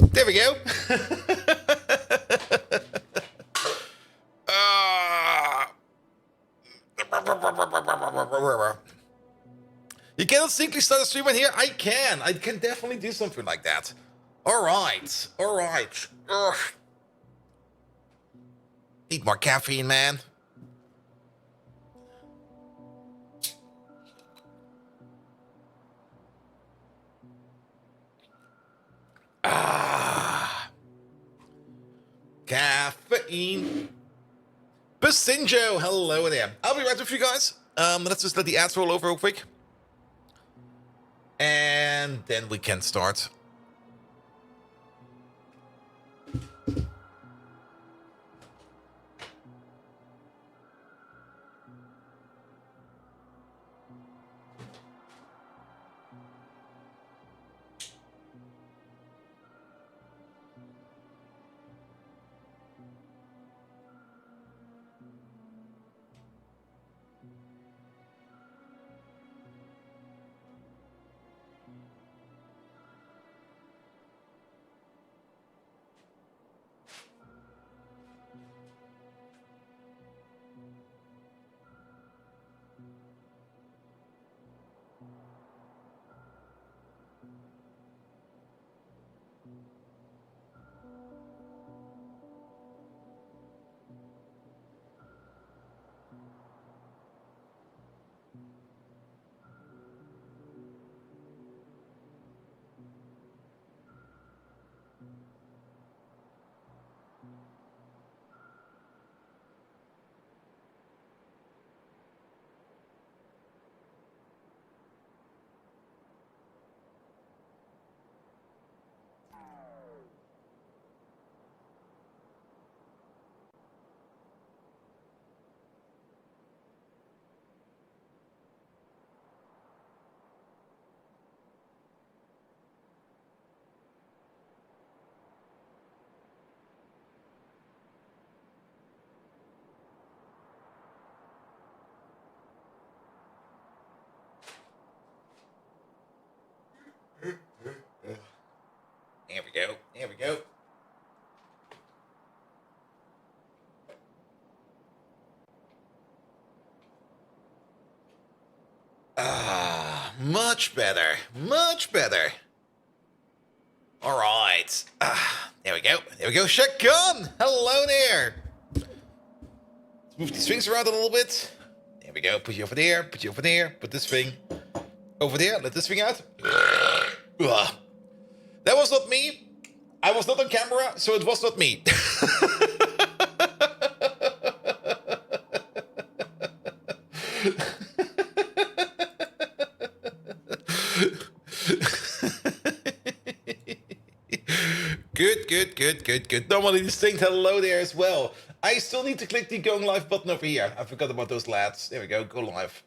There we go. You cannot simply start a stream in here? I can. I can definitely do something like that. Alright. Alright. Need more caffeine, man. Caffeine. Basinjo, hello there. I'll be right with you guys. Let's just let the ads roll over real quick. And then we can start. There we go. There we go. Much better. Much better. All right. There we go. There we go. Shotgun. Hello there. Let's move these things around a little bit. There we go. Put you over there. Put you over there. Put this thing over there. Let this thing out. That was not me. I was not on camera, so it was not me. Good. Normally distinct hello there as well. I still need to click the going live button over here. I forgot about those lads. There we go, go live.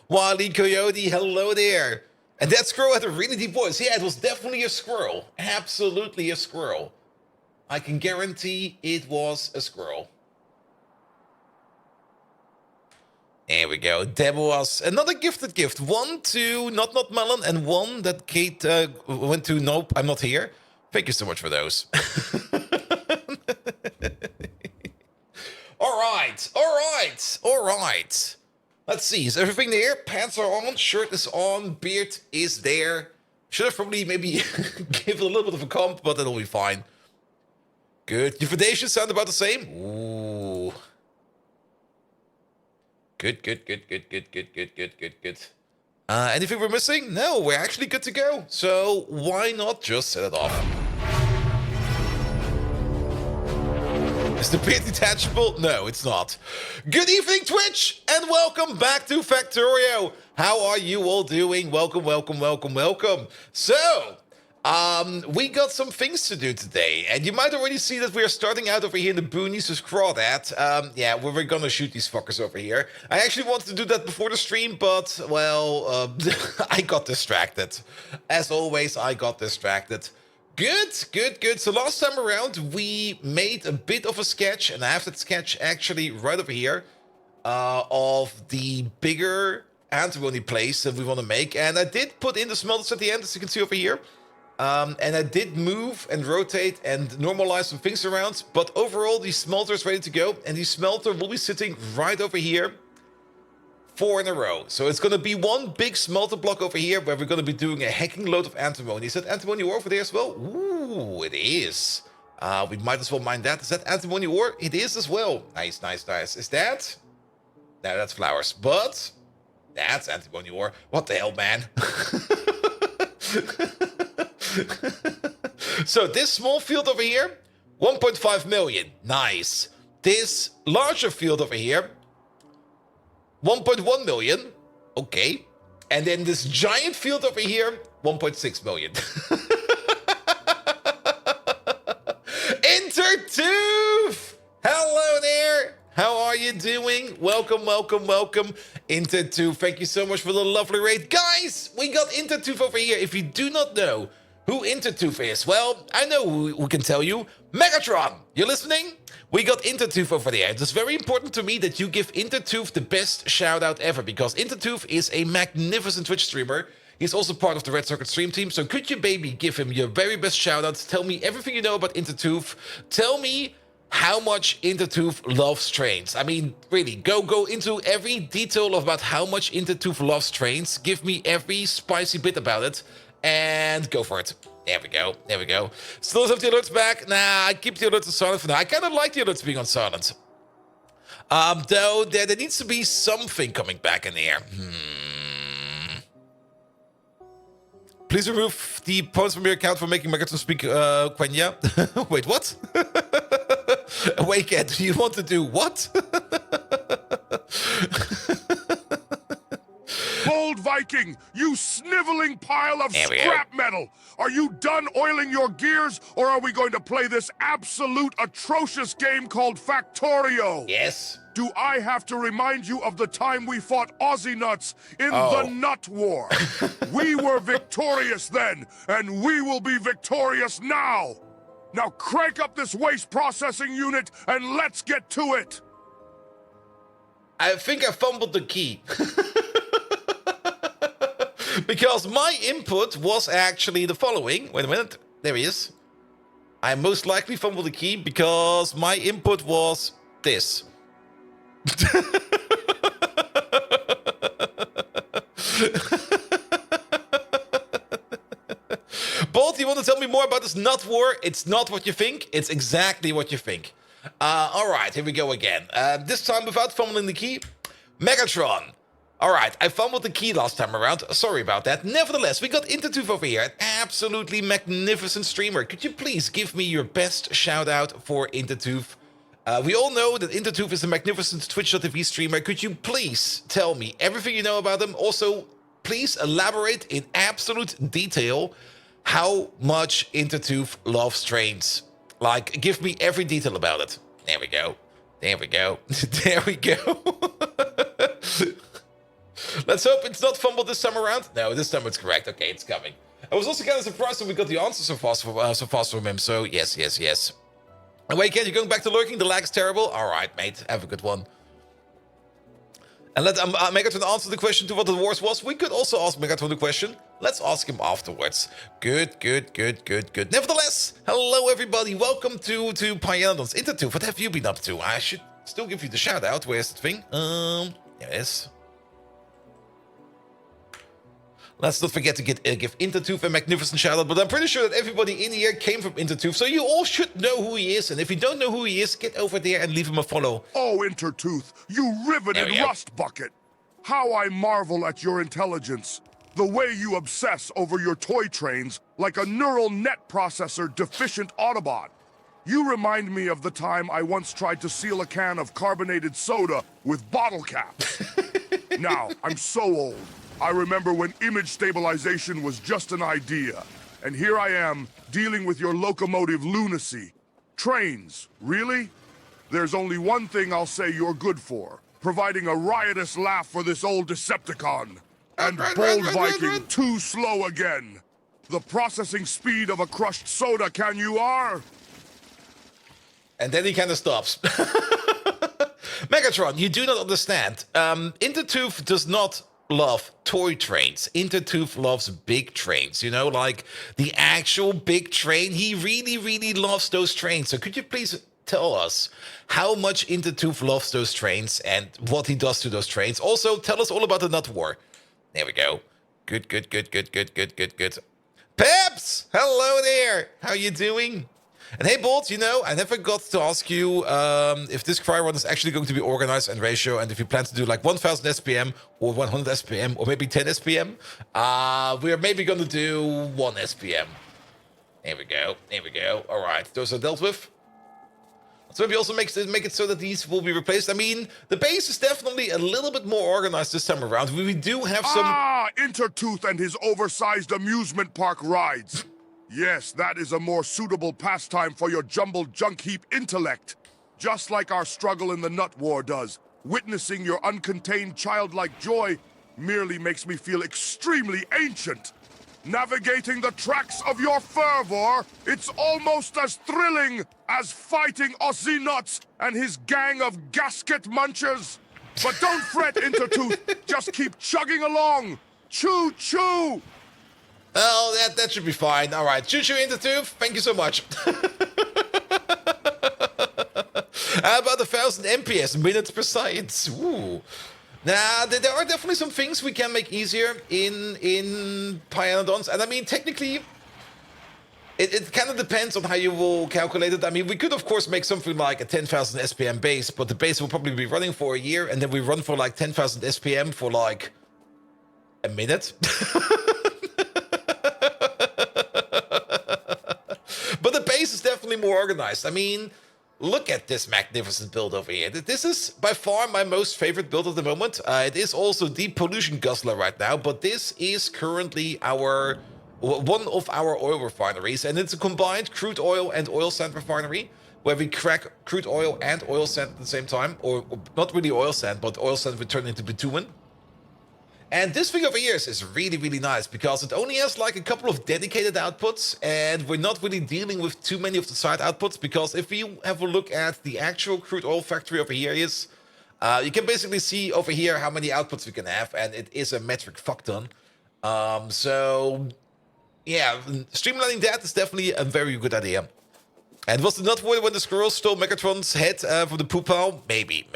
Wily Coyote, hello there. And that squirrel had a really deep voice. Yeah, it was definitely a squirrel. Absolutely a squirrel. I can guarantee it was a squirrel. There we go. There was another gifted gift. One to Not Melon and one that Kate went to Nope, I'm Not Here. Thank you so much for those. All right. Let's see. Is everything there? Pants are on, shirt is on, beard is there. Should have probably maybe give it a little bit of a comp, but it'll be fine. Good. Your foundations sound about the same. Ooh. Good. Anything we're missing? No, we're actually good to go. So why not just set it off? Is the beard detachable? No, it's not. Good evening, Twitch, and welcome back to Factorio. How are you all doing? Welcome. So, we got some things to do today, and you might already see that we are starting out over here in the boonies with Crawdad. Yeah, we're gonna shoot these fuckers over here. I actually wanted to do that before the stream, but, well, I got distracted. As always, I got distracted. Good. So last time around, we made a bit of a sketch, and I have that sketch actually right over here, of the bigger antimony plays that we want to make. And I did put in the smelters at the end, as you can see over here. And I did move and rotate and normalize some things around. But overall, the smelter is ready to go. And the smelter will be sitting right over here. 4 in a row. So it's going to be one big smelter block over here where we're going to be doing a hecking load of antimony. Is that antimony ore over there as well? Ooh, it is. We might as well mine that. Is that antimony ore? It is as well. Nice, nice, nice. Is that? No, that's flowers. But that's antimony ore. What the hell, man? So this small field over here, 1.5 million. Nice. This larger field over here, 1.1 million. Okay. And then this giant field over here, 1.6 million. Intertooth! Hello there. How are you doing? Welcome, welcome, welcome. Intertooth, thank you so much for the lovely raid. Guys, we got Intertooth over here. If you do not know who Intertooth is, well, I know who can tell you. Megatron, you listening? We got Intertooth over there. It's very important to me that you give Intertooth the best shout out ever, because Intertooth is a magnificent Twitch streamer. He's also part of the restructured stream team, so could you baby give him your very best shout out? Tell me everything you know about Intertooth. Tell me how much Intertooth loves trains. I mean, really, go into every detail about how much Intertooth loves trains. Give me every spicy bit about it, and go for it. There we go. There we go. Still have the alerts back. Nah, I keep the alerts on silent for now. I kind of like the alerts being on silent. Though there needs to be something coming back in here. Please remove the points from your account for making Megatron speak Quenya. Wait, what? Wait, Ed, do you want to do what? Bold Viking, you sniveling pile of scrap metal! Are you done oiling your gears, or are we going to play this absolute atrocious game called Factorio? Yes. Do I have to remind you of the time we fought Aussie nuts in the Nut War? We were victorious then, and we will be victorious now! Now crank up this waste processing unit, and let's get to it! I think I fumbled the key. Because my input was actually the following. Wait a minute. There he is. I most likely fumbled the key because my input was this. Bolt, you want to tell me more about this nut war? It's not what you think. It's exactly what you think. All right, here we go again. This time without fumbling the key. Megatron. All right, I fumbled the key last time around. Sorry about that. Nevertheless, we got Intertooth over here. An absolutely magnificent streamer. Could you please give me your best shout out for Intertooth? We all know that Intertooth is a magnificent Twitch.tv streamer. Could you please tell me everything you know about him? Also, please elaborate in absolute detail how much Intertooth loves trains. Like, give me every detail about it. There we go. There we go. There we go. Let's hope it's not fumbled this time around. No, this time it's correct. Okay, it's coming. I was also kind of surprised when we got the answer so fast from him. So, yes, yes, yes. And wait, Ken, you're going back to lurking? The lag is terrible? All right, mate. Have a good one. And let Megatron answer the question to what the wars was. We could also ask Megatron the question. Let's ask him afterwards. Good, good, good, good, good. Nevertheless, hello, everybody. Welcome to Pyanodons Intertooth. What have you been up to? I should still give you the shout out. Where's the thing? There it is. Let's not forget to give Intertooth a magnificent shout out, but I'm pretty sure that everybody in here came from Intertooth, so you all should know who he is, and if you don't know who he is, get over there and leave him a follow. Oh, Intertooth, you riveted rust bucket! How I marvel at your intelligence. The way you obsess over your toy trains like a neural net processor deficient Autobot. You remind me of the time I once tried to seal a can of carbonated soda with bottle caps. Now, I'm so old. I remember when image stabilization was just an idea. And here I am, dealing with your locomotive lunacy. Trains, really? There's only one thing I'll say you're good for. Providing a riotous laugh for this old Decepticon. And Bold Viking, too slow again. The processing speed of a crushed soda can you are? And then he kind of stops. Megatron, you do not understand. Intertooth does not love toy trains. Intertooth loves big trains, you know, like the actual big train. He really, really loves those trains. So could you please tell us how much Intertooth loves those trains and what he does to those trains? Also, tell us all about the Nut War. There we go. Good, good, good, good, good, good, good, good. Peps! Hello there! How you doing? And hey, Bolt, you know, I never got to ask you if this cry run is actually going to be organized and ratio, and if you plan to do like 1000 SPM or 100 SPM or maybe 10 SPM. We are maybe going to do 1 SPM. There we go. There we go. All right. Those are dealt with. So maybe also make it so that these will be replaced. I mean, the base is definitely a little bit more organized this time around. We do have some... Intertooth and his oversized amusement park rides. Yes, that is a more suitable pastime for your jumbled junk heap intellect. Just like our struggle in the Nut War does. Witnessing your uncontained childlike joy merely makes me feel extremely ancient. Navigating the tracks of your fervor, it's almost as thrilling as fighting Ozynuts and his gang of gasket munchers. But don't fret, Intertooth. Just keep chugging along. Choo-choo! Oh, that should be fine. All right. Choo-choo, Intertooth. Thank you so much. How about 1,000 MPS, minutes per site? Ooh. Now, there are definitely some things we can make easier in Pyanodons. And I mean, technically, it kind of depends on how you will calculate it. I mean, we could, of course, make something like a 10,000 SPM base, but the base will probably be running for a year, and then we run for like 10,000 SPM for like a minute. But the base is definitely more organized. I mean, look at this magnificent build over here. This is by far my most favorite build at the moment. It is also the pollution guzzler right now, but this is currently one of our oil refineries, and it's a combined crude oil and oil sand refinery, where we crack crude oil and oil sand at the same time, or not really oil sand, but oil sand we turn into bitumen. And this thing over here is really, really nice because it only has like a couple of dedicated outputs, and we're not really dealing with too many of the side outputs, because if you have a look at the actual crude oil factory over here you can basically see over here how many outputs we can have, and it is a metric fuck ton. So yeah, streamlining that is definitely a very good idea. And was it not when the squirrels stole Megatron's head from the poop pile? Maybe.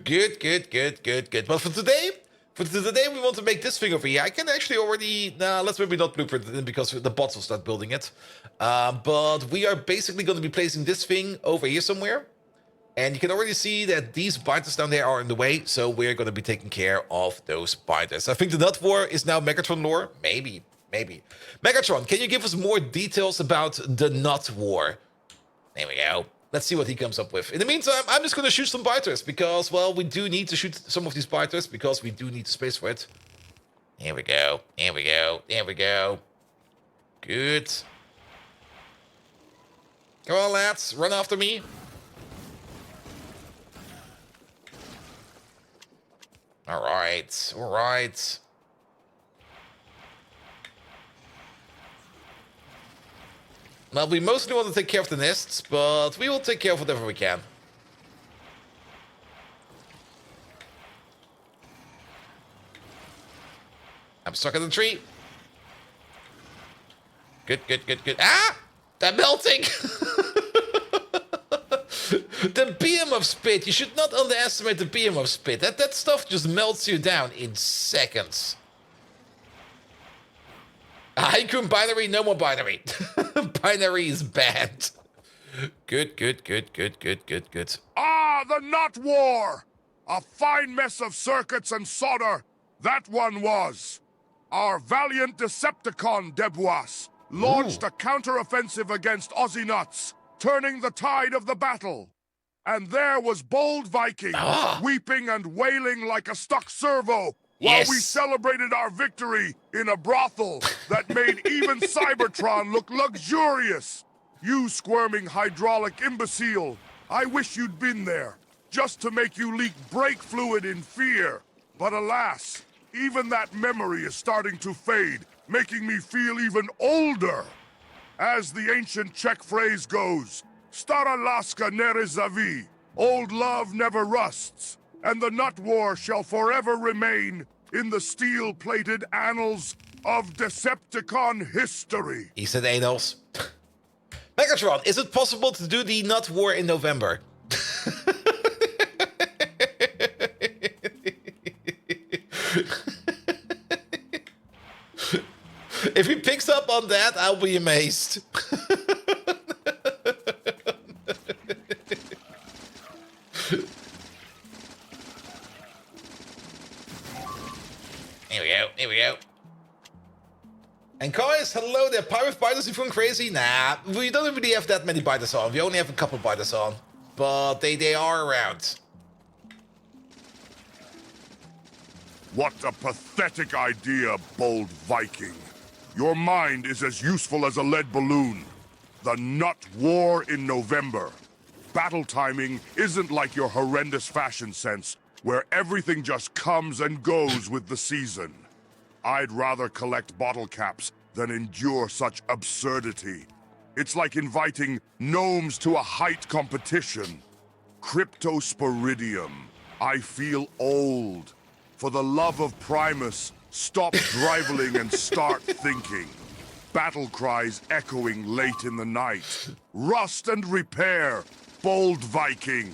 Good. But for today, we want to make this thing over here. I can actually already... let's maybe not blueprint it in because the bots will start building it. But we are basically going to be placing this thing over here somewhere. And you can already see that these binders down there are in the way. So we're going to be taking care of those binders. I think the Nut War is now Megatron lore. Maybe. Megatron, can you give us more details about the Nut War? There we go. Let's see what he comes up with. In the meantime, I'm just going to shoot some biters because, well, we do need to shoot some of these biters because we do need space for it. Here we go. Good. Come on, lads. Run after me. All right. Well, we mostly want to take care of the nests, but we will take care of whatever we can. I'm stuck in the tree. Good. Ah! They're melting! The beam of spit. You should not underestimate the beam of spit. That stuff just melts you down in seconds. Haiku binary, no more binary. Binary is bad. Good. Ah, the Nut War! A fine mess of circuits and solder. That one was. Our valiant Decepticon, Debois, launched a counteroffensive against Ozynuts, turning the tide of the battle. And there was bold Viking, weeping and wailing like a stuck servo, while we celebrated our victory in a brothel that made even Cybertron look luxurious. You squirming hydraulic imbecile, I wish you'd been there, just to make you leak brake fluid in fear. But alas, even that memory is starting to fade, making me feel even older. As the ancient Czech phrase goes, Stara laska nerezaví, Old love never rusts, and the Nut War shall forever remain in the steel-plated annals of Decepticon history. He said anals. Megatron, is it possible to do the Nut War in November? If he picks up on that, I'll be amazed. Here we go. And guys, hello there. Pirate biters, you feeling crazy? Nah, we don't really have that many biters on. We only have a couple biters on. But they are around. What a pathetic idea, bold Viking. Your mind is as useful as a lead balloon. The Nut War in November. Battle timing isn't like your horrendous fashion sense, where everything just comes and goes with the season. I'd rather collect bottle caps than endure such absurdity. It's like inviting gnomes to a height competition. Cryptosporidium, I feel old. For the love of Primus, stop driveling and start thinking. Battle cries echoing late in the night. Rust and repair, bold Viking.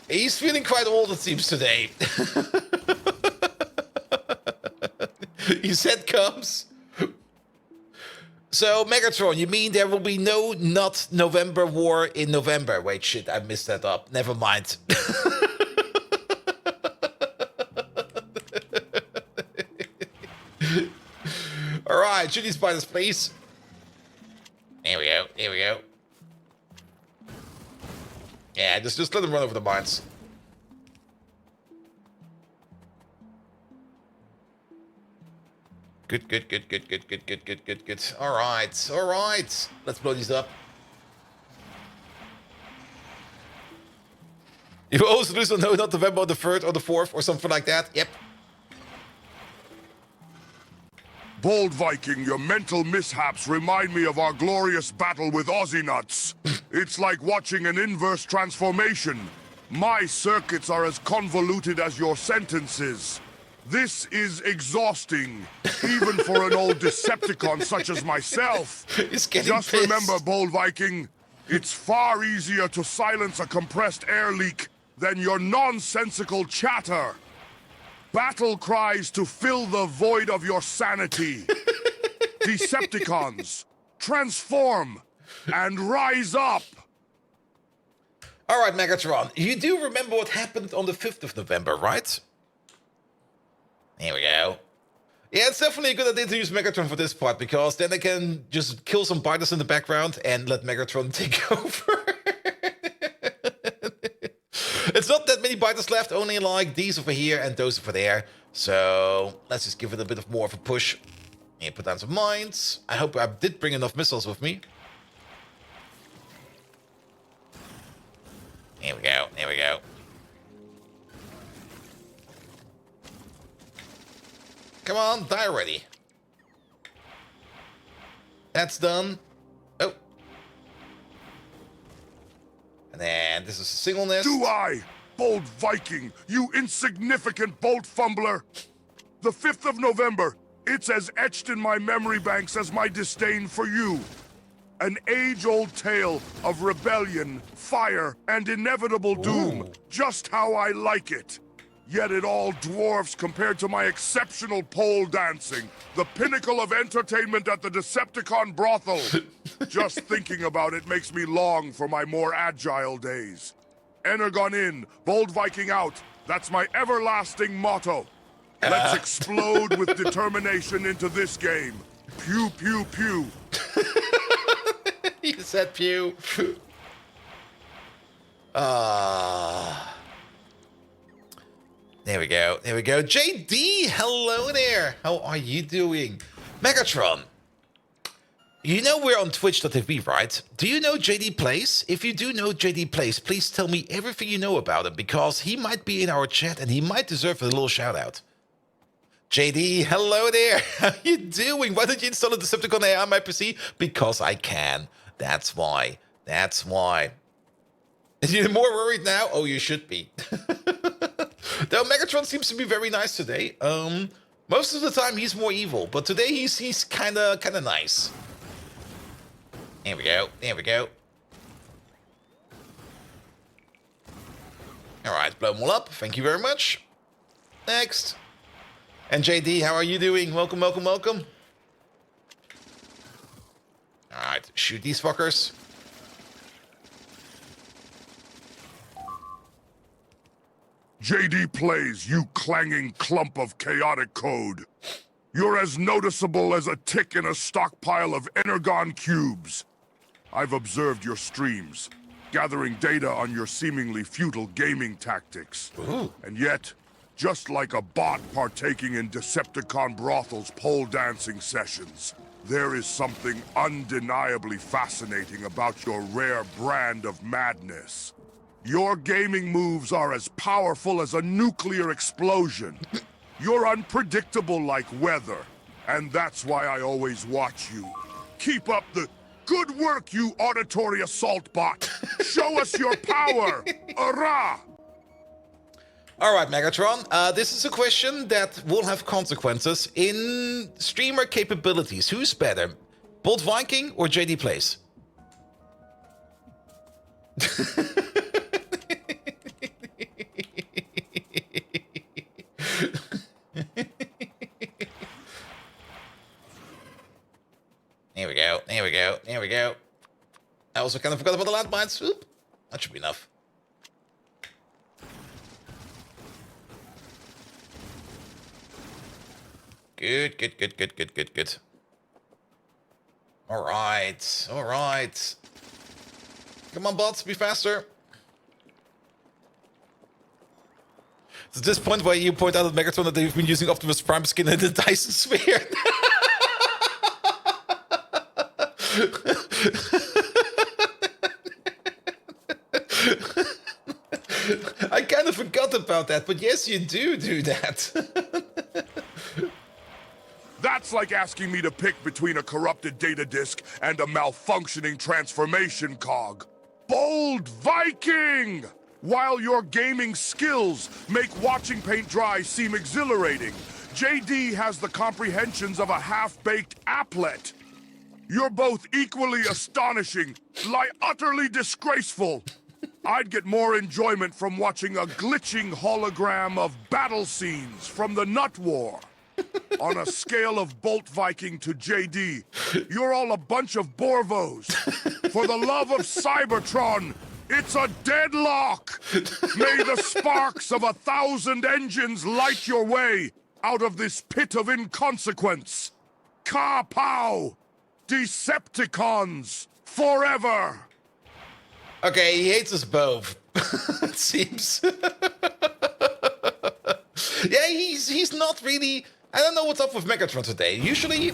He's feeling quite old, it seems, today. He said comes. So, Megatron, you mean there will be no Nut November War in November? Wait, shit, I messed that up. Never mind. Alright, shoot these spiders, please. Here we go. Yeah, just let them run over the mines. Good. Alright. Let's blow these up. You also lose on no, not November the 3rd or the 4th or something like that. Yep. Bold Viking, your mental mishaps remind me of our glorious battle with Aussie Nuts. It's like watching an inverse transformation. My circuits are as convoluted as your sentences. This is exhausting, even for an old Decepticon such as myself. Just pissed. Remember, Bold Viking, it's far easier to silence a compressed air leak than your nonsensical chatter. Battle cries to fill the void of your sanity. Decepticons, transform and rise up. All right, Megatron, you do remember what happened on the 5th of November, right? Here we go. Yeah, it's definitely a good idea to use Megatron for this part, because then they can just kill some biters in the background and let Megatron take over. It's not that many biters left, only like these over here and those over there. So let's just give it a bit of more of a push. And put down some mines. I hope I did bring enough missiles with me. Here we go. Come on, die already. That's done. Oh. And then this is a single nest. Do I, Bold Viking, you insignificant bolt fumbler? The 5th of November, it's as etched in my memory banks as my disdain for you. An age-old tale of rebellion, fire, and inevitable doom. Ooh. Just how I like it. Yet it all dwarfs compared to my exceptional pole dancing, the pinnacle of entertainment at the Decepticon brothel. Just thinking about it makes me long for my more agile days. Energon in, Bold Viking out. That's my everlasting motto. Let's explode with determination into this game. Pew, pew, pew. You said pew. There we go. JD, hello there. How are you doing? Megatron, you know we're on twitch.tv, right? Do you know JD Plays? If you do know JD Plays, please tell me everything you know about him, because he might be in our chat and he might deserve a little shout out. JD, hello there. How you doing? Why don't you install a Decepticon AI on my PC? Because I can. That's why. You're more worried now? Oh, you should be. Though Megatron seems to be very nice today. Most of the time he's more evil, but today he's kinda nice. There we go. There we go. Alright, blow them all up. Thank you very much. Next. And JD, how are you doing? Welcome, welcome, welcome. Alright, shoot these fuckers. JD plays, you clanging clump of chaotic code. You're as noticeable as a tick in a stockpile of energon cubes. I've observed your streams, gathering data on your seemingly futile gaming tactics. Ooh. And yet, just like a bot partaking in Decepticon Brothel's pole dancing sessions, there is something undeniably fascinating about your rare brand of madness. Your gaming moves are as powerful as a nuclear explosion. You're unpredictable like weather, and that's why I always watch you. Keep up the good work, you auditory assault bot. Show us your power. Hurrah! Alright, Megatron, this is a question that will have consequences in streamer capabilities. Who's better, Bolt Viking or JD Plays? There we go, there we go, there we go. I also kind of forgot about the landmines. Oop, that should be enough. Good, good, good, good, good, good, good. Alright, alright. Come on, bots, be faster. It's at this point where you point out at Megatron that they've been using Optimus Prime skin in the Dyson Sphere. I kind of forgot about that, but yes, you do that. That's like asking me to pick between a corrupted data disk and a malfunctioning transformation cog. Bold Viking! While your gaming skills make watching paint dry seem exhilarating, JD has the comprehensions of a half-baked applet. You're both equally astonishing, like utterly disgraceful. I'd get more enjoyment from watching a glitching hologram of battle scenes from the Nut War. On a scale of Bolt Viking to JD, you're all a bunch of Borvos. For the love of Cybertron, it's a deadlock! May the sparks of 1,000 engines light your way out of this pit of inconsequence. Ka-pow! Decepticons, forever! Okay, he hates us both. It seems. Yeah, he's not really. I don't know what's up with Megatron today. Usually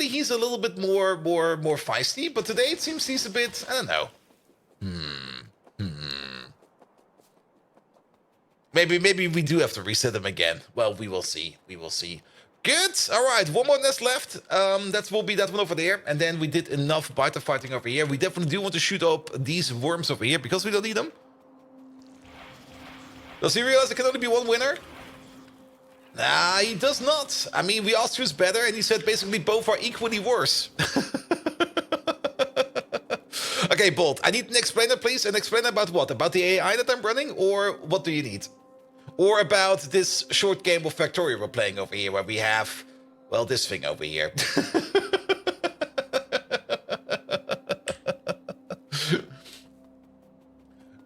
he's a little bit more feisty, but today it seems he's a bit. I don't know. Maybe we do have to reset him again. Well, we will see. We will see. Good. All right, one more nest left. That will be that one over there. And then we did enough biter fighting over here. We definitely do want to shoot up these worms over here because we don't need them. Does he realize there can only be one winner? Nah, he does not. I mean, we asked who's better, and he said basically both are equally worse. Okay, Bolt, I need an explainer, please. An explainer about what? About the AI that I'm running, or what do you need? Or about this short game of Factorio we're playing over here, where we have, well, this thing over here.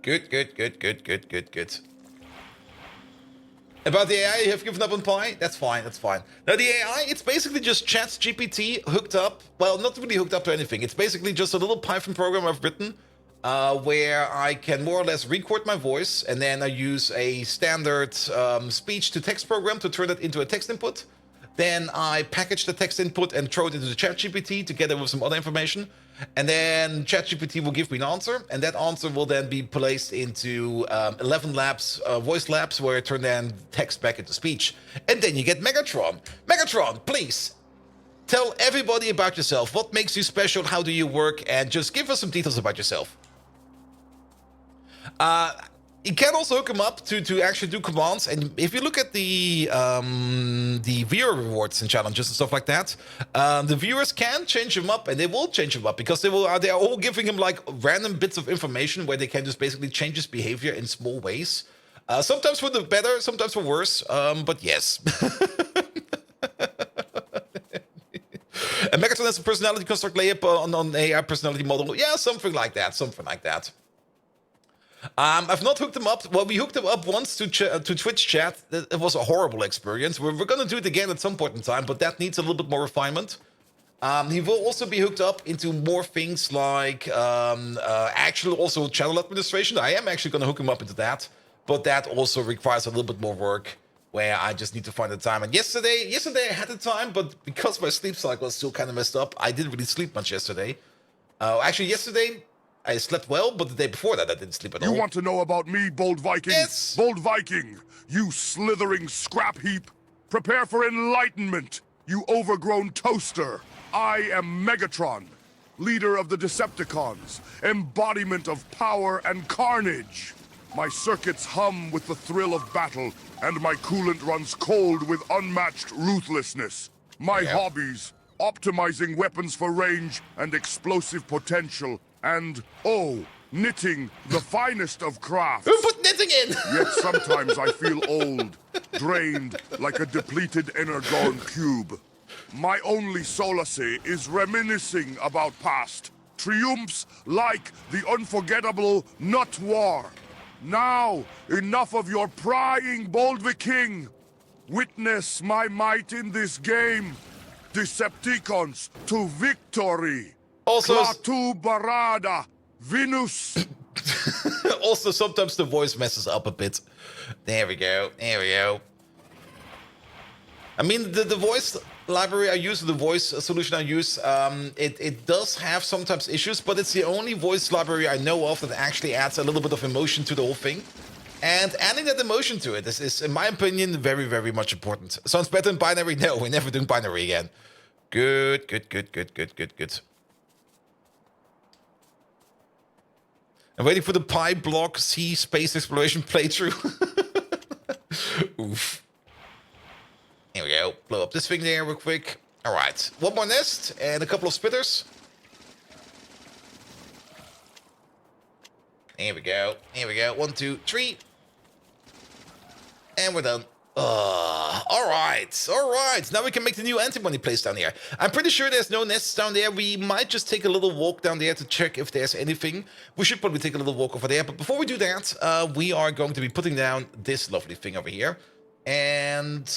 Good. About the AI, you have given up on Pi? That's fine, that's fine. Now, the AI, it's basically just ChatGPT hooked up. Well, not really hooked up to anything. It's basically just a little Python program I've written where I can more or less record my voice, and then I use a standard speech-to-text program to turn it into a text input. Then I package the text input and throw it into the ChatGPT together with some other information. And then ChatGPT will give me an answer, and that answer will then be placed into 11 labs, voice labs, where I turn then text back into speech. And then you get Megatron. Megatron, please, tell everybody about yourself. What makes you special? How do you work? And just give us some details about yourself. You can also hook him up to actually do commands, and if you look at the viewer rewards and challenges and stuff like that, the viewers can change him up, and they will change him up because they are all giving him like random bits of information where they can just basically change his behavior in small ways. Sometimes for the better, sometimes for worse. But yes. And Megatron has a personality construct layup on AI personality model. Yeah, something like that. Something like that. I've not hooked him up. Well, we hooked him up once to Twitch chat. It was a horrible experience. We're going to do it again at some point in time, but that needs a little bit more refinement. He will also be hooked up into more things like actual also channel administration. I am actually going to hook him up into that, but that also requires a little bit more work where I just need to find the time. And yesterday I had the time, but because my sleep cycle is still kind of messed up, I didn't really sleep much yesterday. Actually, yesterday I slept well, but the day before that I didn't sleep at all. You want to know about me, Bold Viking? Yes! Bold Viking, you slithering scrap heap. Prepare for enlightenment, you overgrown toaster. I am Megatron, leader of the Decepticons, embodiment of power and carnage. My circuits hum with the thrill of battle, and my coolant runs cold with unmatched ruthlessness. My hobbies, optimizing weapons for range and explosive potential, and, oh, knitting, the finest of crafts. Who put knitting in? Yet sometimes I feel old, drained like a depleted Energon cube. My only solace is reminiscing about past triumphs like the unforgettable Nut War. Now, enough of your prying, Bold Viking. Witness my might in this game. Decepticons to victory. Also, Klaatu Barada, Venus. also, sometimes the voice messes up a bit. There we go. There we go. I mean, the voice library I use, the voice solution I use, it does have sometimes issues, but it's the only voice library I know of that actually adds a little bit of emotion to the whole thing. And adding that emotion to it is, in my opinion, very, very much important. Sounds better than binary? No, we're never doing binary again. Good, good, good, good, good, good, good. I'm waiting for the Pi Block C space exploration playthrough. Oof. Here we go. Blow up this thing there real quick. All right. One more nest and a couple of spitters. Here we go. Here we go. 1, 2, 3. And we're done. All right. All right. Now we can make the new antimony place down here. I'm pretty sure there's no nests down there. We might just take a little walk down there to check if there's anything. We should probably take a little walk over there. But before we do that, we are going to be putting down this lovely thing over here. And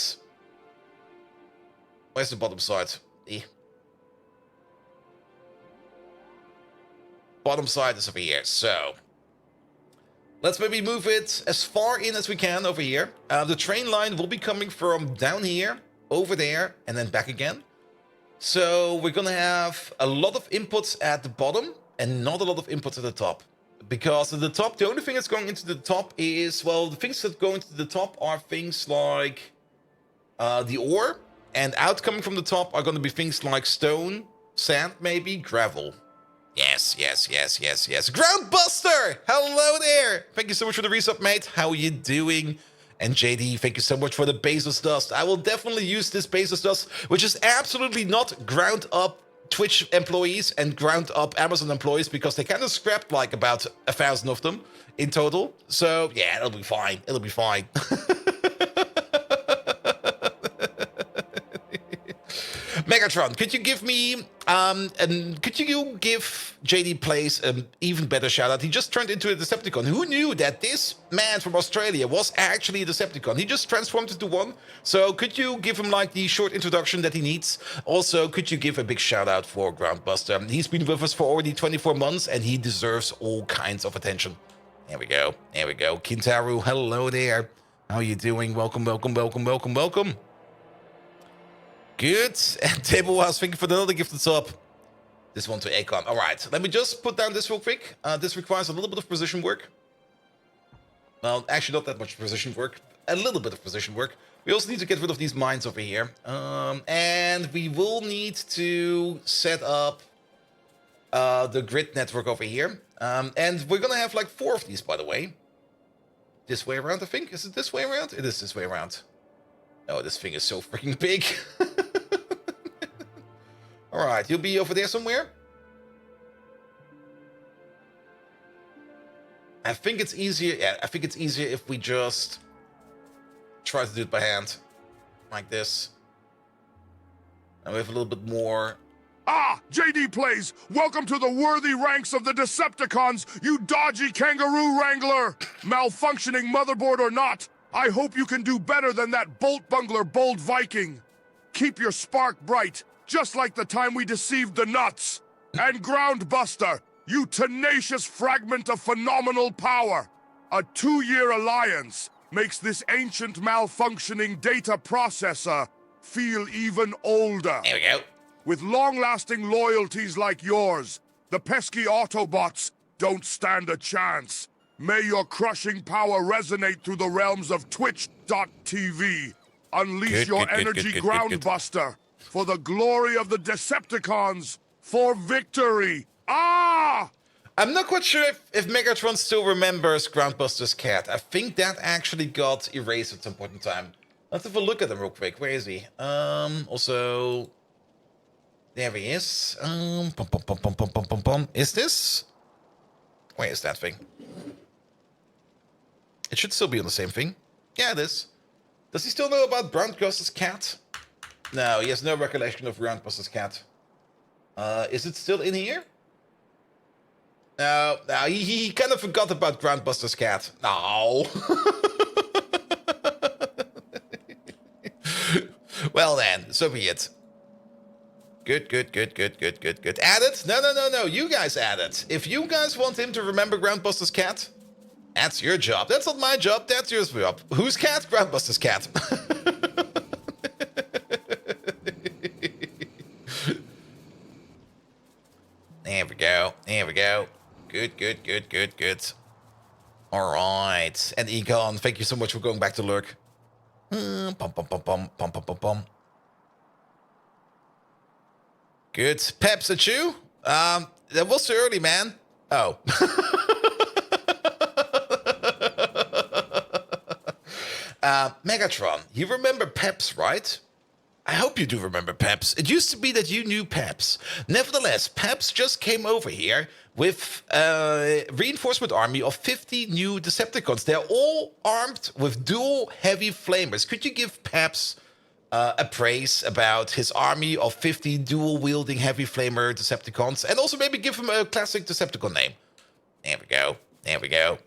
where's the bottom side? Bottom side is over here. So let's maybe move it as far in as we can over here. The train line will be coming from down here, over there, and then back again. So we're going to have a lot of inputs at the bottom and not a lot of inputs at the top. Because at the top, the only thing that's going into the top is, well, the things that go into the top are things like the ore. And out coming from the top are going to be things like stone, sand maybe, gravel. Yes, yes, yes, yes, yes. Groundbuster! Hello there! Thank you so much for the resub, mate. How are you doing? And JD, thank you so much for the Bezos dust. I will definitely use this Bezos dust, which is absolutely not ground up Twitch employees and ground up Amazon employees, because they kind of scrapped like about 1,000 of them in total. So yeah, it'll be fine. It'll be fine. Megatron, could you give me, could you give JD Plays an even better shout out? He just turned into a Decepticon. Who knew that this man from Australia was actually a Decepticon? He just transformed into one. So could you give him like the short introduction that he needs? Also, could you give a big shout out for Groundbuster? He's been with us for already 24 months and he deserves all kinds of attention. There we go. There we go. Kintaru, hello there. How are you doing? Welcome, welcome, welcome, welcome, welcome. Good. And Table was thank you for another gifted sub. This one to Akon. All right. Let me just put down this real quick. This requires a little bit of precision work. Well, actually not that much precision work. A little bit of precision work. We also need to get rid of these mines over here. And we will need to set up the grid network over here. And we're gonna have like 4 of these, by the way. This way around, I think. Is it this way around? It is this way around. Oh, this thing is so freaking big. Alright, you'll be over there somewhere? I think it's easier. Yeah, I think it's easier if we just try to do it by hand. Like this. And we have a little bit more. Ah, JD Plays, welcome to the worthy ranks of the Decepticons, you dodgy kangaroo wrangler! Malfunctioning motherboard or not, I hope you can do better than that bolt bungler Bold Viking. Keep your spark bright, just like the time we deceived the nuts. And Groundbuster, you tenacious fragment of phenomenal power. A 2-year alliance makes this ancient malfunctioning data processor feel even older. There we go. With long-lasting loyalties like yours, the pesky Autobots don't stand a chance. May your crushing power resonate through the realms of Twitch.tv. Unleash your energy, Groundbuster, for the glory of the Decepticons, for victory. Ah! I'm not quite sure if Megatron still remembers Groundbuster's cat. I think that actually got erased at some point in time. Let's have a look at him real quick. Where is he? Also... There he is. Is this? Where is that thing? It should still be on the same thing. Yeah, it is. Does he still know about Groundbuster's cat? No, he has no recollection of Groundbuster's cat. Is it still in here? No, he kind of forgot about Groundbuster's cat. No. Well then, so be it. Good. Add it? No. You guys add it. If you guys want him to remember Groundbuster's cat, that's your job. That's not my job. That's your job. Whose cat? Groundbuster's cat. There we go. Good. All right. And Egon, thank you so much for going back to lurk. Good. Peps at you? That was too early, man. Oh. Megatron, you remember Peps, right? I hope you do remember Peps. It used to be that you knew Peps. Nevertheless, Peps just came over here with a reinforcement army of 50 new Decepticons. They're all armed with dual heavy flamers. Could you give Peps a praise about his army of 50 dual-wielding heavy flamer Decepticons? And also maybe give him a classic Decepticon name. There we go.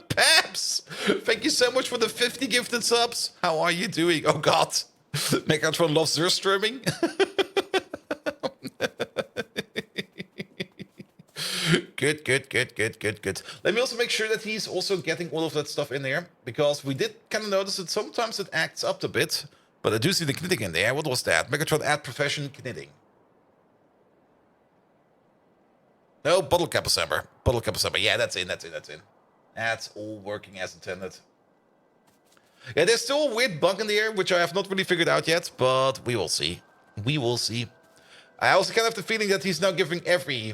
Peps! Thank you so much for the 50 gifted subs. How are you doing? Oh god. Megatron loves Zerströming. Good. Let me also make sure that he's also getting all of that stuff in there, because we did kind of notice that sometimes it acts up a bit. But I do see the knitting in there. What was that? Megatron add profession knitting. No, bottle cap assembler. Yeah, that's in. That's all working as intended. Yeah, there's still a weird bug in the air, which I have not really figured out yet, but we will see. I also kind of have the feeling that he's now giving every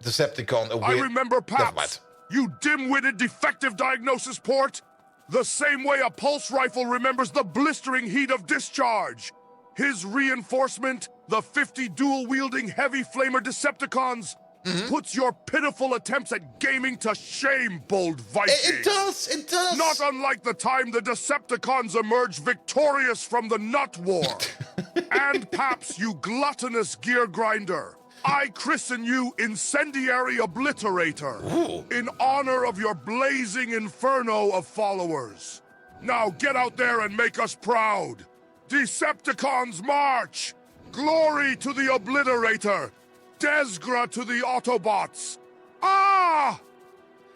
Decepticon a weird... I remember Paps, you dim-witted defective diagnosis port. The same way a pulse rifle remembers the blistering heat of discharge. His reinforcement, the 50 dual-wielding heavy flamer Decepticons, puts your pitiful attempts at gaming to shame, Bold Viking. It does. Not unlike the time the Decepticons emerged victorious from the Nut War. And Paps, you gluttonous gear grinder, I christen you Incendiary Obliterator. Ooh. In honor of your blazing inferno of followers. Now get out there and make us proud. Decepticons march! Glory to the Obliterator! Desgra to the Autobots! Ah!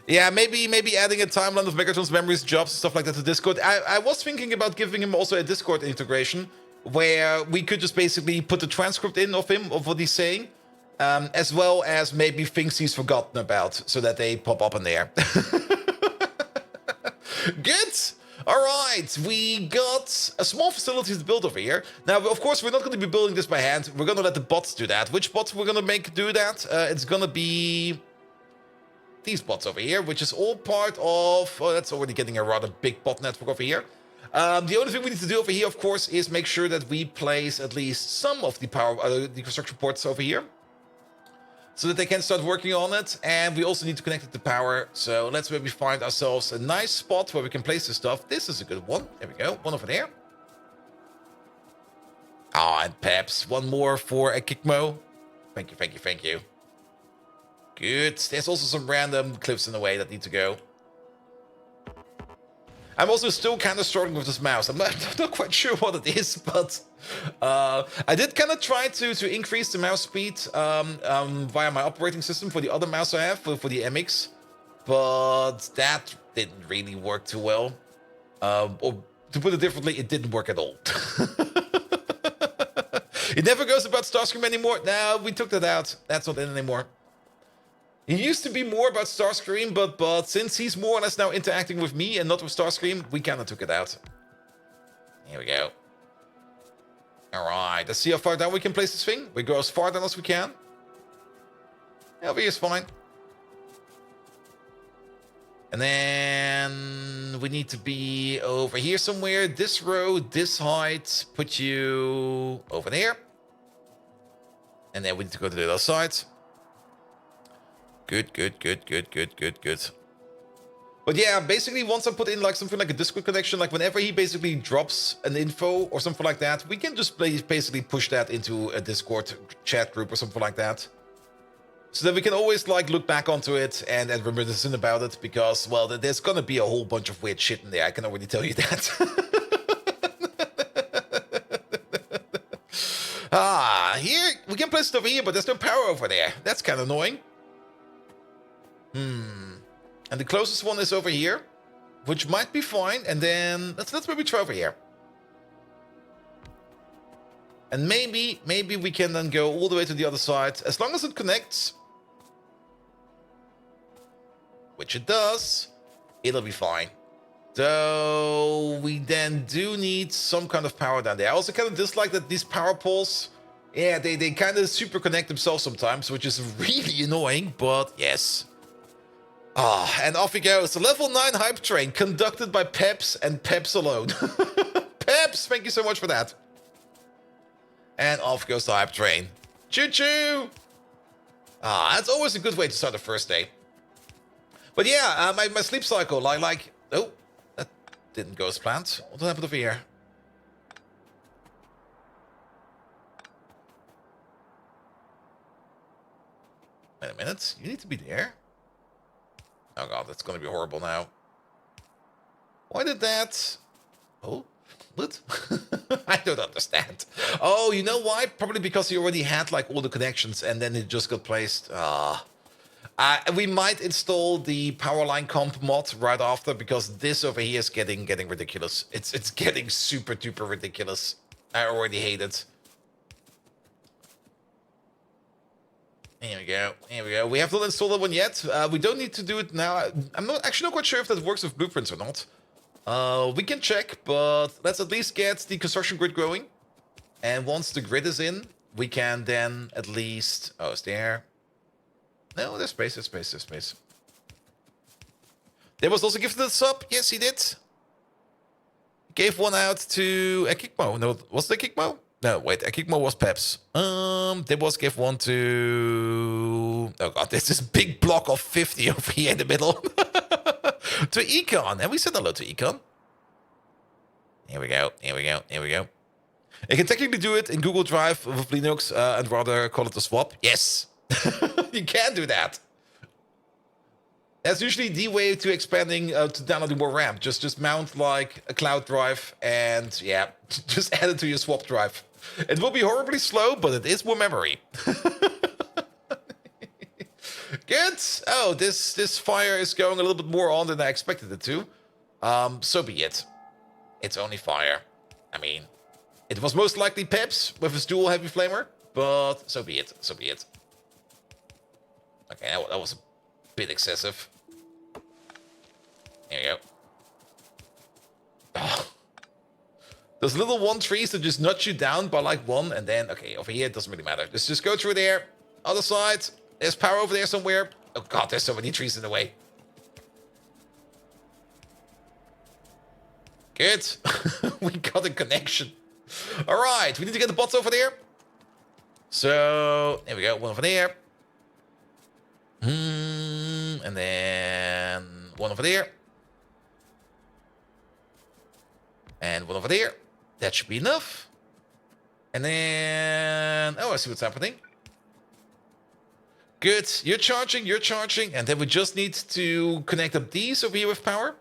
Yeah, maybe adding a timeline of Megatron's memories, jobs, stuff like that to Discord. I was thinking about giving him also a Discord integration, where we could just basically put the transcript in of him, of what he's saying, as well as maybe things he's forgotten about, so that they pop up in there. Good! All right, we got a small facility to build over here. Now, of course, we're not going to be building this by hand. We're going to let the bots do that. Which bots we're going to make do that? It's going to be these bots over here, which is all part of... Oh, that's already getting a rather big bot network over here. The only thing we need to do over here, of course, is make sure that we place at least some of the power, the construction ports over here, so that they can start working on it. And we also need to connect it to power. So let's maybe find ourselves a nice spot where we can place this stuff. This is a good one. There we go. One over there. Ah, and Peps. One more for a Kikmo. Thank you, thank you, thank you. Good. There's also some random cliffs in the way that need to go. I'm also still kind of struggling with this mouse. I'm not quite sure what it is, but I did kind of try to increase the mouse speed via my operating system for the other mouse I have, for the MX, but that didn't really work too well. Or to put it differently, it didn't work at all. It never goes about Starscream anymore. No, we took that out. That's not in anymore. It used to be more about Starscream, but since he's more or less now interacting with me and not with Starscream, we kind of took it out. Here we go. Alright, let's see how far down we can place this thing. We go as far down as we can. Over here is fine. And then we need to be over here somewhere. This row, this height, put you over there. And then we need to go to the other side. Good. But yeah, basically once I put in like something like a Discord connection, like whenever he basically drops an info or something like that, we can just basically push that into a Discord chat group or something like that. So that we can always like look back onto it and reminisce about it, because, well, there's gonna be a whole bunch of weird shit in there, I can already tell you that. Here, we can place it over here, but there's no power over there. That's kind of annoying. And the closest one is over here, which might be fine. And then let's maybe try over here. And maybe we can then go all the way to the other side, as long as it connects. Which it does. It'll be fine. So we then do need some kind of power down there. I also kind of dislike that these power poles, yeah, they kind of super connect themselves sometimes, which is really annoying, but yes. And off he goes. Level 9 hype train conducted by Peps and Peps alone. Peps, thank you so much for that. And off goes the hype train. Choo-choo! That's always a good way to start the first day. But yeah, my sleep cycle, like... Oh, that didn't go as planned. What happened over here? Wait a minute. You need to be there. Oh god, that's gonna be horrible now. Why did that... Oh, what? I don't understand. Oh, you know why? Probably because he already had like all the connections and then it just got placed. We might install the Powerline Comp mod right after, because this over here is getting ridiculous. It's getting super duper ridiculous. I already hate it. Here we go. We have not installed that one yet. We don't need to do it now. I'm not quite sure if that works with blueprints or not. We can check, but let's at least get the construction grid going. And once the grid is in, we can then at least... Oh, it's there. No, there's space. There was also gifted a sub. Yes, he did. Gave one out to a Kikmo. No, was it a Kikmo? No, wait, a Kikmo was Peps. There was give one to... Oh god, there's this big block of 50 over here in the middle. To Econ. And we said hello to Econ. Here we go. You can technically do it in Google Drive with Linux and rather call it a swap. Yes. You can do that. That's usually the way to expanding, to downloading more RAM. Just mount like a cloud drive and yeah, just add it to your swap drive. It will be horribly slow, but it is more memory. Good. Oh, this fire is going a little bit more on than I expected it to. So be it. It's only fire. I mean, it was most likely Peps with his dual heavy flamer, but so be it. Okay, that was a bit excessive. There you go. Those little 1 trees that just nudge you down by like 1, and then, okay, over here, it doesn't really matter. Let's just go through there. Other side. There's power over there somewhere. Oh god, there's so many trees in the way. Good. We got a connection. Alright, we need to get the bots over there. So, there we go. One over there. And then one over there. And one over there. That should be enough. And then... oh, I see what's happening. Good. You're charging, you're charging. And then we just need to connect up these over here with power.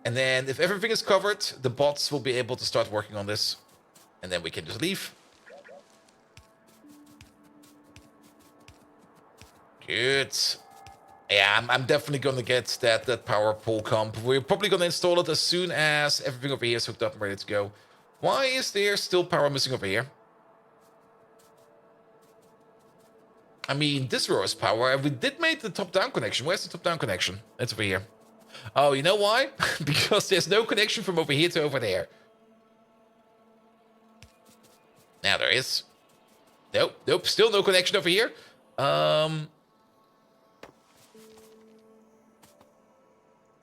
And then if everything is covered, the bots will be able to start working on this. And then we can just leave. Good. Yeah, I'm definitely going to get that power pole comp. We're probably going to install it as soon as everything over here is hooked up and ready to go. Why is there still power missing over here? I mean, this row is power, and we did make the top-down connection. Where's the top-down connection? It's over here. Oh, you know why? Because there's no connection from over here to over there. Now there is. Nope, still no connection over here.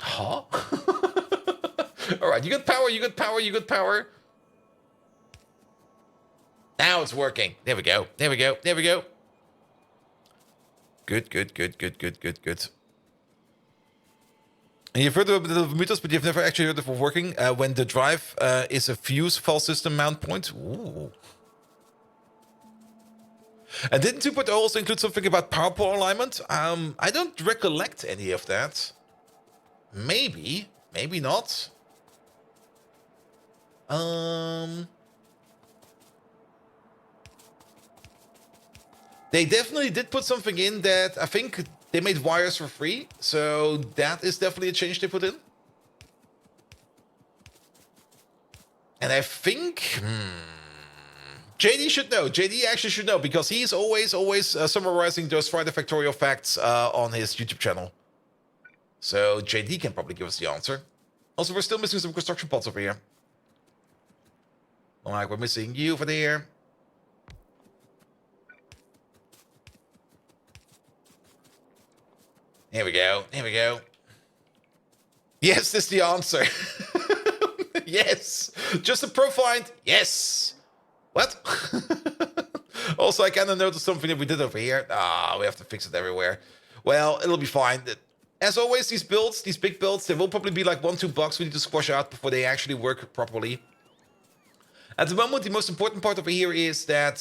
Huh? Alright, you got power, you got power, you got power. Now it's working. There we go, there we go, there we go. Good. And you've heard of the meters, but you've never actually heard of it working when the drive is a fuse file system mount point. Ooh. And didn't 2.0 also include something about power pole alignment? I don't recollect any of that. Maybe not. They definitely did put something in that I think they made wires for free, so that is definitely a change they put in. And I think JD should know. JD actually should know because he's always summarizing those Friday Factorio facts on his YouTube channel. So JD can probably give us the answer. Also, we're still missing some construction pots over here. Like, we're missing you over there. Here we go. Here we go. Yes, that's the answer. Yes. Just a profile. Yes. What? Also, I kind of noticed something that we did over here. We have to fix it everywhere. Well, it'll be fine. As always, these builds, these big builds, they will probably be like $1-2 we need to squash out before they actually work properly. At the moment, the most important part over here is that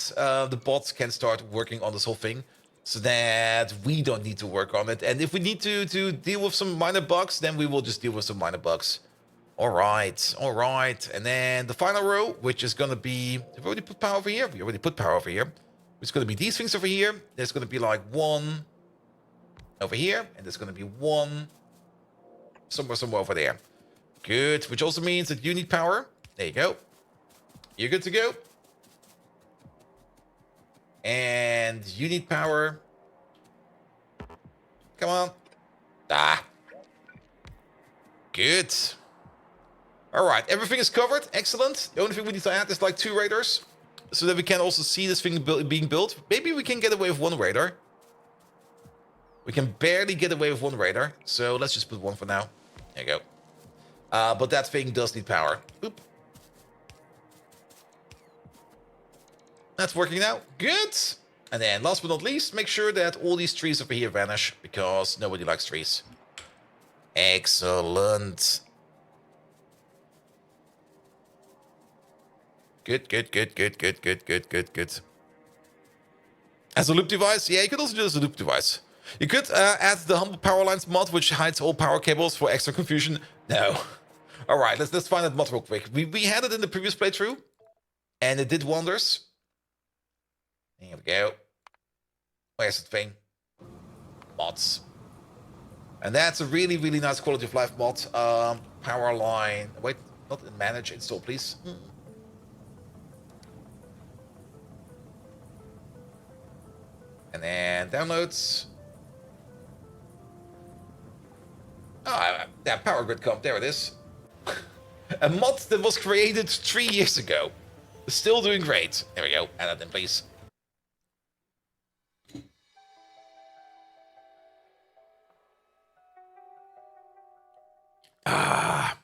the bots can start working on this whole thing so that we don't need to work on it. And if we need to deal with some minor bugs, then we will just deal with some minor bugs. All right. And then the final row, which is going to be... have we already put power over here? We already put power over here. It's going to be these things over here. There's going to be like one over here. And there's going to be one somewhere over there. Good. Which also means that you need power. There you go. You're good to go. And you need power. Come on. Good. All right, everything is covered. Excellent. The only thing we need to add is like 2 radars, so that we can also see this thing being built. Maybe we can get away with 1 radar. We can barely get away with 1 radar, so let's just put 1 for now. There you go. But that thing does need power. Oop. That's working now. Good. And then last but not least, make sure that all these trees over here vanish, because nobody likes trees. Excellent. Good. As a loop device? Yeah, you could also do this as a loop device. You could add the Humble Power Lines mod, which hides all power cables for extra confusion. No. All right, let's find that mod real quick. We had it in the previous playthrough, and it did wonders. Here we go. Where's the thing? Mods. And that's a really nice quality of life mod. Power line. Wait, not in manage, install, please. And then downloads. Oh, that power grid comp. There it is. A mod that was created 3 years ago. Still doing great. There we go. Add that in, please. Ah.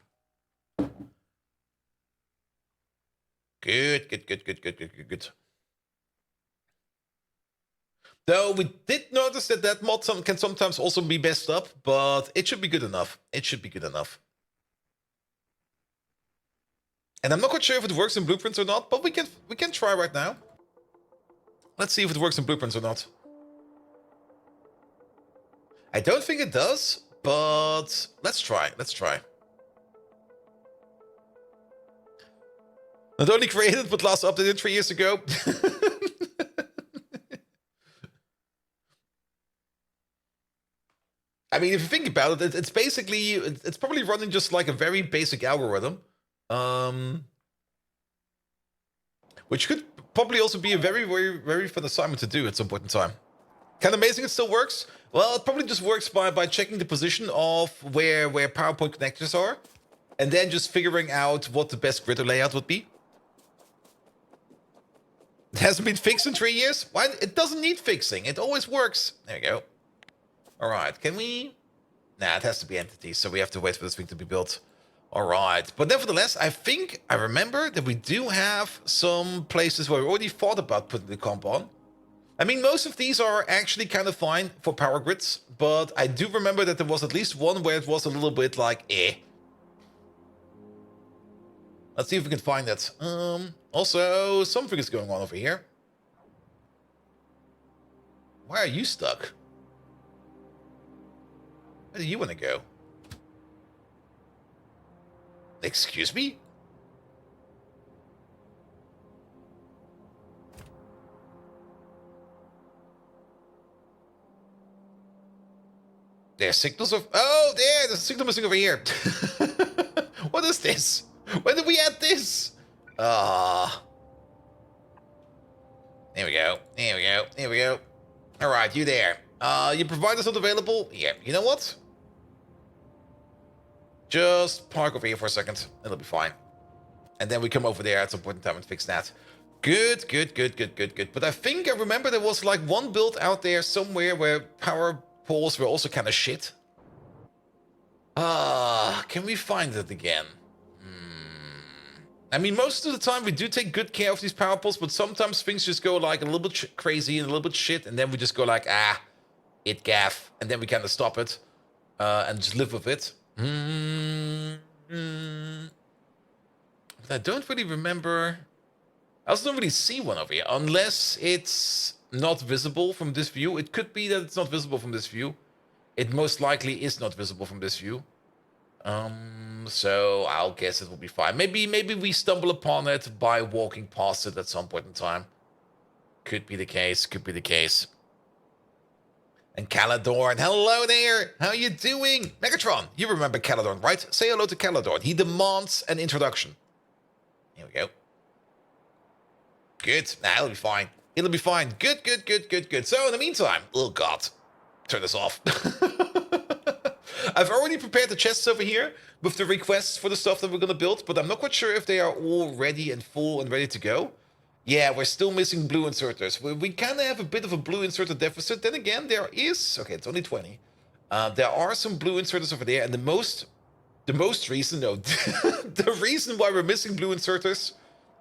Good. Though we did notice that mod can sometimes also be messed up, but it should be good enough. It should be good enough. And I'm not quite sure if it works in blueprints or not, but we can try right now. Let's see if it works in blueprints or not. I don't think it does, but let's try. Let's try. Not only created, but last updated 3 years ago. I mean, if you think about it, it's basically, it's probably running just like a very basic algorithm. Which could probably also be a very fun assignment to do at some point in time. Kind of amazing it still works. Well, it probably just works by checking the position of where PowerPoint connectors are, and then just figuring out what the best gritter layout would be. It hasn't been fixed in 3 years. Why? It doesn't need fixing. It always works. There we go. All right. Can we? Nah, it has to be entities, so we have to wait for this thing to be built. All right. But nevertheless, I think I remember that we do have some places where we already thought about putting the comp on. I mean, most of these are actually kind of fine for power grids, but I do remember that there was at least one where it was a little bit like, eh. Let's see if we can find that. Also, something is going on over here. Why are you stuck? Where do you want to go? Excuse me? There's signals of... Oh, there's a signal missing over here. What is this? When did we add this? Ah. There we go. There we go. There we go. All right, you there. Your provider's not available? Yeah, you know what? Just park over here for a second. It'll be fine. And then we come over there at some point in time and fix that. Good. But I think I remember there was like one build out there somewhere where power poles were also kind of shit. Can we find it again? I mean, most of the time we do take good care of these power poles, but sometimes things just go like a little bit crazy and a little bit shit, and then we just go like, it gaff, and then we kind of stop it and just live with it. But I don't really remember. I also don't really see one over here, unless it's not visible from this view. It could be that it's not visible from this view. It most likely is not visible from this view. So I'll guess it will be fine. Maybe we stumble upon it by walking past it at some point in time. Could be the case. And Caladorn, hello there. How you doing? Megatron, you remember Caladorn, right? Say hello to Caladorn. He demands an introduction. Here we go. Good. Nah, it'll be fine. It'll be fine. Good. So in the meantime, oh god, turn this off. I've already prepared the chests over here with the requests for the stuff that we're gonna build, but I'm not quite sure if they are all ready and full and ready to go. Yeah, we're still missing blue inserters. We kind of have a bit of a blue inserter deficit. Then again, there is... Okay, it's only 20. There are some blue inserters over there, and the most reason... No, the reason why we're missing blue inserters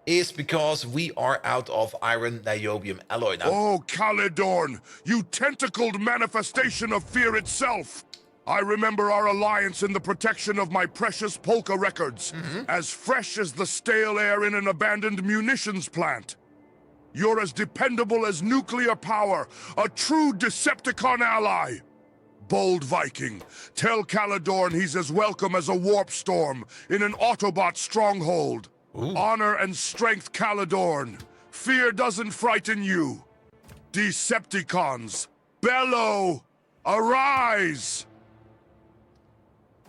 is because we are out of iron niobium alloy now. Oh, Caladorn, you tentacled manifestation of fear itself! I remember our alliance in the protection of my precious polka records, as fresh as the stale air in an abandoned munitions plant. You're as dependable as nuclear power, a true Decepticon ally. Bold Viking, tell Caladorn he's as welcome as a warp storm in an Autobot stronghold. Ooh. Honor and strength, Caladorn. Fear doesn't frighten you. Decepticons, bellow, arise!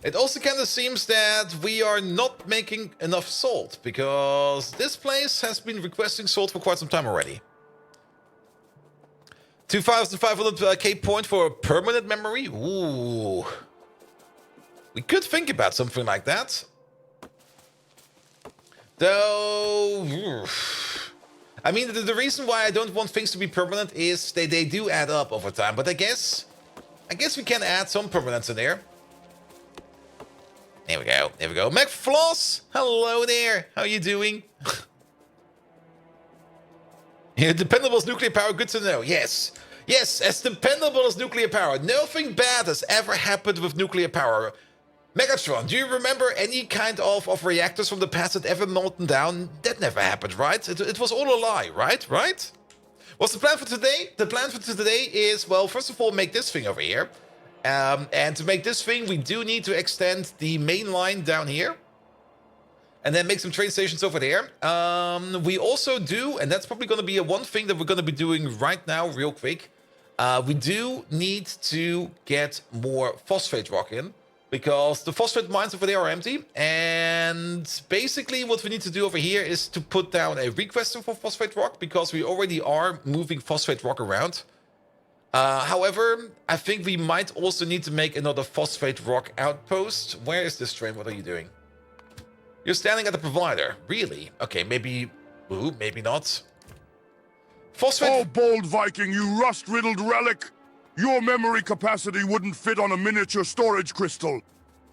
It also kind of seems that we are not making enough salt, because this place has been requesting salt for quite some time already. 2,500k point for a permanent memory? Ooh. We could think about something like that. Though, I mean, the reason why I don't want things to be permanent is they do add up over time. But I guess we can add some permanence in there. There we go. There we go. McFloss, hello there. How you doing? Yeah, dependable as nuclear power. Good to know. Yes. Yes, as dependable as nuclear power. Nothing bad has ever happened with nuclear power. Megatron, do you remember any kind of reactors from the past that ever melted down? That never happened, right? It was all a lie, right? Right? What's the plan for today? The plan for today is, well, first of all, make this thing over here. And to make this thing, we do need to extend the main line down here. And then make some train stations over there. We also do, and that's probably going to be one thing that we're going to be doing right now, real quick. We do need to get more phosphate rock in. Because the phosphate mines over there are empty. And basically what we need to do over here is to put down a request for phosphate rock. Because we already are moving phosphate rock around. However, I think we might also need to make another phosphate rock outpost. Where is this train? What are you doing? You're standing at the provider. Really? Okay, maybe... Ooh, maybe not. Phosphate... Oh, bold Viking, you rust-riddled relic! Your memory capacity wouldn't fit on a miniature storage crystal.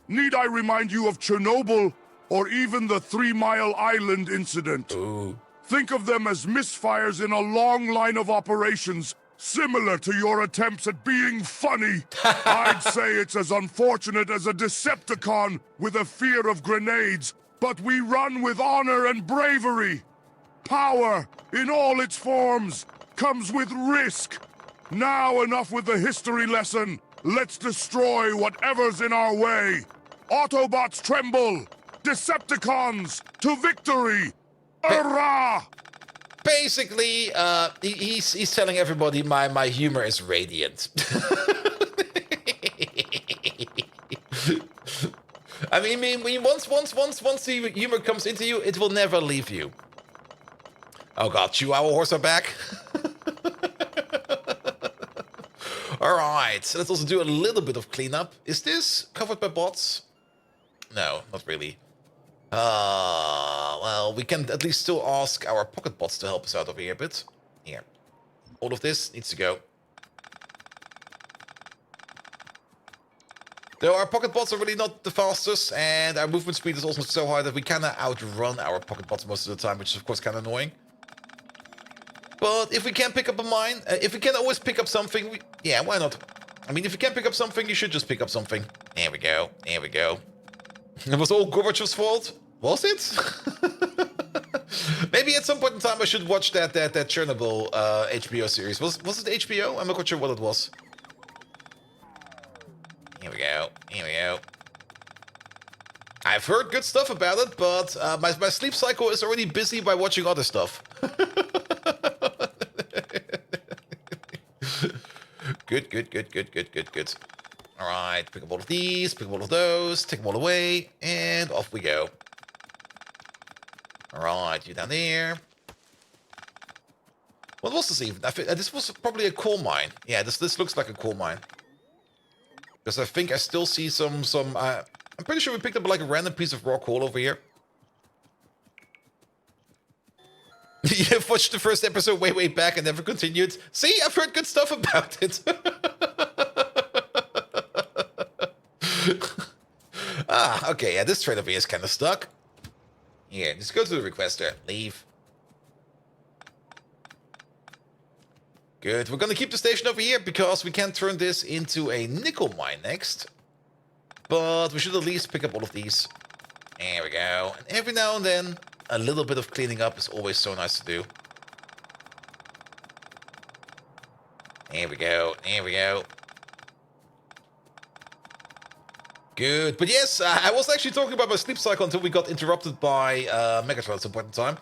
Need I remind you of Chernobyl, or even the 3 Mile Island incident? Ooh. Think of them as misfires in a long line of operations, similar to your attempts at being funny. I'd say it's as unfortunate as a Decepticon with a fear of grenades, but we run with honor and bravery. Power, in all its forms, comes with risk. Now enough with the history lesson. Let's destroy whatever's in our way. Autobots tremble. Decepticons to victory. Hurrah! Basically, he's telling everybody my humor is radiant. I mean, once the humor comes into you, it will never leave you. Oh god, Chihuahua horse are back. Alright, so let's also do a little bit of cleanup. Is this covered by bots? No, not really. Well, we can at least still ask our pocket bots to help us out over here a bit. Here. All of this needs to go. Though our pocket bots are really not the fastest, and our movement speed is also so high that we kind of outrun our pocket bots most of the time, which is of course kind of annoying. But if we can pick up a mine, if we can always pick up something, yeah, why not? I mean, if you can pick up something, you should just pick up something. There we go. There we go. It was all Gorbachev's fault? Was it? Maybe at some point in time I should watch that Chernobyl HBO series. Was it HBO? I'm not quite sure what it was. Here we go. Here we go. I've heard good stuff about it, but my sleep cycle is already busy by watching other stuff. Good. Alright, pick up all of these, pick up all of those, take them all away, and off we go. Alright, you down there. What was this even? This was probably a coal mine. Yeah, this looks like a coal mine. Because I think I still see some I'm pretty sure we picked up like a random piece of raw coal over here. You've watched the first episode way back and never continued. See, I've heard good stuff about it. Okay, yeah, this train over here is kind of stuck. Here, just go to the requester. Leave. Good, we're gonna keep the station over here because we can turn this into a nickel mine next. But we should at least pick up all of these. There we go. And every now and then, a little bit of cleaning up is always so nice to do. There we go. There we go. Good. But yes, I was actually talking about my sleep cycle until we got interrupted by Megatron at some point in time.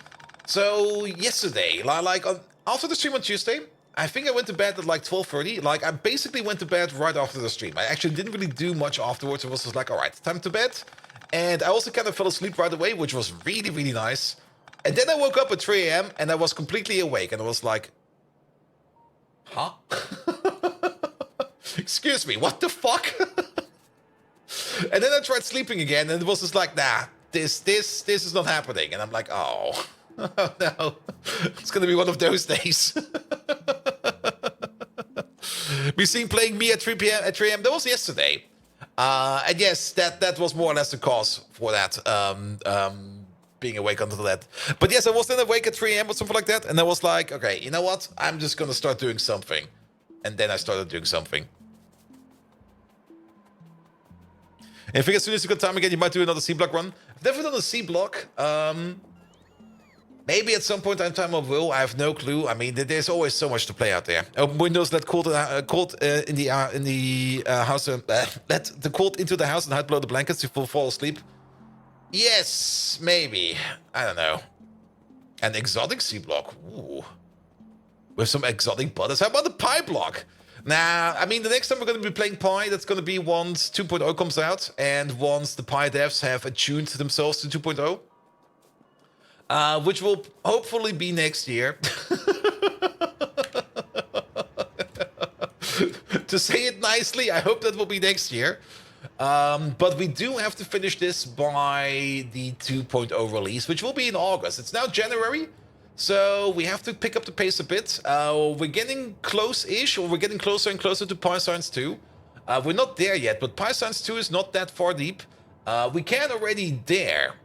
So, yesterday, after the stream on Tuesday, I think I went to bed at like 12:30. Like, I basically went to bed right after the stream. I actually didn't really do much afterwards. It was just like, alright, time to bed. And I also kind of fell asleep right away, which was really, really nice. And then I woke up at 3 a.m. and I was completely awake. And I was like, huh? Excuse me, what the fuck? And then I tried sleeping again and it was just like, nah, this is not happening. And I'm like, oh, oh no, it's gonna be one of those days. We seen playing me at 3 p.m. at 3 a.m. That was yesterday. And yes, that was more or less the cause for that. Being awake until that. But yes, I was then awake at 3 a.m. or something like that. And I was like, okay, you know what? I'm just gonna start doing something. And then I started doing something. And I think as soon as you got time again, you might do another C block run. I've never done a C block. Maybe at some point in time I will. I have no clue. I mean, there's always so much to play out there. Open windows, let cold in the house. Let the cold into the house and hide below the blankets to fall asleep. Yes, maybe. I don't know. An exotic C block. Ooh. With some exotic butters. How about the pie block? Nah, I mean, the next time we're going to be playing Pi, that's going to be once 2.0 comes out, and once the Pi devs have attuned themselves to 2.0, which will hopefully be next year. To say it nicely, I hope that will be next year. But we do have to finish this by the 2.0 release, which will be in August. It's now January. So we have to pick up the pace a bit. We're getting close-ish, or we're getting closer and closer to Pi Science 2. We're not there yet, but Pi Science 2 is not that far deep. We can already dare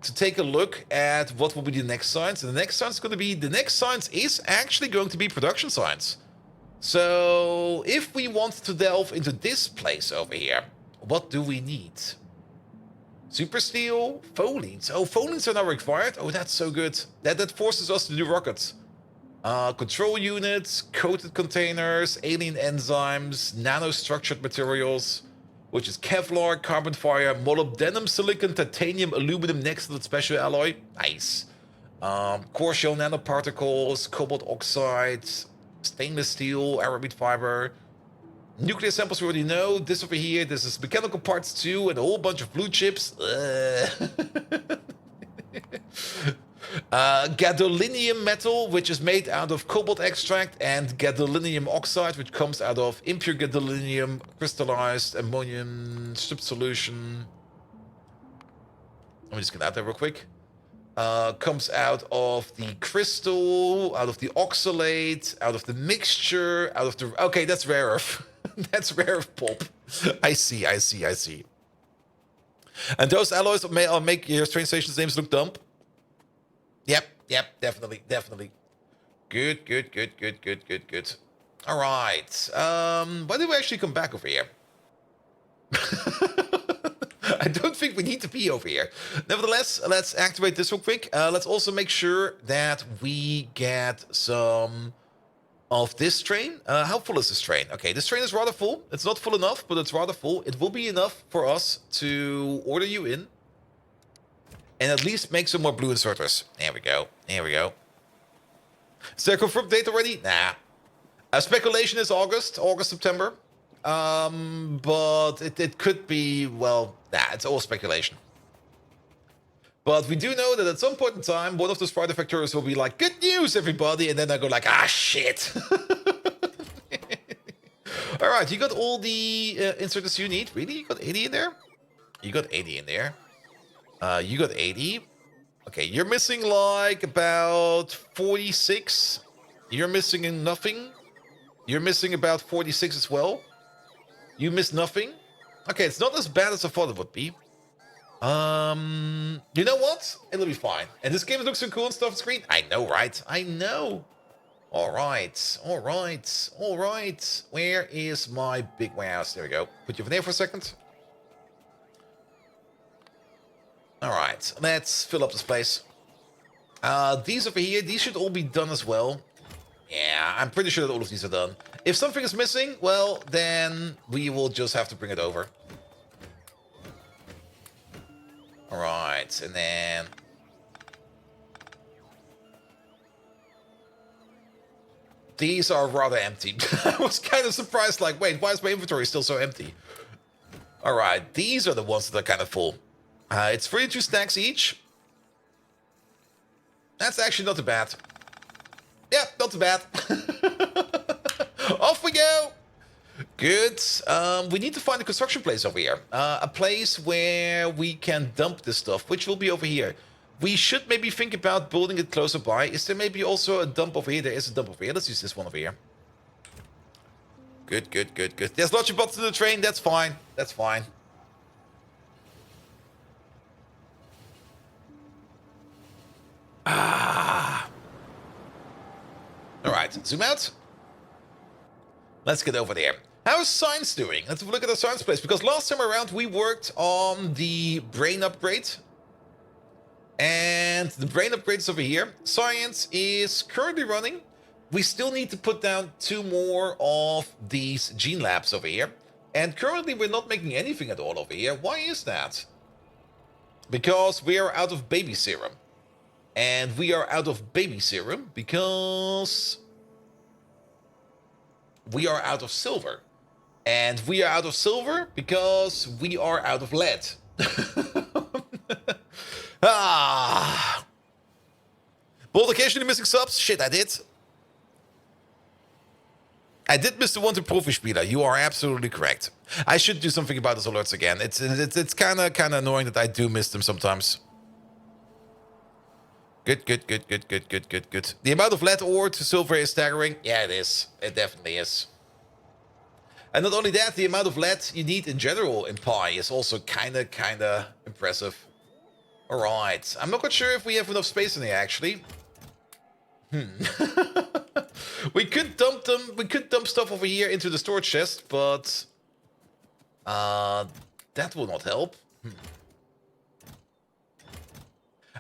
to take a look at what will be the next science. And the next science is going to be, the next science is actually going to be production science. So if we want to delve into this place over here, what do we need? Super steel, pholenes. Oh, pholenes are now required. Oh, that's so good. That forces us to do rockets. Control units, coated containers, alien enzymes, nanostructured materials, which is Kevlar, carbon fiber, molybdenum, silicon, titanium, aluminum, nextlet special alloy. Nice. Core shell nanoparticles, cobalt oxide, stainless steel, aramid fiber. Nuclear samples we already know. This over here, this is mechanical parts too, and a whole bunch of blue chips. Gadolinium metal, which is made out of cobalt extract, and gadolinium oxide, which comes out of impure gadolinium, crystallized ammonium strip solution. Let me just get out there real quick. Comes out of the crystal, out of the oxalate, out of the mixture, out of the... Okay, that's rare earth. That's rare earth pulp. I see. And those alloys make your train station's names look dumb. Yep, definitely. Good. All right. Why did we actually come back over here? I don't think we need to be over here. Nevertheless, let's activate this real quick. Let's also make sure that we get some of this train. How full is this train? Okay, this train is rather full. It's not full enough, but it's rather full. It will be enough for us to order you in and at least make some more blue inserters. There we go. Is there a confirmed date already? Nah. Speculation is August, September. But it could be, well, nah, it's all speculation. But we do know that at some point in time, one of those Friday Factorios will be like, good news, everybody, and then I go like, ah, shit. All right, you got all the inserters you need. Really? You got 80 in there? You got 80 in there. You got 80. Okay, you're missing like about 46. You're missing nothing. You're missing about 46 as well. You missed nothing. Okay, it's not as bad as I thought it would be. You know what? It'll be fine. And this game looks so cool and stuff on screen. I know, right? I know. All right. Where is my big warehouse? There we go. Put you over there for a second. All right. Let's fill up this place. These over here, these should all be done as well. Yeah, I'm pretty sure that all of these are done. If something is missing, well, then we will just have to bring it over. All right, and then... These are rather empty. I was kind of surprised, like, wait, why is my inventory still so empty? All right, these are the ones that are kind of full. It's 32 stacks each. That's actually not too bad. Yeah, not too bad. Off we go. Good. We need to find a construction place over here. A place where we can dump this stuff, which will be over here. We should maybe think about building it closer by. Is there maybe also a dump over here? There is a dump over here. Let's use this one over here. Good, good, good, good. There's lots of bots to the train. That's fine. That's fine. Ah. All right. Zoom out. Let's get over there. How's science doing? Let's have a look at the science place. Because last time around, we worked on the brain upgrade. And the brain upgrade is over here. Science is currently running. We still need to put down 2 more of these gene labs over here. And currently we're not making anything at all over here. Why is that? Because we are out of baby serum. And we are out of baby serum because we are out of silver. And we are out of silver because we are out of lead. Ah. Bold occasionally missing subs? Shit, I did. I did miss the one to Profi-Spieler. You are absolutely correct. I should do something about those alerts again. It's kind of annoying that I do miss them sometimes. Good, good, good, good, good, good, good, good. The amount of lead ore to silver is staggering. Yeah, it is. It definitely is. And not only that, the amount of lead you need in general in Pi is also kind of impressive. All right. I'm not quite sure if we have enough space in here, actually. We could dump them. We could dump stuff over here into the storage chest, but that will not help.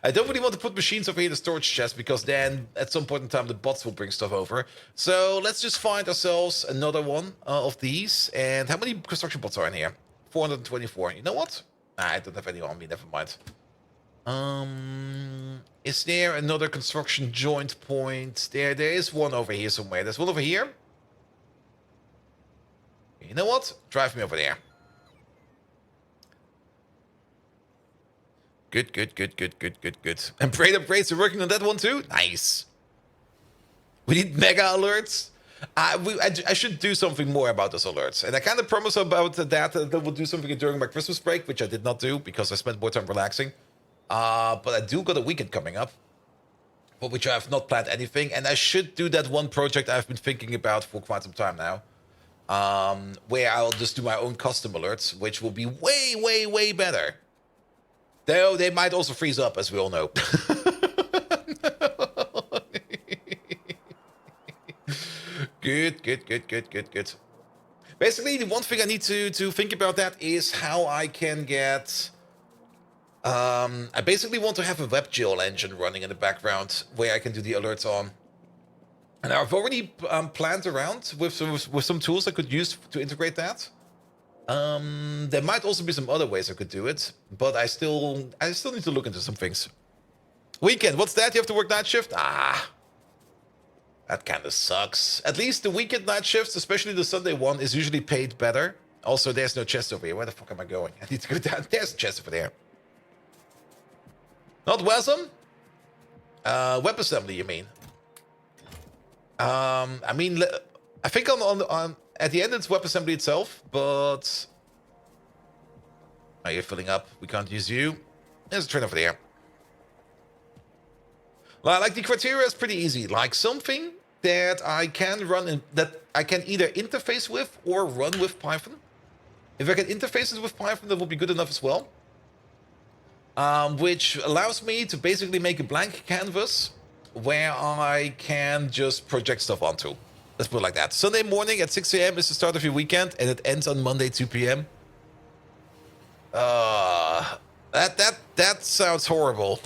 I don't really want to put machines over here in the storage chest because then at some point in time the bots will bring stuff over. So let's just find ourselves another one of these. And how many construction bots are in here? 424. You know what? I don't have any on me. Never mind. Is there another construction joint point? There is one over here somewhere. There's one over here. You know what? Drive me over there. Good, good, good, good, good, good, good. And brain upgrades are working on that one too? Nice. We need mega alerts. I should do something more about those alerts. And I kind of promised about that we'll do something during my Christmas break, which I did not do because I spent more time relaxing. But I do got a weekend coming up, for which I have not planned anything. And I should do that one project I've been thinking about for quite some time now. Where I'll just do my own custom alerts, which will be way, way, way better. Though they might also freeze up, as we all know. Good, good, good, good, good, good. Basically, the one thing I need to think about that is how I can get... I basically want to have a WebGL engine running in the background where I can do the alerts on. And I've already planned around with some tools I could use to integrate that. There might also be some other ways I could do it, but I still need to look into some things. Weekend, what's that? You have to work night shift? Ah, that kind of sucks. At least the weekend night shifts, especially the Sunday one, is usually paid better. Also, there's no chest over here. Where the fuck am I going? I need to go down. There's a chest over there. Not WASM? Web assembly, you mean? I mean, I think on at the end it's WebAssembly itself, but... Are you filling up? We can't use you. There's a train over there. Like, the criteria is pretty easy. Like, something that I can run in, that I can either interface with or run with Python. If I can interface it with Python, that will be good enough as well. Which allows me to basically make a blank canvas where I can just project stuff onto. Let's put it like that. Sunday morning at 6 a.m. is the start of your weekend, and it ends on Monday 2 p.m. That sounds horrible.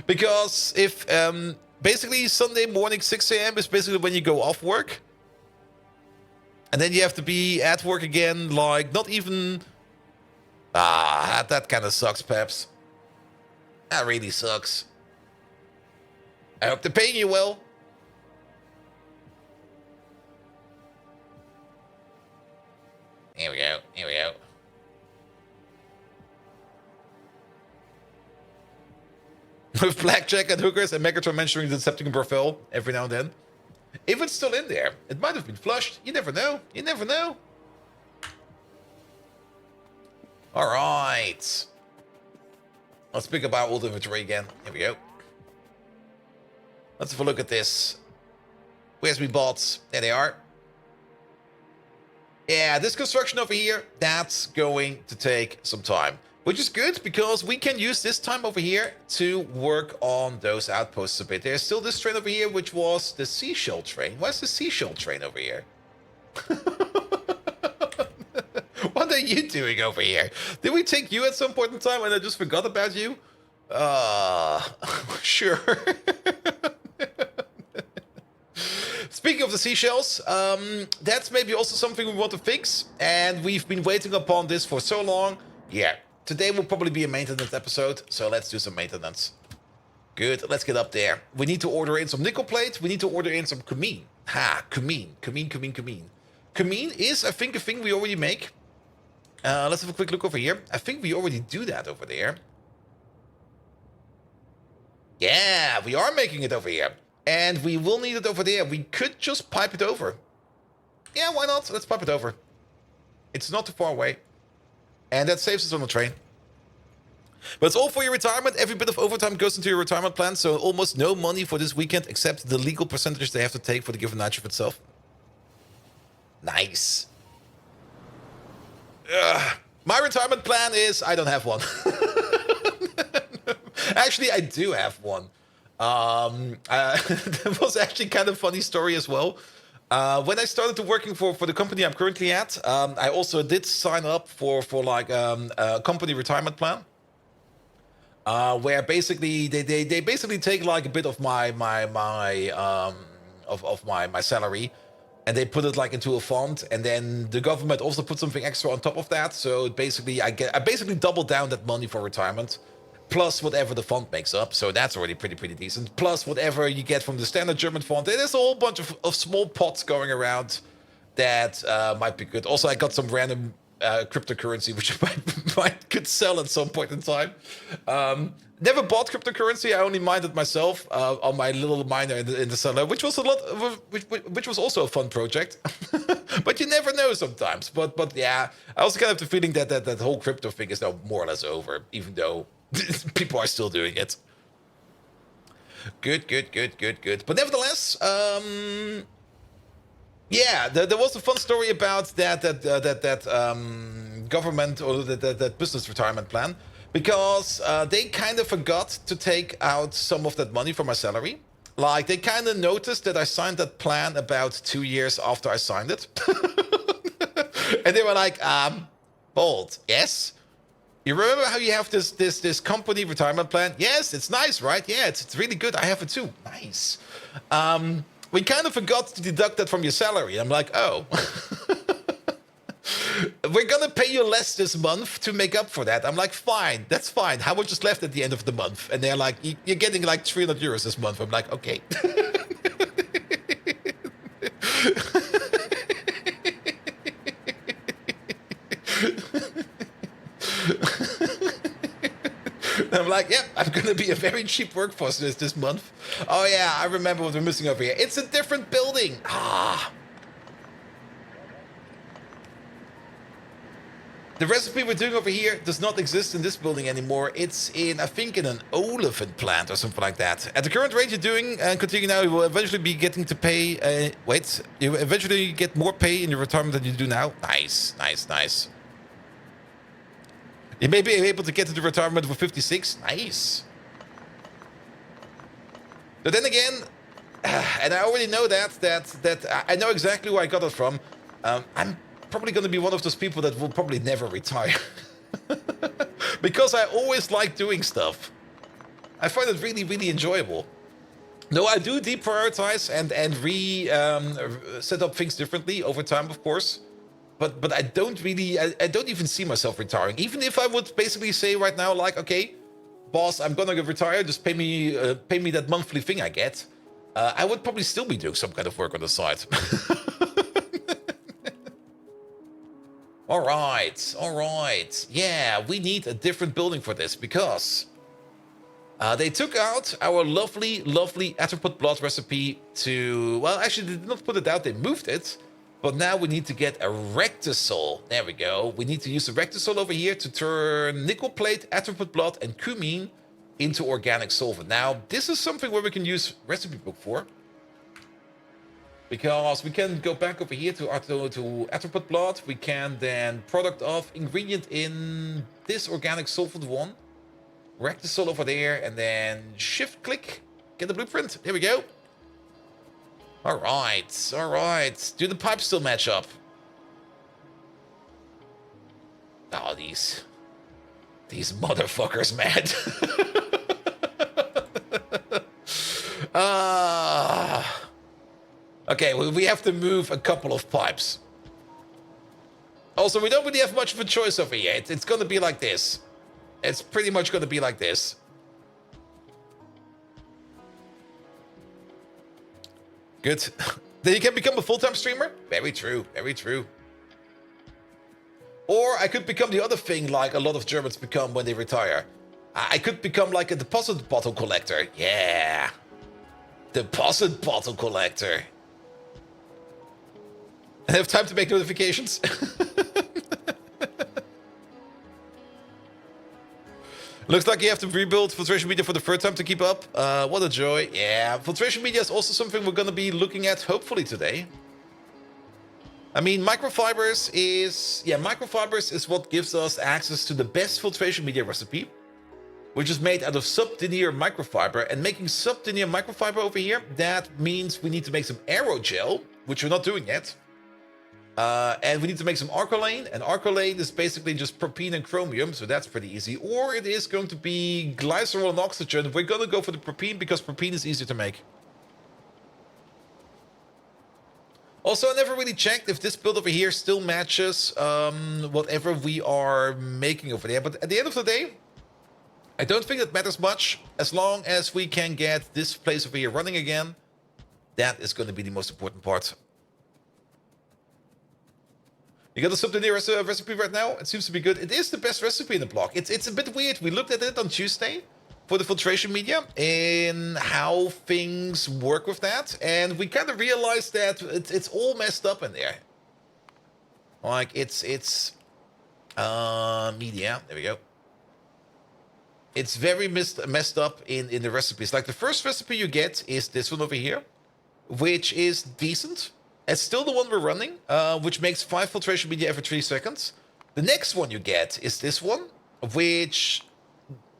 Because if basically Sunday morning 6 a.m. is basically when you go off work, and then you have to be at work again, like not even. That kind of sucks, Peps. That really sucks. I hope they're paying you well. Here we go. Here we go. With blackjack and hookers and Megatron mentioning the Decepticon Barthel every now and then. If it's still in there, it might have been flushed. You never know. You never know. All right. Let's pick up our old inventory again. Here we go. Let's have a look at this. Where's my bots? There they are. Yeah, this construction over here, that's going to take some time. Which is good, because we can use this time over here to work on those outposts a bit. There's still this train over here, which was the seashell train. What's the seashell train over here? What are you doing over here? Did we take you at some point in time and I just forgot about you? Sure. Speaking of the seashells, that's maybe also something we want to fix. And we've been waiting upon this for so long. Yeah, today will probably be a maintenance episode. So let's do some maintenance. Good, let's get up there. We need to order in some nickel plate. We need to order in some cumene. Ha, cumene. Cumene is, I think, a thing we already make. Let's have a quick look over here. I think we already do that over there. Yeah, we are making it over here. And we will need it over there. We could just pipe it over. Yeah, why not? Let's pipe it over. It's not too far away. And that saves us on the train. But it's all for your retirement. Every bit of overtime goes into your retirement plan. So almost no money for this weekend, except the legal percentage they have to take for the given night shift itself. Nice. My retirement plan is I don't have one. Actually, I do have one. That was actually kind of a funny story as well. When I started to working for the company I'm currently at, I also did sign up for like a company retirement plan, where basically they basically take like a bit of my salary. And they put it like into a fund, and then the government also put something extra on top of that. So basically, I basically double down that money for retirement, plus whatever the fund makes up. So that's already pretty decent. Plus whatever you get from the standard German fund. There's a whole bunch of small pots going around that might be good. Also, I got some random cryptocurrency which I could sell at some point in time. Never bought cryptocurrency. I only mined it myself on my little miner in the cellar, which was which was also a fun project. But you never know sometimes. But yeah, I also kind of have the feeling that whole crypto thing is now more or less over, even though people are still doing it. Good. But nevertheless, yeah, there was a fun story about that government or that business retirement plan. Because they kind of forgot to take out some of that money from my salary. Like, they kind of noticed that I signed that plan about 2 years after I signed it. And they were like, Bold, yes? You remember how you have this company retirement plan? Yes, it's nice, right? Yeah, it's really good. I have it too. Nice. We kind of forgot to deduct that from your salary. I'm like, oh. We're gonna pay you less this month to make up for that. I'm like, fine, that's fine. How much is left at the end of the month? And they're like, you're getting like 300 euros this month. I'm like, okay. I'm like, yep, I'm gonna be a very cheap workforce this month. Oh yeah, I remember what we're missing over here. It's a different building. The recipe we're doing over here does not exist in this building anymore. It's in, I think, in an olefin plant or something like that. At the current rate you're doing and continue now, you will eventually be getting to pay... you will eventually get more pay in your retirement than you do now. Nice. You may be able to get to the retirement for 56. Nice. But then again, and I already know that I know exactly where I got it from. I'm probably going to be one of those people that will probably never retire. Because I always like doing stuff. I find it really enjoyable. No, I do deprioritize and set up things differently over time, of course. But I don't really, I don't even see myself retiring. Even if I would basically say right now, like, okay, boss, I'm gonna retire, just pay me that monthly thing I get. I would probably still be doing some kind of work on the side. All right. Yeah, we need a different building for this because They took out our lovely, lovely arthropod blood recipe to... Well, actually, they did not put it out. They moved it. But now we need to get a rectisol. There we go. We need to use the rectisol over here to turn nickel plate, arthropod blood, and cumene into organic solvent. Now, this is something where we can use recipe book for. Because we can go back over here to arthropod blood. We can then product of ingredient in this organic solvent one. Rectisol over there, and then shift click. Get the blueprint. There we go. Alright, alright. Do the pipes still match up? Oh, these motherfuckers, man. Okay, we have to move a couple of pipes. Also, we don't really have much of a choice over here. It's gonna be like this. It's pretty much gonna be like this. Good. Then you can become a full-time streamer? Very true, very true. Or I could become the other thing like a lot of Germans become when they retire. I could become like a deposit bottle collector. Yeah. Deposit bottle collector. I have time to make notifications. Looks like you have to rebuild filtration media for the third time to keep up. What a joy. Yeah, filtration media is also something we're going to be looking at hopefully today. I mean, microfibers is what gives us access to the best filtration media recipe, which is made out of sublinear microfiber. And making sublinear microfiber over here, that means we need to make some aerogel, which we're not doing yet. And we need to make some arcolane, and arcolane is basically just propene and chromium, so that's pretty easy. Or it is going to be glycerol and oxygen. We're going to go for the propene because propene is easier to make. Also, I never really checked if this build over here still matches whatever we are making over there. But at the end of the day, I don't think that matters much. As long as we can get this place over here running again, that is going to be the most important part. You got the sublinear recipe right now? It seems to be good. It is the best recipe in the block. It's a bit weird. We looked at it on Tuesday for the filtration media and how things work with that. And we kind of realized that it's all messed up in there. Like, it's media. There we go. It's very messed up in the recipes. Like, the first recipe you get is this one over here, which is decent. It's still the one we're running, which makes 5 filtration media every 3 seconds. The next one you get is this one, which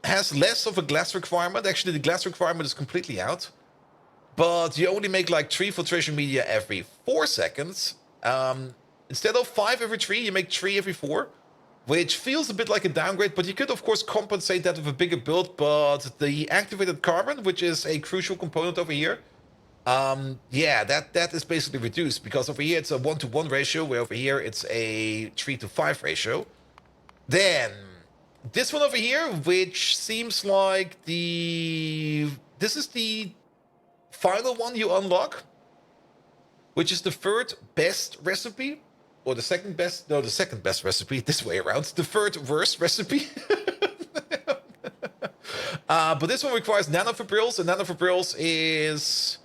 has less of a glass requirement. Actually, the glass requirement is completely out. But you only make like 3 filtration media every 4 seconds. Instead of 5 every 3, you make 3 every 4, which feels a bit like a downgrade. But you could, of course, compensate that with a bigger build. But the activated carbon, which is a crucial component over here, yeah, that is basically reduced, because over here it's a 1-to-1 ratio, where over here it's a 3-to-5 ratio. Then this one over here, which seems like this is the final one you unlock, which is the third best recipe, or the second best, no, the second best recipe, this way around, the third worst recipe. But this one requires nanofibrils, and nanofibrils is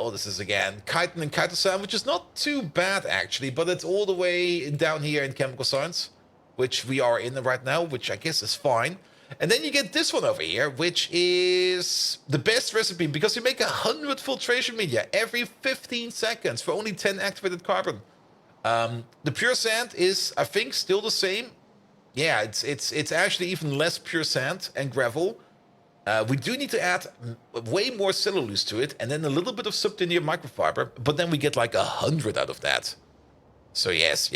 what this is again, chitin and chitosan, which is not too bad actually, but it's all the way down here in chemical science, which we are in right now, which I guess is fine. And then you get this one over here, which is the best recipe, because you make 100 filtration media every 15 seconds for only 10 activated carbon. The pure sand is, I think, still the same. Yeah, it's actually even less pure sand and gravel. We do need to add way more cellulose to it, and then a little bit of sublinear microfiber, but then we get like 100 out of that. So yes.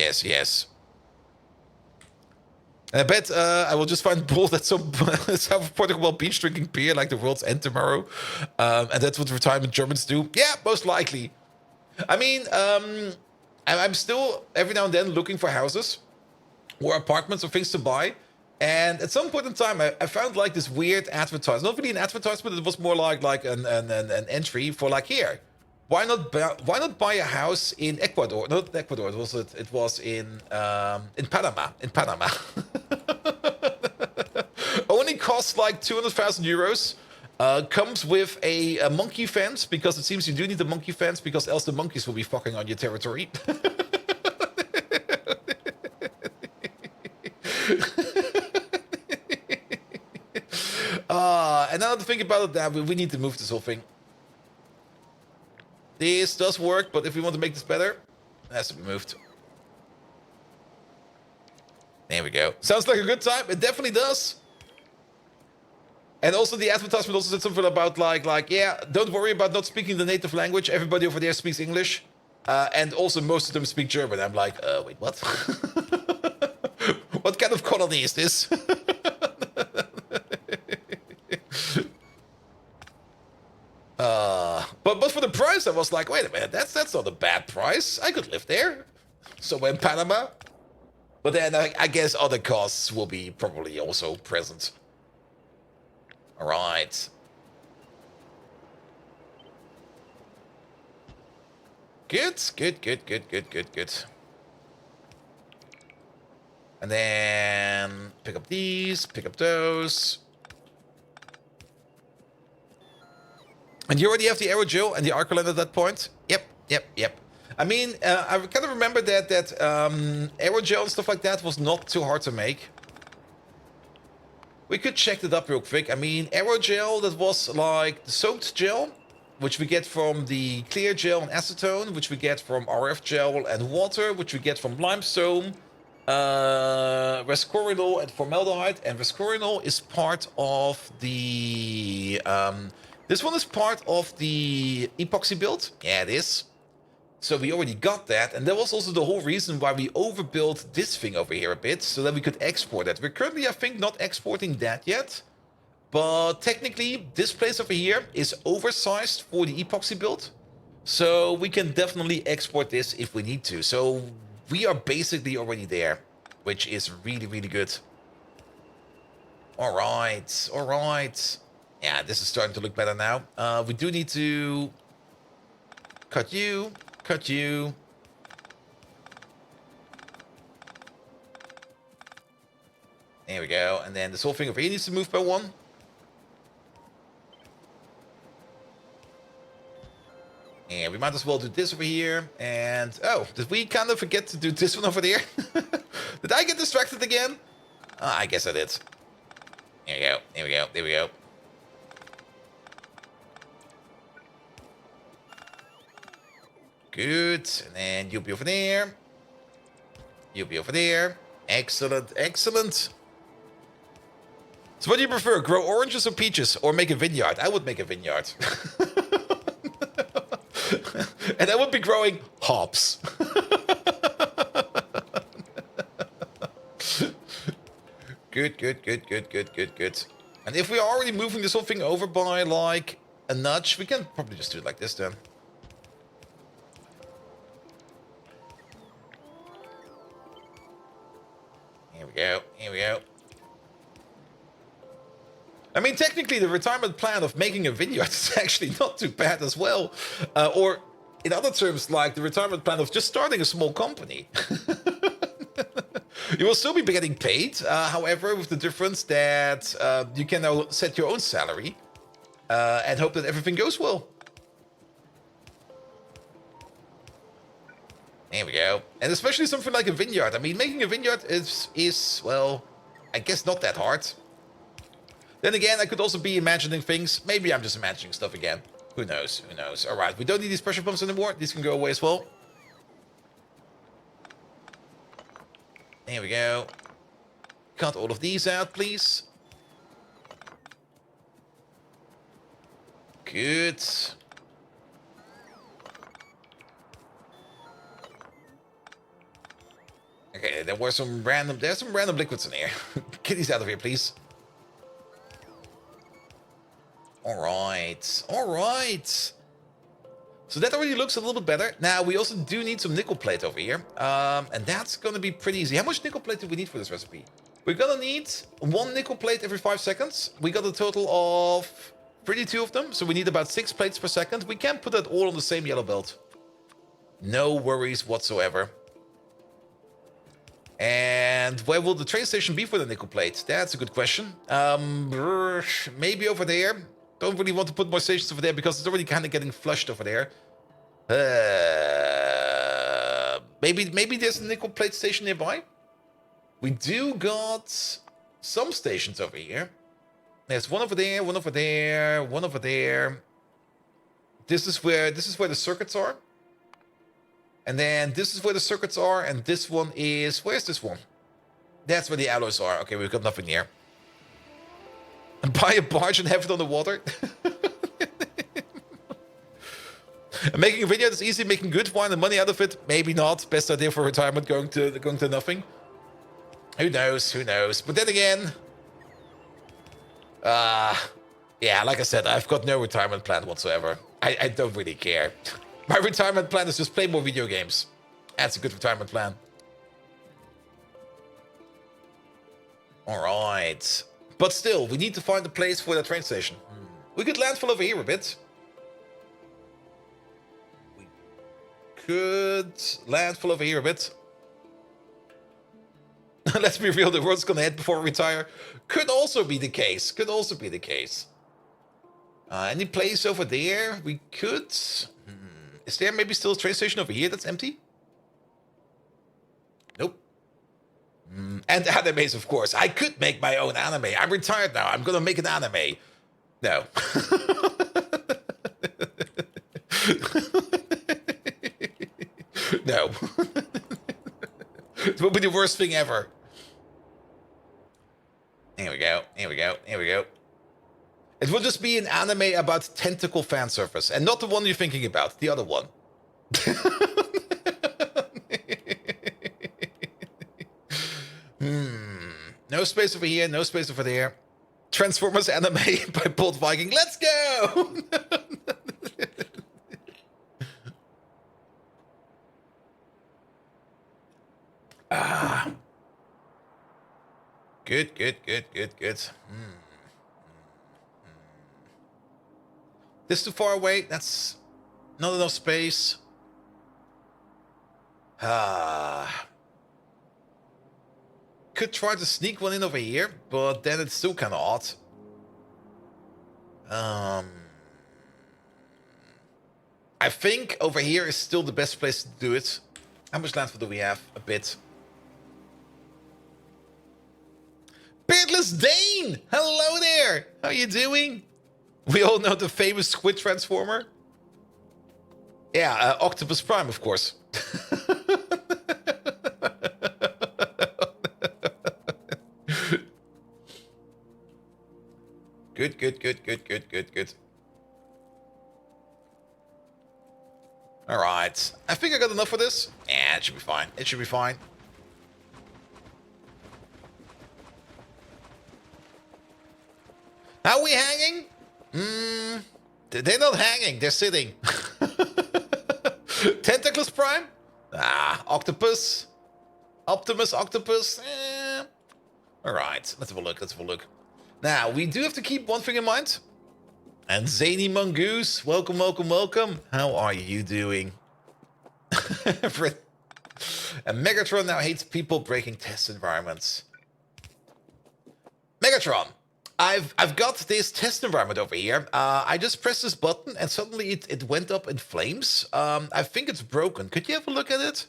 And I bet I will just find bold at some South Portugal beach drinking beer like the world's end tomorrow. And that's what retirement Germans do. Yeah, most likely. I mean, I'm still every now and then looking for houses or apartments or things to buy. And at some point in time, I found like this weird advertisement. Not really an advertisement, it was more like an entry for like, here. Why not buy a house in Ecuador? Not Ecuador. It was in Panama. In Panama. Only costs like 200,000 euros. Comes with a monkey fence, because it seems you do need a monkey fence, because else the monkeys will be fucking on your territory. And now to think about it, we need to move this whole thing. This does work, but if we want to make this better, it has to be moved. There we go. Sounds like a good time. It definitely does. And also the advertisement also said something about like, yeah, don't worry about not speaking the native language. Everybody over there speaks English. And also most of them speak German. I'm like, wait, what? What kind of colony is this? But for the price, I was like, wait a minute, that's not a bad price. I could live there. Somewhere in Panama. But then I guess other costs will be probably also present. All right. Good. And then pick up these, pick up those. And you already have the aerogel and the Arcolan at that point? Yep. I mean, I kind of remember that aerogel and stuff like that was not too hard to make. We could check that up real quick. I mean, aerogel, that was like the soaked gel, which we get from the clear gel and acetone, which we get from RF gel and water, which we get from limestone, rescorinol and formaldehyde. And rescorinol is part of the... this one is part of the epoxy build. Yeah, it is. So we already got that, and that was also the whole reason why we overbuilt this thing over here a bit, so that we could export it. We're currently, I think, not exporting that yet, but technically, this place over here is oversized for the epoxy build, so we can definitely export this if we need to. So we are basically already there, which is really, really good. All right. Yeah, this is starting to look better now. We do need to cut you. There we go. And then this whole thing over here needs to move by one. And we might as well do this over here. And, oh, did we kind of forget to do this one over there? Did I get distracted again? I guess I did. There we go. Good. And then you'll be over there. Excellent. So what do you prefer? Grow oranges or peaches? Or make a vineyard? I would make a vineyard. And I would be growing hops. Good. And if we are already moving this whole thing over by like a nudge, we can probably just do it like this then. Here we go. I mean, technically, the retirement plan of making a vineyard is actually not too bad as well. Or, in other terms, like the retirement plan of just starting a small company. You will still be getting paid, however, with the difference that you can now set your own salary and hope that everything goes well. There we go. And especially something like a vineyard. I mean, making a vineyard is well, I guess not that hard. Then again, I could also be imagining things. Maybe I'm just imagining stuff again. Who knows? All right, we don't need these pressure pumps anymore. These can go away as well. There we go. Cut all of these out, please. Good. Okay, there's some random liquids in here. Get these out of here, please. All right. So that already looks a little bit better. Now, we also do need some nickel plate over here. And that's going to be pretty easy. How much nickel plate do we need for this recipe? We're going to need 1 nickel plate every 5 seconds. We got a total of 32 of them. So we need about 6 plates per second. We can put that all on the same yellow belt. No worries whatsoever. And where will the train station be for the nickel plate? That's a good question. Maybe over there. Don't really want to put more stations over there because it's already kind of getting flushed over there. Maybe there's a nickel plate station nearby. We do got some stations over here. There's one over there, one over there, one over there. This is where the circuits are. And then this is where the circuits are, and this one is... Where's this one? That's where the alloys are. Okay, we've got nothing here. And buy a barge and have it on the water? And making a video that's easy, making good wine and money out of it? Maybe not. Best idea for retirement, going to nothing. Who knows, who knows. But then again... yeah, like I said, I've got no retirement plan whatsoever. I don't really care. My retirement plan is just play more video games. That's a good retirement plan. Alright. But still, we need to find a place for the train station. We could landfill over here a bit. We could landfill over here a bit. Let's be real, the world's gonna end before we retire. Could also be the case. Could also be the case. Any place over there? We could... Is there maybe still a train station over here that's empty? Nope. And animes, of course. I could make my own anime. I'm retired now. I'm gonna make an anime. No. No. It will be the worst thing ever. Here we go. Here we go. Here we go. It will just be an anime about tentacle fan service, and not the one you're thinking about, the other one. No space over here, no space over there. Transformers anime by Bolt Viking. Let's go! Good, good, good, good, good. This is too far away. That's not enough space. Could try to sneak one in over here, but then it's still kind of odd. I think over here is still the best place to do it. How much landfill do we have? A bit. Beardless Dane! Hello there! How you doing? We all know the famous squid transformer. Yeah, Octopus Prime, of course. Good, good, good, good, good, good, good. All right. I think I got enough for this. Yeah, it should be fine. It should be fine. How are we hanging? They're not hanging. They're sitting. Tentacles Prime? Octopus. Optimus, Octopus. All right. Let's have a look. Let's have a look. Now, we do have to keep one thing in mind. And Zany Mongoose, welcome, welcome, welcome. How are you doing? And Megatron now hates people breaking test environments. Megatron, I've got this test environment over here. I just pressed this button and suddenly it went up in flames. I think it's broken. Could you have a look at it?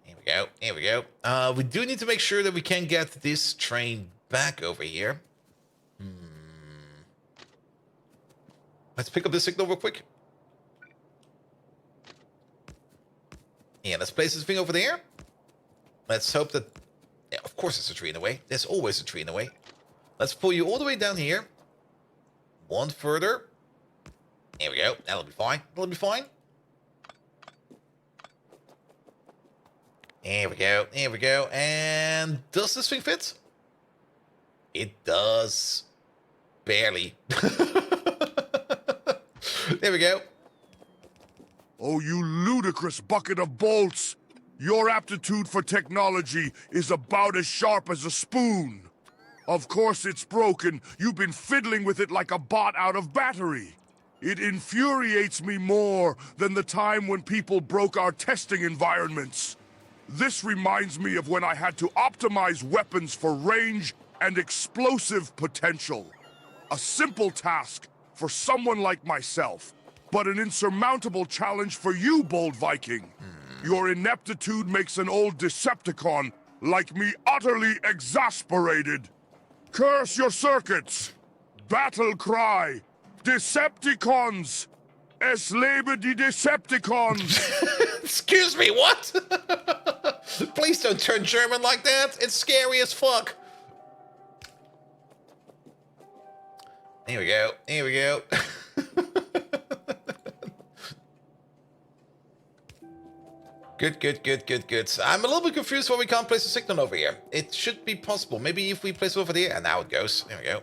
Here we go. Here we go. We do need to make sure that we can get this train back over here. Let's pick up this signal real quick. Yeah, let's place this thing over there. Let's hope that... Yeah, of course it's a tree in the way. There's always a tree in the way. Let's pull you all the way down here. One further. There we go. That'll be fine. That'll be fine. There we go. There we go. And does this thing fit? It does. Barely. There we go. Oh, you ludicrous bucket of bolts! Your aptitude for technology is about as sharp as a spoon. Of course it's broken. You've been fiddling with it like a bot out of battery. It infuriates me more than the time when people broke our testing environments. This reminds me of when I had to optimize weapons for range and explosive potential. A simple task for someone like myself, but an insurmountable challenge for you, bold Viking. Your ineptitude makes an old Decepticon like me utterly exasperated. Curse your circuits! Battle cry! Decepticons! Es lebe die Decepticons! Excuse me, what? Please don't turn German like that. It's scary as fuck. Here we go. Here we go. Good, good, good, good, good. I'm a little bit confused why we can't place a signal over here. It should be possible. Maybe if we place it over there, and now it goes. There we go.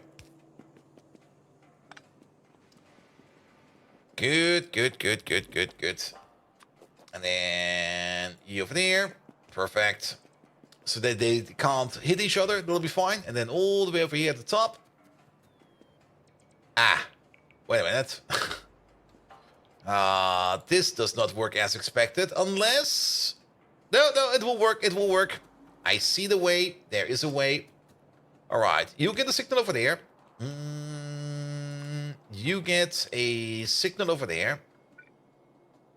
Good, good, good, good, good, good. And then you over there. Perfect. So that they can't hit each other. That'll be fine. And then all the way over here at the top. Ah. Wait a minute. This does not work as expected. Unless... No, it will work. It will work. I see the way. There is a way. Alright. You get the signal over there. You get a signal over there.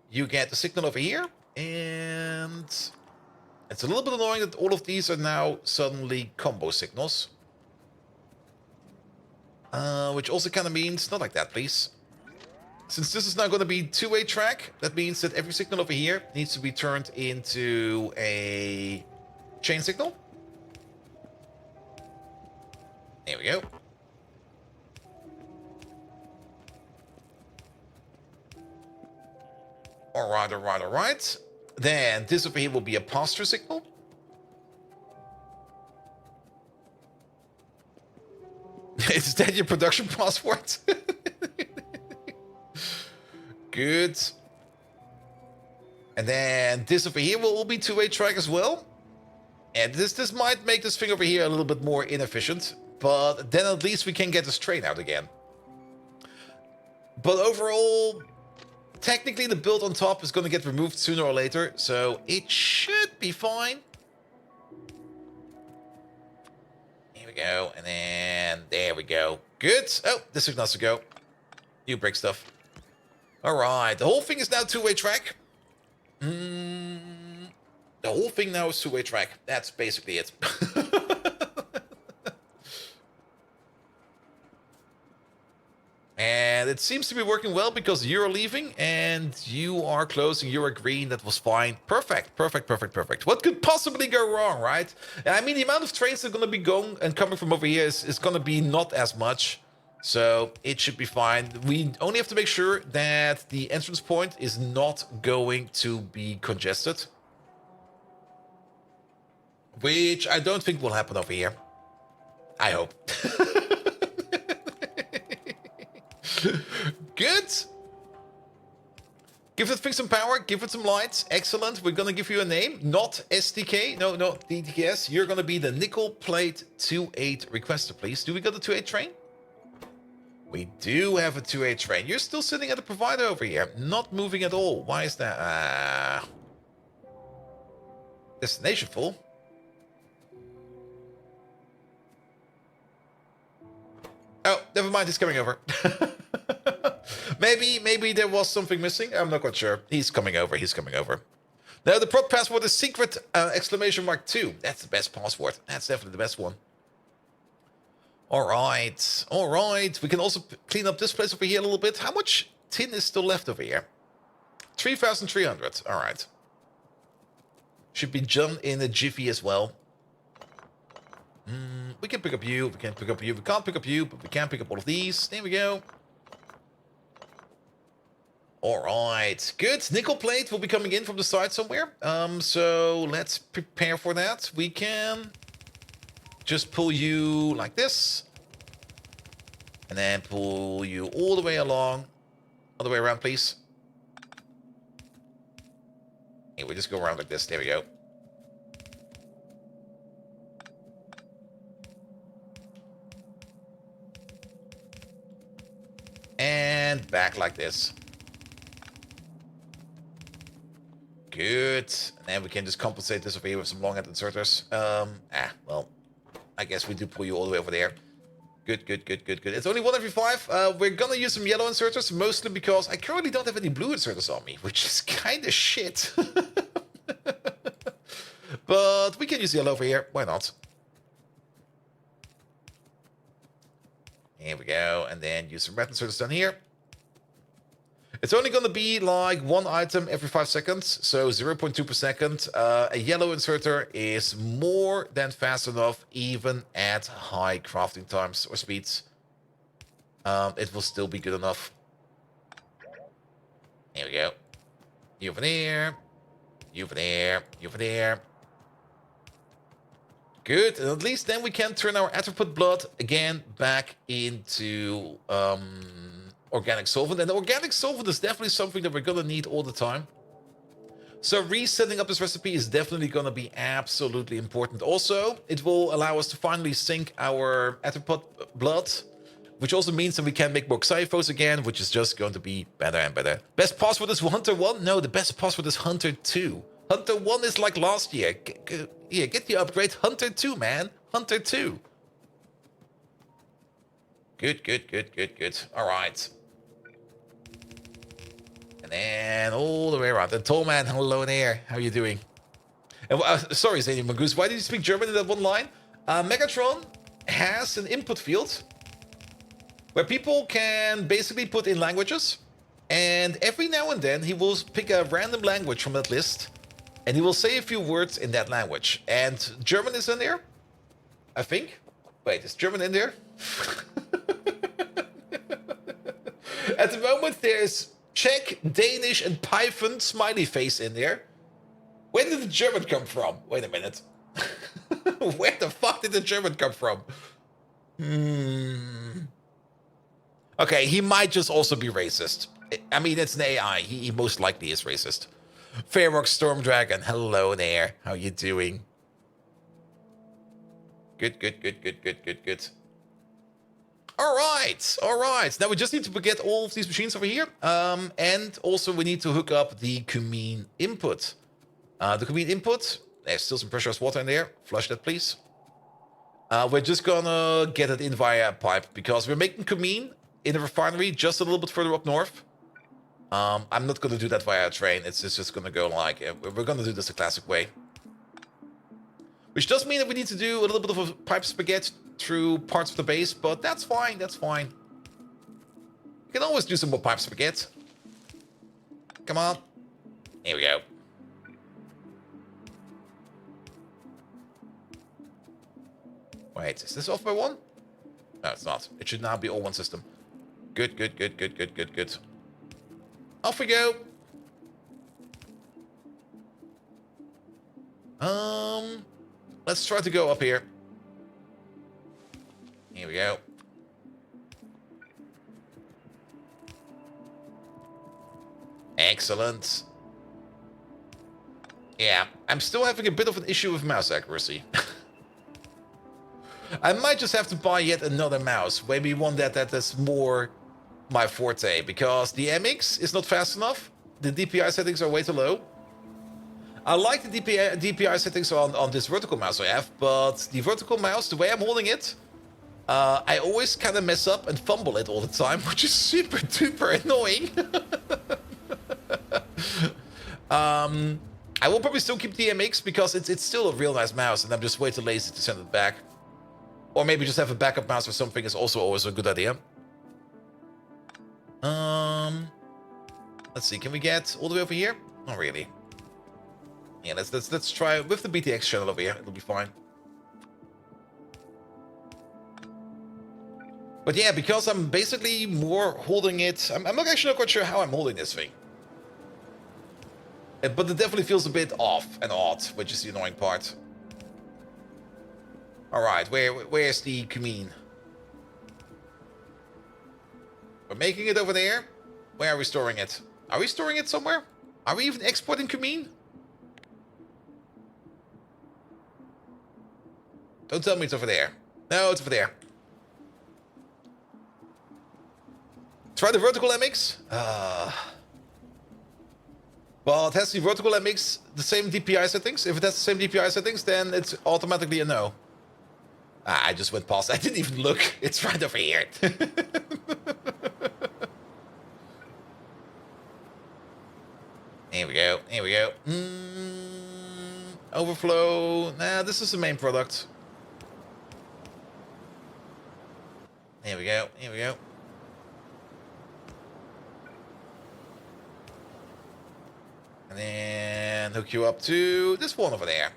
You get the signal over here. And it's a little bit annoying that all of these are now suddenly combo signals. Which also kind of means... Not like that, please. Since this is now going to be two-way track, that means that every signal over here needs to be turned into a chain signal. There we go. Alright, alright, alright. Then this over here will be a pass-through signal. Is that your production passport? Good. And then this over here will all be two-way track as well. And this might make this thing over here a little bit more inefficient. But then at least we can get this train out again. But overall, technically the build on top is going to get removed sooner or later. So it should be fine. Here we go. And then there we go. Good. Oh, this is to go. You break stuff. Alright, the whole thing is now two-way track. The whole thing now is two-way track. That's basically it. And it seems to be working well because you're leaving and you are closing, you're green, that was fine. Perfect, perfect, perfect, perfect. What could possibly go wrong, right? I mean, the amount of trains that are going to be going and coming from over here is going to be not as much. So it should be fine. We only have to make sure that the entrance point is not going to be congested. Which I don't think will happen over here. I hope. Good. Give that thing some power. Give it some lights. Excellent. We're going to give you a name. Not SDK. No, DTS. You're going to be the Nickel Plate 28 requester, please. Do we got the 28 train? We do have a 2A train. You're still sitting at the provider over here. Not moving at all. Why is that? Destination full. Oh, never mind. He's coming over. Maybe there was something missing. I'm not quite sure. He's coming over. He's coming over. Now, the prod password is secret exclamation mark 2. That's the best password. That's definitely the best one. Alright, alright. We can also clean up this place over here a little bit. How much tin is still left over here? 3,300. Alright. Should be done in a jiffy as well. We can pick up you. We can pick up you. We can't pick up you, but we can pick up all of these. There we go. Alright. Good. Nickel plate will be coming in from the side somewhere. So let's prepare for that. We can... just pull you like this. And then pull you all the way along. All the way around, please. Hey, we just go around like this. There we go. And and back like this. Good. And then we can just compensate this over here with some long-end inserters. Well, I guess we do pull you all the way over there. Good, good, good, good, good. It's only 1 every 5. We're gonna use some yellow inserters, mostly because I currently don't have any blue inserters on me, which is kind of shit. But we can use yellow over here. Why not? Here we go. And then use some red inserters down here. It's only going to be like 1 item every 5 seconds, so 0.2 per second. A yellow inserter is more than fast enough, even at high crafting times or speeds. It will still be good enough. Here we go. You over there. You over there. You over there. Good, and at least then we can turn our atropine blood again back into organic solvent. And the organic solvent is definitely something that we're gonna need all the time. So resetting up this recipe is definitely gonna be absolutely important. Also, it will allow us to finally sync our atropine blood, which also means that we can make more Xyphos again, which is just going to be better and better. Best password is Hunter 1? No, the best password is Hunter 2. Hunter 1 is like last year. Here, get the upgrade. Hunter 2, man. Hunter 2. Good, good, good, good, good. All right. And then all the way around. And Tall Man, hello there. How are you doing? And, sorry, Zany Mongoose. Why did you speak German in that one line? Megatron has an input field where people can basically put in languages. And every now and then, he will pick a random language from that list. And he will say a few words in that language. And German is in there, I think. Wait, is German in there? At the moment, there's Czech, Danish, and Python smiley face in there. Where did the German come from? Wait a minute. Where the fuck did the German come from? Okay, he might just also be racist. I mean, it's an AI. He most likely is racist. Fairrock Storm Dragon, hello there. How you doing? Good, good, good, good, good, good, good. All right, all right. Now we just need to get all of these machines over here. And also we need to hook up the cumene input. The cumene input, there's still some pressurized water in there. Flush that, please. We're just gonna get it in via a pipe because we're making cumene in a refinery just a little bit further up north. I'm not going to do that via a train. It's just going to go like... we're going to do this the classic way. Which does mean that we need to do a little bit of a pipe spaghetti through parts of the base, but that's fine, that's fine. You can always do some more pipe spaghetti. Come on. Here we go. Wait, is this off by 1? No, it's not. It should now be all one system. Good, good, good, good, good, good, good. Off we go. Let's try to go up here. Here we go. Excellent. Yeah, I'm still having a bit of an issue with mouse accuracy. I might just have to buy yet another mouse. Maybe one that is more my forte, because the MX is not fast enough. The DPI settings are way too low. I like the DPI settings on this vertical mouse I have, but the vertical mouse, the way I'm holding it, I always kind of mess up and fumble it all the time, which is super duper annoying. I will probably still keep the MX because it's still a real nice mouse, and I'm just way too lazy to send it back. Or maybe just have a backup mouse or something is also always a good idea. Let's see, can we get all the way over here? Not really. Yeah, let's try with the BTX channel over here. It'll be fine. But yeah, because I'm basically more holding it... I'm not actually quite sure how I'm holding this thing. But it definitely feels a bit off and odd, which is the annoying part. Alright, where's the cumene? We're making it over there. Where are we storing it? Are we storing it somewhere? Are we even exporting cumene? Don't tell me it's over there. No, it's over there. Try the vertical MX. Well, it has the vertical MX, the same DPI settings. If it has the same DPI settings, then it's automatically a no. I just went past. I didn't even look. It's right over here. Here we go. Here we go. Overflow. Nah, this is the main product. Here we go. Here we go. And then hook you up to this one over there.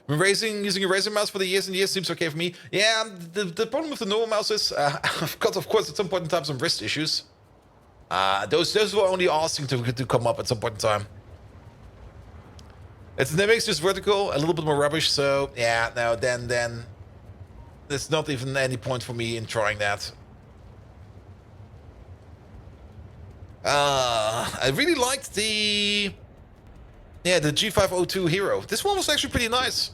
Using a racing mouse for the years and years seems okay for me. Yeah, the problem with the normal mouse is I've got, of course, at some point in time some wrist issues. Those were only asking to come up at some point in time. It makes just vertical, a little bit more rubbish. So yeah, no, then there's not even any point for me in trying that. I really liked the G502 Hero. This one was actually pretty nice.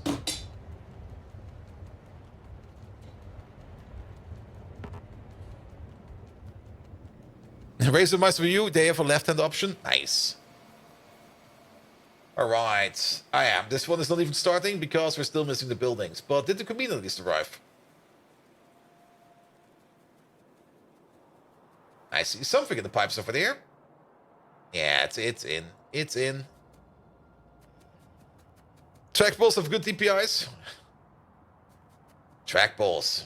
Raise the mouse for you. They have a left-hand option. Nice. All right. This one is not even starting because we're still missing the buildings. But did the convener at least arrive? I see something in the pipes over there. Yeah, it's in. It's in. Trackballs have good DPIs. Trackballs.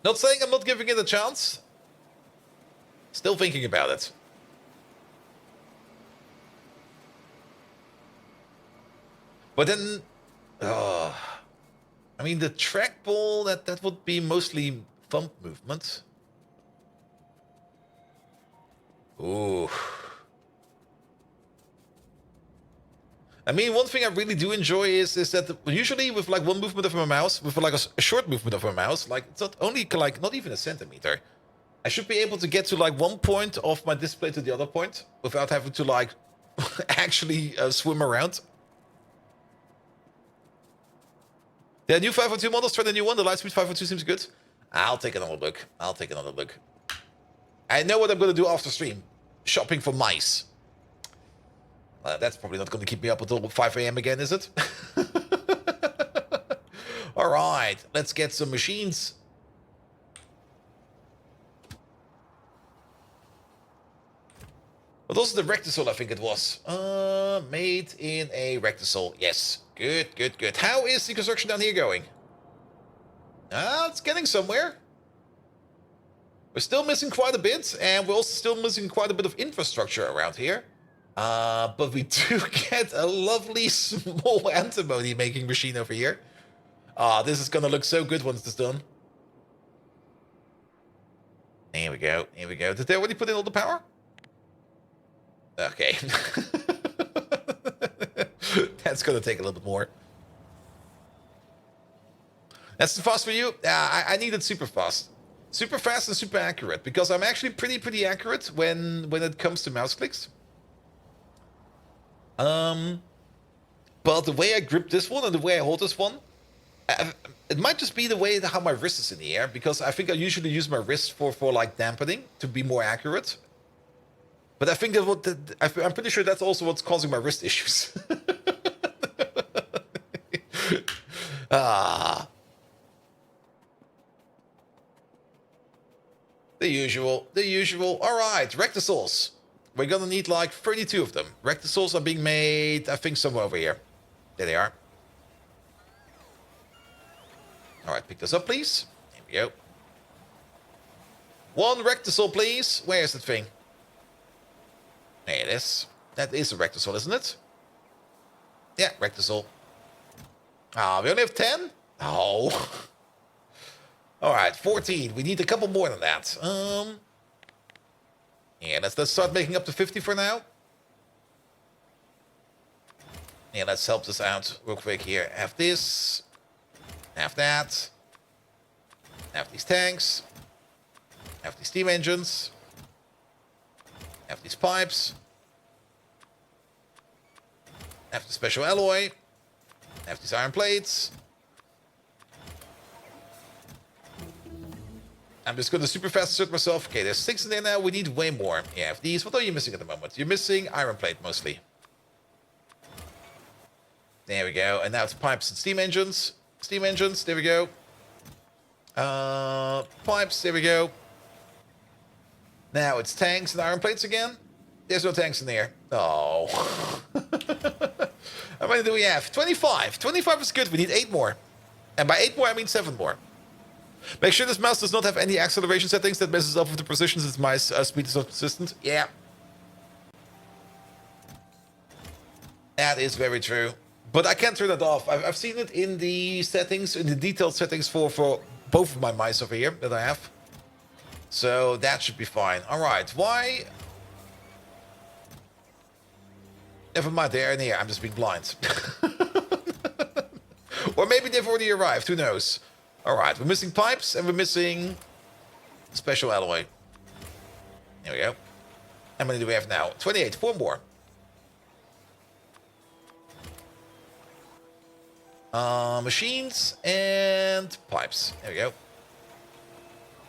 Not saying I'm not giving it a chance. Still thinking about it. But then, I mean, the trackball, that would be mostly thumb movement. Ooh. I mean, one thing I really do enjoy is that usually with like one movement of my mouse, with like a short movement of my mouse, like it's not only like not even a centimeter, I should be able to get to like one point of my display to the other point without having to like actually swim around. The new 502 models, try the new one. The Lightspeed 502 seems good. I'll take another look. I'll take another look. I know what I'm going to do after stream. Shopping for mice. That's probably not going to keep me up until 5 a.m. again, is it? All right, let's get some machines. But also the Rectisol, I think it was. Made in a Rectisol. Yes. Good, good, good. How is the construction down here going? It's getting somewhere. We're still missing quite a bit, and we're also still missing quite a bit of infrastructure around here. But we do get a lovely small antimony making machine over here. This is gonna look so good once it's done. Here we go, here we go. Did they already put in all the power? Okay. That's gonna take a little bit more. That's too fast for you? I need it super fast. Super fast and super accurate, because I'm actually pretty accurate when it comes to mouse clicks. But the way I grip this one and the way I hold this one, it might just be the way how my wrist is in the air, because I think I usually use my wrist for like dampening to be more accurate. But I think I'm pretty sure that's also what's causing my wrist issues. The usual. All right, Rectisols. We're gonna need like 32 of them. Rectisols are being made, I think, somewhere over here. There they are. All right, pick this up, please. Here we go. One Rectisol, please. Where is that thing? There it is. That is a Rectisol, isn't it? Yeah, Rectisol. We only have 10? Oh. All right, 14. We need a couple more than that. Yeah, let's start making up to 50 for now. Yeah, let's help this out real quick here. Have this. Have that. Have these tanks. Have these steam engines. Have these pipes. Have the special alloy. Have these iron plates. I'm just going to super fast assert myself. Okay, there's 6 in there now. We need way more. Yeah, these. What are you missing at the moment? You're missing iron plate mostly. There we go. And now it's pipes and steam engines. Steam engines. There we go. Pipes. There we go. Now it's tanks and iron plates again. There's no tanks in there. Oh. How many do we have? 25. 25 is good. We need 8 more. And by 8 more, I mean 7 more. Make sure this mouse does not have any acceleration settings that messes up with the precision since my speed is not consistent. Yeah. That is very true. But I can't turn that off. I've seen it in the settings, in the detailed settings for both of my mice over here that I have. So that should be fine. All right. Why? Never mind. They're in here. I'm just being blind. Or maybe they've already arrived. Who knows? All right. We're missing pipes and we're missing special alloy. There we go. How many do we have now? 28. 4 more. Machines and pipes. There we go.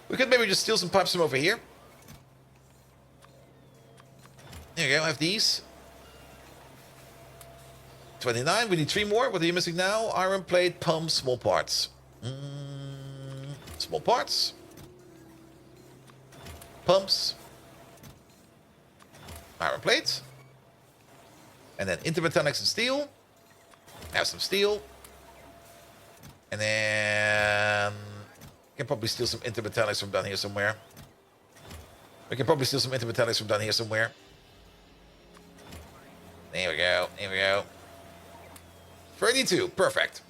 We could maybe just steal some pipes from over here. There you go, I have these. 29, we need 3 more. What are you missing now? Iron plate, pumps, small parts. Small parts. Pumps. Iron plate. And then intermetallics and steel. Have some steel. And then... we can probably steal some intermetallics from down here somewhere. We can probably steal some intermetallics from down here somewhere. There we go. There we go. 32. Perfect.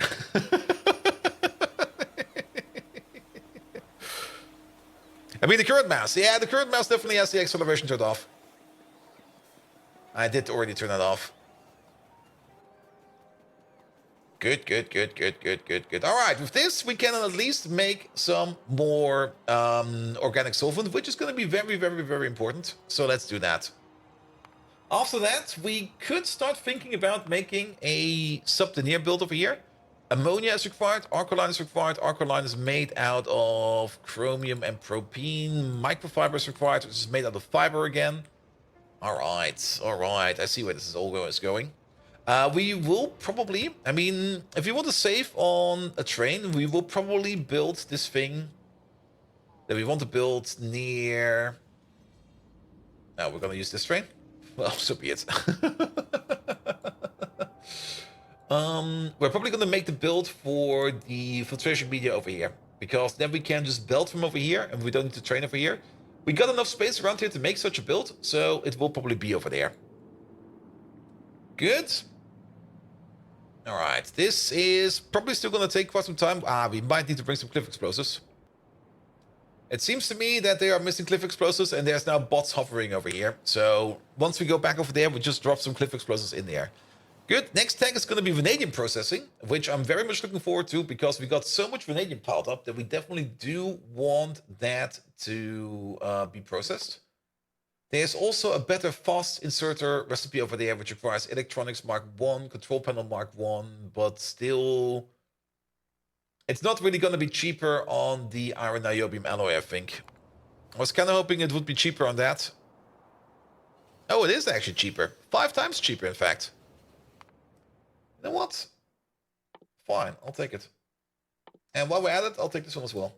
I mean, the current mouse. Yeah, the current mouse definitely has the acceleration turned off. I did already turn it off. Good, good, good, good, good, good, good. All right, with this, we can at least make some more organic solvent, which is going to be very, very, very important. So let's do that. After that, we could start thinking about making a subdenier build over here. Ammonia is required, alkaline is required. Alkaline is made out of chromium and propene. Microfiber is required, which is made out of fiber again. All right, all right. I see where this is all going. We will probably, I mean, if you want to save on a train, we will probably build this thing that we want to build near... Now we're going to use this train. Well, so be it. We're probably going to make the build for the filtration media over here, because then we can just build from over here and we don't need to train over here. We got enough space around here to make such a build, so it will probably be over there. Good. All right, this is probably still going to take quite some time. We might need to bring some cliff explosives. It seems to me that they are missing cliff explosives and there's now bots hovering over here. So once we go back over there, we just drop some cliff explosives in there. Good. Next tank is going to be vanadium processing, which I'm very much looking forward to because we got so much vanadium piled up that we definitely do want that to be processed. There's also a better fast inserter recipe over there, which requires electronics Mark 1, control panel Mark 1, but still, it's not really going to be cheaper on the iron niobium alloy, I think. I was kind of hoping it would be cheaper on that. Oh, it is actually cheaper. 5 times cheaper, in fact. You know what? Fine, I'll take it. And while we're at it, I'll take this one as well.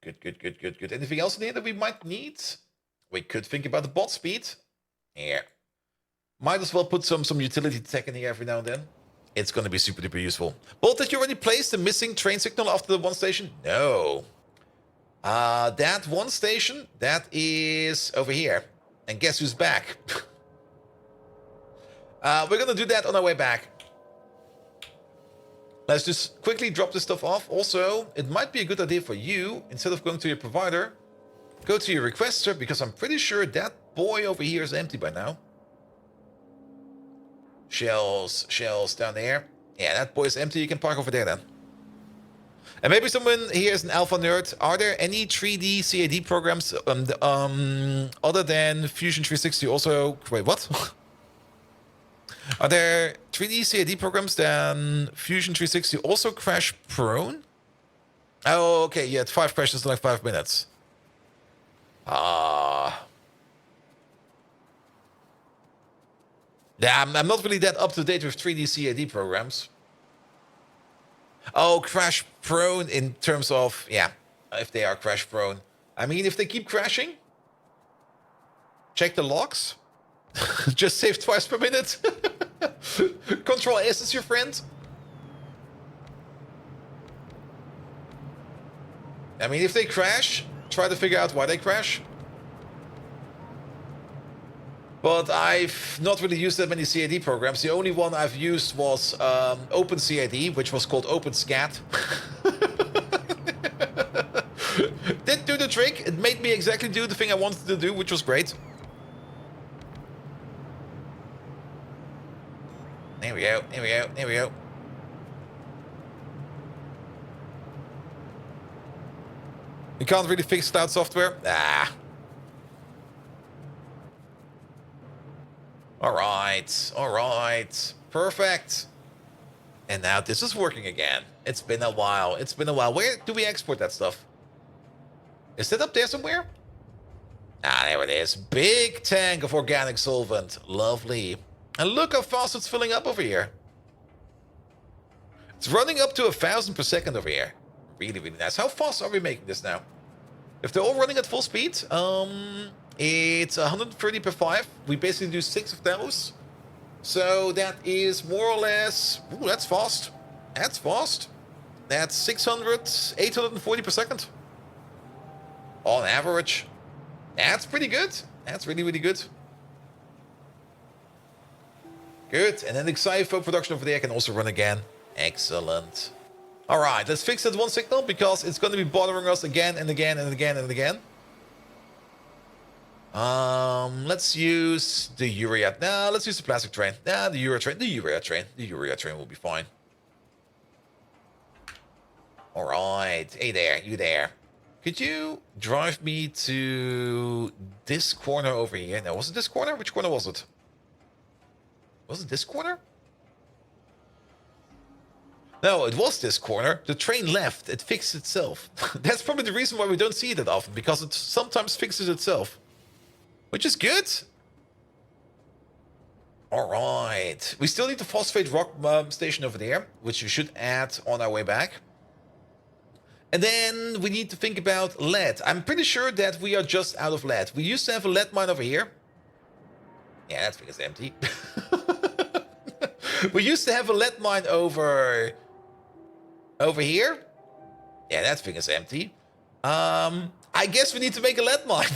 Good, good, good, good, good. Anything else in here that we might need? We could think about the bot speed. Yeah. Might as well put some utility tech in here every now and then. It's going to be super duper useful. Bolt, did you already place the missing train signal after the one station? No. That one station, that is over here. And guess who's back? We're going to do that on our way back. Let's just quickly drop this stuff off. Also, it might be a good idea for you, instead of going to your provider, go to your requester, because I'm pretty sure that boy over here is empty by now. Shells down there. Yeah, that boy is empty. You can park over there then. And maybe someone here is an alpha nerd. Are there any 3D CAD programs other than Fusion 360 also... Wait, what? Are there 3D CAD programs than Fusion 360 also crash prone? Oh, okay, you had 5 questions in like 5 minutes. Yeah, I'm not really that up to date with 3D CAD programs. Oh, crash prone in terms of, yeah, if they are crash prone. I mean, if they keep crashing, check the logs. Just save twice per minute. Control S is your friend. I mean, if they crash, try to figure out why they crash. But I've not really used that many CAD programs. The only one I've used was OpenCAD, which was called OpenSCAD. Did do the trick. It made me exactly do the thing I wanted to do, which was great. There we go, there we go, there we go. You can't really fix cloud software? Ah. Alright. Perfect. And now this is working again. It's been a while. Where do we export that stuff? Is that up there somewhere? Ah, there it is. Big tank of organic solvent. Lovely. And look how fast it's filling up over here. It's running up to 1,000 per second over here. Really, really nice. How fast are we making this now? If they're all running at full speed, it's 130 per 5. We basically do 6 of those. So that is more or less... Ooh, that's fast. That's fast. That's 600, 840 per second. On average. That's pretty good. That's really, really good. Good. And then the Xypho production over there can also run again. Excellent. All right, let's fix that one signal because it's going to be bothering us again and again and again and again. Let's use the urea. No, let's use the plastic train. Nah, the urea train. The urea train. The urea train will be fine. All right. Hey there, you there. Could you drive me to this corner over here? No, was it this corner? Which corner was it? Was it this corner? No, it was this corner. The train left. It fixed itself. That's probably the reason why we don't see it that often, because it sometimes fixes itself. Which is good. Alright. We still need the phosphate rock station over there, which we should add on our way back. And then we need to think about lead. I'm pretty sure that we are just out of lead. We used to have a lead mine over here. Yeah, that thing is empty. We used to have a lead mine over here. Yeah, that thing is empty. I guess we need to make a lead mine.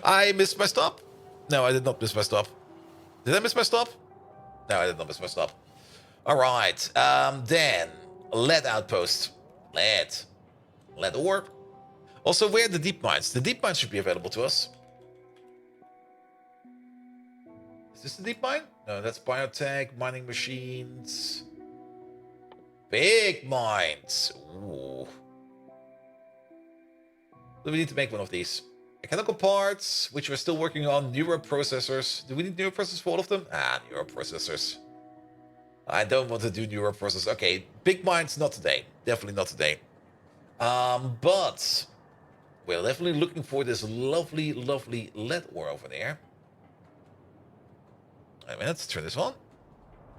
I missed my stop. No, I did not miss my stop. Did I miss my stop? No, I did not miss my stop. All right. Then lead outpost. Lead ore. Also, where are the deep mines? The deep mines should be available to us. Is this the deep mine? No, that's biotech, mining machines. Big mines. Ooh. Do we need to make one of these? Mechanical parts, which we're still working on. Neuroprocessors. Do we need neuroprocessors for all of them? Ah, neuroprocessors. I don't want to do neuroprocessors. Okay, big mines, not today. Definitely not today. But we're definitely looking for this lovely, lovely lead ore over there. Wait a minute, let's turn this on.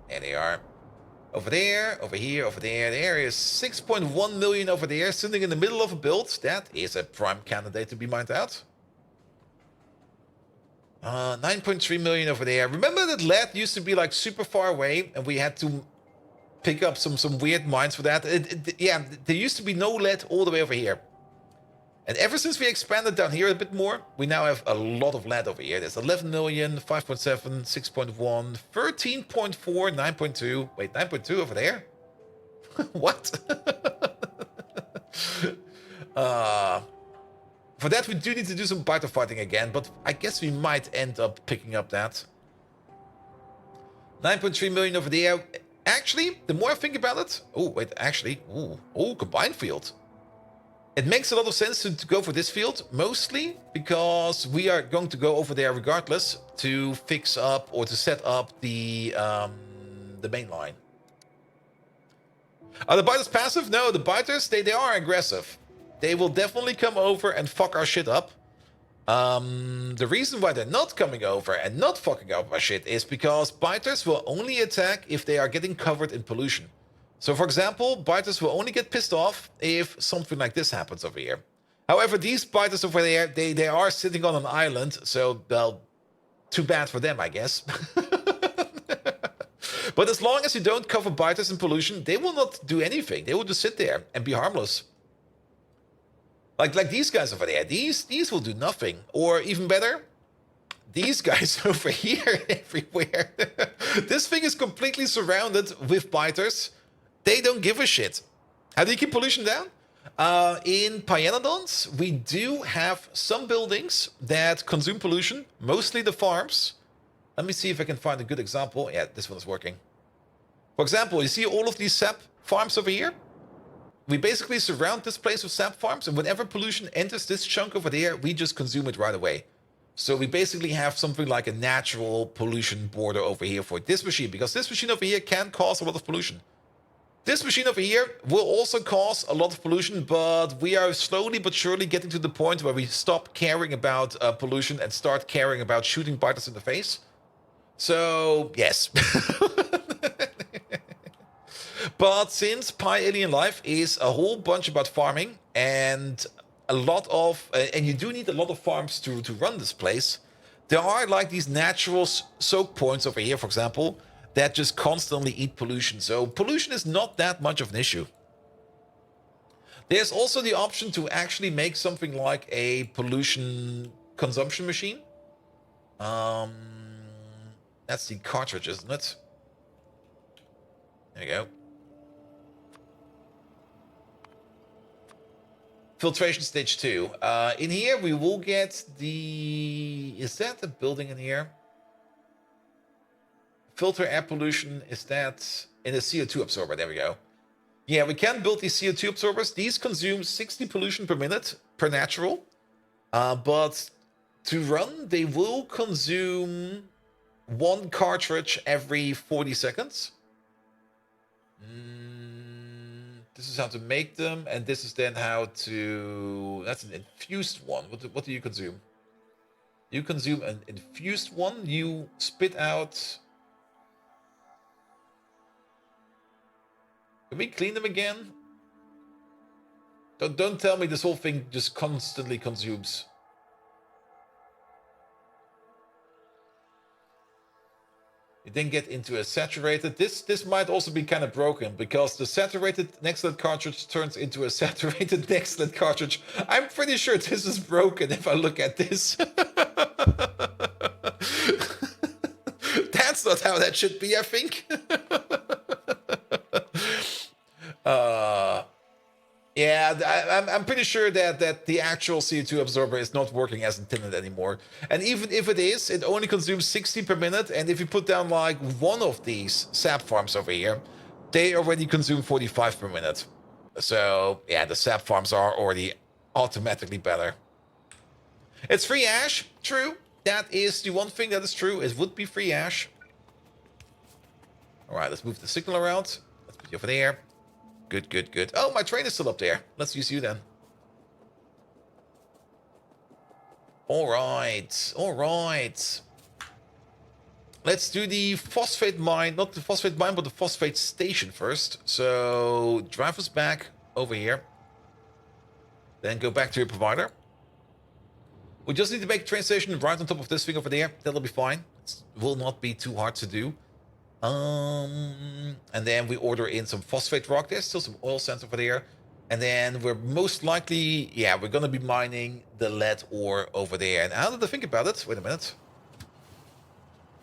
There they are. Over there, over here, over there. There is 6.1 million over there, sitting in the middle of a build. That is a prime candidate to be mined out. 9.3 million over there. Remember that lead used to be like super far away, and we had to pick up some weird mines for that. Yeah, there used to be no lead all the way over here. And ever since we expanded down here a bit more, we now have a lot of lead over here. There's 11 million, 5.7, 6.1, 13.4, 9.2. Wait, 9.2 over there? What? For that, we do need to do some biter fighting again, but I guess we might end up picking up that. 9.3 million over there. Actually, the more I think about it... Oh, wait, actually... Oh, combined field. It makes a lot of sense to go for this field, mostly because we are going to go over there regardless to fix up or to set up the main line. Are the biters passive? No, the biters, they are aggressive. They will definitely come over and fuck our shit up. The reason why they're not coming over and not fucking up our shit is because biters will only attack if they are getting covered in pollution. So, for example, biters will only get pissed off if something like this happens over here. However, these biters over there, they are sitting on an island, so, well, too bad for them, I guess. But as long as you don't cover biters in pollution, they will not do anything. They will just sit there and be harmless. Like these guys over there. These will do nothing. Or even better, these guys over here everywhere. This thing is completely surrounded with biters. They don't give a shit. How do you keep pollution down? In Pyanodons, we do have some buildings that consume pollution, mostly the farms. Let me see if I can find a good example. Yeah, this one is working. For example, you see all of these sap farms over here? We basically surround this place with sap farms, and whenever pollution enters this chunk over there, we just consume it right away. So we basically have something like a natural pollution border over here for this machine, because this machine over here can cause a lot of pollution. This machine over here will also cause a lot of pollution, but we are slowly but surely getting to the point where we stop caring about pollution and start caring about shooting biters in the face. So, yes. But since Pi Alien Life is a whole bunch about farming and a lot of, and you do need a lot of farms to run this place, there are like these natural soak points over here, for example, that just constantly eat pollution. So pollution is not that much of an issue. There's also the option to actually make something like a pollution consumption machine. That's the cartridge, isn't it? There you go. Filtration stage 2. In here we will get the... Is that the building in here? Filter air pollution, is that in a CO2 absorber? There we go. Yeah, we can build these CO2 absorbers. These consume 60 pollution per minute per natural. But to run, they will consume 1 cartridge every 40 seconds. This is how to make them, and this is then how to... That's an infused one. What do you consume? You consume an infused one. You spit out... Can we clean them again? Don't tell me this whole thing just constantly consumes. You then get into a saturated. This might also be kind of broken because the saturated Nextlet cartridge turns into a saturated Nextlet cartridge. I'm pretty sure this is broken if I look at this. That's not how that should be, I think. Yeah, I'm pretty sure that the actual CO2 absorber is not working as intended anymore. And even if it is, it only consumes 60 per minute. And if you put down like one of these sap farms over here, they already consume 45 per minute. So yeah, the sap farms are already automatically better. It's free ash, true. That is the one thing that is true. It would be free ash. All right, let's move the signal around. Let's put you over there. Good, good, good. Oh, my train is still up there. Let's use you then. All right, all right. Let's do the phosphate mine, not the phosphate mine, but the phosphate station first. So drive us back over here. Then go back to your provider. We just need to make a train station right on top of this thing over there. That'll be fine. It will not be too hard to do. And then we order in some phosphate rock. There's still some oil sands over there. And then we're most likely, yeah, we're going to be mining the lead ore over there. And how did I think about it? Wait a minute.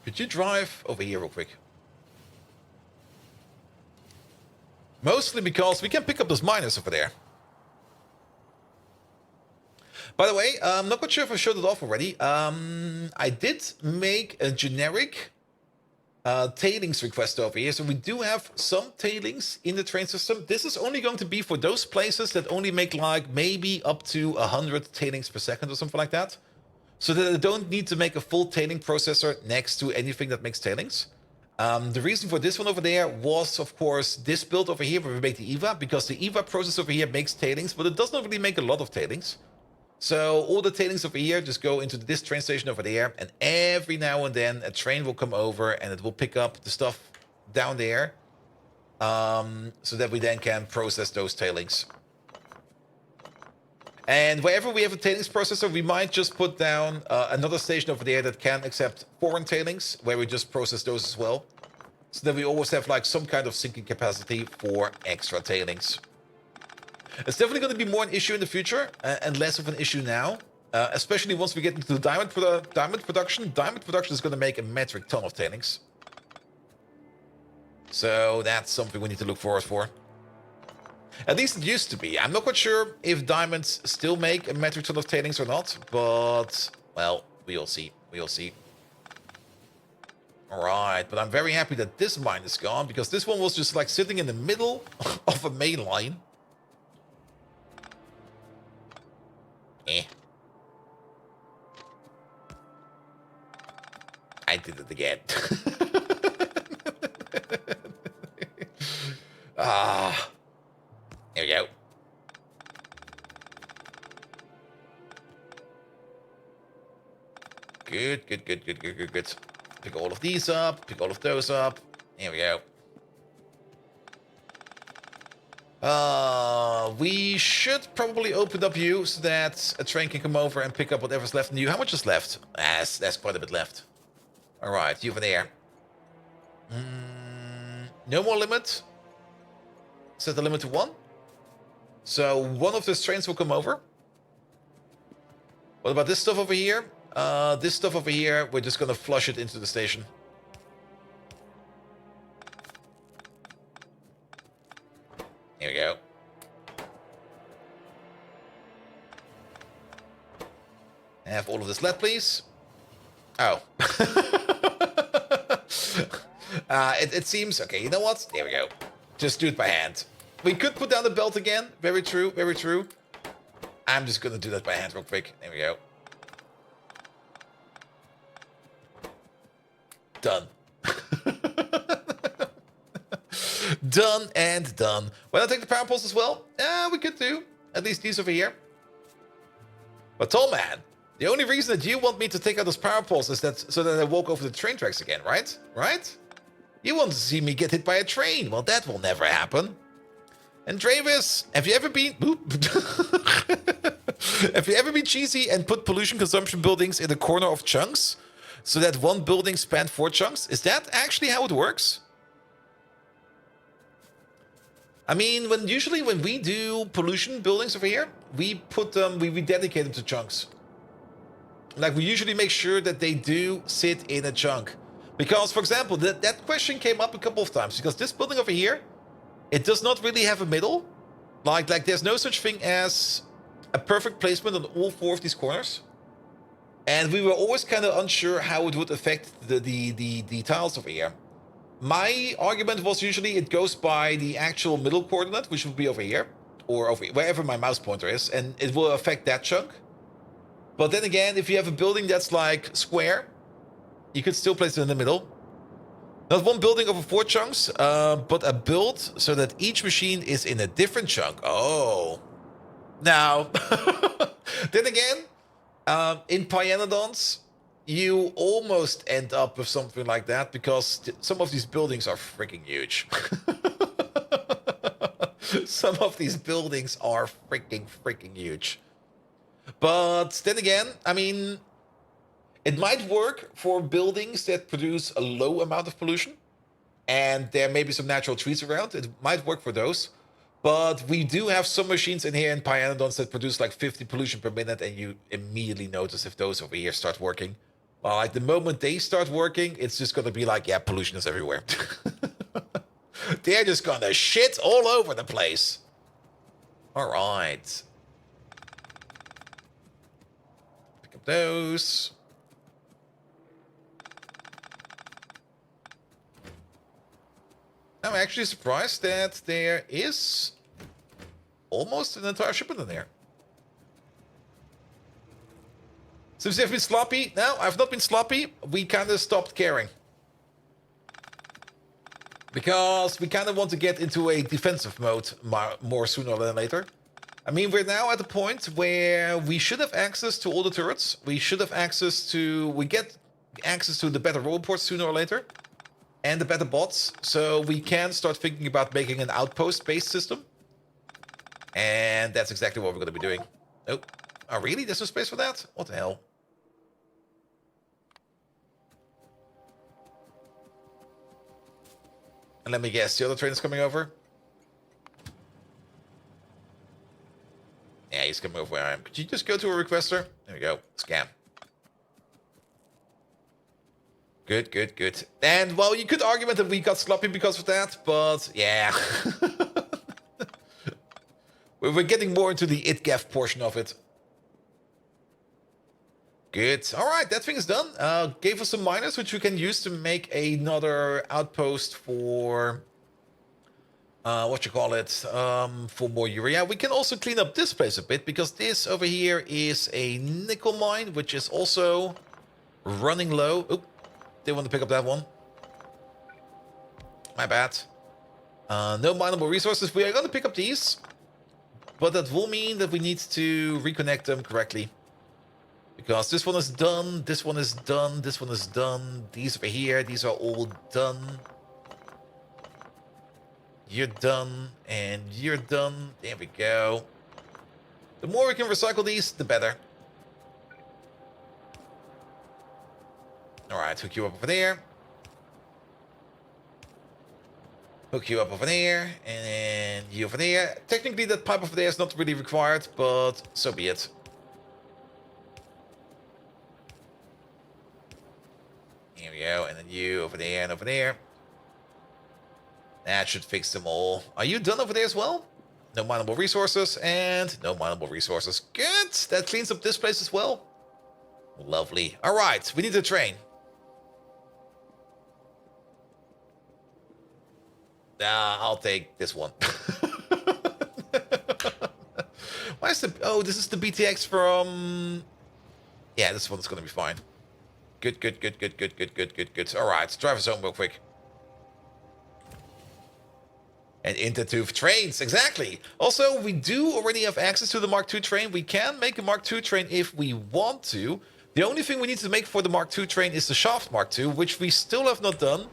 Could you drive over here real quick? Mostly because we can pick up those miners over there. By the way, I'm not quite sure if I showed it off already. I did make a generic tailings request over here. So we do have some tailings in the train system. This is only going to be for those places that only make like maybe up to 100 tailings per second or something like that. So that I don't need to make a full tailing processor next to anything that makes tailings. The reason for this one over there was, of course, this build over here where we make the EVA, because the EVA process over here makes tailings, but it does not really make a lot of tailings. So all the tailings over here just go into this train station over there, and every now and then a train will come over and it will pick up the stuff down there, so that we then can process those tailings. And wherever we have a tailings processor, we might just put down another station over there that can accept foreign tailings, where we just process those as well. So that we always have like some kind of sinking capacity for extra tailings. It's definitely going to be more an issue in the future, and less of an issue now. Especially once we get into the diamond production. Diamond production is going to make a metric ton of tailings. So that's something we need to look forward for. At least it used to be. I'm not quite sure if diamonds still make a metric ton of tailings or not, but, well, we'll see. We'll see. Alright, but I'm very happy that this mine is gone, because this one was just like sitting in the middle of a main line. I did it again. There we go. Good. Pick all of these up, pick all of those up. There we go. We should probably open up you so that a train can come over and pick up whatever's left in you. How much is left? That's quite a bit left. Alright, you over there. No more limit. Set the limit to 1. So one of those trains will come over. What about this stuff over here? This stuff over here, we're just gonna flush it into the station. Here we go. Have all of this lead, please. Oh. It seems... Okay, you know what? There we go. Just do it by hand. We could put down the belt again. Very true, very true. I'm just gonna do that by hand real quick. There we go. Done. Done and done. Well, I'll take the power poles as well. We could do. At least these over here. But Tall Man, the only reason that you want me to take out those power poles is that so that I walk over the train tracks again, right? Right? You want to see me get hit by a train. Well, that will never happen. And Travis, have you ever been... Have you ever been cheesy and put pollution consumption buildings in the corner of chunks? So that one building spanned 4 chunks? Is that actually how it works? I mean, usually when we do pollution buildings over here, we put them, we dedicate them to chunks. Like, we usually make sure that they do sit in a chunk. Because, for example, that question came up a couple of times. Because this building over here, it does not really have a middle. Like there's no such thing as a perfect placement on all 4 of these corners. And we were always kind of unsure how it would affect the tiles over here. My argument was usually it goes by the actual middle coordinate, which would be over here. Or over wherever my mouse pointer is. And it will affect that chunk. But then again, if you have a building that's like square, you could still place it in the middle. Not one building over 4 chunks, but a build so that each machine is in a different chunk. Oh. Now, then again, in Pyanodons, you almost end up with something like that because some of these buildings are freaking huge. Some of these buildings are freaking huge. But then again, I mean... It might work for buildings that produce a low amount of pollution. And there may be some natural trees around. It might work for those. But we do have some machines in here in Pyanodons that produce like 50 pollution per minute. And you immediately notice if those over here start working. Well, like the moment they start working, it's just going to be like, yeah, pollution is everywhere. They're just going to shit all over the place. All right. Pick up those. I'm actually surprised that there is almost an entire shipment in there. Since you've been sloppy, no, I've not been sloppy. We kind of stopped caring. Because we kind of want to get into a defensive mode more sooner than later. I mean, we're now at the point where we should have access to all the turrets. We should have access to... We get access to the better roboports sooner or later. And the better bots. So we can start thinking about making an outpost-based system. And that's exactly what we're going to be doing. Oh, oh really? There's no space for that? What the hell? And let me guess, the other train is coming over? Yeah, he's coming over where I am. Could you just go to a requester? There we go. Scam. Good, good, good. And, well, you could argue that we got sloppy because of that, but, yeah. We're getting more into the ITGAF portion of it. Good. All right, that thing is done. Gave us some miners, which we can use to make another outpost for... for more urea. We can also clean up this place a bit, because this over here is a nickel mine, which is also running low. Oop, didn't want to pick up that one. My bad. No mineable resources. We are going to pick up these, but that will mean that we need to reconnect them correctly. Because this one is done, this one is done, this one is done. These over here, these are all done. You're done, and you're done. There we go. The more we can recycle these, the better. Alright, hook you up over there. Hook you up over there, and then you over there. Technically, that pipe over there is not really required, but so be it. Here we go, and then you over there and over there. That should fix them all. Are you done over there as well? No mineable resources, and no mineable resources. Good! That cleans up this place as well. Lovely. Alright, we need a train. I'll take this one. Why is the... Oh, this is the BTX from... Yeah, this one's gonna be fine. Good, good, good, good, good, good, good, good, good. Alright, let's drive us home real quick. And Intertooth trains, exactly. Also, we do already have access to the Mark II train. We can make a Mark II train if we want to. The only thing we need to make for the Mark II train is the Shaft Mark II, which we still have not done.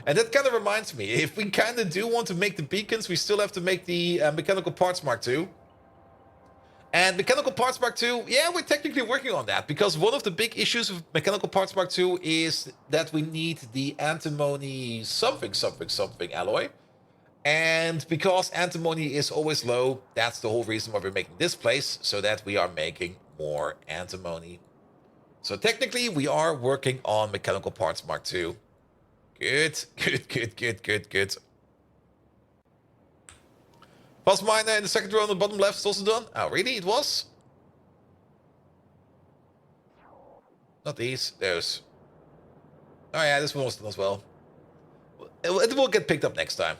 And that kind of reminds me, if we kind of do want to make the beacons, we still have to make the Mechanical Parts Mark II. And Mechanical Parts Mark II, yeah, we're technically working on that. Because one of the big issues with Mechanical Parts Mark II is that we need the Antimony something, something, something alloy. And because antimony is always low, that's the whole reason why we're making this place, so that we are making more antimony. So technically, we are working on Mechanical Parts Mark II. Good, good, good, good, good, good. Pulse miner in the second row on the bottom left is also done. Oh, really? It was? Not these, those. Oh yeah, this one was done as well. It will get picked up next time.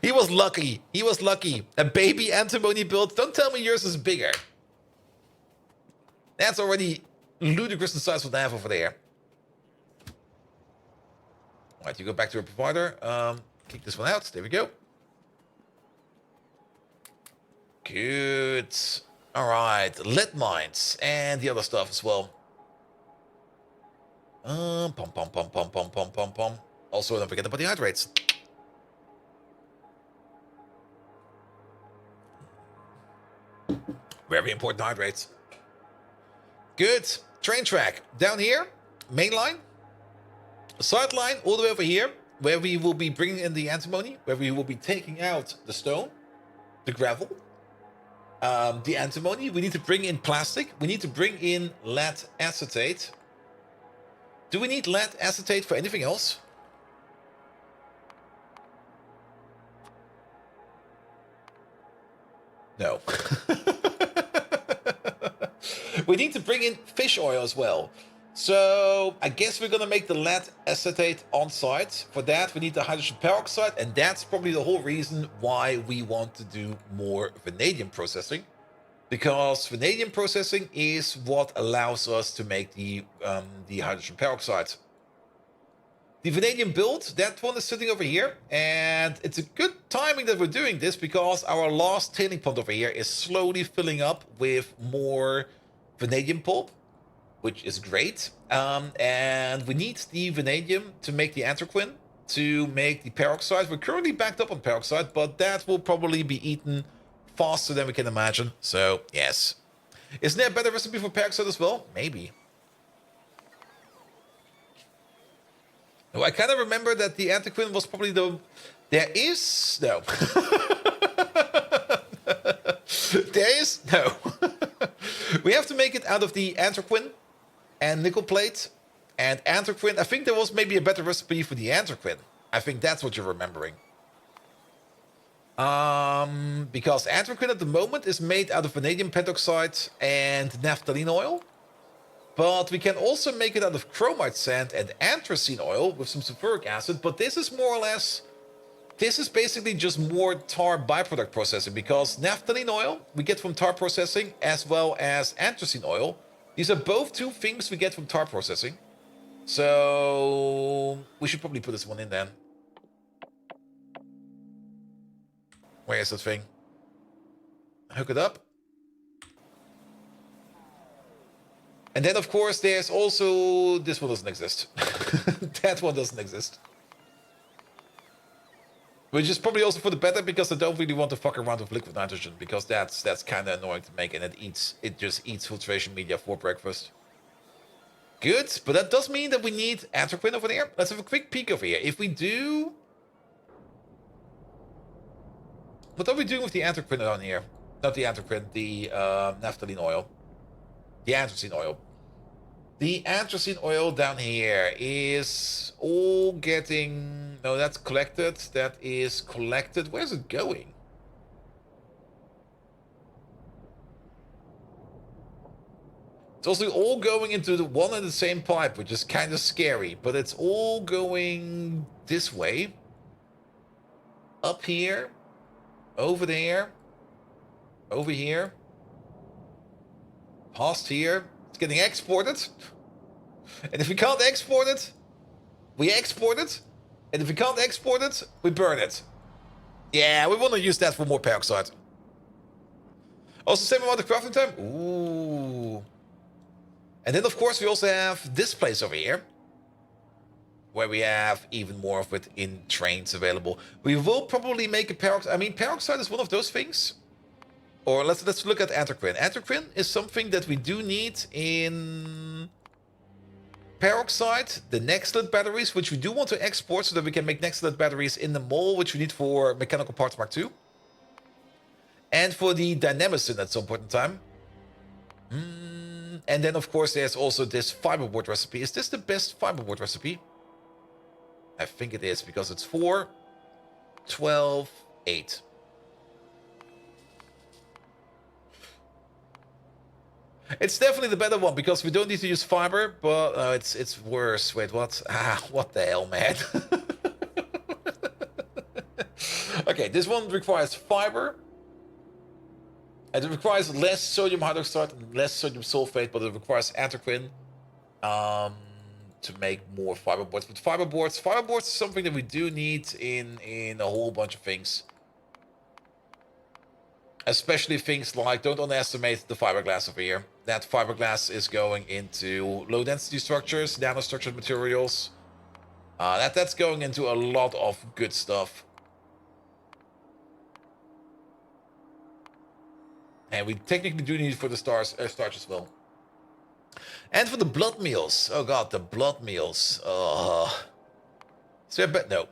He was lucky. He was lucky. A baby antimony build. Don't tell me yours is bigger. That's already ludicrous the size what I have over there. Alright, you go back to your provider. Kick this one out. There we go. Good. Alright, lead mines and the other stuff as well. Pom pom pom pom pom pom pom pom. Also, don't forget about the hydrates. Very important hydrates. Good. Train track. Down here, main line. Side line all the way over here, where we will be bringing in the antimony, where we will be taking out the stone, the gravel, the antimony. We need to bring in plastic. We need to bring in lead acetate. Do we need lead acetate for anything else? No. We need to bring in fish oil as well. So I guess we're going to make the lead acetate on site. For that, we need the hydrogen peroxide. And that's probably the whole reason why we want to do more vanadium processing. Because vanadium processing is what allows us to make the hydrogen peroxide. The vanadium build, that one is sitting over here, and it's a good timing that we're doing this because our last tailing pond over here is slowly filling up with more vanadium pulp, which is great. And we need the vanadium to make the anthraquin, to make the peroxide. We're currently backed up on peroxide, but that will probably be eaten faster than we can imagine. So, yes. Isn't there a better recipe for peroxide as well? Maybe. Oh, I kind of remember that the anthraquin was probably the... There is... No. There is... No. We have to make it out of the anthraquin and nickel plate and anthraquin. I think there was maybe a better recipe for the anthraquin. I think that's what you're remembering. Because anthraquin at the moment is made out of vanadium pentoxide and naphthalene oil. But we can also make it out of chromite sand and anthracene oil with some sulfuric acid. But this is more or less... This is basically just more tar byproduct processing. Because naphthalene oil we get from tar processing as well as anthracene oil. These are both two things we get from tar processing. So... we should probably put this one in then. Where is that thing? Hook it up. And then, of course, there's also... This one doesn't exist. That one doesn't exist. Which is probably also for the better, because I don't really want to fuck around with liquid nitrogen, because that's kind of annoying to make, and it just eats filtration media for breakfast. Good, but that does mean that we need anthraquin over there. Let's have a quick peek over here. If we do... What are we doing with the anthraquin down here? Not the anthraquin, the naphthalene oil. The anthracene oil. The anthracene oil down here is all getting... No, that's collected. That is collected. Where's it going? It's also all going into the one and the same pipe, which is kind of scary. But it's all going this way. Up here. Over there. Over here. Past here. It's getting exported. And if we can't export it, we export it. And if we can't export it, we burn it. Yeah, we want to use that for more peroxide. Also, same amount of crafting time. Ooh. And then, of course, we also have this place over here, where we have even more of it in trains available. We will probably make a peroxide. I mean, peroxide is one of those things. Or let's look at anthraquin. Anthraquin is something that we do need in peroxide, the Nextlet batteries, which we do want to export so that we can make Nextlet batteries in the mole, which we need for Mechanical Parts Mark II. And for the Dynamicin at some point in time. And then, of course, there's also this fiberboard recipe. Is this the best fiberboard recipe? I think it is, because it's 4, 12, 8. It's definitely the better one, because we don't need to use fiber, but it's worse. Wait, what? What the hell, man? Okay, this one requires fiber. And it requires less sodium hydroxide and less sodium sulfate, but it requires anthraquin to make more fiberboards. But fiberboards is something that we do need in a whole bunch of things. Especially things like, don't underestimate the fiberglass over here. That fiberglass is going into low density structures, nanostructured materials. That's going into a lot of good stuff. And we technically do need it for the starch as well. And for the blood meals. Oh god, the blood meals. Is there a bet? No.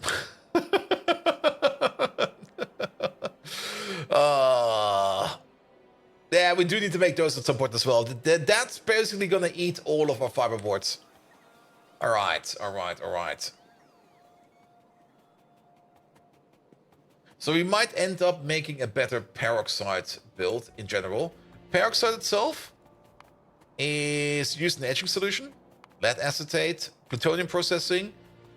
Yeah, we do need to make those at some point as well. That's basically gonna eat all of our fiberboards. Alright. So we might end up making a better peroxide build in general. Peroxide itself is used in etching solution, lead acetate, plutonium processing.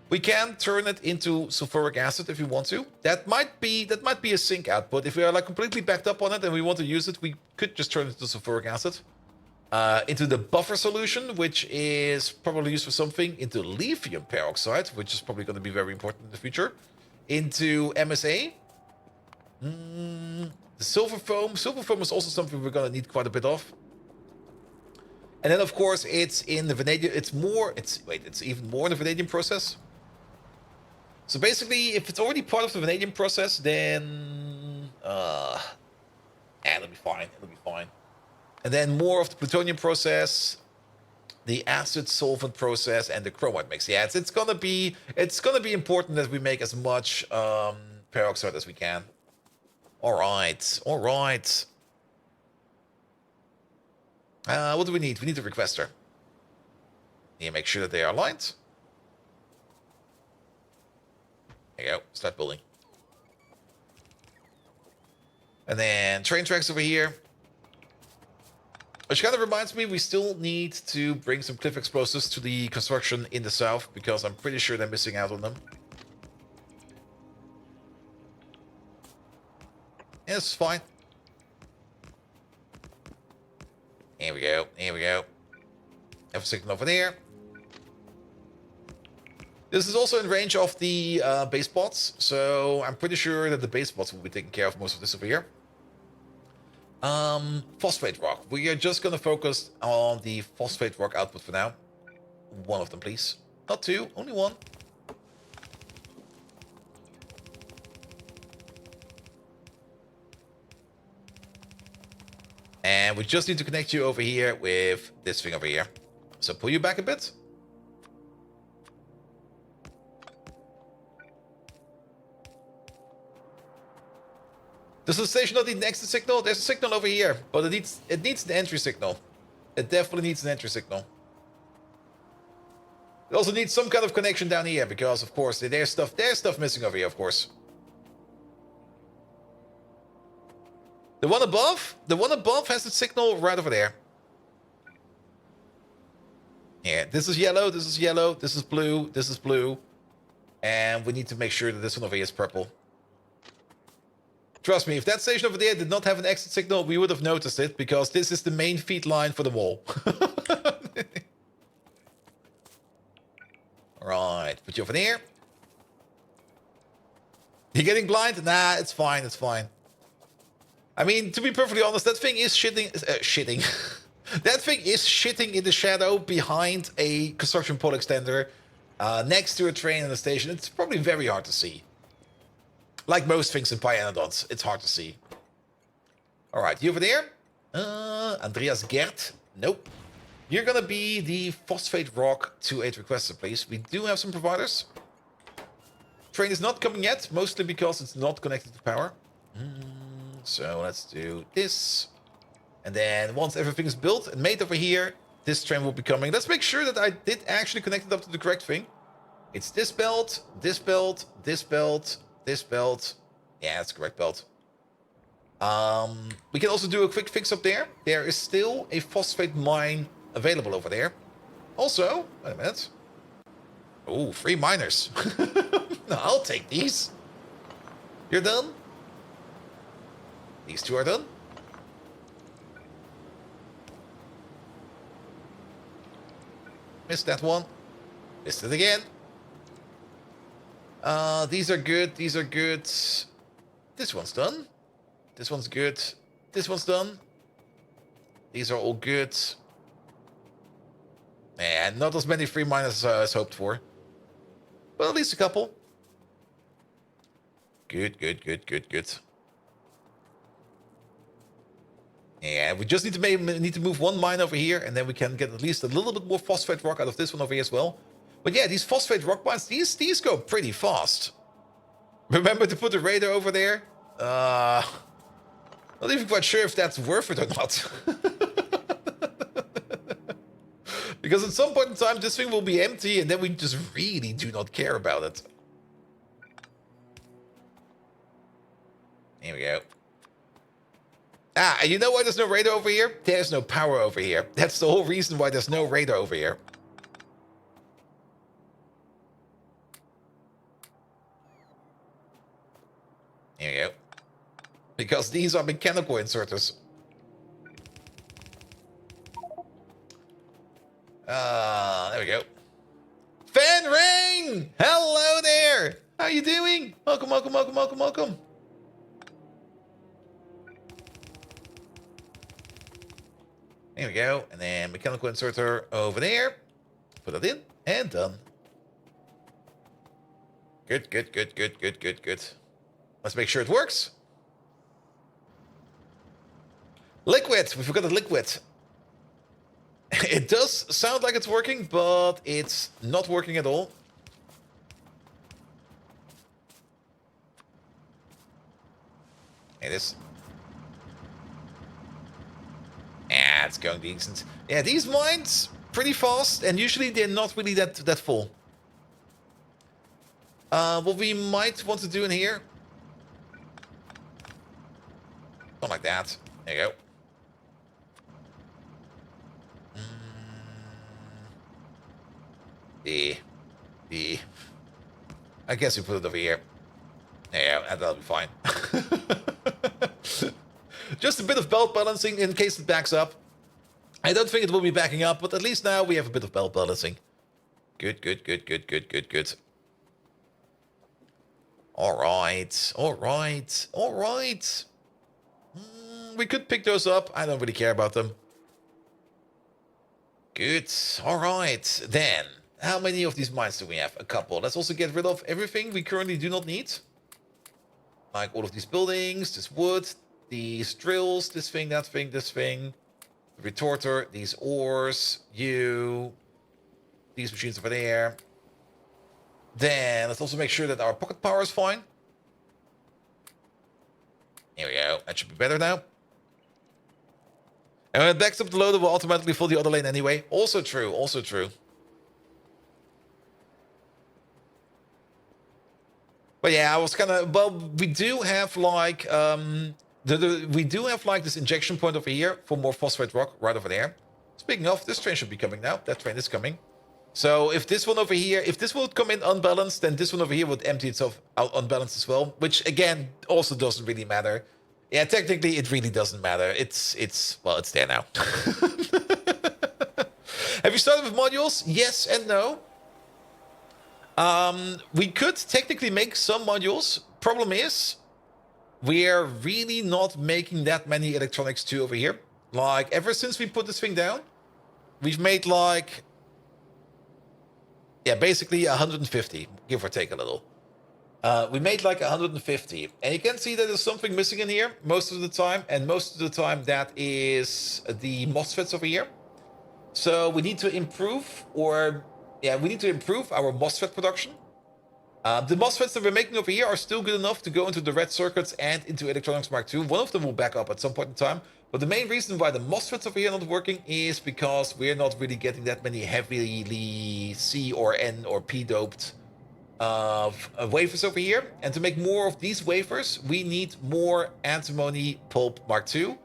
We can turn it into sulfuric acid if we want to. That might be a sink output. If we are like completely backed up on it and we want to use it, we could just turn it to sulfuric acid. into the buffer solution, which is probably used for something, into lithium peroxide, which is probably going to be very important in the future, into MSA. The silver foam. Silver foam is also something we're going to need quite a bit of. And then, of course, it's in the vanadium. It's even more in the vanadium process. So basically, if it's already part of the vanadium process, then it'll be fine. It'll be fine. And then more of the plutonium process, the acid solvent process, and the chromite mix. Yeah, it's gonna be important that we make as much peroxide as we can. All right, all right. What do we need? We need a requester. Need to make sure that they are aligned. There you go. Start building. And then train tracks over here. Which kind of reminds me, we still need to bring some cliff explosives to the construction in the south, because I'm pretty sure they're missing out on them. Yeah, it's fine. Here we go. Here we go. Have a signal over there. This is also in range of the base pods, so I'm pretty sure that the base pods will be taking care of most of this over here. Phosphate rock. We are just going to focus on the phosphate rock output for now. One of them, please. Not two, only one. And we just need to connect you over here with this thing over here. So pull you back a bit. Does the station not need an exit signal? There's a signal over here, but it needs an entry signal. It definitely needs an entry signal. It also needs some kind of connection down here, because of course there's stuff missing over here, of course. The one above has the signal right over there. Yeah, this is yellow, this is yellow, this is blue, this is blue. And we need to make sure that this one over here is purple. Trust me, if that station over there did not have an exit signal, we would have noticed it, because this is the main feed line for the wall. Right, put you over there. You getting blind? Nah, it's fine, it's fine. I mean, to be perfectly honest, that thing is shitting. That thing is shitting in the shadow behind a construction pole extender, next to a train and a station. It's probably very hard to see. Like most things in Pyanodons, it's hard to see. Alright, you over there? Andreas Gert? Nope. You're gonna be the phosphate rock 2-8 requester, please. We do have some providers. Train is not coming yet, mostly because it's not connected to power. So let's do this. And then once everything is built and made over here, this train will be coming. Let's make sure that I did actually connect it up to the correct thing. It's this belt, this belt, this belt, this belt. Yeah, that's the correct belt. We can also do a quick fix up there. There is still a phosphate mine available over there. Also, wait a minute. Oh, 3 miners. I'll take these. You're done? These 2 are done. Missed that one. Missed it again. These are good. These are good. This one's done. This one's good. This one's done. These are all good. And not as many free miners as hoped for. But at least a couple. Good, good, good, good, good. And we just need to move 1 mine over here, and then we can get at least a little bit more phosphate rock out of this one over here as well. But yeah, these phosphate rock mines, these go pretty fast. Remember to put the radar over there? Not even quite sure if that's worth it or not. Because at some point in time, this thing will be empty, and then we just really do not care about it. Here we go. Ah, and you know why there's no radar over here? There's no power over here. That's the whole reason why there's no radar over here. Here we go. Because these are mechanical inserters. And Rain! Hello there! How you doing? Welcome, welcome, welcome, welcome, welcome. There we go. And then mechanical inserter over there. Put that in. And done. Good, good, good, good, good, good, good. Let's make sure it works. Liquid. We forgot the liquid. It does sound like it's working, but it's not working at all. It is. Yeah, it's going decent. Yeah, these mines pretty fast, and usually they're not really that full. What we might want to do in here, something like that. There you go. I guess we put it over here. Yeah, that'll be fine. Just a bit of belt balancing in case it backs up. I don't think it will be backing up, but at least now we have a bit of belt balancing. Good, good, good, good, good, good, good. Alright, alright, alright. We could pick those up. I don't really care about them. Good. Alright, then. How many of these mines do we have? A couple. Let's also get rid of everything we currently do not need. Like all of these buildings, this wood, these drills, this thing, that thing, this thing. The retorter, these ores, these machines over there. Then let's also make sure that our pocket power is fine. Here we go. That should be better now. And when it backs up the loader, will automatically fill the other lane anyway. Also true, also true. But yeah, I was kind of, well, we do have like, we do have like this injection point over here for more phosphate rock right over there. Speaking of, this train should be coming now. That train is coming. So if this one over here, if this would come in unbalanced, then this one over here would empty itself out unbalanced as well. Which again, also doesn't really matter. Yeah, technically it really doesn't matter. Well, it's there now. Have you started with modules? Yes and no. We could technically make some modules. Problem is, we're really not making that many electronics too over here. Like, ever since we put this thing down, we've made like, yeah, basically 150, give or take a little. We made like 150. And you can see that there's something missing in here most of the time. And most of the time that is the MOSFETs over here. So we need to improve, or yeah, we need to improve our MOSFET production. The MOSFETs that we're making over here are still good enough to go into the red circuits and into Electronics Mark II. One of them will back up at some point in time. But the main reason why the MOSFETs over here are not working is because we're not really getting that many heavily C or N or P doped wafers over here. And to make more of these wafers, we need more Antimony Pulp Mark II.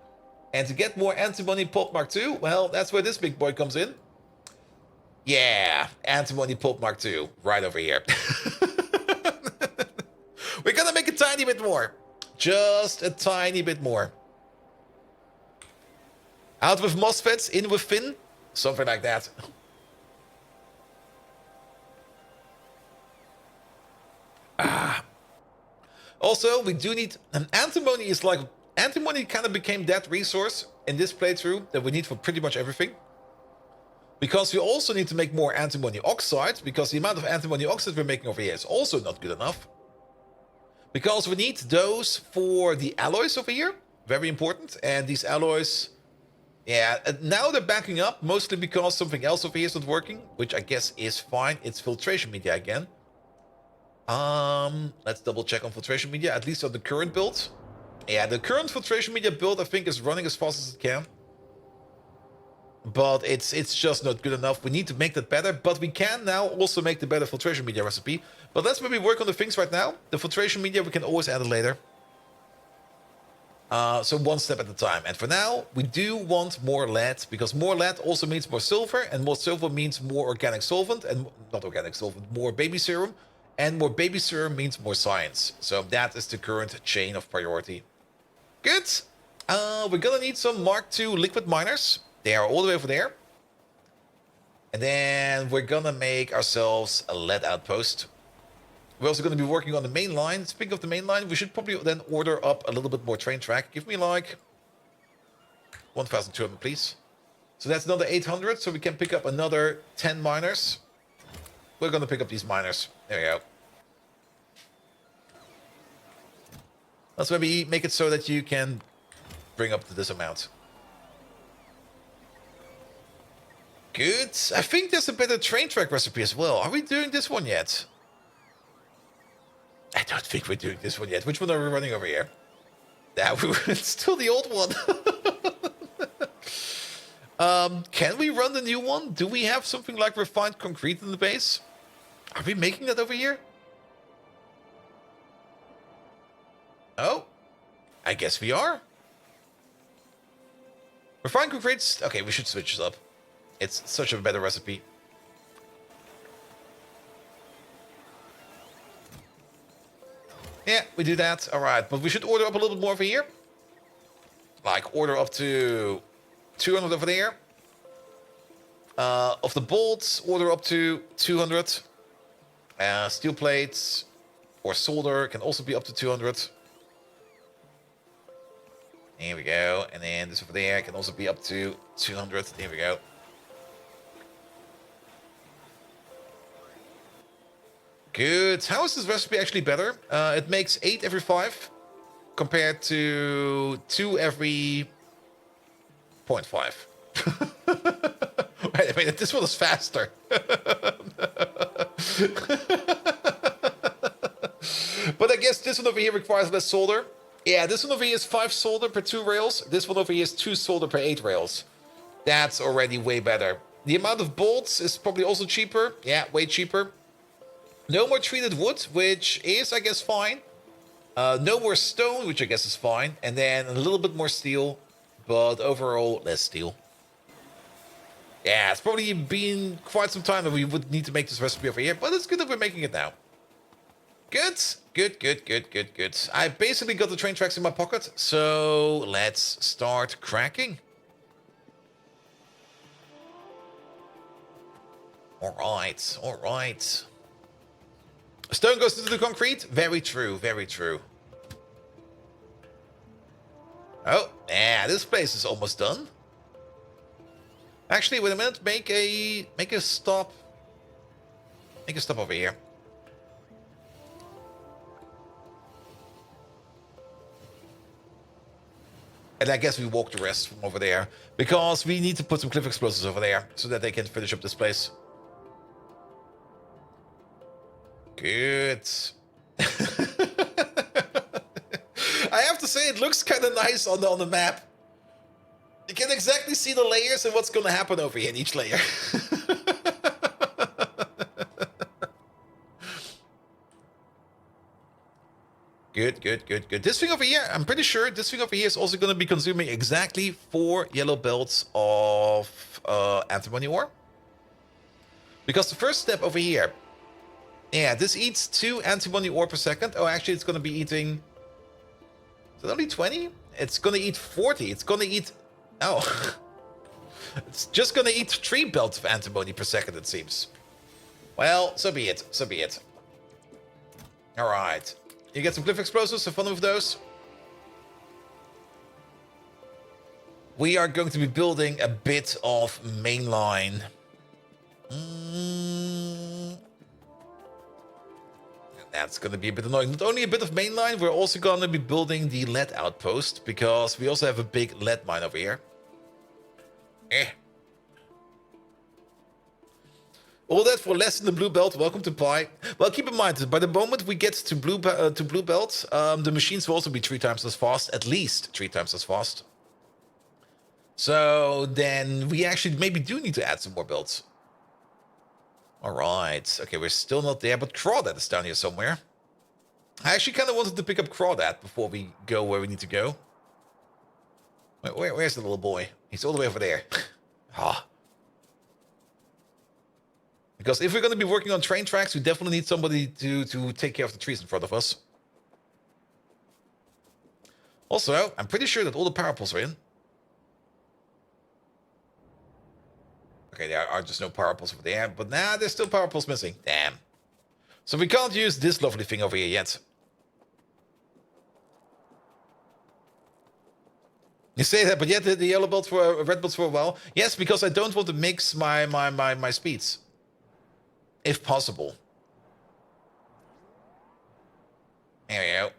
And to get more Antimony Pulp Mark II, well, that's where this big boy comes in. Yeah, Antimony Pulp Mark II, right over here. We're gonna make a tiny bit more. Just a tiny bit more. Out with MOSFETs, in with Fin. Something like that. Also, we do need... Antimony is like... Antimony kind of became that resource in this playthrough that we need for pretty much everything. Because we also need to make more antimony oxide, because the amount of antimony oxide we're making over here is also not good enough. Because we need those for the alloys over here. Very important. And these alloys... Yeah, now they're backing up, mostly because something else over here is not working, which I guess is fine. It's filtration media again. Let's double check on filtration media, at least on the current build. Yeah, the current filtration media build, I think, is running as fast as it can. But it's just not good enough. We need to make that better, but we can now also make the better filtration media recipe. But let's maybe work on the things right now. The filtration media, we can always add it later. So one step at a time. And for now, we do want more lead, because more lead also means more silver, and more silver means more organic solvent, and not organic solvent, more baby serum. And more baby serum means more science. So that is the current chain of priority. Good. We're gonna need some Mark II liquid miners. They are all the way over there. And then we're gonna make ourselves a lead outpost. We're also gonna be working on the main line. Speaking of the main line, we should probably then order up a little bit more train track. Give me like 1,200, please. So that's another 800, so we can pick up another 10 miners. We're gonna pick up these miners. There we go. Let's maybe make it so that you can bring up to this amount. Good. I think there's a better train track recipe as well. Are we doing this one yet? I don't think we're doing this one yet. Which one are we running over here? Yeah, it's still the old one. Can we run the new one? Do we have something like refined concrete in the base? Are we making that over here? Oh, I guess we are. Refined concrete. Okay, we should switch this up. It's such a better recipe. Yeah, we do that. All right, but we should order up a little bit more over here. Like order up to 200 over there. Of the bolts, order up to 200. Steel plates or solder can also be up to 200. There we go. And then this over there can also be up to 200. There we go. Good. How is this recipe actually better? It makes 8 every 5 compared to 2 every 0.5. Wait a minute, this one is faster. But I guess this one over here requires less solder. Yeah, this one over here is 5 solder per 2 rails. This one over here is 2 solder per 8 rails. That's already way better. The amount of bolts is probably also cheaper. Yeah, way cheaper. No more treated wood, which is, I guess, fine. No more stone, which I guess is fine. And then a little bit more steel, but overall, less steel. Yeah, it's probably been quite some time that we would need to make this recipe over here, but it's good that we're making it now. Good, good, good, good, good, good. I basically got the train tracks in my pocket, so let's start cracking. All right, all right. Stone goes into the concrete? Very true, very true. Oh, yeah, this place is almost done. Actually, wait a minute. Make a stop. Make a stop over here. And I guess we walk the rest from over there. Because we need to put some cliff explosives over there so that they can finish up this place. Good. I have to say, it looks kind of nice on the map. You can exactly see the layers and what's going to happen over here in each layer. Good, good, good, good. This thing over here, I'm pretty sure this thing over here is also going to be consuming exactly 4 yellow belts of antimony ore. Because the first step over here, yeah, this eats 2 antimony ore per second. Oh, actually, it's going to be eating... Is it only 20? It's going to eat 40. It's going to eat... Oh. It's just going to eat 3 belts of antimony per second, it seems. Well, so be it. So be it. All right. You get some cliff explosives. Have fun with those. We are going to be building a bit of mainline. That's going to be a bit annoying. Not only a bit of mainline, we're also going to be building the lead outpost, because we also have a big lead mine over here. All that for less than the blue belt. Welcome to Pi. Well, keep in mind, by the moment we get to blue belt, the machines will also be 3 times as fast, at least 3 times as fast. So then we actually maybe do need to add some more belts. All right. Okay, we're still not there, but Crawdad is down here somewhere. I actually kind of wanted to pick up Crawdad before we go where we need to go. Where's the little boy? He's all the way over there. Ah. Because if we're going to be working on train tracks, we definitely need somebody to take care of the trees in front of us. Also, I'm pretty sure that all the power poles are in. Okay, there are just no power poles over there. But nah, there's still power poles missing. Damn. So we can't use this lovely thing over here yet. You say that, but yet the yellow belts for red belts for a while. Yes, because I don't want to mix my speeds, if possible. There we go.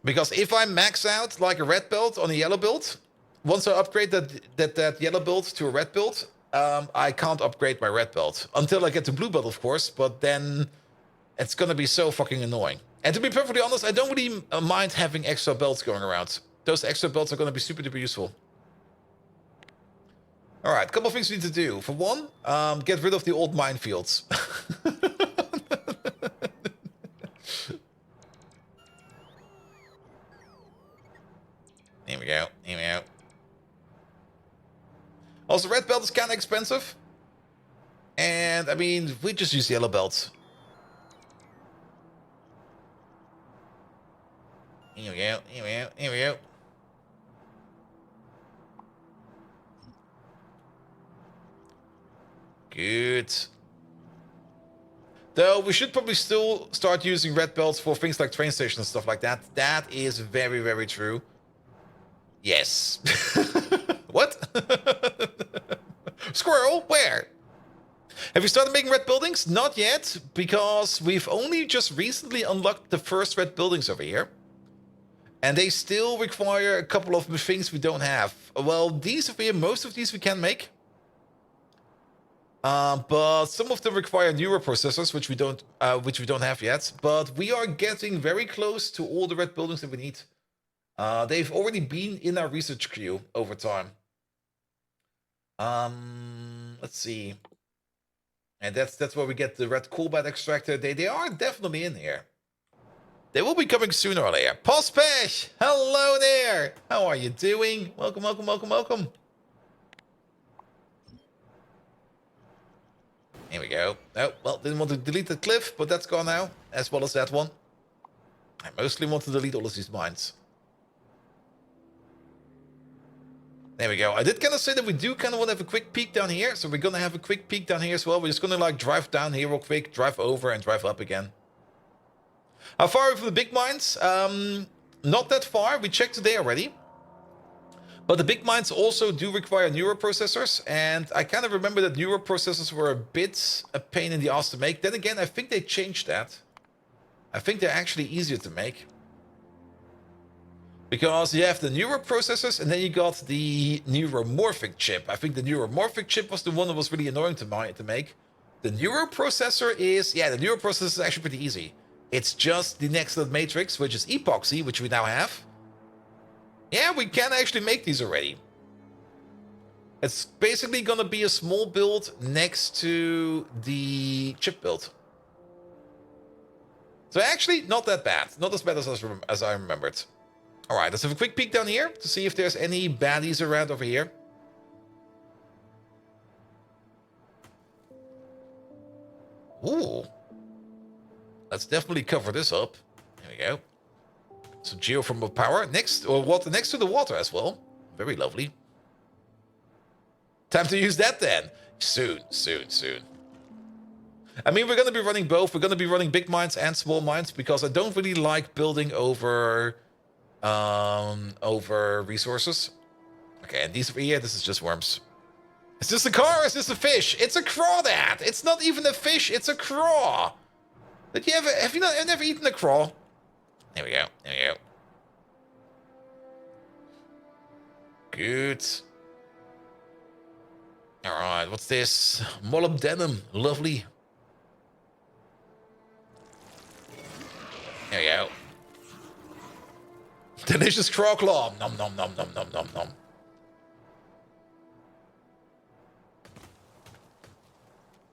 Because if I max out like a red belt on a yellow belt, once I upgrade that yellow belt to a red belt, I can't upgrade my red belt until I get to blue belt, of course. But then it's gonna be so fucking annoying. And to be perfectly honest, I don't really mind having extra belts going around. Those extra belts are going to be super duper useful. Alright, a couple of things we need to do. For one, get rid of the old minefields. Here we go, here we go. Also, red belt is kind of expensive. And, I mean, we just use yellow belts. Here we go, here we go, here we go. Good. Though we should probably still start using red belts for things like train stations and stuff like that. That is very, very true. Yes. What? Squirrel? Where? Have you started making red buildings? Not yet, because we've only just recently unlocked the first red buildings over here. And they still require a couple of things we don't have. Well, these over here, most of these we can make. But some of them require newer processors, which we don't have yet. But we are getting very close to all the red buildings that we need. They've already been in our research queue over time. Let's see. And that's where we get the red cobalt extractor. They are definitely in here. They will be coming sooner or later. Pospech! Hello there! How are you doing? Welcome, welcome, welcome, welcome. Here we go. Oh, well, didn't want to delete the cliff, but that's gone now, as well as that one. I mostly want to delete all of these mines. There we go. I did kind of say that we do kind of want to have a quick peek down here, so we're going to have a quick peek down here as well. We're just going to, like, drive down here real quick, drive over, and drive up again. How far are we from the big mines? Not that far. We checked today already. But the big mines also do require newer processors, and I kind of remember that newer processors were a bit a pain in the ass to make. Then again, I think they changed that. I think they're actually easier to make. Because you have the newer processors, and then you got the neuromorphic chip. I think the neuromorphic chip was the one that was really annoying to make. The newer processor is... Yeah, the newer processor is actually pretty easy. It's just the next level matrix, which is epoxy, which we now have. Yeah, we can actually make these already. It's basically going to be a small build next to the chip build. So actually, not that bad. Not as bad as I remembered. Alright, let's have a quick peek down here to see if there's any baddies around over here. Ooh. Let's definitely cover this up. There we go. Some geothermal power next to the water as well. Very lovely. Time to use that then. Soon, soon, soon. I mean, we're going to be running both. We're going to be running big mines and small mines because I don't really like building over resources. Okay, and these over here, this is just worms. Is this a car or is this a fish? It's a crawdad. It's not even a fish. It's a craw. Have you never eaten a craw? There we go. There we go. Good. Alright, what's this? Molybdenum. Lovely. There we go. Delicious craw claw. Nom nom nom nom nom nom nom.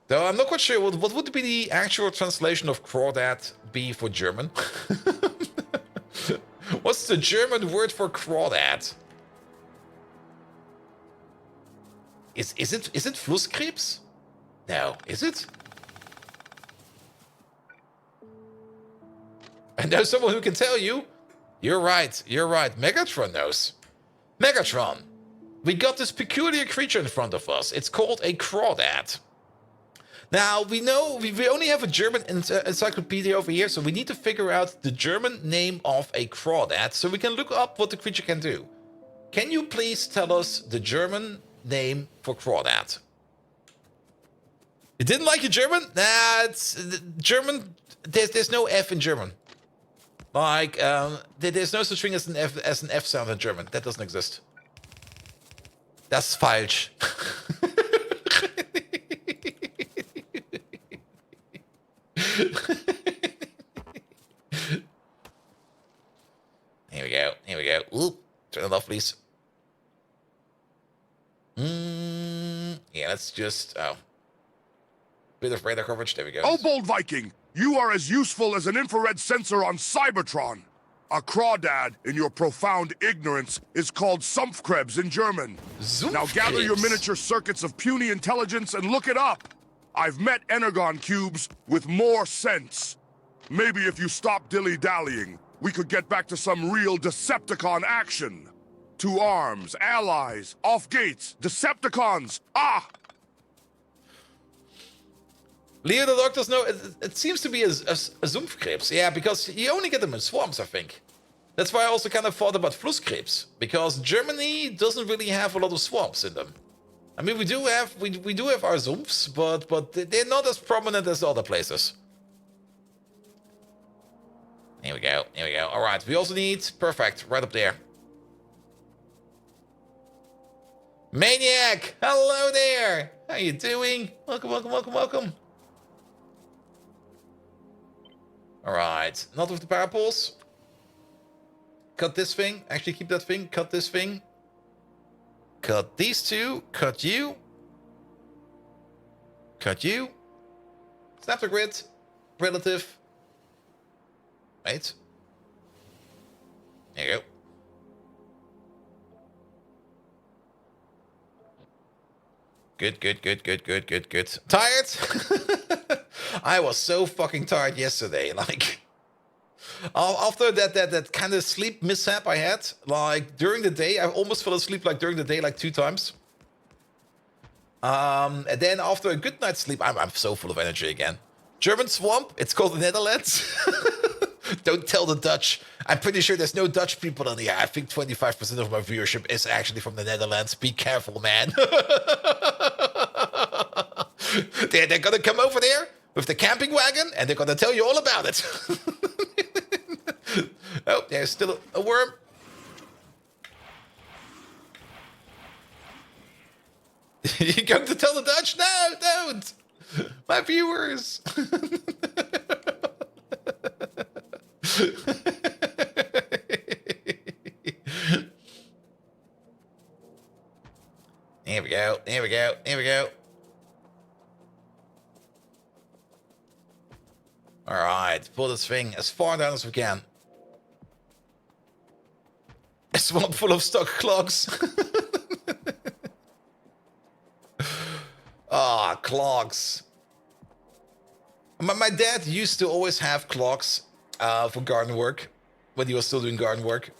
Though I'm not quite sure what would be the actual translation of crawdad be for German. What's the German word for crawdad? Is it Flusskrebs? No, is it? I know someone who can tell you. You're right. You're right. Megatron knows. Megatron. we got this peculiar creature in front of us. It's called a crawdad. Now, we know we only have a German encyclopedia over here, so we need to figure out the German name of a crawdad so we can look up what the creature can do. Can you please tell us the German name for crawdad? You didn't like your German? Nah, it's German. There's no F in German. Like, there's no such thing as an F sound in German. That doesn't exist. Das ist falsch. Here we go. Here we go. Ooh, turn it off, please. Yeah, let's just... Oh. Bit of radar coverage. There we go. Oh, bold Viking! You are as useful as an infrared sensor on Cybertron. A crawdad, in your profound ignorance, is called Sumpfkrebs in German. Now gather your miniature circuits of puny intelligence and look it up. I've met Energon cubes with more sense. Maybe if you stop dilly-dallying, we could get back to some real Decepticon action. To arms, allies, off gates, Decepticons, ah! Leo the doctors know it seems to be a Sumpfkrebs. Yeah, because you only get them in swarms, I think. That's why I also kind of thought about Flusskrebs, because Germany doesn't really have a lot of swamps in them. I mean, we do have our Sumpfs, but they're not as prominent as other places. Here we go. Here we go. All right. We also need perfect right up there. Maniac, hello there. How you doing? Welcome, welcome, welcome, welcome. All right. Not with the parapoles. Cut this thing. Actually, keep that thing. Cut this thing. Cut these two. Cut you. Cut you. Snap the grid. Relative. Right. There you go. Good, good, good, good, good, good, good. Tired? I was so fucking tired yesterday. Like, after that kind of sleep mishap I had, like during the day, I almost fell asleep like during the day, like 2 times. And then after a good night's sleep, I'm so full of energy again. German swamp, it's called the Netherlands. Don't tell the Dutch. I'm pretty sure there's no Dutch people in here. I think 25% of my viewership is actually from the Netherlands. Be careful, man. They're gonna come over there with the camping wagon and they're gonna tell you all about it. Oh, there's still a worm. You're going to tell the Dutch? No, don't. My viewers. Here we go. Here we go. Here we go. All right, pull this thing as far down as we can. A swamp full of stock clogs. Ah, clogs. My dad used to always have clogs for garden work when he was still doing garden work.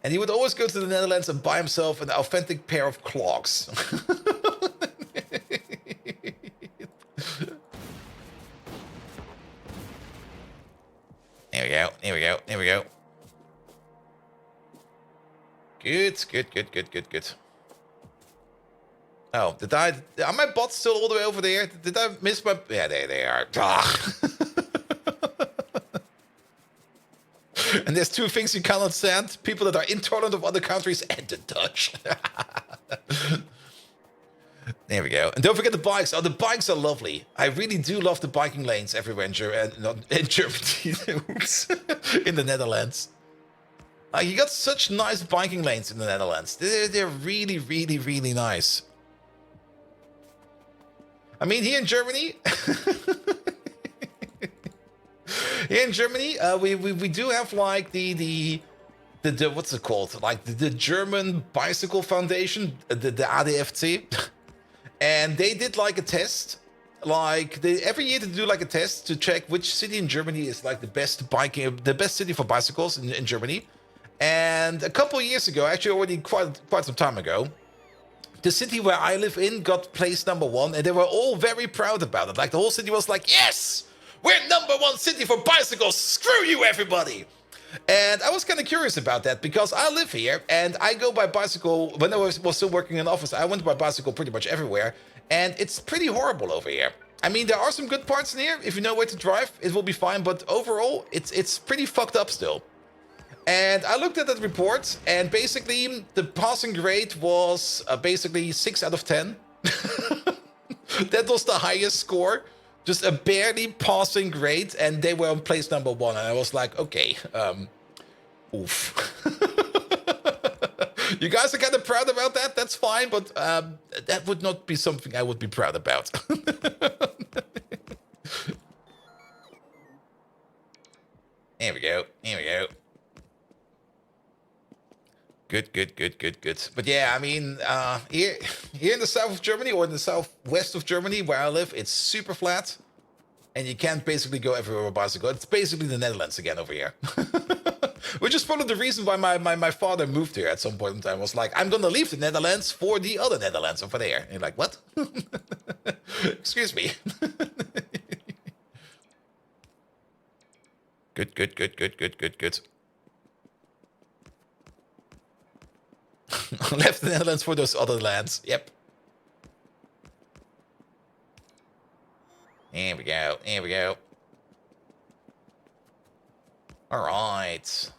And he would always go to the Netherlands and buy himself an authentic pair of clogs. There we go, there we go, there we go. Good, good, good, good, good, good. Oh, are my bots still all the way over there? Did I miss my... Yeah, there they are. And there's 2 things you cannot stand. People that are intolerant of other countries and the Dutch. There we go. And don't forget the bikes. Oh, the bikes are lovely. I really do love the biking lanes everywhere in Germany. Not in Germany. Oops. In the Netherlands. You got such nice biking lanes in the Netherlands. They're really, really, really nice. I mean, here in Germany... Here in Germany, we do have like the what's it called? Like the German Bicycle Foundation, the ADFT, and they did like a test. Like every year they do like a test to check which city in Germany is like the best city for bicycles in Germany. And a couple of years ago, actually already quite some time ago, the city where I live in got place #1, and they were all very proud about it. Like, the whole city was like, yes, we're #1 city for bicycles. Screw you, everybody. And I was kind of curious about that because I live here and I go by bicycle. When I was still working in the office, I went by bicycle pretty much everywhere. And it's pretty horrible over here. I mean, there are some good parts in here. If you know where to drive, it will be fine. But overall, it's pretty fucked up still. And I looked at that report, and basically the passing grade was basically 6 out of 10. That was the highest score. Just a barely passing grade, and they were on place #1. And I was like, okay, oof. You guys are kind of proud about that. That's fine, but that would not be something I would be proud about. Here we go. Here we go. Good. But yeah, I mean, here in the south of Germany, or in the southwest of Germany, where I live, it's super flat. And you can't basically go everywhere with a bicycle. It's basically the Netherlands again over here. Which is probably the reason why my father moved here at some point in time. Was like, I'm going to leave the Netherlands for the other Netherlands over there. And you're like, what? Excuse me. Good. Left the Netherlands for those other lands. Yep. Here we go. All right.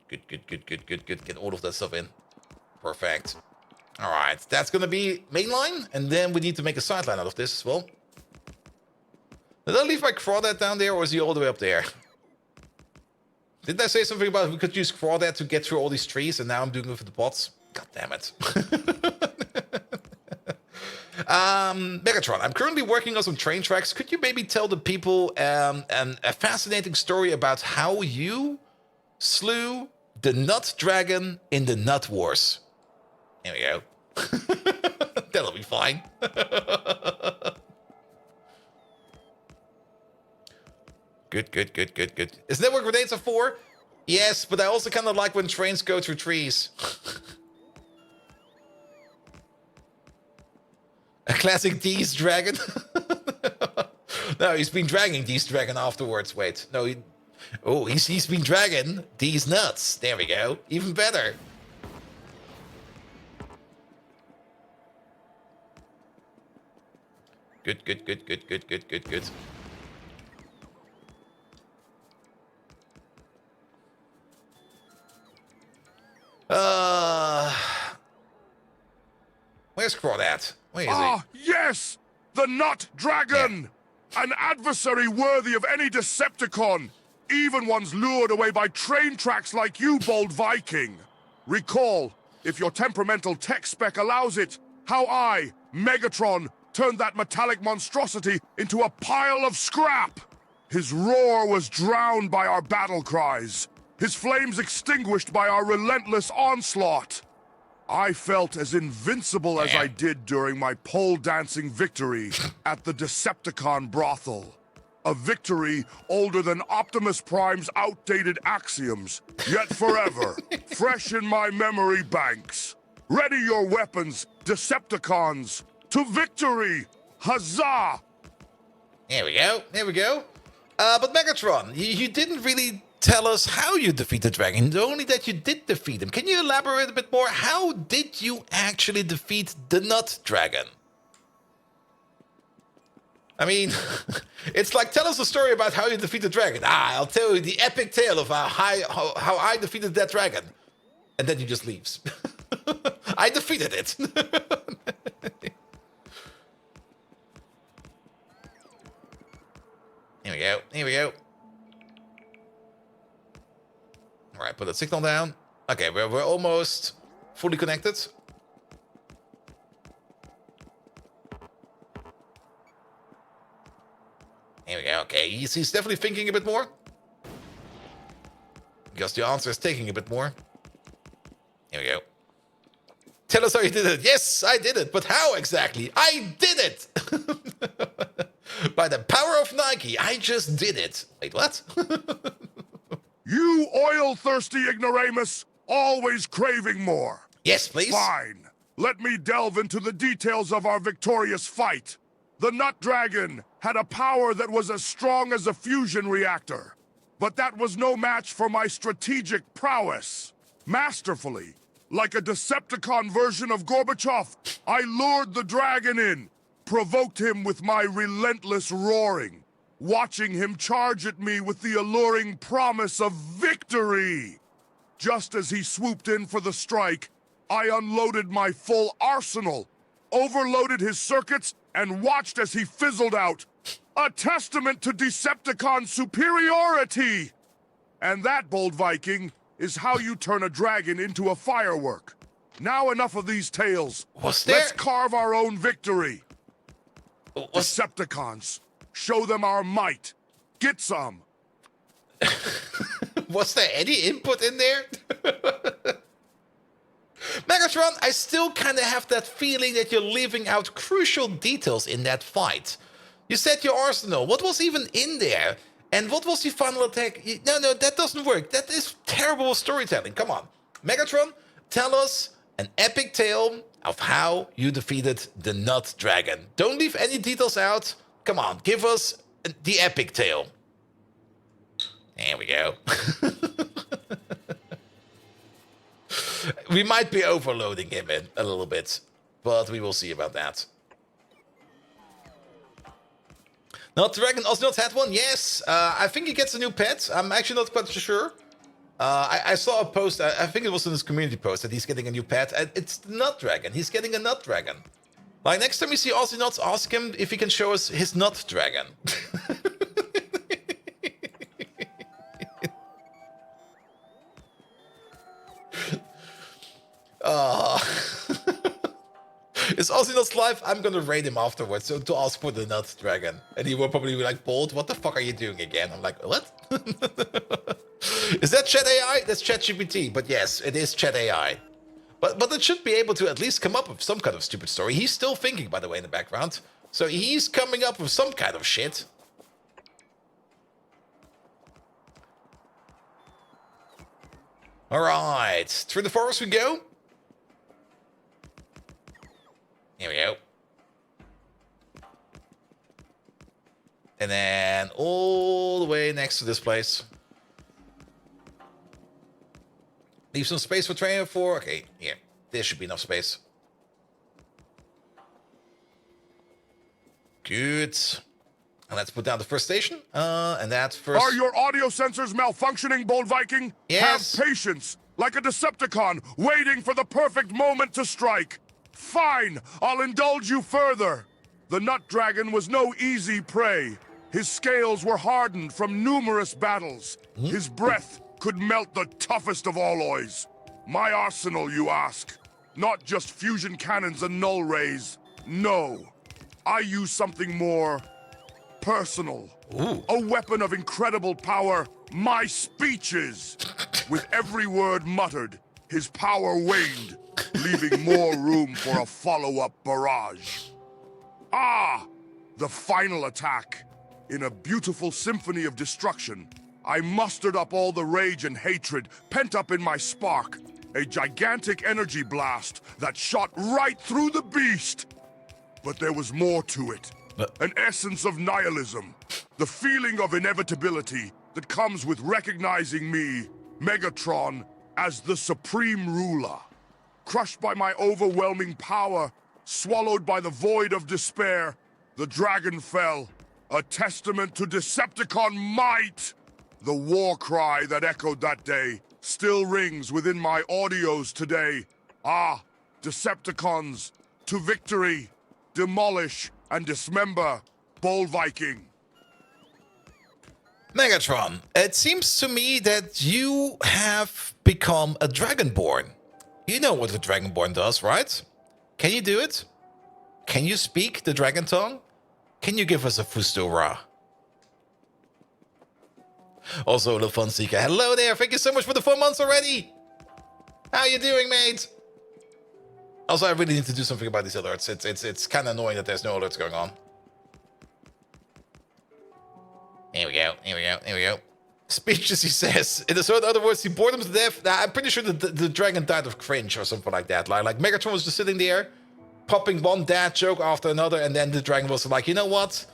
Good. Get all of that stuff in. Perfect. All right. That's going to be mainline. And then we need to make a sideline out of this as well. Did I leave my crawdad down there, or is he all the way up there? Didn't I say something about we could use crawdad to get through all these trees, and now I'm doing it with the bots? God damn it. Megatron, I'm currently working on some train tracks. Could you maybe tell the people a fascinating story about how you slew the Nut Dragon in the Nut Wars? There we go. That'll be fine. Good. Isn't that what grenades are for? Yes, but I also kind of like when trains go through trees. A classic D's Dragon? No, he's been dragging D's Dragon afterwards. Wait, no, he's been dragging D's nuts. There we go. Even better. Good. Where's Crawdad? Where is he? Ah, yes! The Nut Dragon! Yeah. An adversary worthy of any Decepticon, even ones lured away by train tracks like you, bold Viking. Recall, if your temperamental tech spec allows it, how I, Megatron, turned that metallic monstrosity into a pile of scrap. His roar was drowned by our battle cries, his flames extinguished by our relentless onslaught. I felt as invincible as I did during my pole-dancing victory at the Decepticon brothel. A victory older than Optimus Prime's outdated axioms, yet forever, fresh in my memory banks. Ready your weapons, Decepticons, to victory! Huzzah! There we go. But Megatron, you didn't really tell us how you defeat the dragon, only that you did defeat him. Can you elaborate a bit more? How did you actually defeat the Nut Dragon? I mean, it's like, tell us a story about how you defeat the dragon. I'll tell you the epic tale of how I defeated that dragon. And then he just leaves. I defeated it. Here we go. All right, put the signal down. Okay, we're almost fully connected. Here we go. Okay, he's definitely thinking a bit more. Because the answer is taking a bit more. Here we go. Tell us how you did it. Yes, I did it. But how exactly? I did it! By the power of Nike, I just did it. Wait, what? You oil-thirsty ignoramus, always craving more. Yes, please. Fine. Let me delve into the details of our victorious fight. The Nut Dragon had a power that was as strong as a fusion reactor. But that was no match for my strategic prowess. Masterfully, like a Decepticon version of Gorbachev, I lured the dragon in, provoked him with my relentless roaring, watching him charge at me with the alluring promise of victory. Just as he swooped in for the strike, I unloaded my full arsenal, overloaded his circuits, and watched as he fizzled out. A testament to Decepticon superiority! And that, bold Viking, is how you turn a dragon into a firework. Now enough of these tales. Let's carve our own victory. Decepticons, show them our might. Get some. Was there any input in there? Megatron, I still kind of have that feeling that you're leaving out crucial details in that fight. You said your arsenal. What was even in there? And what was the final attack? No, that doesn't work. That is terrible storytelling. Come on. Megatron, tell us an epic tale of how you defeated the Nut Dragon. Don't leave any details out. Come on, give us the epic tale. There we go. We might be overloading him in a little bit, but we will see about that. Nut Dragon also not had one? Yes. I think he gets a new pet. I'm actually not quite sure. I saw a post, I think it was in his community post, that he's getting a new pet. It's the Nut Dragon. He's getting a Nut Dragon. Like, next time we see Aussie Nuts, ask him if he can show us his Nut Dragon. Is Aussie Nuts live? I'm gonna raid him afterwards, so to ask for the Nut Dragon. And he will probably be like, Bold, what the fuck are you doing again? I'm like, what? Is that Chat AI? That's ChatGPT, but yes, it is Chat AI. But it should be able to at least come up with some kind of stupid story. He's still thinking, by the way, in the background. So he's coming up with some kind of shit. Alright, through the forest we go. Here we go. And then all the way next to this place. Leave some space for trainer 4. Okay, here. There should be enough space. Good. And let's put down the first station. And that's first. Are your audio sensors malfunctioning, Bold Viking? Yes. Have patience, like a Decepticon, waiting for the perfect moment to strike. Fine, I'll indulge you further. The Nut Dragon was no easy prey. His scales were hardened from numerous battles. His breath could melt the toughest of alloys. My arsenal, you ask? Not just fusion cannons and null rays. No. I use something more personal. Ooh. A weapon of incredible power, my speeches. With every word muttered, his power waned, leaving more room for a follow-up barrage. Ah! The final attack. In a beautiful symphony of destruction, I mustered up all the rage and hatred pent up in my spark. A gigantic energy blast that shot right through the beast. But there was more to it. An essence of nihilism. The feeling of inevitability that comes with recognizing me, Megatron, as the supreme ruler. Crushed by my overwhelming power, swallowed by the void of despair, the dragon fell. A testament to Decepticon might! The war cry that echoed that day still rings within my audios today. Ah, Decepticons, to victory, demolish and dismember, Bold Viking. Megatron, it seems to me that you have become a Dragonborn. You know what a Dragonborn does, right? Can you do it? Can you speak the Dragon tongue? Can you give us a Fustura? Also, the Fun Seeker. Hello there. Thank you so much for the 4 months already. How you doing, mate? Also, I really need to do something about these alerts. It's kind of annoying that there's no alerts going on. Here we go. Here we go. Here we go. Speeches, he says. In other words, he bored him to death. Now, I'm pretty sure the dragon died of cringe or something like that. Like Megatron was just sitting there, popping one dad joke after another, and then the dragon was like, you know what?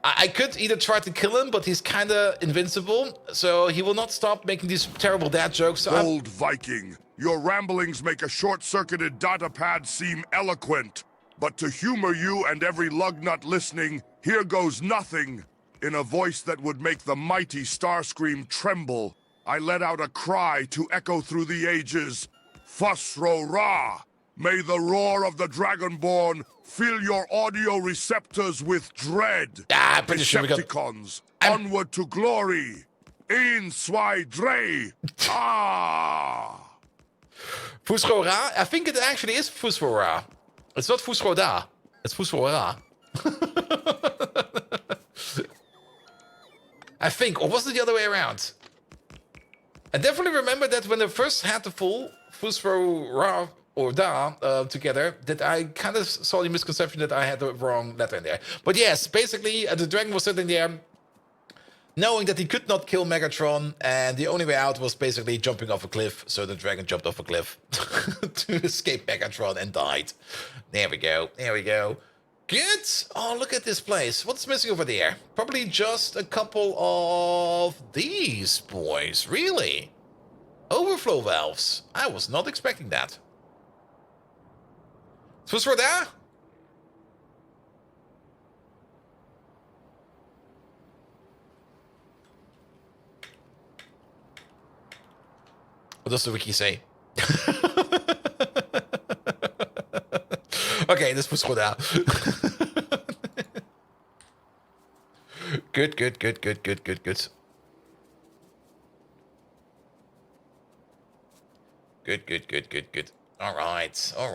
I could either try to kill him, but he's kind of invincible, so he will not stop making these terrible dad jokes. So Old Viking, your ramblings make a short-circuited datapad seem eloquent. But to humor you and every lugnut listening, here goes nothing. In a voice that would make the mighty Starscream tremble, I let out a cry to echo through the ages. Fusro-Ra! May the roar of the Dragonborn fill your audio receptors with dread. I'm pretty sure we got... Decepticons, onward to glory! In Swai Dre! Ah! Fusro-Ra? I think it actually is Fusro-Ra. It's not Fusro-Da. It's Fusro-Ra. I think, or was it the other way around? I definitely remember that when I first had the full Fusro-Ra or Da together, that I kind of saw the misconception that I had the wrong letter in there. But yes, basically, the dragon was sitting there, knowing that he could not kill Megatron, and the only way out was basically jumping off a cliff. So the dragon jumped off a cliff to escape Megatron and died. There we go. There we go. Good. Oh, look at this place. What's missing over there? Probably just a couple of these boys. Really? Overflow valves. I was not expecting that. Was for that? What does the wiki say? Okay, this was for that. Good. Good. All right. How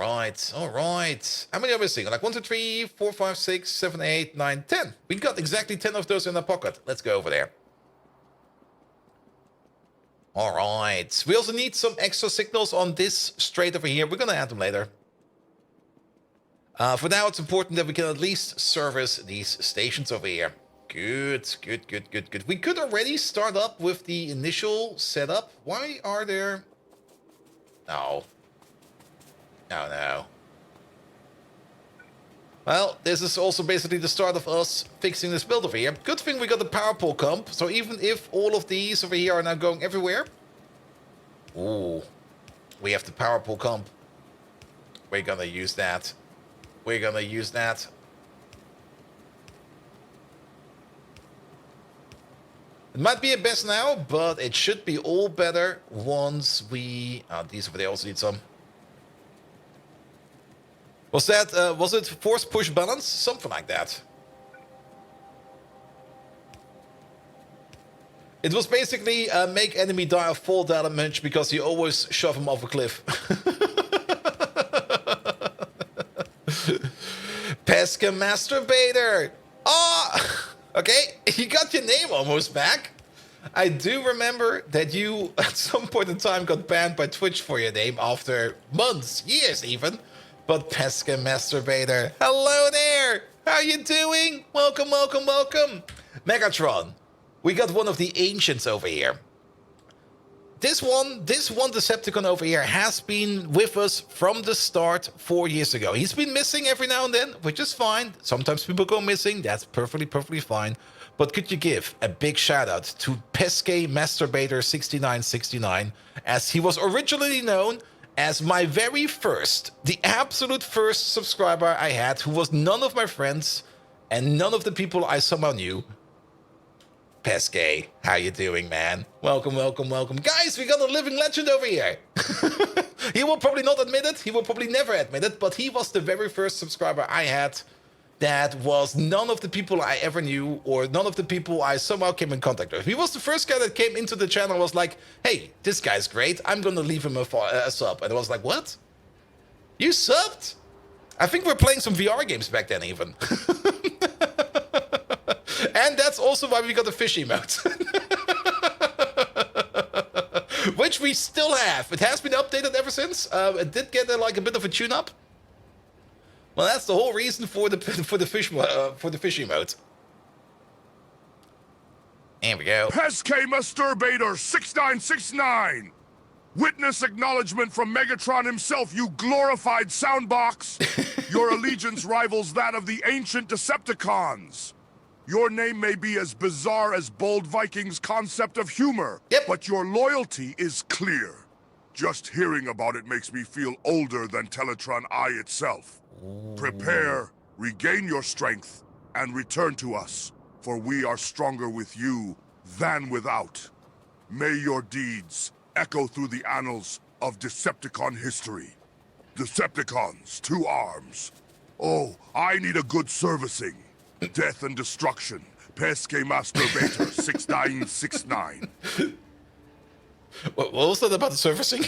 many are we missing? Like 1, 2, 3, 4, 5, 6, 7, 8, 9, 10. We got exactly 10 of those in our pocket. Let's go over there. All right. We also need some extra signals on this straight over here. We're going to add them later. For now, it's important that we can at least service these stations over here. Good. We could already start up with the initial setup. Why are there... No. Well, this is also basically the start of us fixing this build over here. Good thing we got the power pole comp. So even if all of these over here are now going everywhere... Ooh. We have the power pole comp. We're gonna use that. It might be a best now, but it should be all better once we... these over there also need some. Was it force push balance? Something like that. It was basically make enemy die of fall damage because you always shove him off a cliff. Pesca Masturbator! Oh! Okay, you got your name almost back. I do remember that you, at some point in time, got banned by Twitch for your name after months, years even. But Pesca Masturbator, hello there! How you doing? Welcome. Megatron, we got one of the ancients over here. This one Decepticon over here has been with us from the start 4 years ago. He's been missing every now and then, which is fine. Sometimes people go missing. That's perfectly fine. But could you give a big shout out to Pesca Masturbator 6969, as he was originally known as my very first, the absolute first subscriber I had, who was none of my friends and none of the people I somehow knew. Pesca, how you doing, man? Welcome. Guys, we got a living legend over here. He will probably not admit it. He will probably never admit it. But he was the very first subscriber I had that was none of the people I ever knew or none of the people I somehow came in contact with. He was the first guy that came into the channel and was like, hey, this guy's great. I'm going to leave him a sub. And I was like, what? You subbed? I think we're playing some VR games back then even. And that's also why we got the fish emote. Which we still have. It has been updated ever since. It did get like a bit of a tune-up. Well, that's the whole reason for the fish emote. Here we go. Pesque Masturbator 6969! Witness acknowledgement from Megatron himself, you glorified soundbox! Your allegiance rivals that of the ancient Decepticons. Your name may be as bizarre as Bold Viking's concept of humor, but your loyalty is clear. Just hearing about it makes me feel older than Teletron I itself. Prepare, regain your strength, and return to us, for we are stronger with you than without. May your deeds echo through the annals of Decepticon history. Decepticons, 2 arms. Oh, I need a good servicing. Death and destruction. Pesque Masturbator 6969. What was that about the servicing?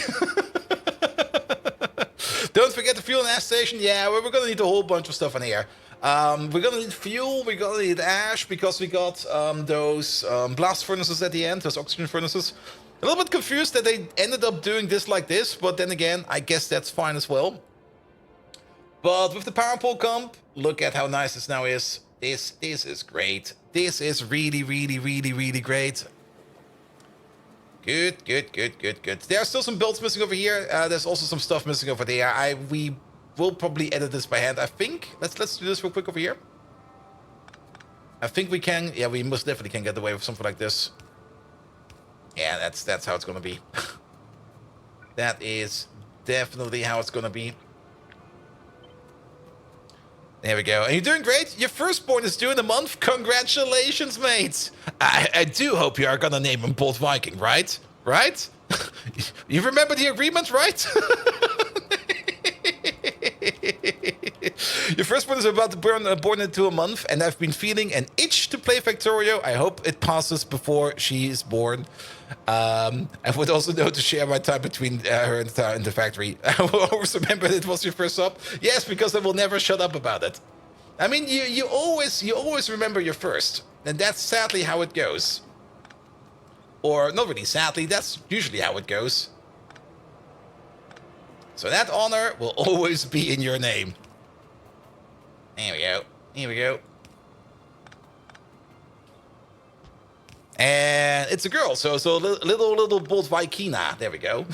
Don't forget the fuel and ash station. Yeah, we're gonna need a whole bunch of stuff in here. We're gonna need fuel, we're gonna need ash, because we got those blast furnaces at the end, those oxygen furnaces. A little bit confused that they ended up doing this like this, but then again, I guess that's fine as well. But with the power pole comp, look at how nice this now is. This is great. This is really, really, really, really great. Good. There are still some builds missing over here. There's also some stuff missing over there. We will probably edit this by hand, I think. Let's do this real quick over here. I think we can. Yeah, we most definitely can get away with something like this. Yeah, that's how it's gonna be. That is definitely how it's gonna be. There we go. And you're doing great. Your firstborn is due in a month. Congratulations, mate. I do hope you are gonna name him Bold Viking, right? Right? You remember the agreement, right? Your firstborn is about to born into a month, and I've been feeling an itch to play Factorio. I hope it passes before she is born. I would also know to share my time between her and the factory. I will always remember that it was your first sub. Yes, because I will never shut up about it. I mean, you always remember your first, and that's sadly how it goes. Or not really sadly, that's usually how it goes. So that honor will always be in your name. There we go. Here we go. And it's a girl, so little Bold Vikina. There we go.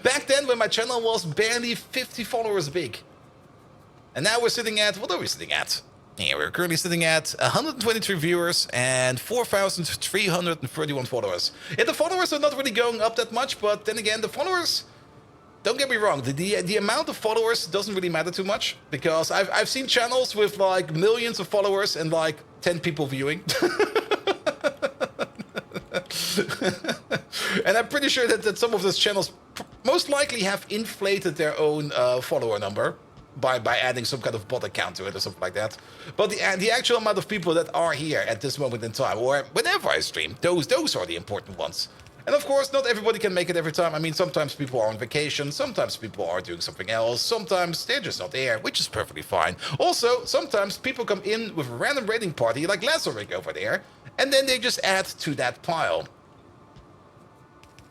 Back then, when my channel was barely 50 followers big. And now we're sitting at, what are we sitting at? Yeah, we're currently sitting at 123 viewers and 4,331 followers. Yeah, the followers are not really going up that much, but then again, the followers, don't get me wrong, the amount of followers doesn't really matter too much, because I've seen channels with like millions of followers and like 10 people viewing. And I'm pretty sure that some of those channels most likely have inflated their own follower number by adding some kind of bot account to it or something like that. But the actual amount of people that are here at this moment in time, or whenever I stream, those are the important ones. And of course, not everybody can make it every time. I mean, sometimes people are on vacation, sometimes people are doing something else, sometimes they're just not there, which is perfectly fine. Also, sometimes people come in with a random raiding party like Lazaric over there, and then they just add to that pile.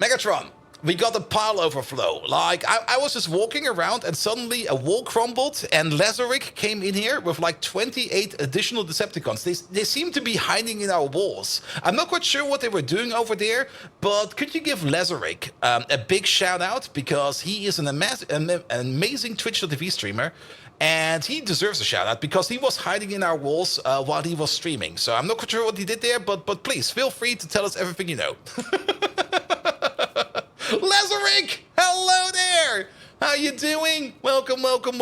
Megatron, we got a pile overflow. Like, I was just walking around and suddenly a wall crumbled and Lazaric came in here with like 28 additional Decepticons. They seem to be hiding in our walls. I'm not quite sure what they were doing over there, but could you give Lazaric a big shout out? Because he is an amazing Twitch.tv streamer. And he deserves a shout out because he was hiding in our walls while he was streaming. So I'm not quite sure what he did there, but please feel free to tell us everything you know. Lazaric, hello there. How you doing? Welcome. Welcome,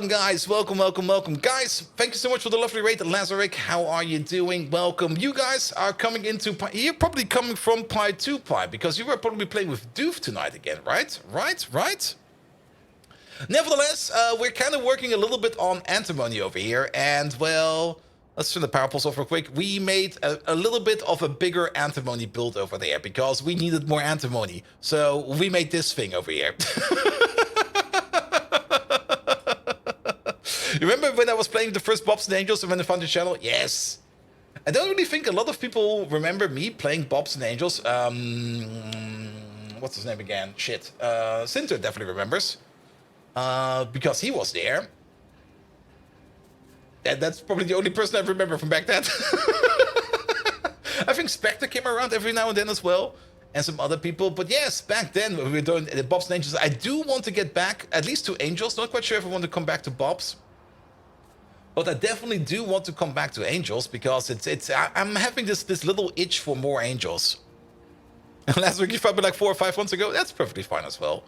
guys. Welcome. Guys, thank you so much for the lovely raid, Lazaric. How are you doing? Welcome. You guys are coming into Pi. You're probably coming from Pi to Pi because you were probably playing with Doof tonight again, right? Right? Nevertheless, we're kind of working a little bit on Antimony over here, and well, let's turn the power pulse off real quick. We made a little bit of a bigger Antimony build over there because we needed more Antimony. So we made this thing over here. You remember when I was playing the first Bobs and Angels and when I found your channel? Yes. I don't really think a lot of people remember me playing Bobs and Angels. what's his name again? Shit. Sinter definitely remembers. Because he was there. And that's probably the only person I remember from back then. I think Spectre came around every now and then as well. And some other people. But yes, back then when we were doing the Bobs and Angels, I do want to get back at least to Angels. Not quite sure if I want to come back to Bobs. But I definitely do want to come back to Angels because I'm having this little itch for more Angels. And last week you found me like 4 or 5 months ago. That's perfectly fine as well.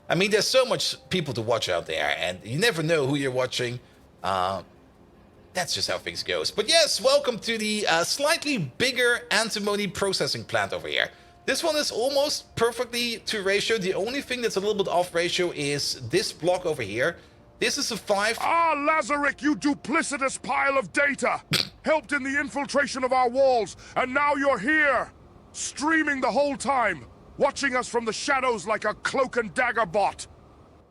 I mean, there's so much people to watch out there, and you never know who you're watching. That's just how things goes. But yes, welcome to the slightly bigger antimony processing plant over here. This one is almost perfectly to ratio. The only thing that's a little bit off ratio is this block over here. This is a 5. Ah, Lazarick, you duplicitous pile of data! Helped in the infiltration of our walls, and now you're here! Streaming the whole time, watching us from the shadows like a cloak and dagger bot.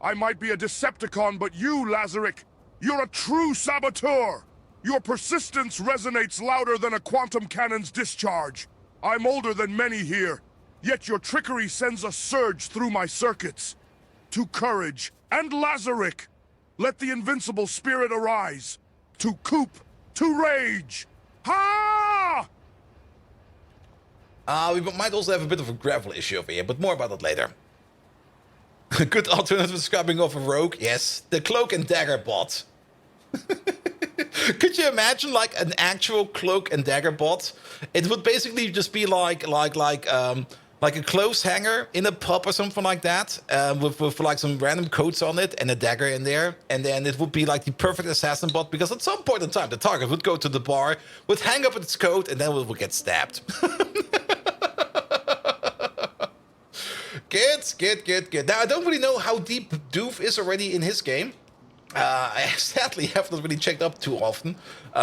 I might be a Decepticon, but you, Lazarick, you're a true saboteur! Your persistence resonates louder than a quantum cannon's discharge. I'm older than many here, yet your trickery sends a surge through my circuits. To courage and Lazarick, let the invincible spirit arise. To coop, to rage. Ha! We might also have a bit of a gravel issue over here, but more about that later. A good alternative scrubbing of a rogue, yes. The cloak and dagger bot. Could you imagine like an actual cloak and dagger bot? It would basically just be like a clothes hanger in a pub or something like that, with like some random coats on it and a dagger in there, and then it would be like the perfect assassin bot because at some point in time the target would go to the bar, would hang up its coat, and then it would get stabbed. Good. Now I don't really know how deep Doof is already in his game. I sadly have not really checked up too often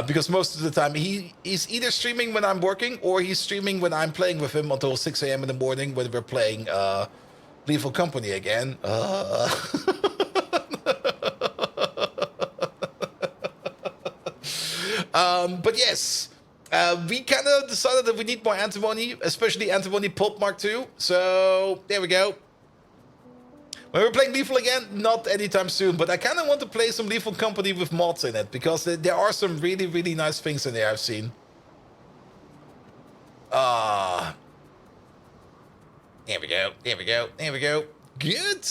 because most of the time he's either streaming when I'm working or he's streaming when I'm playing with him until 6 a.m. in the morning when we're playing Lethal Company again. But yes, we kind of decided that we need more antimony, especially antimony pulp Mark II. So there we go. When we're playing Lethal again, not anytime soon, but I kind of want to play some Lethal Company with mods in it, because there are some really, really nice things in there I've seen. There we go. Good.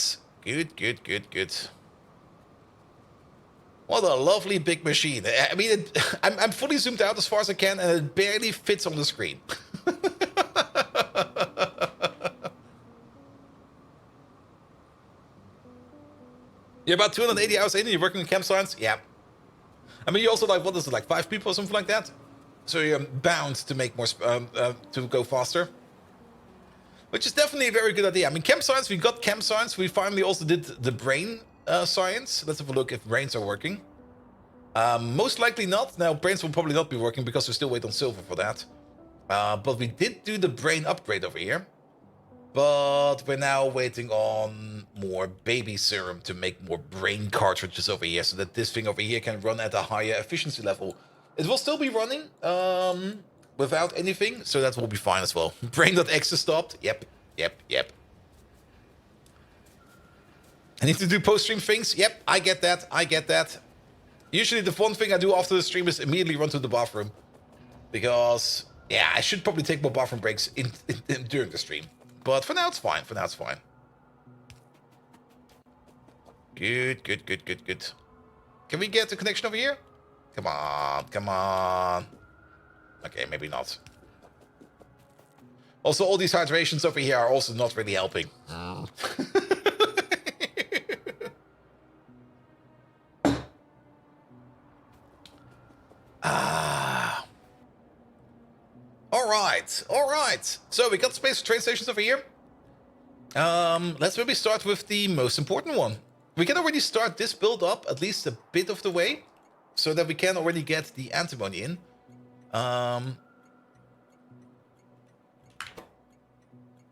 What a lovely big machine. I mean, I'm fully zoomed out as far as I can, and it barely fits on the screen. You're about 280 hours in and you're working in campsites? Yeah. I mean, you also like, what is it, like 5 people or something like that? So you're bound to make more, to go faster. Which is definitely a very good idea. I mean, campsites, we got campsites. We finally also did the brain science. Let's have a look if brains are working. Most likely not. Now, brains will probably not be working because we still wait on silver for that. But we did do the brain upgrade over here. But we're now waiting on more baby serum to make more brain cartridges over here, so that this thing over here can run at a higher efficiency level. It will still be running without anything, so that will be fine as well. Brain.exe is stopped. Yep. I need to do post-stream things. Yep, I get that. Usually the one thing I do after the stream is immediately run to the bathroom. Because, yeah, I should probably take more bathroom breaks during the stream. But for now, it's fine. Good. Can we get the connection over here? Come on. Okay, maybe not. Also, all these hydrations over here are also not really helping. All right. So we got space for train stations over here. Let's maybe start with the most important one. We can already start this build up at least a bit of the way, so that we can already get the antimony in.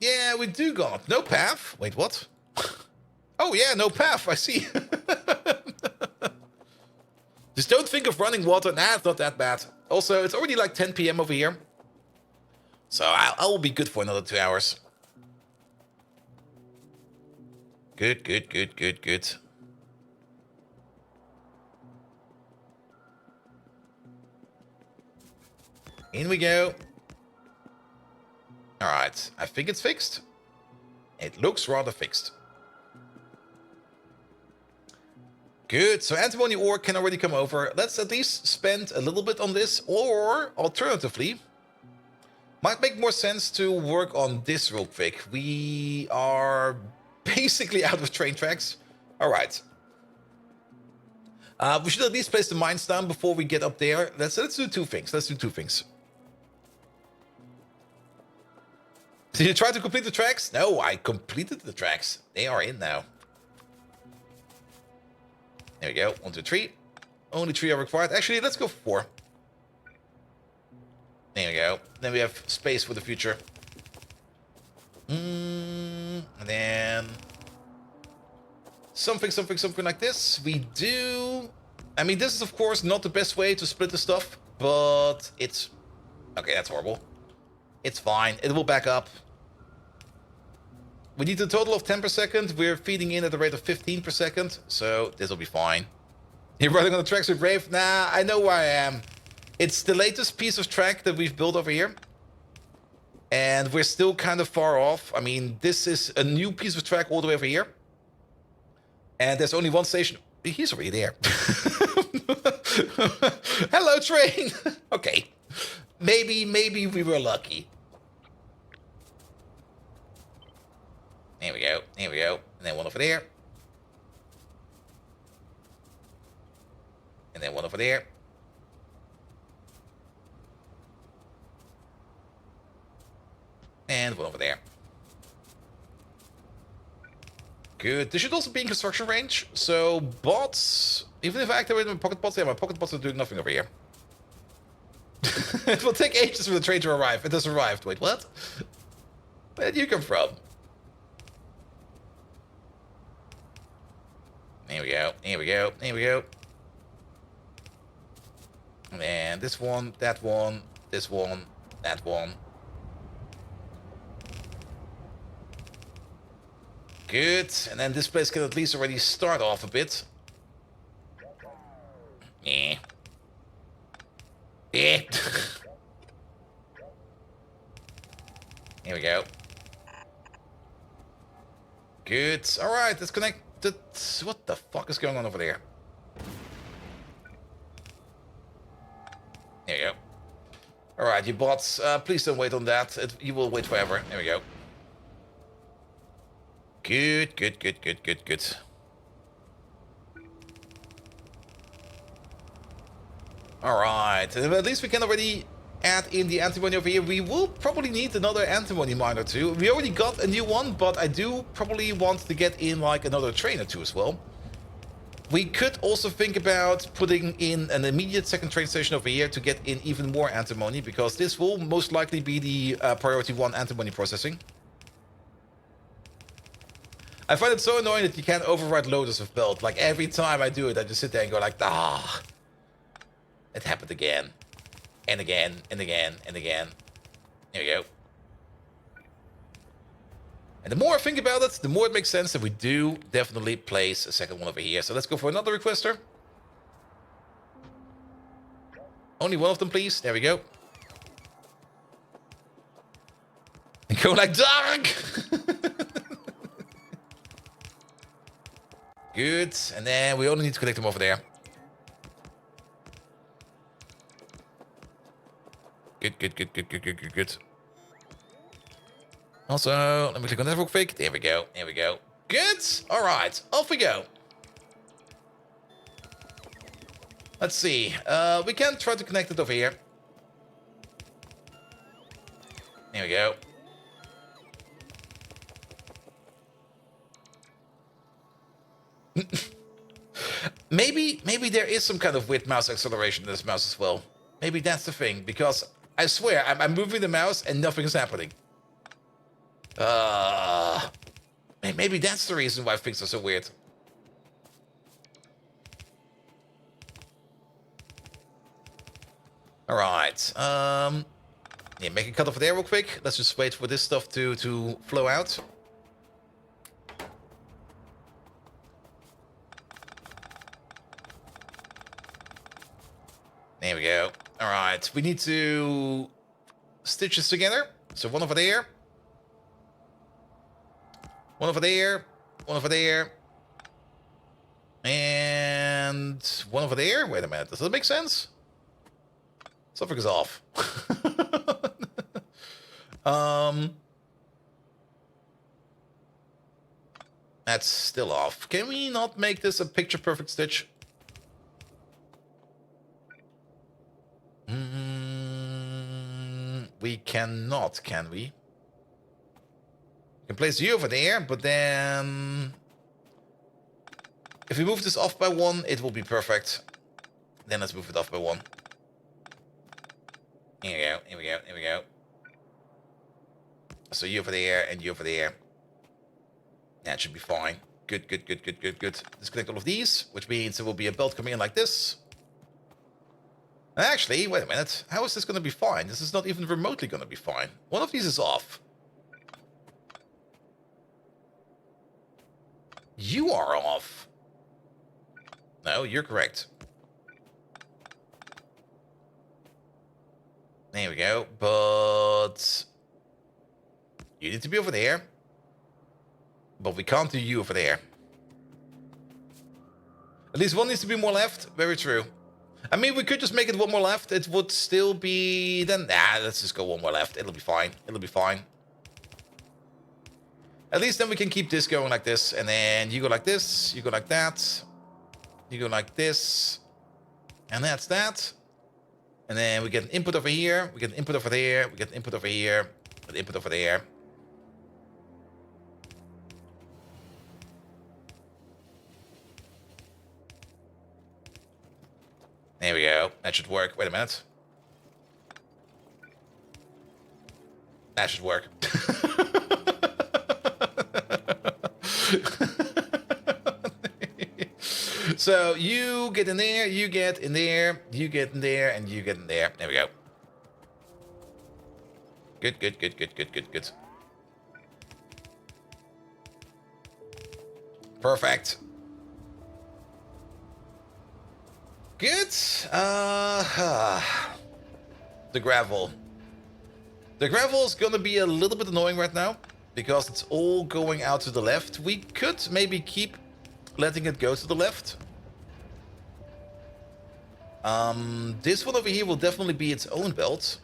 Yeah, we do got no path. Wait, what? Oh yeah, no path. I see. Just don't think of running water. Nah, it's not that bad. Also, it's already like 10 p.m. over here. So I will be good for another 2 hours. Good, good, good, good, good. In we go. Alright, I think it's fixed. It looks rather fixed. Good, so antimony ore can already come over. Let's at least spend a little bit on this, or alternatively, might make more sense to work on this real quick. We are basically out of train tracks. Alright. We should at least place the mines down before we get up there. Let's do two things. Let's do two things. Did you try to complete the tracks? No, I completed the tracks. They are in now. There we go. 1, 2, 3. Only 3 are required. Actually, let's go for 4. There we go. Then we have space for the future. And then something like this. We do. I mean, this is of course not the best way to split the stuff, but it's okay. That's horrible. It's fine. It will back up. We need a total of 10 per second. We're feeding in at a rate of 15 per second, so this will be fine. You're running on the tracks with Brave? Nah, I know where I am. It's the latest piece of track that we've built over here. And we're still kind of far off. I mean, this is a new piece of track all the way over here. And there's only one station. He's already there. Hello, train. Okay. Maybe we were lucky. There we go. There we go. And then one over there. And then one over there. And one over there. Good. This should also be in construction range. So bots, even if I activate my pocket bots, yeah, my pocket bots are doing nothing over here. It will take ages for the train to arrive. It has arrived. Wait, what? Where did you come from? There we go. Here we go. Here we go. And then this one, that one, this one, that one. Good. And then this place can at least already start off a bit. Yeah. Yeah. Here we go. Good. Alright, let's connect. What the fuck is going on over there? There you go. Alright, you bots, please don't wait on that. You will wait forever. There we go. Good, good, good, good, good, good. Alright, at least we can already add in the antimony over here. We will probably need another antimony mine or two. We already got a new one, but I do probably want to get in like another train or two as well. We could also think about putting in an immediate second train station over here to get in even more antimony, because this will most likely be the priority 1 antimony processing. I find it so annoying that you can't override loaders of belt. Like every time I do it, I just sit there and go like, ah, it happened again. And again, and again, and again. There we go. And the more I think about it, the more it makes sense that we do definitely place a second one over here. So let's go for another requester. Only one of them, please. There we go. And go like dark! Good. And then we only need to connect them over there. Good, good, good, good, good, good, good, good. Also, let me click on that real quick. There we go. There we go. Good. All right. Off we go. Let's see. We can try to connect it over here. There we go. Maybe there is some kind of weird mouse acceleration in this mouse as well. Maybe that's the thing, because I swear I'm moving the mouse and nothing's happening. Maybe that's the reason why things are so weird. All right. Yeah, make a cut off there real quick. Let's just wait for this stuff to flow out. right, we need to stitch this together. So one over there. One over there. One over there. And one over there. Wait a minute. Does that make sense? Something is off. That's still off. Can we not make this a picture perfect stitch? We cannot, can we? We can place you over there, but then if we move this off by 1, it will be perfect. Then let's move it off by 1. Here we go, here we go, here we go. So you over there and you over there. That should be fine. Good, good, good, good, good, good. Disconnect all of these, which means there will be a belt coming in like this. Actually, wait a minute. How is this going to be fine? This is not even remotely going to be fine. One of these is off. You are off. No, you're correct. There we go. But you need to be over there. But we can't do you over there. At least one needs to be more left. Very true. I mean, we could just make it one more left. It would still be... Then, let's just go one more left. It'll be fine. It'll be fine. At least then we can keep this going like this. And then you go like this. You go like that. You go like this. And that's that. And then we get an input over here. We get an input over there. We get an input over here. An input over there. There we go. That should work. Wait a minute. That should work. So you get in there, you get in there, you get in there, and you get in there. There we go. Good, good, good, good, good, good, good. Perfect. Good. The gravel. The gravel is going to be a little bit annoying right now because it's all going out to the left. We could maybe keep letting it go to the left. This one over here will definitely be its own belt.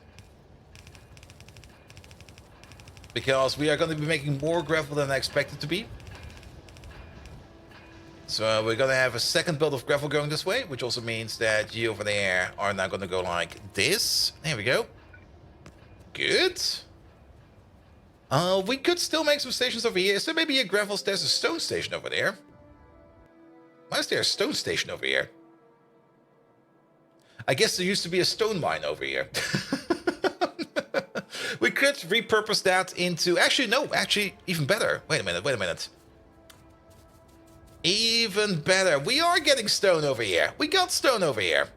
Because we are going to be making more gravel than I expected to be. So we're going to have a second belt of gravel going this way, which also means that you over there are now going to go like this. There we go. Good. We could still make some stations over here. Is there maybe a gravel? There's a stone station over there. Why is there a stone station over here? I guess there used to be a stone mine over here. We could repurpose that into... Actually, no. Actually, even better. Wait a minute. Wait a minute. Even better. We are getting stone over here. We got stone over here.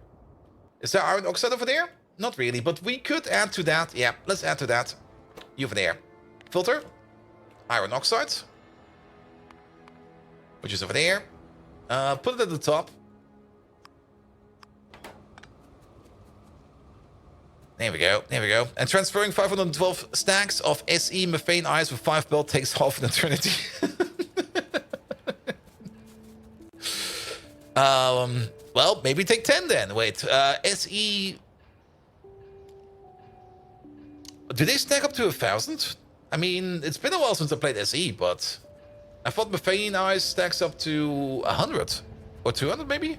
Is there iron oxide over there? Not really, but we could add to that. Yeah, let's add to that. You over there. Filter. Iron oxide. Which is over there. Put it at the top. There we go. There we go. And transferring 512 stacks of SE methane ice with 5 belt takes half an eternity. Well, maybe take 10 then. Wait, SE... Do they stack up to 1,000? I mean, it's been a while since I played SE, but... I thought methane ice stacks up to 100. Or 200, maybe?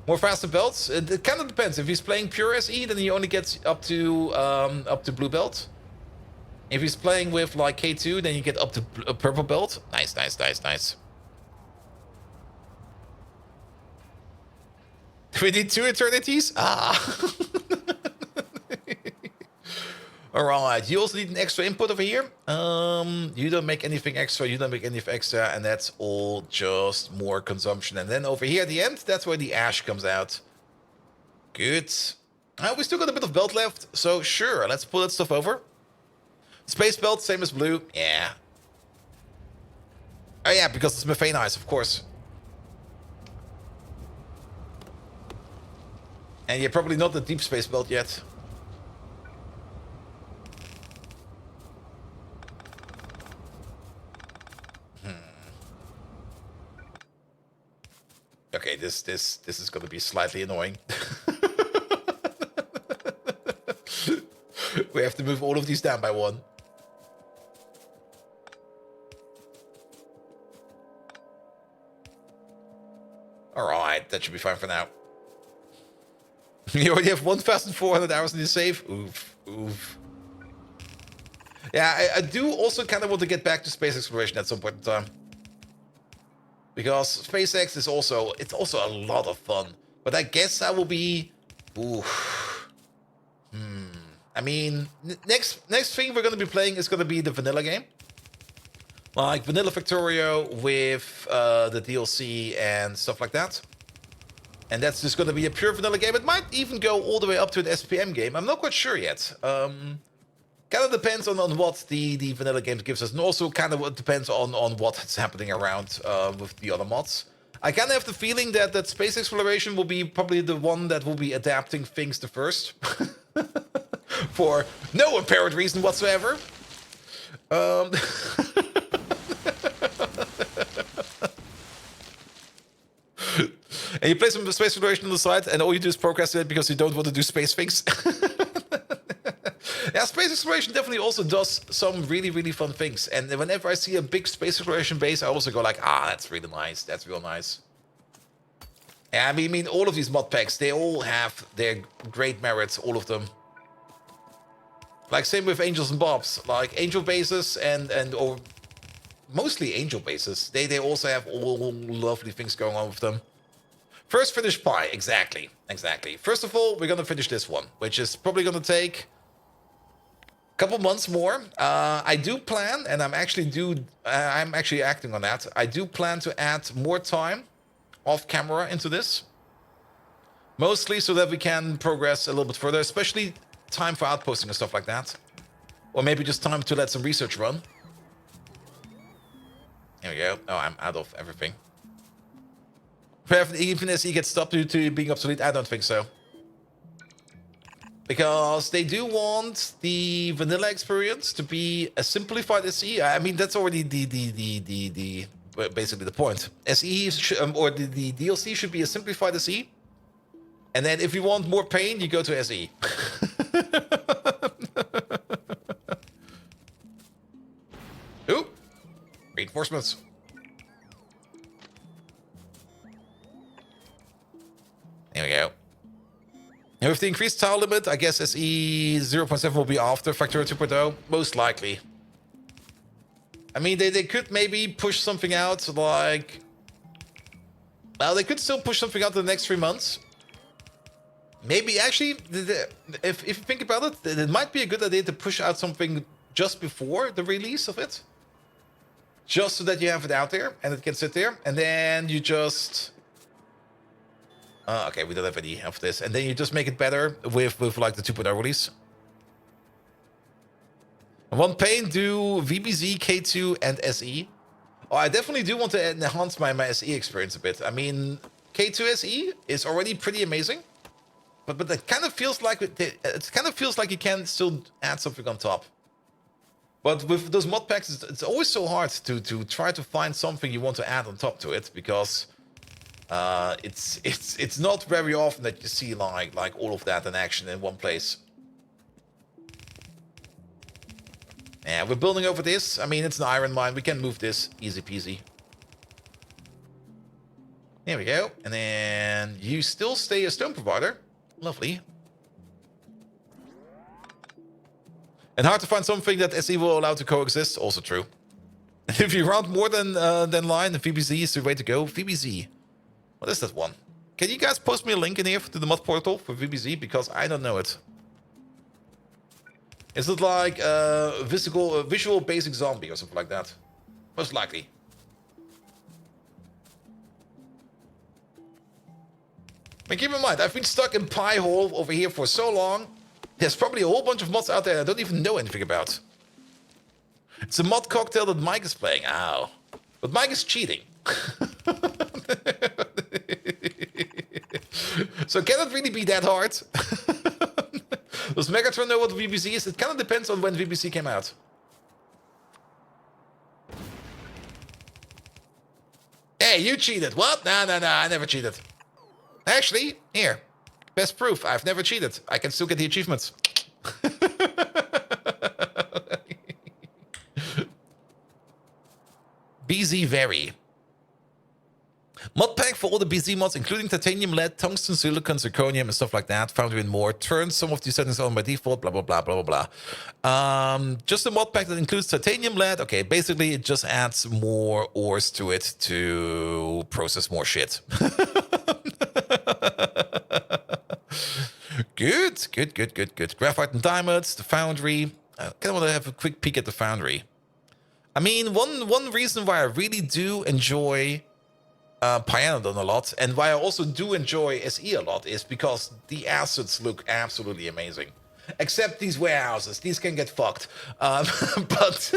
More faster belts? It kind of depends. If he's playing pure SE, then he only gets up to blue belt. If he's playing with, like, K2, then you get up to purple belt. Nice, nice, nice, nice. We need 2 eternities? Ah. Alright, you also need an extra input over here. You don't make anything extra, you don't make anything extra, and that's all just more consumption. And then over here at the end, that's where the ash comes out. Good. We still got a bit of belt left, so sure, let's pull that stuff over. Space belt, same as blue. Yeah. Oh yeah, because it's methane ice, of course. And you're probably not the deep space belt yet. Okay, this is gonna be slightly annoying. We have to move all of these down by one. Alright, that should be fine for now. You already have 1,400 hours in the save? Oof, oof. Yeah, I do also kind of want to get back to space exploration at some point in time. Because SpaceX is also, it's also a lot of fun. But I guess I will be... Oof. I mean, next thing we're going to be playing is going to be the vanilla game. Like vanilla Factorio with the DLC and stuff like that. And that's just going to be a pure vanilla game. It might even go all the way up to an SPM game. I'm not quite sure yet. Kind of depends on what the vanilla game gives us. And also kind of depends on what's happening around with the other mods. I kind of have the feeling that space exploration will be probably the one that will be adapting things the first. For no apparent reason whatsoever. And you play some space exploration on the side, and all you do is procrastinate because you don't want to do space things. Yeah, space exploration definitely also does some really, really fun things. And whenever I see a big space exploration base, I also go like, ah, that's really nice. That's real nice. Yeah, I mean, all of these mod packs, they all have their great merits, all of them. Like, same with Angels and Bobs. Like, Angel bases or mostly Angel bases. They also have all lovely things going on with them. First finished pie, exactly. First of all, we're gonna finish this one, which is probably gonna take a couple months more. I do plan, and I'm actually acting on that. I do plan to add more time off camera into this. Mostly so that we can progress a little bit further, especially time for outposting and stuff like that. Or maybe just time to let some research run. There we go. Oh, I'm out of everything. Even SE gets stopped due to being obsolete? I don't think so. Because they do want the vanilla experience to be a simplified SE. I mean, that's already basically the point. SE or the DLC should be a simplified SE. And then if you want more pain, you go to SE. Ooh, reinforcements. There we go. And with the increased tile limit, I guess SE 0.7 will be after Factorio 2.0, most likely. I mean, they could maybe push something out like... Well, they could still push something out in the next 3 months. Maybe, actually, if you think about it, it might be a good idea to push out something just before the release of it. Just so that you have it out there, and it can sit there. And then you just... okay, we don't have any of this. And then you just make it better with like the 2.0 release. One pain, do VBZ, K2, and SE. Oh, I definitely do want to enhance my SE experience a bit. I mean, K2 SE is already pretty amazing. But it kind of feels like you can still add something on top. But with those mod packs, it's always so hard to try to find something you want to add on top to it, because it's not very often that you see like all of that in action in one place. Yeah, we're building over this. I mean, it's an iron mine. We can move this easy peasy. There we go. And then you still stay a stone provider. Lovely. And hard to find something that SE will allow to coexist. Also true. If you round more than line, the VBZ is the way to go. VBZ. What is that one? Can you guys post me a link in here to the mod portal for VBZ? Because I don't know it. Is it like a visual basic zombie or something like that? Most likely. But keep in mind, I've been stuck in Pie Hole over here for so long. There's probably a whole bunch of mods out there I don't even know anything about. It's a mod cocktail that Mike is playing. Ow. But Mike is cheating. So can it really be that hard? Does Megatron know what VBC is? It kind of depends on when VBC came out. Hey, you cheated. What? No, I never cheated. Actually, here. Best proof. I've never cheated. I can still get the achievements. BZ Very. Mod pack for all the BZ mods, including titanium, lead, tungsten, silicon, zirconium, and stuff like that. Foundry and more. Turn some of these settings on by default, blah, blah, blah, blah, blah, blah. Just a mod pack that includes titanium, lead. Okay, basically it just adds more ores to it to process more shit. Good. Graphite and diamonds, the foundry. I kind of want to have a quick peek at the foundry. I mean, one reason why I really do enjoy Pyanodon a lot, and why I also do enjoy SE a lot, is because the assets look absolutely amazing. Except these warehouses. These can get fucked. But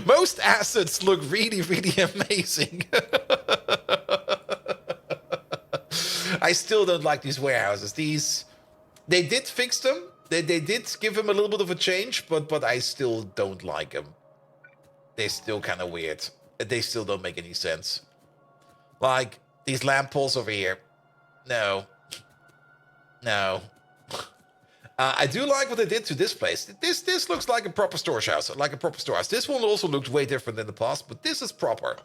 most assets look really, really amazing. I still don't like these warehouses. They did fix them. They did give them a little bit of a change, but I still don't like them. They're still kind of weird. They still don't make any sense. Like, these lamp poles over here. No. I do like what they did to this place. This looks like a proper storage house. This one also looked way different than the past, but this is proper.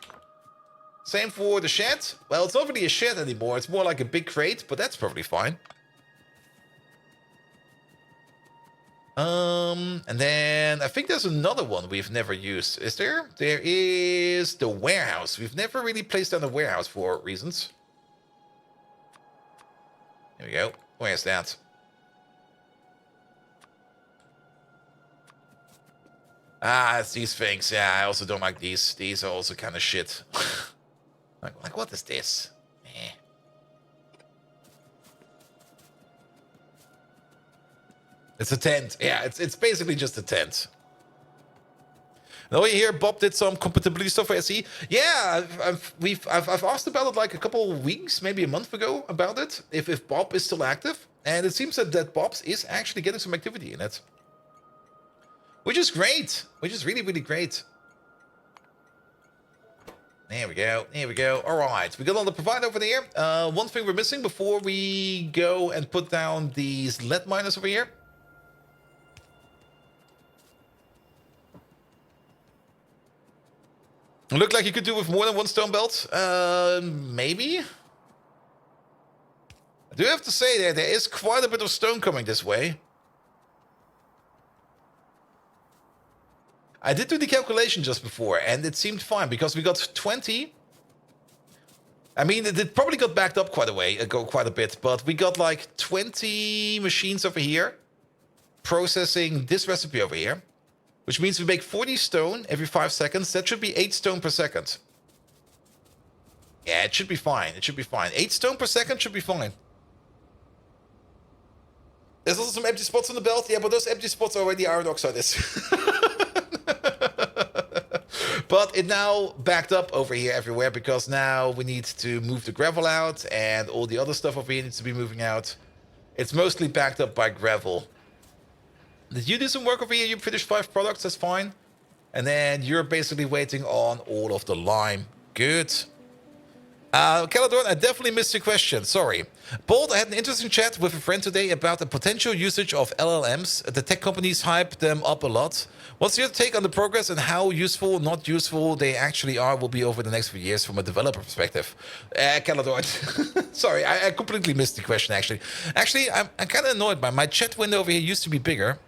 Same for the shed. Well, it's not really a shed anymore. It's more like a big crate, but that's probably fine. And then I think there's another one we've never used. Is there? There is the warehouse. We've never really placed down the warehouse for reasons. There we go. Where's that? Ah, it's these things. Yeah, I also don't like these. These are also kind of shit. like what is this? Eh. It's a tent. Yeah, it's basically just a tent. Now you hear Bob did some compatibility stuff for SE. Yeah, I've asked about it like a couple of weeks, maybe a month ago about it. If Bob is still active, and it seems that Bob's is actually getting some activity in it, which is great. Which is really, really great. There we go. All right, we got all the provider over there. One thing we're missing before we go and put down these lead miners over here. Look like you could do with more than one stone belt. Maybe. I do have to say that there is quite a bit of stone coming this way. I did do the calculation just before, and it seemed fine because we got 20. I mean, it probably got backed up quite a bit, but we got like 20 machines over here processing this recipe over here. Which means we make 40 stone every 5 seconds. That should be 8 stone per second. Yeah, it should be fine. 8 stone per second should be fine. There's also some empty spots on the belt. Yeah, but those empty spots are where the iron oxide is. But it now backed up over here everywhere because now we need to move the gravel out and all the other stuff over here needs to be moving out. It's mostly backed up by gravel. Did you do some work over here? You finished 5 products, that's fine. And then you're basically waiting on all of the lime. Good. Caladorn, I definitely missed your question. Sorry. Bold, I had an interesting chat with a friend today about the potential usage of LLMs. The tech companies hype them up a lot. What's your take on the progress and how useful, not useful they actually will be over the next few years from a developer perspective? Caladorn, sorry, I completely missed the question, actually. Actually, I'm kind of annoyed by my chat window over here used to be bigger.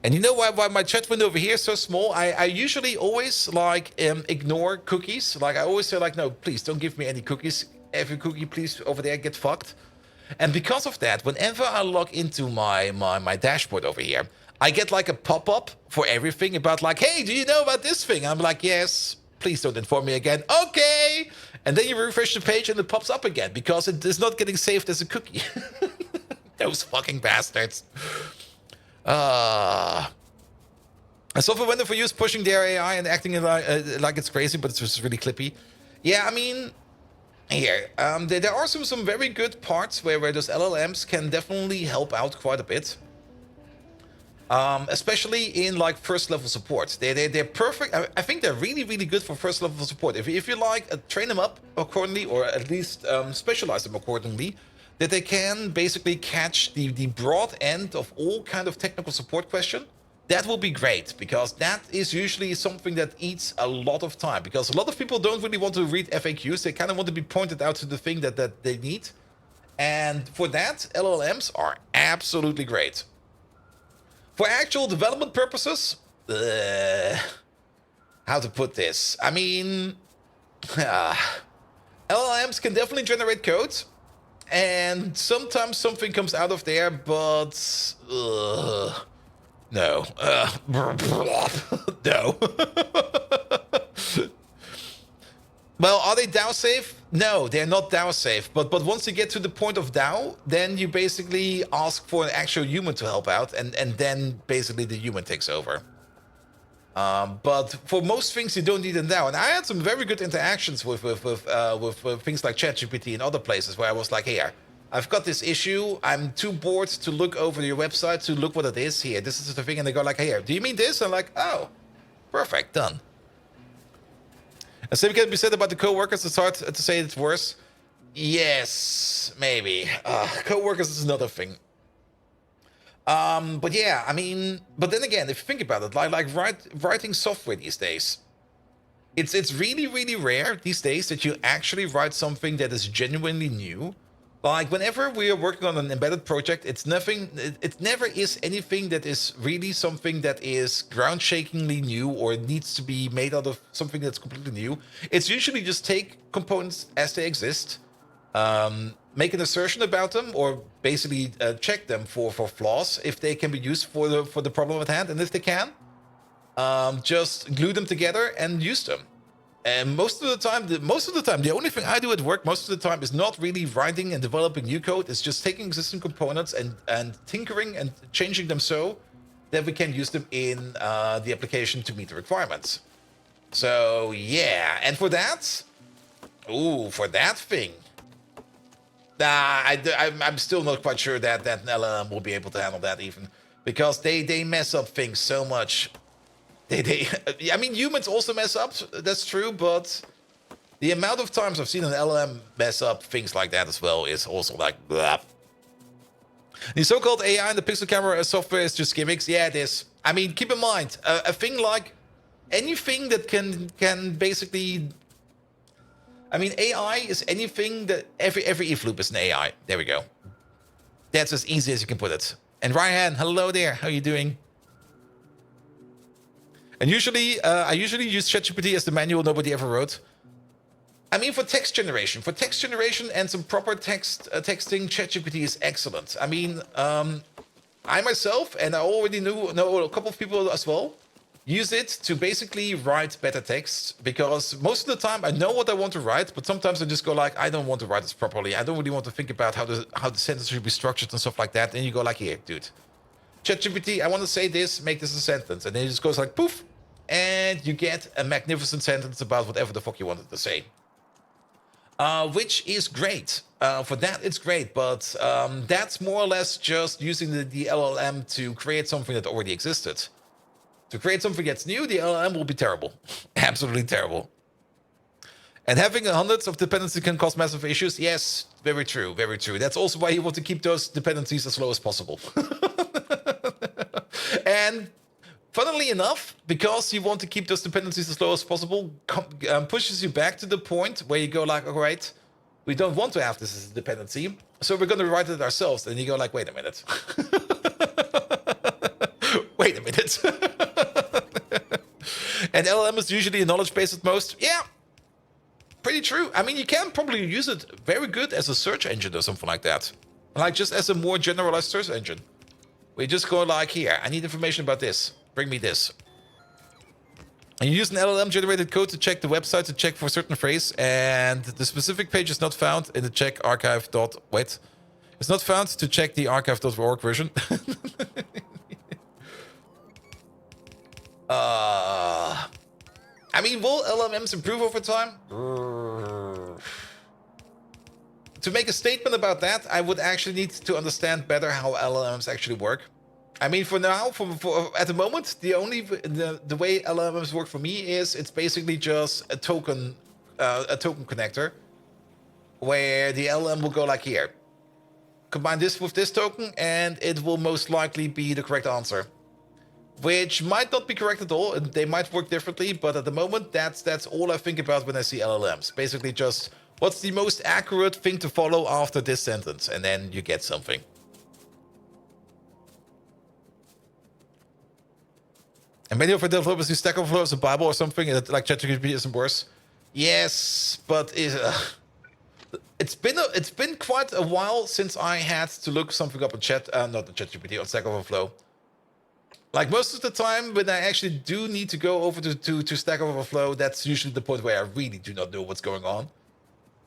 And you know why my chat window over here is so small? I usually always ignore cookies. Like I always say no, please don't give me any cookies. Every cookie, please, over there, get fucked. And because of that, whenever I log into my dashboard over here, I get like a pop-up for everything about hey, do you know about this thing? I'm like, yes, please don't inform me again. Okay. And then you refresh the page and it pops up again because it is not getting saved as a cookie. Those fucking bastards. A software vendor for use pushing their AI and acting like it's crazy, but it's just really clippy. Yeah, I mean, here, there are some very good parts where those LLMs can definitely help out quite a bit. Especially in like first level support. They're perfect. I think they're really good for first level support. If you like train them up accordingly, or at least specialize them accordingly, that they can basically catch the broad end of all kind of technical support question. That will be great, because that is usually something that eats a lot of time, because a lot of people don't really want to read FAQs. They kind of want to be pointed out to the thing that they need. And for that, LLMs are absolutely great. For actual development purposes, how to put this? I mean, LLMs can definitely generate code, and sometimes something comes out of there, but no, no. Well, are they DAO safe? No, they're not DAO safe. But once you get to the point of DAO, then you basically ask for an actual human to help out, and then basically the human takes over. But for most things, you don't need a DAO. And I had some very good interactions with things like ChatGPT and other places where I was like, here, I've got this issue. I'm too bored to look over your website to look what it is here. This is the thing. And they go like, here, do you mean this? I'm like, oh, perfect, done. And same can be said about the co-workers. It's hard to say it's worse. Yes, maybe. Co-workers is another thing. But yeah, I mean, but then again, if you think about it, like writing software these days, it's really rare these days that you actually write something that is genuinely new. Like whenever we are working on an embedded project, it's nothing. It never is anything that is really something that is ground-shakingly new or needs to be made out of something that's completely new. It's usually just take components as they exist, make an assertion about them, or basically check them for flaws if they can be used for the problem at hand, and if they can, just glue them together and use them. And most of the time, the only thing I do at work most of the time is not really writing and developing new code. It's just taking existing components and tinkering and changing them so that we can use them in the application to meet the requirements. So yeah, and for that, for that thing, I'm still not quite sure that an LLM will be able to handle that even, because they mess up things so much. I mean, humans also mess up, that's true, but the amount of times I've seen an LLM mess up things like that as well is also like, blah. The so-called AI and the pixel camera software is just gimmicks. Yeah, it is. I mean, keep in mind, a thing like anything that can basically... I mean, AI is anything that... Every if loop is an AI. There we go. That's as easy as you can put it. And Ryan, hello there. How are you doing? And usually, I usually use ChatGPT as the manual nobody ever wrote. I mean, for text generation and some proper texting, ChatGPT is excellent. I mean, I myself, and I already know a couple of people as well, use it to basically write better texts, because most of the time I know what I want to write, but sometimes I just go like, I don't want to write this properly. I don't really want to think about how the sentence should be structured and stuff like that. And you go like, here, dude, ChatGPT, I want to say this, make this a sentence. And then it just goes like, poof. And you get a magnificent sentence about whatever the fuck you wanted to say. Which is great. For that, it's great. But that's more or less just using the LLM to create something that already existed. To create something that's new, the LLM will be terrible. Absolutely terrible. And having hundreds of dependencies can cause massive issues. Yes, very true, very true. That's also why you want to keep those dependencies as low as possible. And... funnily enough, because you want to keep those dependencies as low as possible, pushes you back to the point where you go like, all right, we don't want to have this as a dependency, so we're going to write it ourselves. And you go like, wait a minute. Wait a minute. And LLM is usually a knowledge base at most. Yeah, pretty true. I mean, you can probably use it very good as a search engine or something like that. Like just as a more generalized search engine. We just go like, here, I need information about this. Bring me this. And you use an LLM-generated code to check the website, to check for a certain phrase, and the specific page is not found in the check archive. Wait. It's not found to check the archive.org version. I mean, will LLMs improve over time? to make a statement about that, I would actually need to understand better how LLMs actually work. I mean, for now, for at the moment, the way LLMs work for me is it's basically just a token connector, where the LLM will go like here. Combine this with this token, and it will most likely be the correct answer. Which might not be correct at all, and they might work differently, but at the moment, that's all I think about when I see LLMs. Basically just, what's the most accurate thing to follow after this sentence, and then you get something. And many of our developers use Stack Overflow as a Bible or something, and like ChatGPT isn't worse. Yes, but it's been quite a while since I had to look something up on not the ChatGPT, on Stack Overflow. Like most of the time, when I actually do need to go over to Stack Overflow, that's usually the point where I really do not know what's going on.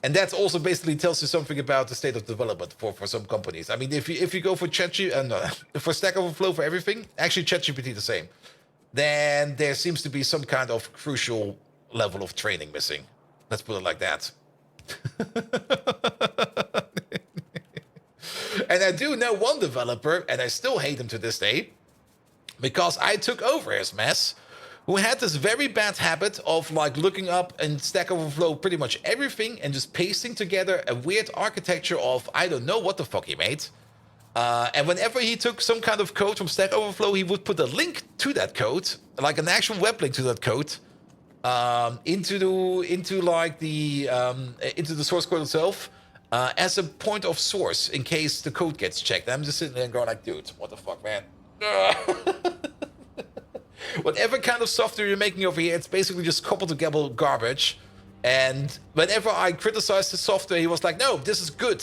And that also basically tells you something about the state of development for some companies. I mean, if you go for for Stack Overflow for everything, actually ChatGPT the same, then there seems to be some kind of crucial level of training missing. Let's put it like that. And I do know one developer, and I still hate him to this day, because I took over his mess, who had this very bad habit of like looking up in Stack Overflow pretty much everything and just pasting together a weird architecture of I don't know what the fuck he made. And whenever he took some kind of code from Stack Overflow, he would put a link to that code, like an actual web link to that code, into the source code itself, as a point of source in case the code gets checked. I'm just sitting there and going like, dude, what the fuck, man? Whatever kind of software you're making over here, it's basically just coupled together garbage. And whenever I criticized the software, he was like, no, this is good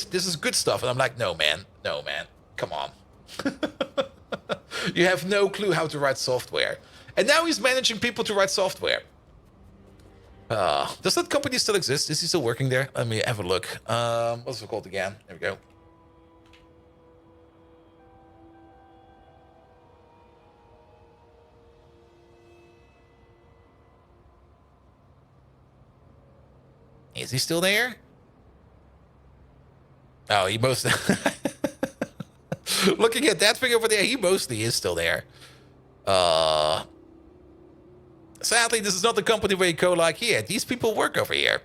stuff. And I'm like, no, man, come on. You have no clue how to write software. And now he's managing people to write software. Does that company still exist? Is he still working there? Let me have a look. What's it called again? There we go. Is he still there? Oh, he mostly... Looking at that thing over there, he mostly is still there. Sadly, this is not the company where you go like, here, these people work over here.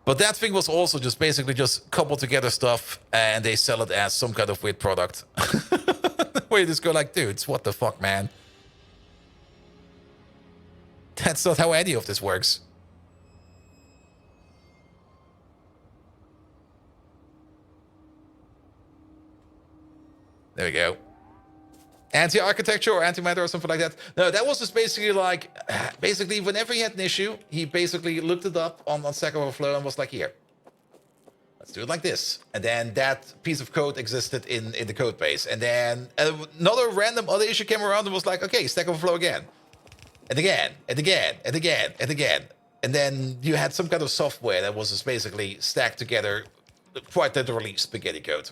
But that thing was also just basically just coupled together stuff, and they sell it as some kind of weird product. Where you just go like, dudes, what the fuck, man? That's not how any of this works. There we go. Anti-architecture or antimatter or something like that. No, that was just basically like, whenever he had an issue, he basically looked it up on Stack Overflow and was like, here, let's do it like this. And then that piece of code existed in the code base. And then another random other issue came around and was like, okay, Stack Overflow again. And again, and again, and again, and again. And then you had some kind of software that was just basically stacked together, quite literally spaghetti code.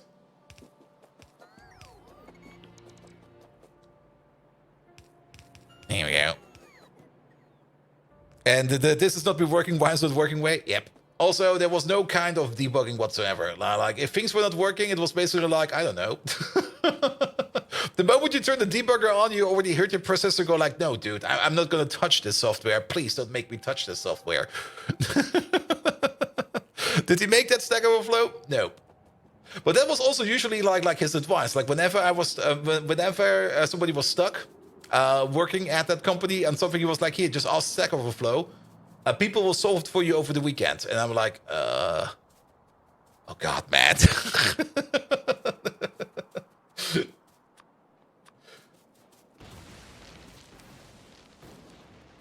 Here we go. And this has not been working. Why is it working? Yep. Also, there was no kind of debugging whatsoever. Like, if things were not working, it was basically like, I don't know. The moment you turn the debugger on, you already heard your processor go like, no, dude, I'm not going to touch this software. Please don't make me touch this software. Did he make that Stack Overflow? No. But that was also usually like his advice. Like whenever somebody was stuck working at that company and something, he was like, here, just ask Stack Overflow. People will solve it for you over the weekend. And I'm like, oh God, man.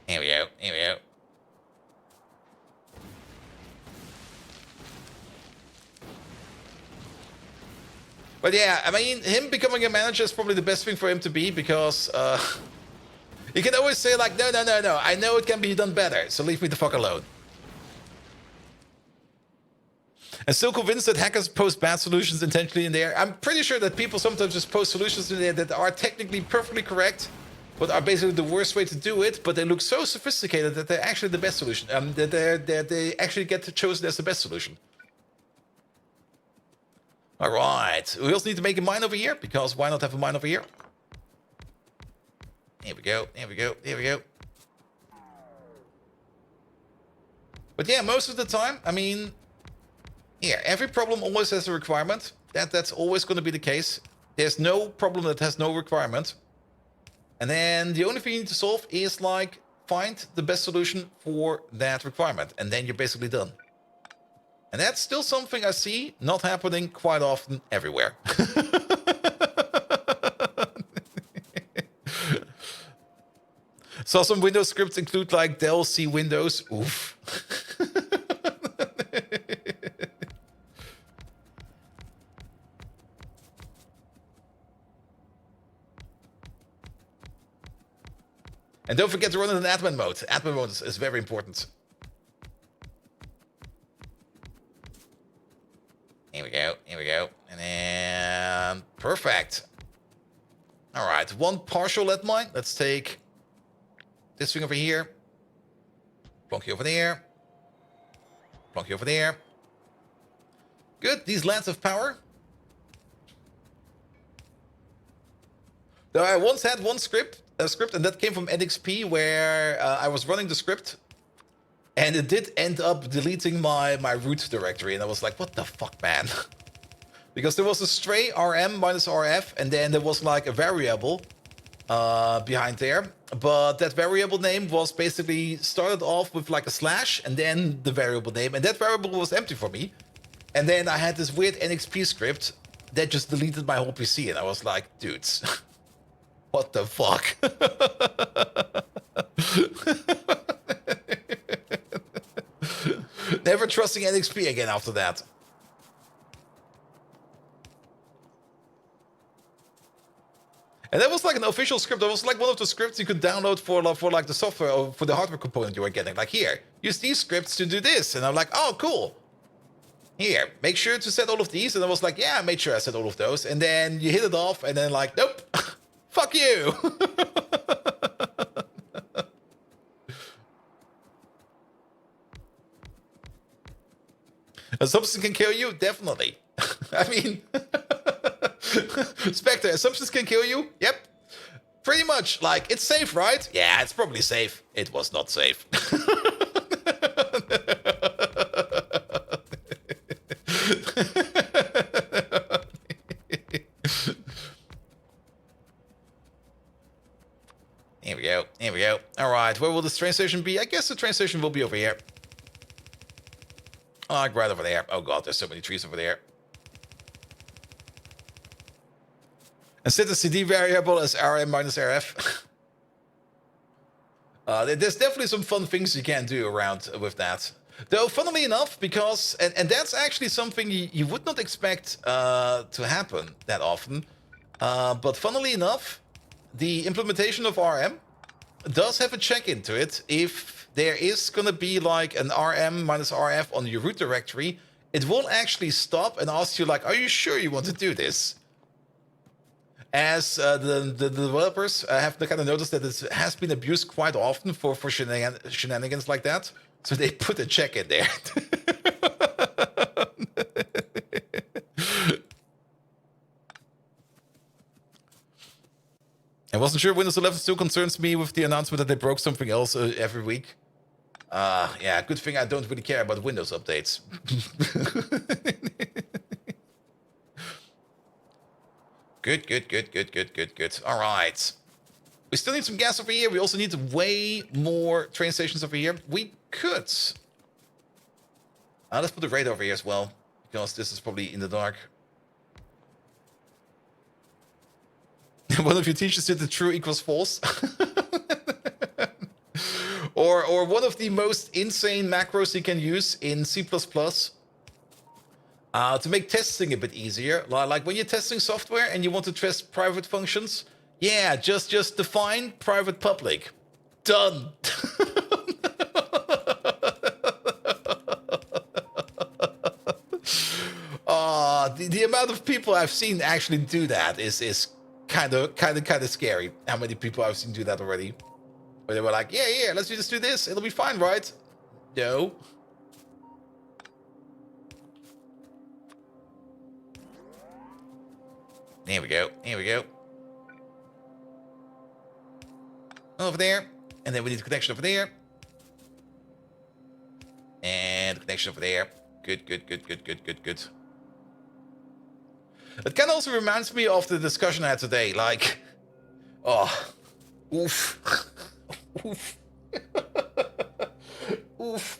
Here we go. Here we go. But yeah, I mean, him becoming a manager is probably the best thing for him to be, because you can always say like, no, I know it can be done better, so leave me the fuck alone. I'm still convinced that hackers post bad solutions intentionally in there. I'm pretty sure that people sometimes just post solutions in there that are technically perfectly correct, what are basically the worst way to do it, but they look so sophisticated that they're actually the best solution. That they actually get chosen as the best solution. All right, we also need to make a mine over here, because why not have a mine over here? Here we go, here we go, here we go. But yeah, most of the time, I mean, yeah, every problem always has a requirement. That's always going to be the case. There's no problem that has no requirement. And then the only thing you need to solve is, like, find the best solution for that requirement. And then you're basically done. And that's still something I see not happening quite often everywhere. So some Windows scripts include, like, Del C Windows. Oof. And don't forget to run it in admin mode. Admin mode is very important. Here we go, here we go. And then... perfect. All right, one partial lead mine. Let's take this thing over here. Plonk you over there. Plonk you over there. Good, these lands have power. Now, I once had one script, and that came from NXP, where I was running the script, and it did end up deleting my root directory, and I was like, what the fuck, man? Because there was a stray RM minus RF, and then there was like a variable behind there, but that variable name was basically started off with like a slash, and then the variable name, and that variable was empty for me. And then I had this weird NXP script that just deleted my whole PC, and I was like, dudes... what the fuck? Never trusting NXP again after that. And that was like an official script. That was like one of the scripts you could download for like the software or for the hardware component you were getting. Like, here, use these scripts to do this. And I'm like, oh, cool. Here, make sure to set all of these. And I was like, yeah, I made sure I set all of those. And then you hit it off, and then like, nope. Fuck you! Assumptions can kill you? Definitely. I mean... Spectre, assumptions can kill you? Yep. Pretty much. Like, it's safe, right? Yeah, it's probably safe. It was not safe. Here we go. Here we go. All right. Where will this train station be? I guess the train station will be over here. Like right over there. Oh god, there's so many trees over there. And set the CD variable as RM minus RF. There's definitely some fun things you can do around with that. Though, funnily enough, because... And that's actually something you would not expect to happen that often. But funnily enough... the implementation of RM does have a check into it. If there is going to be like an RM minus RF on your root directory, it will actually stop and ask you like, are you sure you want to do this? As the developers have kind of noticed that it has been abused quite often for shenanigans like that. So they put a check in there. I wasn't sure Windows 11 still concerns me with the announcement that they broke something else every week. Yeah, good thing I don't really care about Windows updates. Good. All right. We still need some gas over here. We also need way more train stations over here. We could. Let's put the radar over here as well, because this is probably in the dark. One of your teachers did the true equals false. or one of the most insane macros you can use in C++. To make testing a bit easier. Like when you're testing software and you want to test private functions. Yeah, just define private public. Done. The amount of people I've seen actually do that is kind of scary how many people I've seen do that already. Where they were like, yeah, let's just do this. It'll be fine, right? No. There we go. Here we go. Over there. And then we need a connection over there. And connection over there. Good. It kind of also reminds me of the discussion I had today. Like, oh, oof. Oof. Oof.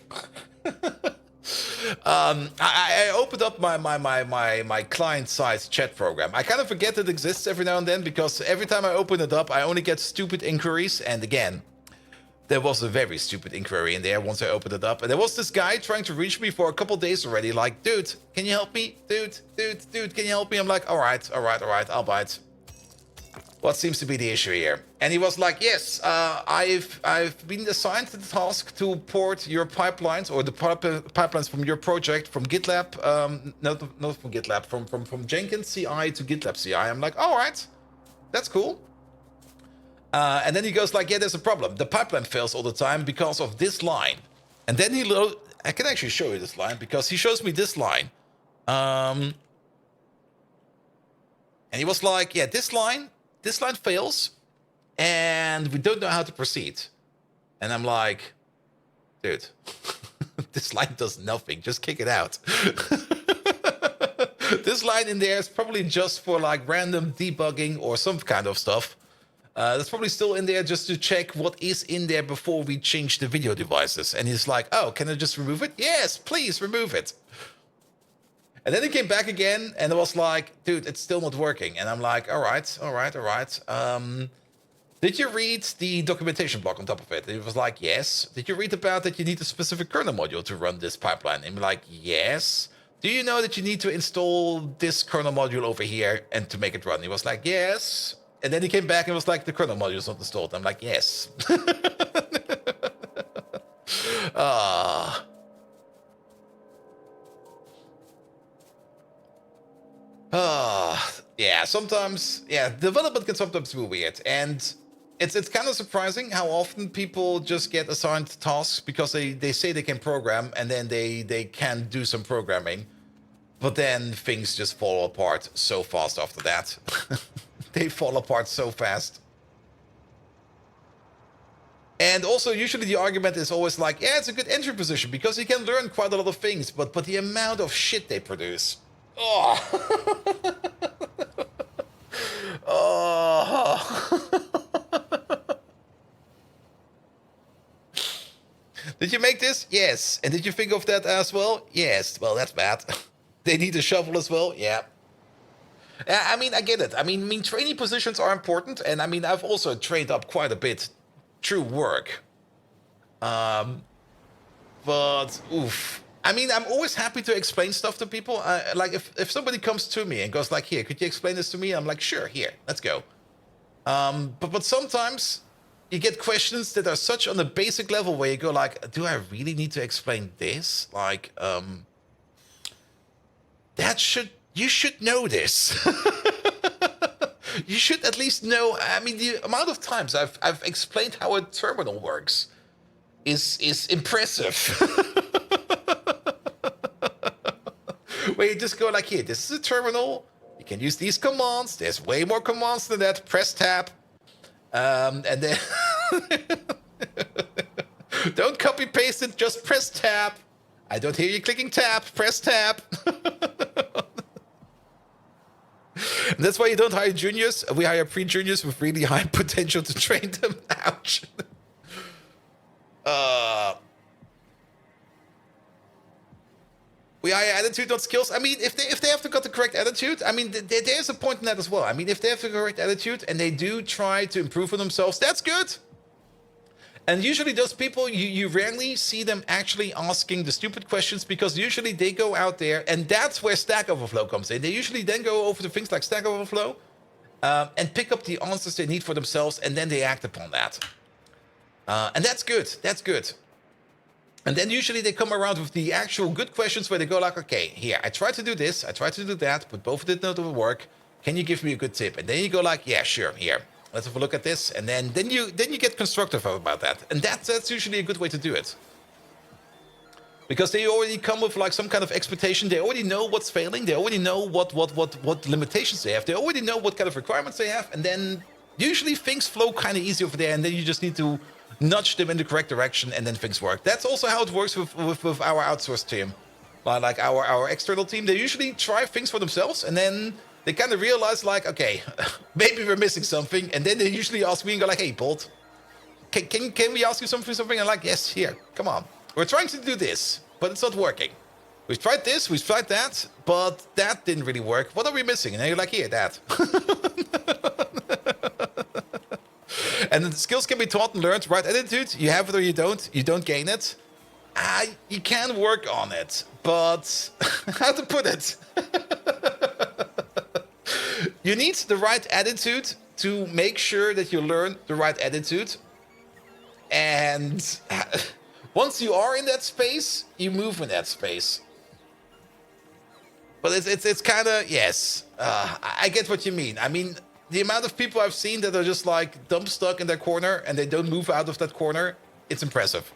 I opened up my client-side chat program. I kind of forget it exists every now and then because every time I open it up, I only get stupid inquiries. And again, there was a very stupid inquiry in there once I opened it up. And there was this guy trying to reach me for a couple days already. Like, dude, can you help me? Dude, can you help me? I'm like, all right, I'll bite. What seems to be the issue here? And he was like, yes, I've been assigned the task to port your pipelines or the pipelines from your project from GitLab, not from GitLab, from Jenkins CI to GitLab CI. I'm like, all right, that's cool. And then he goes like, yeah, there's a problem. The pipeline fails all the time because of this line. And then I can actually show you this line because he shows me this line. And he was like, yeah, this line fails and we don't know how to proceed. And I'm like, dude, this line does nothing. Just kick it out. This line in there is probably just for like random debugging or some kind of stuff. That's probably still in there just to check what is in there before we change the video devices. And he's like, oh, can I just remove it? Yes, please remove it. And then he came back again and it was like, dude, it's still not working. And I'm like, all right. Did you read the documentation block on top of it? And it was like, yes. Did you read about that you need a specific kernel module to run this pipeline? And I'm like, yes. Do you know that you need to install this kernel module over here and to make it run? He was like, yes. And then he came back and was like, the kernel module is not installed. I'm like, yes. Yeah, sometimes, development can sometimes be weird. And it's kind of surprising how often people just get assigned tasks because they say they can program and then they can do some programming. But then things just fall apart so fast after that. They fall apart so fast. And also, usually the argument is always like, yeah, it's a good entry position because you can learn quite a lot of things, but the amount of shit they produce. Oh. Oh. Did you make this? Yes. And did you think of that as well? Yes. Well, that's bad. They need a shovel as well? Yeah. I mean, I get it. I mean, training positions are important. And I mean, I've also trained up quite a bit through work. But, oof. I mean, I'm always happy to explain stuff to people. Like, if somebody comes to me and goes like, here, could you explain this to me? I'm like, sure, here, let's go. But sometimes you get questions that are such on a basic level where you go like, do I really need to explain this? Like, you should know this. You should at least know. I mean, the amount of times I've explained how a terminal works is impressive. Where you just go like, here, this is a terminal. You can use these commands. There's way more commands than that. Press tab. And then don't copy paste it. Just press tab. I don't hear you clicking tab. Press tab. And that's why you don't hire juniors. We hire pre-juniors with really high potential to train them. Ouch. We hire attitude, not skills. I mean, if they have got the correct attitude, I mean, there's a point in that as well. I mean, if they have the correct attitude and they do try to improve on themselves, that's good. And usually those people, you rarely see them actually asking the stupid questions because usually they go out there and that's where Stack Overflow comes in. They usually then go over to things like Stack Overflow and pick up the answers they need for themselves and then they act upon that. And that's good. That's good. And then usually they come around with the actual good questions where they go like, okay, here, I tried to do this, I tried to do that, but both did not work. Can you give me a good tip? And then you go like, yeah, sure, here. Let's have a look at this. And then you get constructive about that. And that's usually a good way to do it. Because they already come with like some kind of expectation. They already know what's failing. They already know what limitations they have. They already know what kind of requirements they have. And then usually things flow kind of easy over there. And then you just need to nudge them in the correct direction and then things work. That's also how it works with our outsourced team. Like our external team, they usually try things for themselves. And then they kind of realize like, okay, maybe we're missing something. And then they usually ask me and go like, hey, Bolt, can we ask you something? And I'm like, yes, here, come on. We're trying to do this, but it's not working. We've tried this, we've tried that, but that didn't really work. What are we missing? And then you're like, here, that. And the skills can be taught and learned. Right attitude, you have it or you don't. You don't gain it. You can work on it, but how to put it? You need the right attitude to make sure that you learn the right attitude. And once you are in that space, you move in that space. But it's kind of, yes, I get what you mean. I mean, the amount of people I've seen that are just like dumb stuck in their corner and they don't move out of that corner, it's impressive.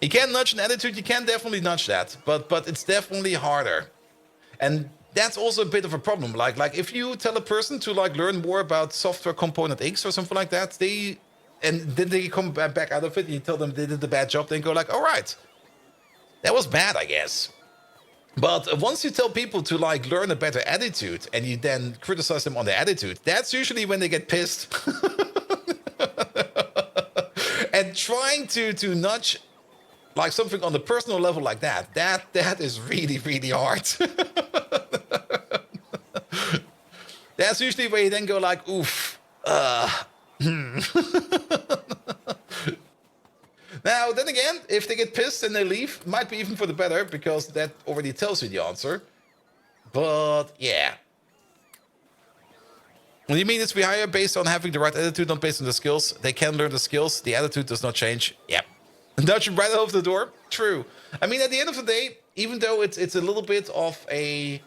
You can nudge an attitude, you can definitely nudge that, but it's definitely harder. And that's also a bit of a problem. Like if you tell a person to like learn more about software component X or something like that, and then they come back out of it and you tell them they did a bad job, they go like, all right, that was bad, I guess. But once you tell people to like learn a better attitude and you then criticize them on the attitude, that's usually when they get pissed. And trying to nudge like something on the personal level like that is really, really hard. That's usually where you then go like, oof. Now, then again, if they get pissed and they leave, might be even for the better, because that already tells you the answer. But, yeah. What do you mean it's we hire based on having the right attitude, not based on the skills? They can learn the skills. The attitude does not change. Yep. Nudge them right over the door. True. I mean, at the end of the day, even though it's a little bit of a...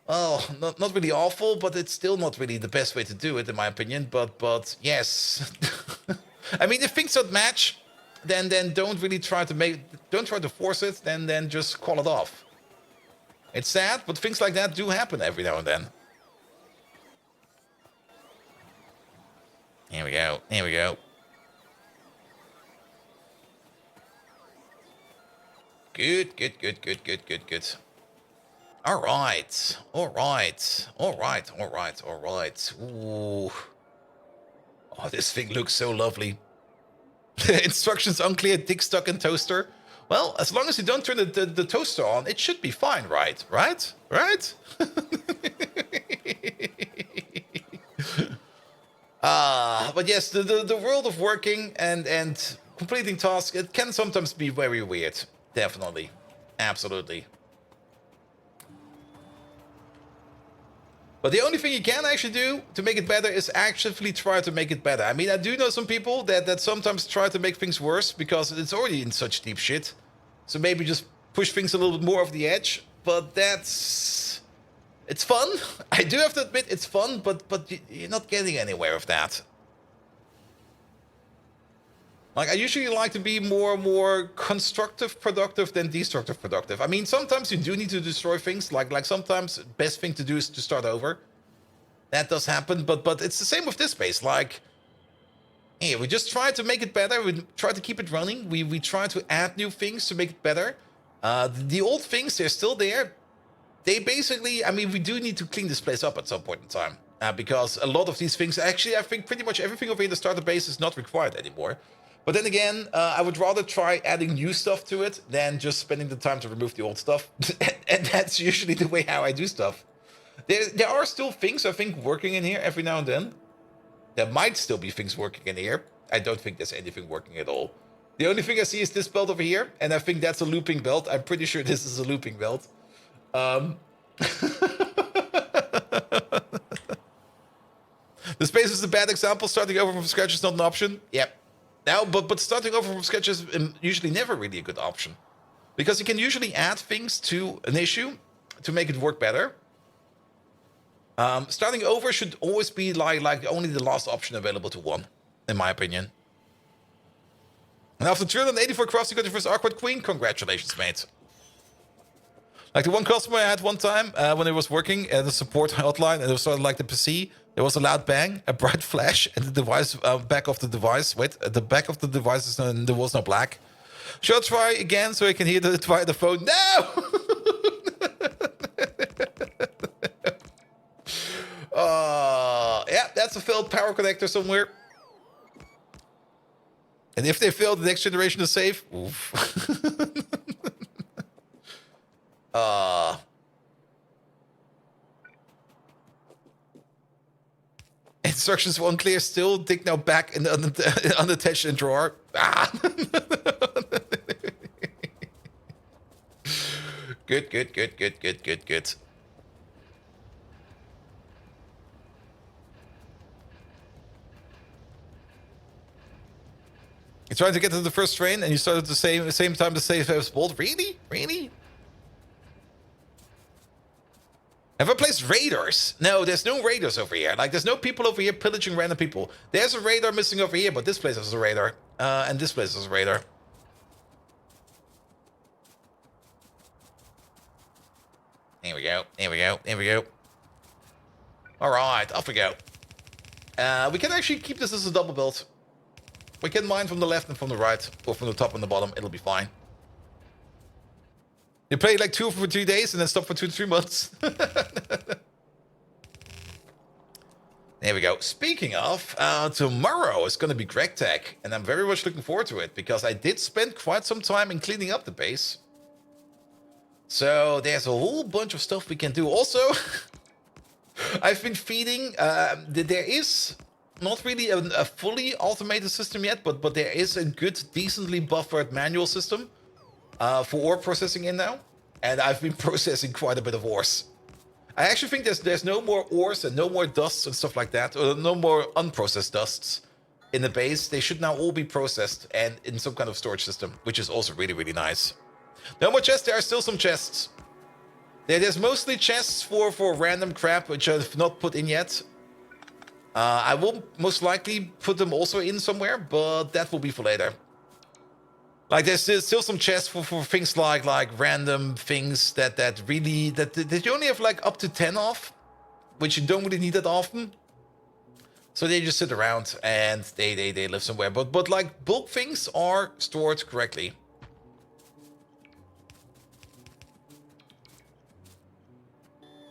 Oh, not really awful, but it's still not really the best way to do it, in my opinion. But yes. I mean, if things don't match... Then don't try to force it, then just call it off. It's sad, but things like that do happen every now and then. Here we go. Good. All right. Ooh. Oh, this thing looks so lovely. Instructions unclear, dick stuck in toaster. Well, as long as you don't turn the toaster on, it should be fine, right? Right? But yes, the world of working and completing tasks, it can sometimes be very weird. Definitely. Absolutely. But the only thing you can actually do to make it better is actively try to make it better. I mean, I do know some people that sometimes try to make things worse because it's already in such deep shit. So maybe just push things a little bit more off the edge. But it's fun. I do have to admit it's fun, but you're not getting anywhere with that. Like, I usually like to be more constructive productive than destructive productive. I mean, sometimes you do need to destroy things. Like sometimes best thing to do is to start over. That does happen, but it's the same with this base. Like, hey, we just try to make it better. We try to keep it running. We try to add new things to make it better. The old things, they're still there. They basically, I mean, we do need to clean this place up at some point in time. Because a lot of these things, actually, I think pretty much everything over in the starter base is not required anymore. But then again, I would rather try adding new stuff to it than just spending the time to remove the old stuff. And that's usually the way how I do stuff. There are still things, I think, working in here every now and then. There might still be things working in here. I don't think there's anything working at all. The only thing I see is this belt over here. And I think that's a looping belt. I'm pretty sure this is a looping belt. The space is a bad example. Starting over from scratch is not an option. Yep. Now, but starting over from scratch is usually never really a good option. Because you can usually add things to an issue to make it work better. Starting over should always be like only the last option available to one, in my opinion. And after 384 crafts, you got your first Awkward Queen. Congratulations, mate. Like the one customer I had one time when I was working at the support hotline, and it was sort of like the PC. There was a loud bang, a bright flash, and the device back of the device. Wait, the back of the device is there was no black. Shall I try again so I can hear it via the phone? No! Yeah, that's a failed power connector somewhere. And if they fail, the next generation is safe. Oof. Instructions were unclear still. Dig now back in the unattached drawer. Ah. Good. You're trying to get to the first train and you started at the same time to save as Bolt. Really? Have I placed raiders? No, there's no raiders over here. Like, there's no people over here pillaging random people. There's a radar missing over here, but this place has a radar. And this place has a radar. Here we go. Alright, off we go. We can actually keep this as a double build. We can mine from the left and from the right, or from the top and the bottom. It'll be fine. You play like 2 for 3 days and then stop for 2 to 3 months. There we go. Speaking of, tomorrow is going to be Greg Tech, and I'm very much looking forward to it because I did spend quite some time in cleaning up the base. So there's a whole bunch of stuff we can do. Also, I've been feeding. There is not really a fully automated system yet, but there is a good, decently buffered manual system for ore processing in now. And I've been processing quite a bit of ores. I actually think there's no more ores and no more dusts and stuff like that, or no more unprocessed dusts in the base. They should now all be processed and in some kind of storage system, which is also really, really nice. No more chests. There are still some chests. There's mostly chests for random crap, which I've not put in yet. I will most likely put them also in somewhere, but that will be for later. Like, there's still some chests for things like random things that you only have like up to 10 of, which you don't really need that often. So they just sit around and they live somewhere. But like bulk things are stored correctly.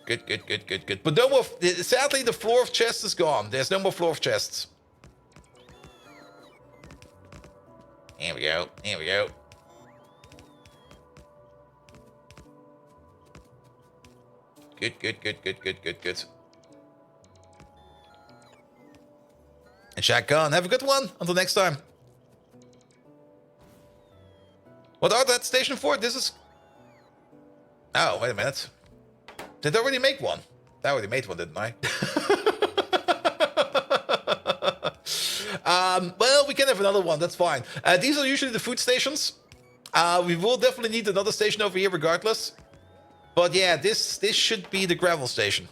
Good. But no more. Sadly, the floor of chests is gone. There's no more floor of chests. Here we go. Good. And shotgun. Have a good one. Until next time. What are that station for? This is... Oh, wait a minute. Did I already make one? I already made one, didn't I? Well, we can have another one. That's fine. These are usually the food stations. We will definitely need another station over here regardless. But yeah, this should be the gravel station.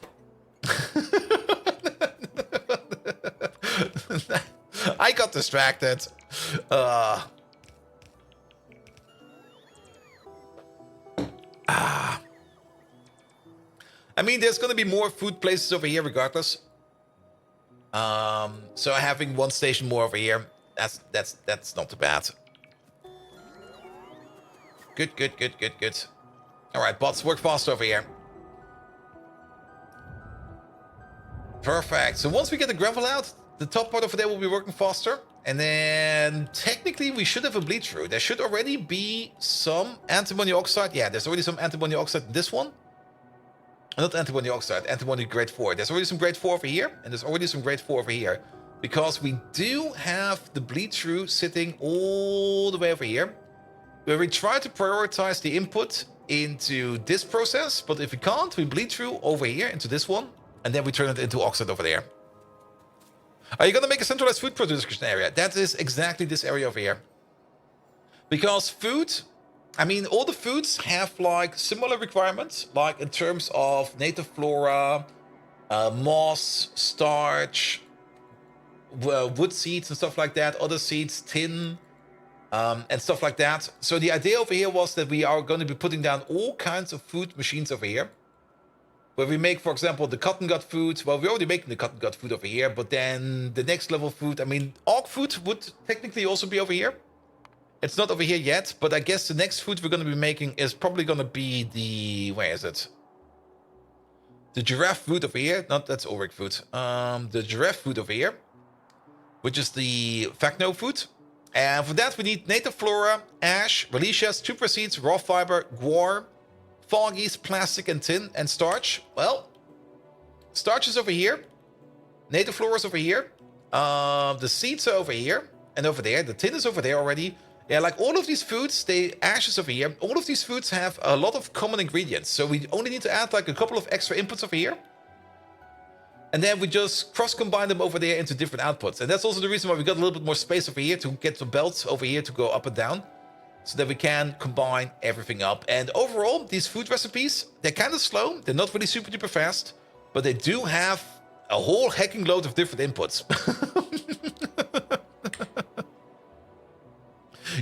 I got distracted. I mean, there's going to be more food places over here regardless. So having one station more over here, that's not too bad. Good. All right, bots, work fast over here. Perfect. So once we get the gravel out, the top part over there will be working faster. And then technically we should have a bleed through. There should already be some antimony oxide. Yeah, there's already some antimony oxide in this one. Not antimony oxide, antimony grade 4. There's already some grade 4 over here, and there's already some grade 4 over here. Because we do have the bleed through sitting all the way over here. Where we try to prioritize the input into this process, but if we can't, we bleed through over here into this one, and then we turn it into oxide over there. Are you going to make a centralized food production area? That is exactly this area over here. Because food... I mean, all the foods have like similar requirements, like in terms of native flora, moss, starch, wood seeds and stuff like that, other seeds, tin, and stuff like that. So the idea over here was that we are going to be putting down all kinds of food machines over here. Where we make, for example, the cotton gut food. Well, we're already making the cotton gut food over here, but then the next level food, I mean, orc food would technically also be over here. It's not over here yet, but I guess the next food we're going to be making is probably going to be the, where is it? The giraffe food over here. Not, that's Ulrich food. The giraffe food over here, which is the Facno food. And for that, we need native flora, ash, religias, super seeds, raw fiber, guar, foggies, plastic, and tin, and starch. Well, starch is over here. Native flora is over here. The seeds are over here and over there. The tin is over there already. Yeah, like all of these foods, ash is over here. All of these foods have a lot of common ingredients. So we only need to add like a couple of extra inputs over here. And then we just cross-combine them over there into different outputs. And that's also the reason why we got a little bit more space over here to get the belts over here to go up and down. So that we can combine everything up. And overall, these food recipes, they're kind of slow. They're not really super duper fast. But they do have a whole hecking load of different inputs.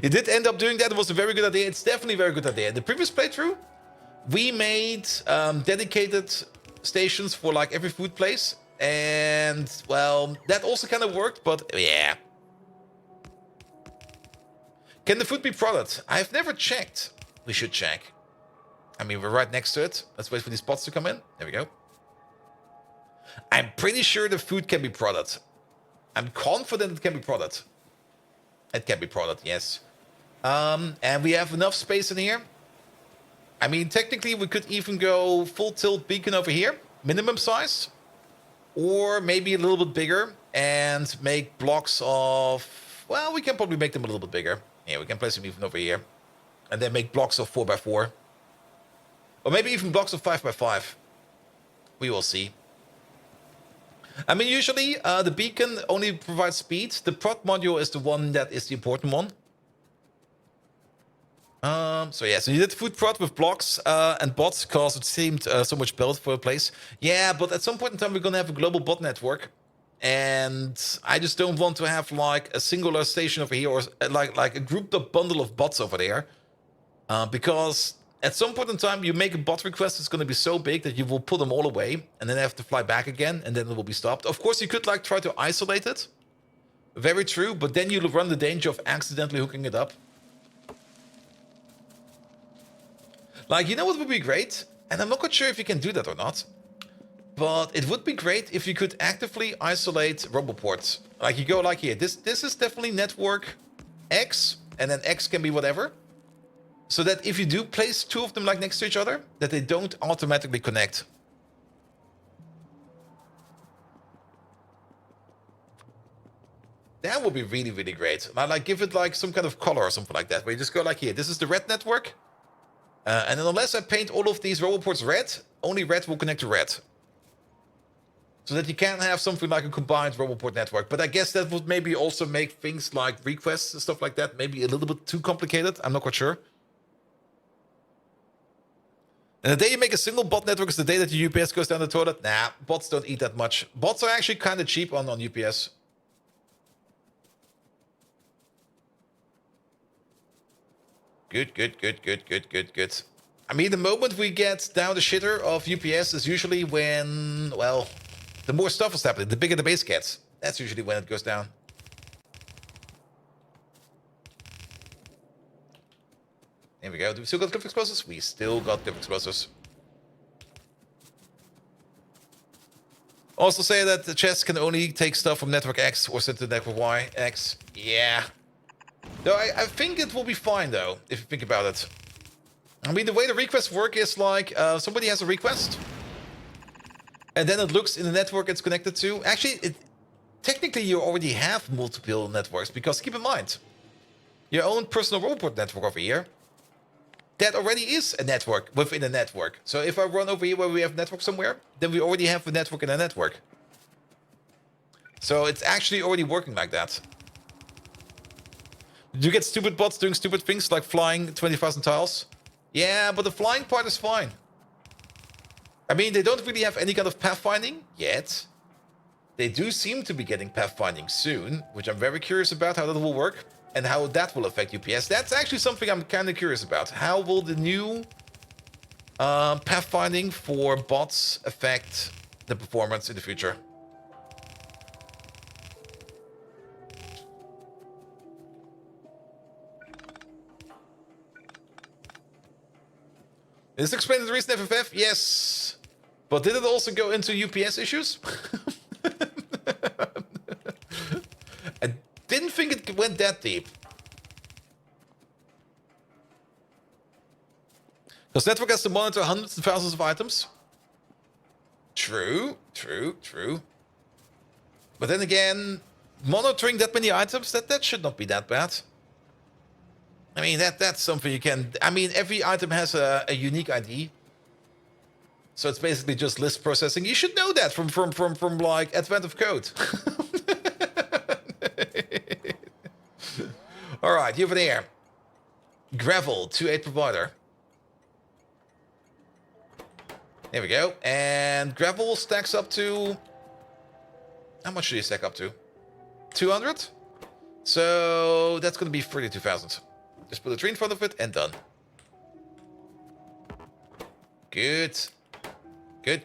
You did end up doing that. It was a very good idea. It's definitely a very good idea. In the previous playthrough, we made dedicated stations for like every food place. And, well, that also kind of worked. But, yeah. Can the food be prodded? I've never checked. We should check. I mean, we're right next to it. Let's wait for these pots to come in. There we go. I'm pretty sure the food can be prodded. I'm confident it can be prodded. It can be prodded, yes. And we have enough space in here. I mean, technically, we could even go full tilt beacon over here. Minimum size. Or maybe a little bit bigger. And make blocks of... Well, we can probably make them a little bit bigger. Yeah, we can place them even over here. And then make blocks of 4x4. Or maybe even blocks of 5x5. We will see. I mean, usually the beacon only provides speed. The prod module is the one that is the important one. So yeah, so you did food prod with blocks and bots because it seemed so much built for a place. Yeah, but at some point in time we're going to have a global bot network. And I just don't want to have like a singular station over here or like a grouped up bundle of bots over there. Because at some point in time you make a bot request that's going to be so big that you will pull them all away and then have to fly back again and then it will be stopped. Of course you could like try to isolate it. Very true, but then you'll run the danger of accidentally hooking it up. Like, you know what would be great? And I'm not quite sure if you can do that or not. But it would be great if you could actively isolate roboports. Like you go like here. This is definitely network X. And then X can be whatever. So that if you do place two of them like next to each other, that they don't automatically connect. That would be really, really great. Like give it like some kind of color or something like that. Where you just go like here. This is the red network. And then unless I paint all of these roboports red, only red will connect to red. So that you can have something like a combined roboport network. But I guess that would maybe also make things like requests and stuff like that maybe a little bit too complicated. I'm not quite sure. And the day you make a single bot network is the day that your UPS goes down the toilet. Nah, bots don't eat that much. Bots are actually kind of cheap on UPS. Good. I mean, the moment we get down the shitter of UPS is usually when, well, the more stuff is happening, the bigger the base gets. That's usually when it goes down. There we go. Do we still got cliff explosives? We still got cliff explosives. Also say that the chest can only take stuff from network X or send to network Y. X. Yeah. Though I think it will be fine, though, if you think about it. I mean, the way the requests work is like somebody has a request. And then it looks in the network it's connected to. Actually, technically you already have multiple networks. Because keep in mind, your own personal robot network over here, that already is a network within a network. So if I run over here where we have network somewhere, then we already have a network in a network. So it's actually already working like that. You get stupid bots doing stupid things like flying 20,000 tiles. Yeah, but the flying part is fine. I mean, they don't really have any kind of pathfinding yet. They do seem to be getting pathfinding soon, which I'm very curious about how that will work and how that will affect UPS. That's actually something I'm kind of curious about. How will the new pathfinding for bots affect the performance in the future? This explains the reason FFF? Yes. But did it also go into UPS issues? I didn't think it went that deep. Because network has to monitor hundreds and thousands of items. True. But then again, monitoring that many items, that should not be that bad. I mean, that's something you can... I mean, every item has a unique ID. So it's basically just list processing. You should know that from like, Advent of Code. All right, over there. Gravel, 2-8 provider. There we go. And gravel stacks up to... How much do you stack up to? 200? So that's going to be 32,000. Just put a tree in front of it and done. Good. Good.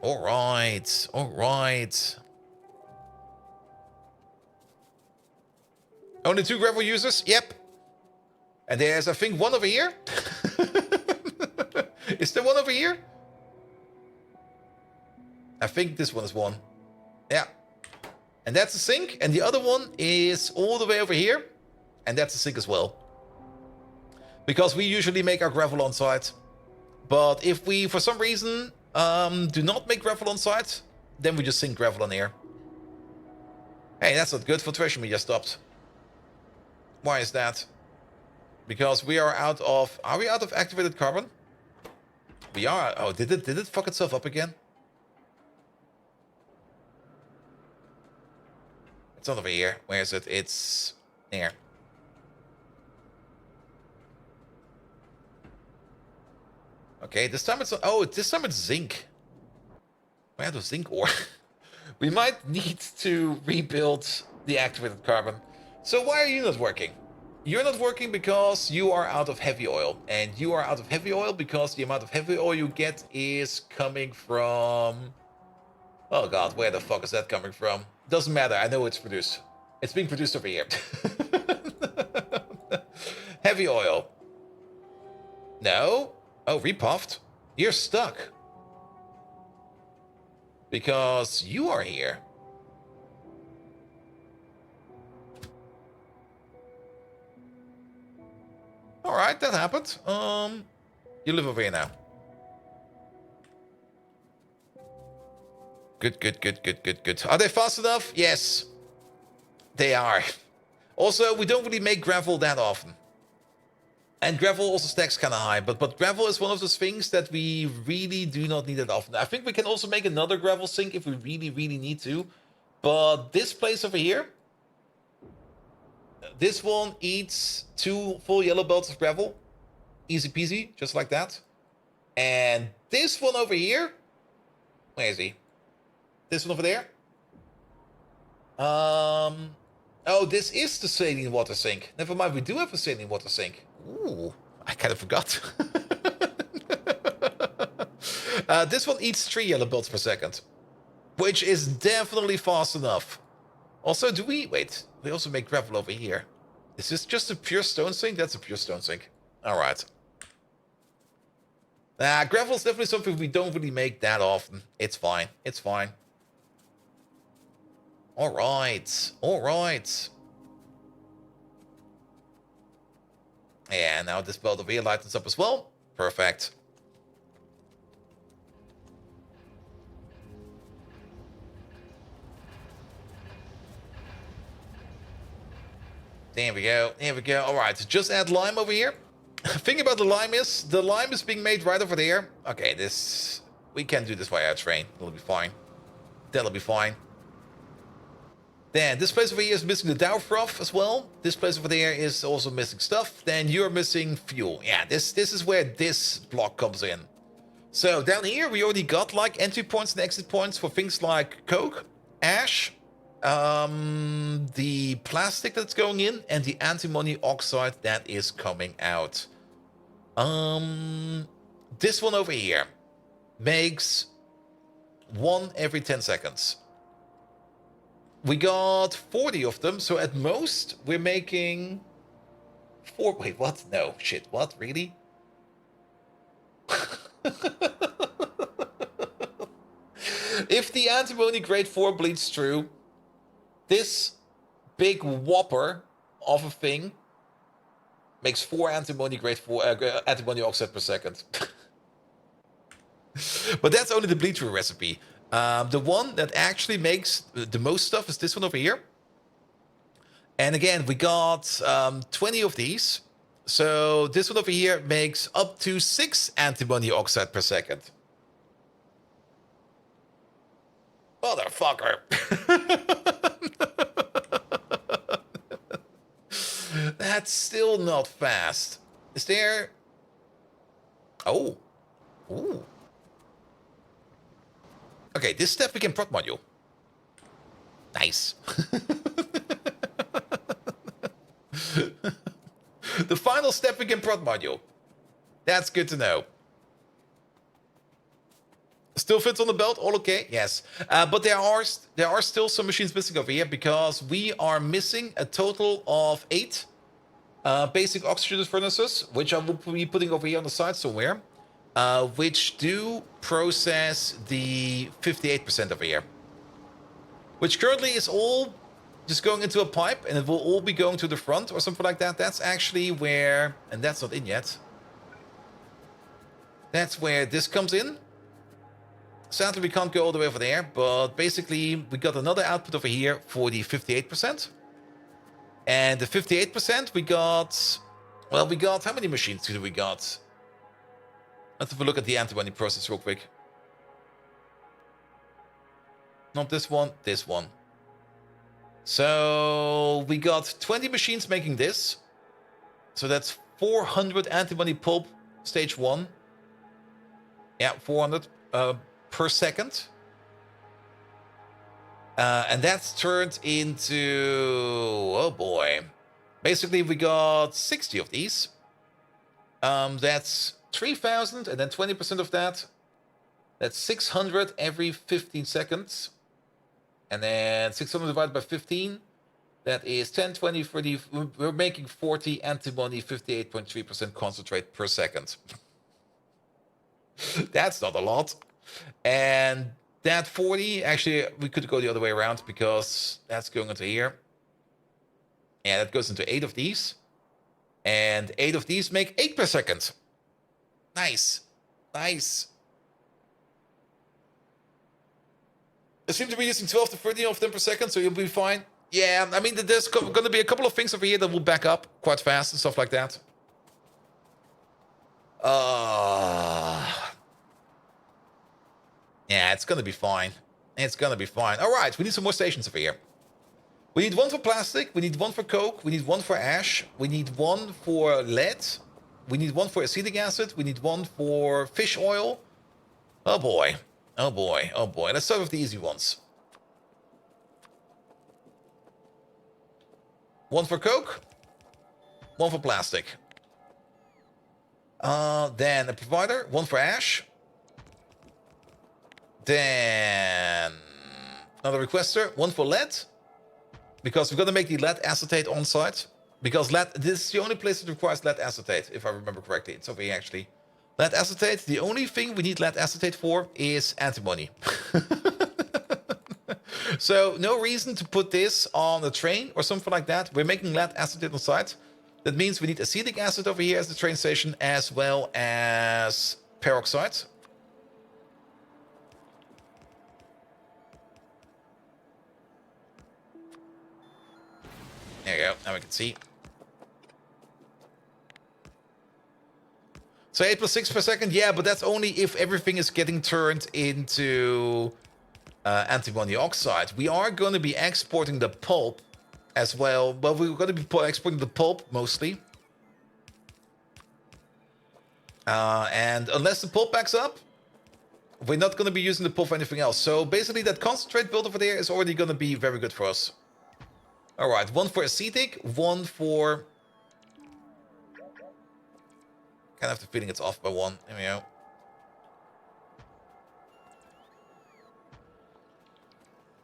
All right. Only 2 gravel users? Yep. And there's, I think, 1 over here. Is there 1 over here? I think this one is 1. Yeah. And that's a sink. And the other one is all the way over here. And that's a sink as well. Because we usually make our gravel on site. But if we, for some reason, do not make gravel on site, then we just sink gravel on here. Hey, that's not good. Filtration media stopped. Why is that? Because we are out of... Are we out of activated carbon? We are. Oh, did it fuck itself up again? It's not over here. Where is it? It's here. Okay, this time it's... Oh, this time it's zinc. Where the zinc ore? We might need to rebuild the activated carbon. So why are you not working? You're not working because you are out of heavy oil. And you are out of heavy oil because the amount of heavy oil you get is coming from... Oh god, where the fuck is that coming from? Doesn't matter, I know it's produced. It's being produced over here. Heavy oil. No. Oh, repuffed. You're stuck. Because you are here. Alright, that happened. You live over here now. Good. Are they fast enough? Yes. They are. Also, we don't really make gravel that often. And gravel also stacks kind of high. But gravel is one of those things that we really do not need that often. I think we can also make another gravel sink if we really need to. But this place over here... This one eats 2 full yellow belts of gravel. Easy peasy, just like that. And this one over here... Where is he? This one over there? Oh, this is the saline water sink. Never mind, we do have a saline water sink. Ooh, I kind of forgot. This one eats 3 yellow belts per second. Which is definitely fast enough. Also, do we... Wait, we also make gravel over here. Is this just a pure stone sink? That's a pure stone sink. Alright. Gravel is definitely something we don't really make that often. It's fine. It's fine. Alright. Yeah, now this belt over here lightens up as well. Perfect. There we go. Alright, just add lime over here. Thing about the lime is being made right over there. Okay, this... We can do this via train. That'll be fine. Then this place over here is missing the Dow froth as well. This place over there is also missing stuff. Then you're missing fuel. Yeah, this is where this block comes in. So down here we already got like entry points and exit points for things like coke, ash, the plastic that's going in, and the antimony oxide that is coming out. This one over here makes 1 every 10 seconds. We got 40 of them, so at most we're making 4. Wait, what? No, shit, what? Really? If the antimony grade 4 bleeds through, this big whopper of a thing makes 4 antimony grade 4 antimony oxide per second. But that's only the bleed through recipe. The one that actually makes the most stuff is this one over here. And again, we got 20 of these. So this one over here makes up to 6 antimony oxide per second. Motherfucker. That's still not fast. Is there... Oh. Ooh. Okay, this step we can prod module. Nice. The final step we can prod module. That's good to know. Still fits on the belt, all okay? Yes. But there are still some machines missing over here because we are missing a total of 8 basic oxygen furnaces, which I will be putting over here on the side somewhere, which do process the 58% over here. Which currently is all just going into a pipe, and it will all be going to the front or something like that. That's actually where, and that's not in yet. That's where this comes in. Sadly, we can't go all the way over there, but basically, we got another output over here for the 58%. And the 58%, we got... Well, we got... How many machines do we got? Let's have a look at the antimony process real quick. Not this one, this one. So, we got 20 machines making this. So that's 400 antimony pulp, stage 1. Yeah, 400... per second. And that's turned into... Oh boy. Basically, we got 60 of these. That's 3,000, and then 20% of that. That's 600 every 15 seconds. And then 600 divided by 15. That is 10, 20, 30. We're making 40 antimony 58.3% concentrate per second. That's not a lot. And that 40, actually, we could go the other way around because that's going into here. And that goes into 8 of these. And 8 of these make 8 per second. Nice. Nice. I seem to be using 12 to 30 of them per second, so you'll be fine. Yeah, I mean, there's going to be a couple of things over here that will back up quite fast and stuff like that. Yeah, it's going to be fine. It's going to be fine. All right, we need some more stations over here. We need 1 for plastic. We need 1 for coke. We need 1 for ash. We need 1 for lead. We need 1 for acetic acid. We need 1 for fish oil. Oh boy. Oh boy. Oh boy. Let's start with the easy ones. 1 for coke. 1 for plastic. Then a provider. 1 for ash. Then another requester. 1 for lead. Because we're going to make the lead acetate on site. Because lead, this is the only place that requires lead acetate, if I remember correctly. It's over here, actually. Lead acetate, the only thing we need lead acetate for is antimony. So, no reason to put this on a train or something like that. We're making lead acetate on site. That means we need acetic acid over here as the train station, as well as peroxide. There you go, now we can see. So 8 plus 6 per second, yeah, but that's only if everything is getting turned into antimony oxide. We are going to be exporting the pulp as well. But we're going to be exporting the pulp mostly. And unless the pulp backs up, we're not going to be using the pulp for anything else. So basically that concentrate build over there is already going to be very good for us. All right, one for acetic, one for... Kind of have the feeling it's off by one. There we go.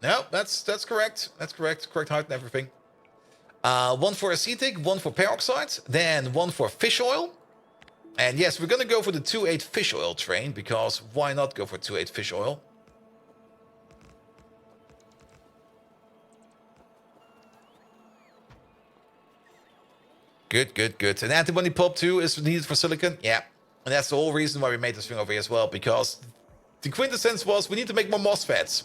No, that's correct. That's correct. Correct height and everything. One for acetic, one for peroxide, then one for fish oil. And yes, we're going to go for the 2.8 fish oil train, because why not go for 2.8 fish oil? Good, good, good. And antimony pulp too is needed for silicon. Yeah. And that's the whole reason why we made this thing over here as well, because the quintessence was we need to make more MOSFETs.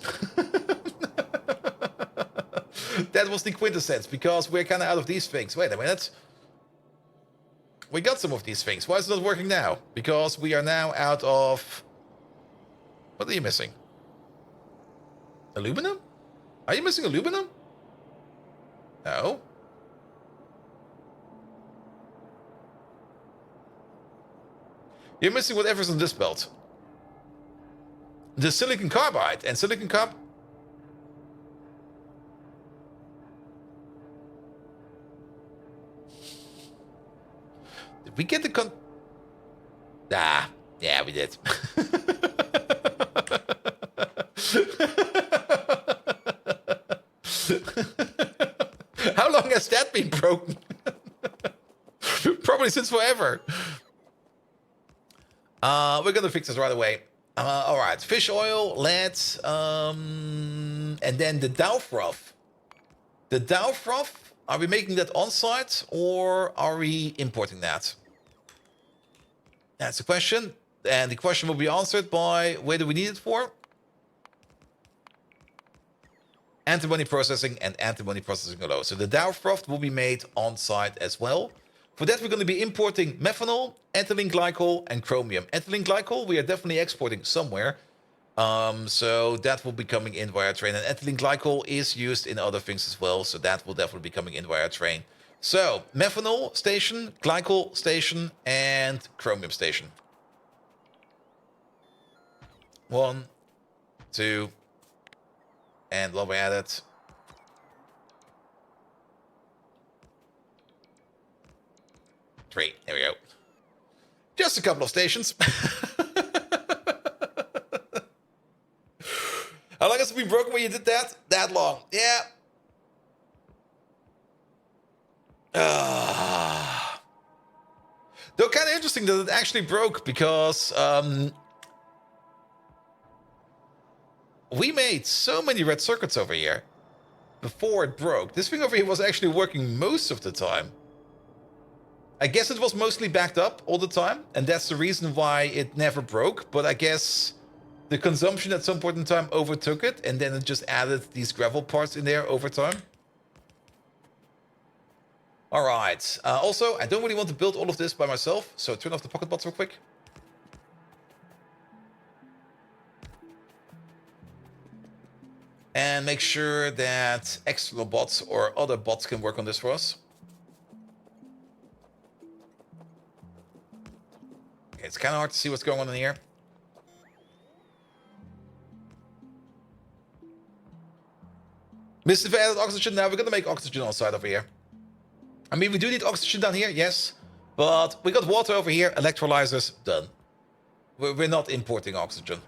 That was the quintessence, because we're kind of out of these things. Wait a minute. We got some of these things. Why is it not working now? Because we are now out of... What are you missing? Aluminum? Are you missing aluminum? No. You're missing whatever's on this belt. The silicon carbide and silicon carb... Did we get the Ah, yeah, we did. How long has that been broken? Probably since forever. We're gonna fix this right away. All right, fish oil, lead, and then the Dow froth. The Dow froth, are we making that on-site or are we importing that? That's the question. And the question will be answered by where do we need it for? Antimony processing and antimony processing alone. So the Dow froth will be made on-site as well. For that, we're going to be importing methanol, ethylene glycol, and chromium. Ethylene glycol, we are definitely exporting somewhere. So that will be coming in via train. And ethylene glycol is used in other things as well. So that will definitely be coming in via train. So methanol station, glycol station, and chromium station. 1, 2, and lobby added. 3. There we go. Just a couple of stations. How long has it been broken when you did that? That long. Yeah. Though kind of interesting that it actually broke, because we made so many red circuits over here before it broke. This thing over here was actually working most of the time. I guess it was mostly backed up all the time, and that's the reason why it never broke. But I guess the consumption at some point in time overtook it, and then it just added these gravel parts in there over time. All right. Also, I don't really want to build all of this by myself, so turn off the pocket bots real quick. And make sure that external bots or other bots can work on this for us. Okay, it's kind of hard to see what's going on in here. Mr. added oxygen. Now we're going to make oxygen on site over here. I mean, we do need oxygen down here, yes. But we got water over here, electrolyzers, done. We're not importing oxygen.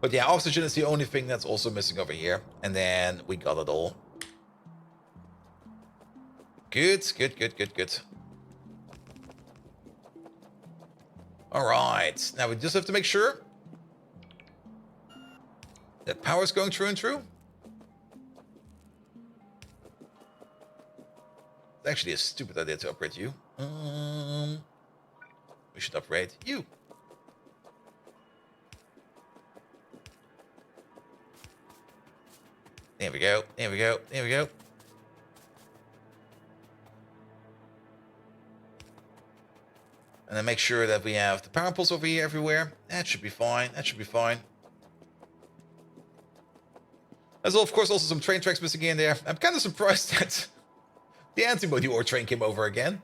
But yeah, oxygen is the only thing that's also missing over here. And then we got it all. Good, good, good, good, good. All right. Now we just have to make sure that power is going through and through. It's actually a stupid idea to upgrade you. We should upgrade you. There we go. There we go. There we go. And then make sure that we have the power poles over here everywhere. That should be fine. That should be fine. There's, of course, also some train tracks missing in there. I'm kind of surprised that the antimony ore train came over again.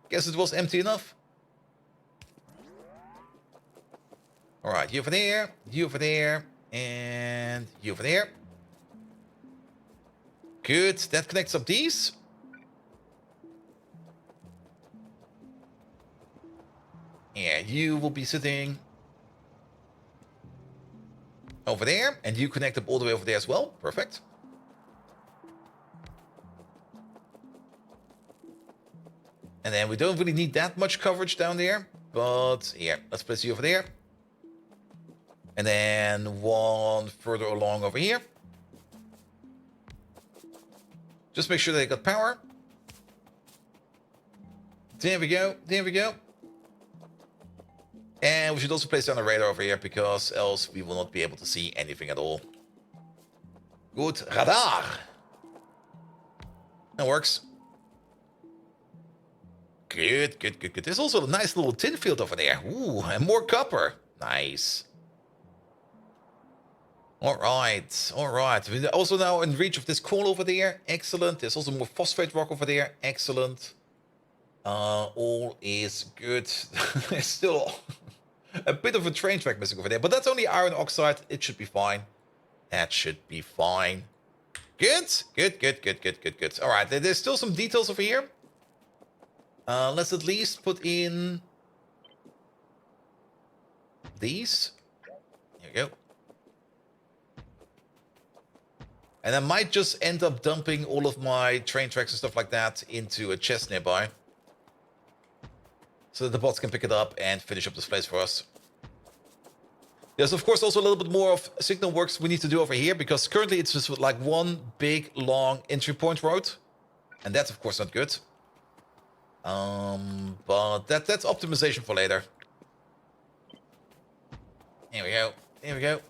Guess it was empty enough. Alright, you over there, and you over there. Good, that connects up these. Yeah, you will be sitting over there, and you connect up all the way over there as well. Perfect. And then we don't really need that much coverage down there, but yeah, let's place you over there. And then one further along over here. Just make sure they got power. There we go, there we go. And we should also place down a radar over here, because else we will not be able to see anything at all. Good, radar. That works. Good, good, good, good. There's also a nice little tin field over there. Ooh, and more copper. Nice. Alright, alright. We're also now in reach of this coal over there. Excellent. There's also more phosphate rock over there. Excellent. All is good. There's still a bit of a train track missing over there, but that's only iron oxide. It should be fine. That should be fine. Good, good, good, good, good, good, good. Alright, there's still some details over here. Let's at least put in these. Here we go. And I might just end up dumping all of my train tracks and stuff like that into a chest nearby, so that the bots can pick it up and finish up this place for us. There's, of course, also a little bit more of signal works we need to do over here, because currently it's just like one big, long entry point road. And that's, of course, not good. But that's optimization for later. Here we go. Here we go.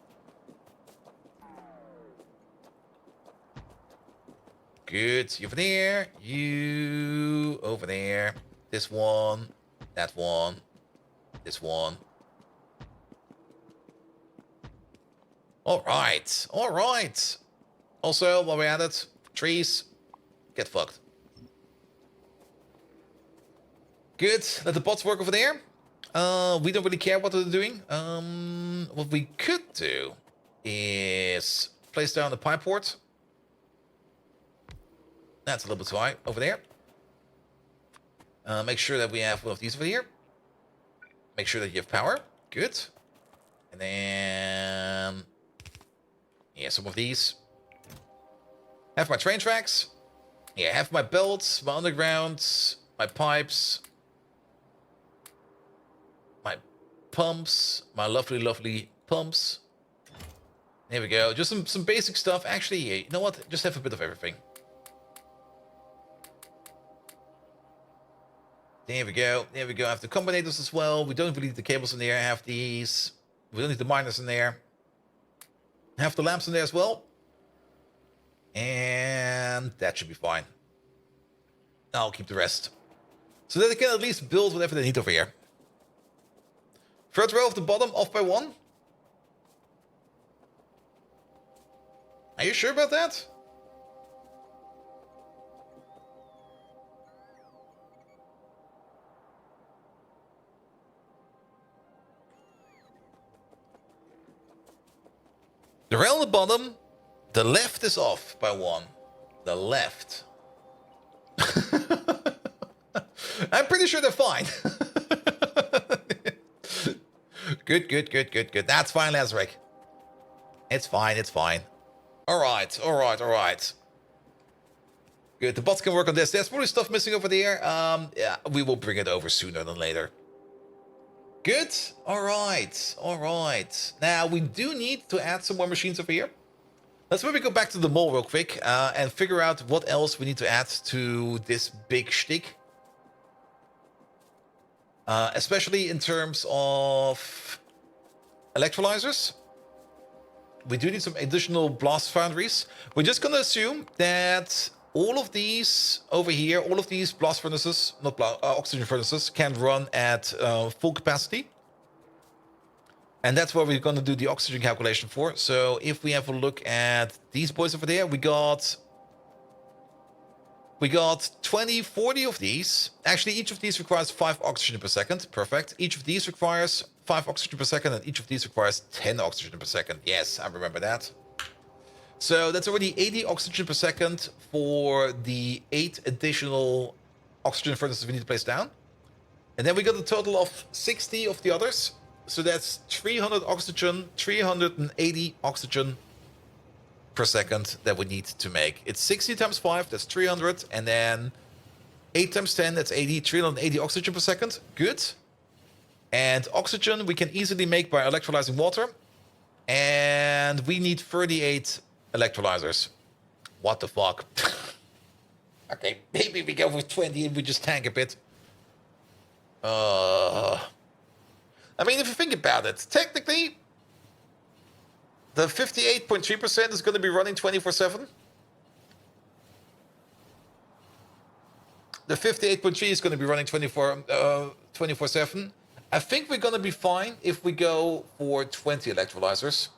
Good. You over there. You over there. This one. That one. This one. Alright. Alright. Also, while we're at it, trees, get fucked. Good. Let the bots work over there. We don't really care what they're doing. What we could do is place down the pipe port. That's a little bit too high over there. Make sure that we have one of these over here. Make sure that you have power. Good. And then... yeah, some of these. Have my train tracks. Yeah, have my belts, my undergrounds, my pipes, my pumps, my lovely, lovely pumps. There we go. Just some basic stuff. Actually, yeah, you know what? Just have a bit of everything. There we go. There we go. I have the combinators as well. We don't really need the cables in there. I have these. We don't need the miners in there. Have the lamps in there as well. And that should be fine. I'll keep the rest, so that they can at least build whatever they need over here. Third row of the bottom, off by 1. Are you sure about that? The rail on the bottom, the left is off by 1. The left. I'm pretty sure they're fine. Good, good, good, good, good. That's fine, Lazarick. It's fine, it's fine. Alright, alright, alright. Good, the bots can work on this. There's probably stuff missing over there. Yeah, we will bring it over sooner than later. Good. Alright, alright. Now, we do need to add some more machines over here. Let's maybe go back to the mall real quick and figure out what else we need to add to this big shtick. Especially in terms of electrolyzers. We do need some additional blast foundries. We're just going to assume that all of these over here, all of these blast furnaces, not oxygen furnaces, can run at full capacity. And that's what we're going to do the oxygen calculation for. So if we have a look at these boys over there, we got 20, 40 of these. Actually, each of these requires 5 oxygen per second. Perfect. Each of these requires 5 oxygen per second, and each of these requires 10 oxygen per second. Yes, I remember that. So that's already 80 oxygen per second for the 8 additional oxygen furnaces we need to place down. And then we got a total of 60 of the others. So that's 300 oxygen, 380 oxygen per second that we need to make. It's 60 times 5, that's 300. And then 8 times 10, that's 80, 380 oxygen per second. Good. And oxygen we can easily make by electrolyzing water. And we need 38 electrolyzers. What the fuck? Okay, maybe we go with 20 and we just tank a bit. I mean, if you think about it, technically, the 58.3% is going to be running 24/7. The 58.3 is going to be running 24/7. I think we're going to be fine if we go for 20 electrolyzers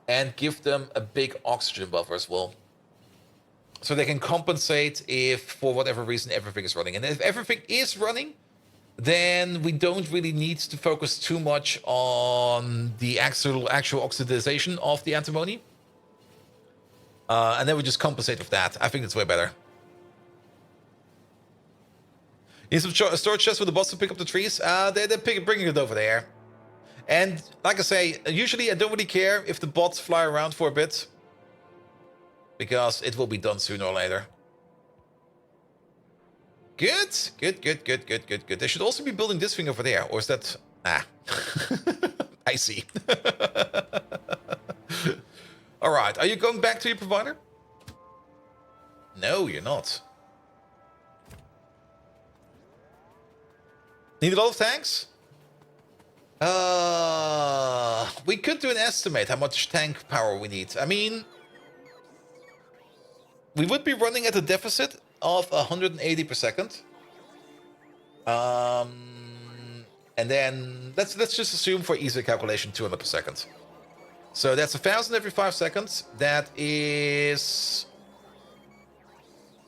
and give them a big oxygen buffer as well. So they can compensate if, for whatever reason, everything is running. And if everything is running, then we don't really need to focus too much on the actual oxidization of the antimony. And then we just compensate with that. I think it's way better. Need some storage chests for the bots to pick up the trees. They're bringing it over there. And like I say, usually I don't really care if the bots fly around for a bit, because it will be done sooner or later. Good, good, good, good, good, good, good. They should also be building this thing over there, or is that... Ah. I see. Alright, are you going back to your provider? No, you're not. Need a lot of tanks? We could do an estimate how much tank power we need. I mean, we would be running at a deficit of 180 per second. And then let's just assume for easy calculation 200 per second. So that's 1,000 every 5 seconds. That is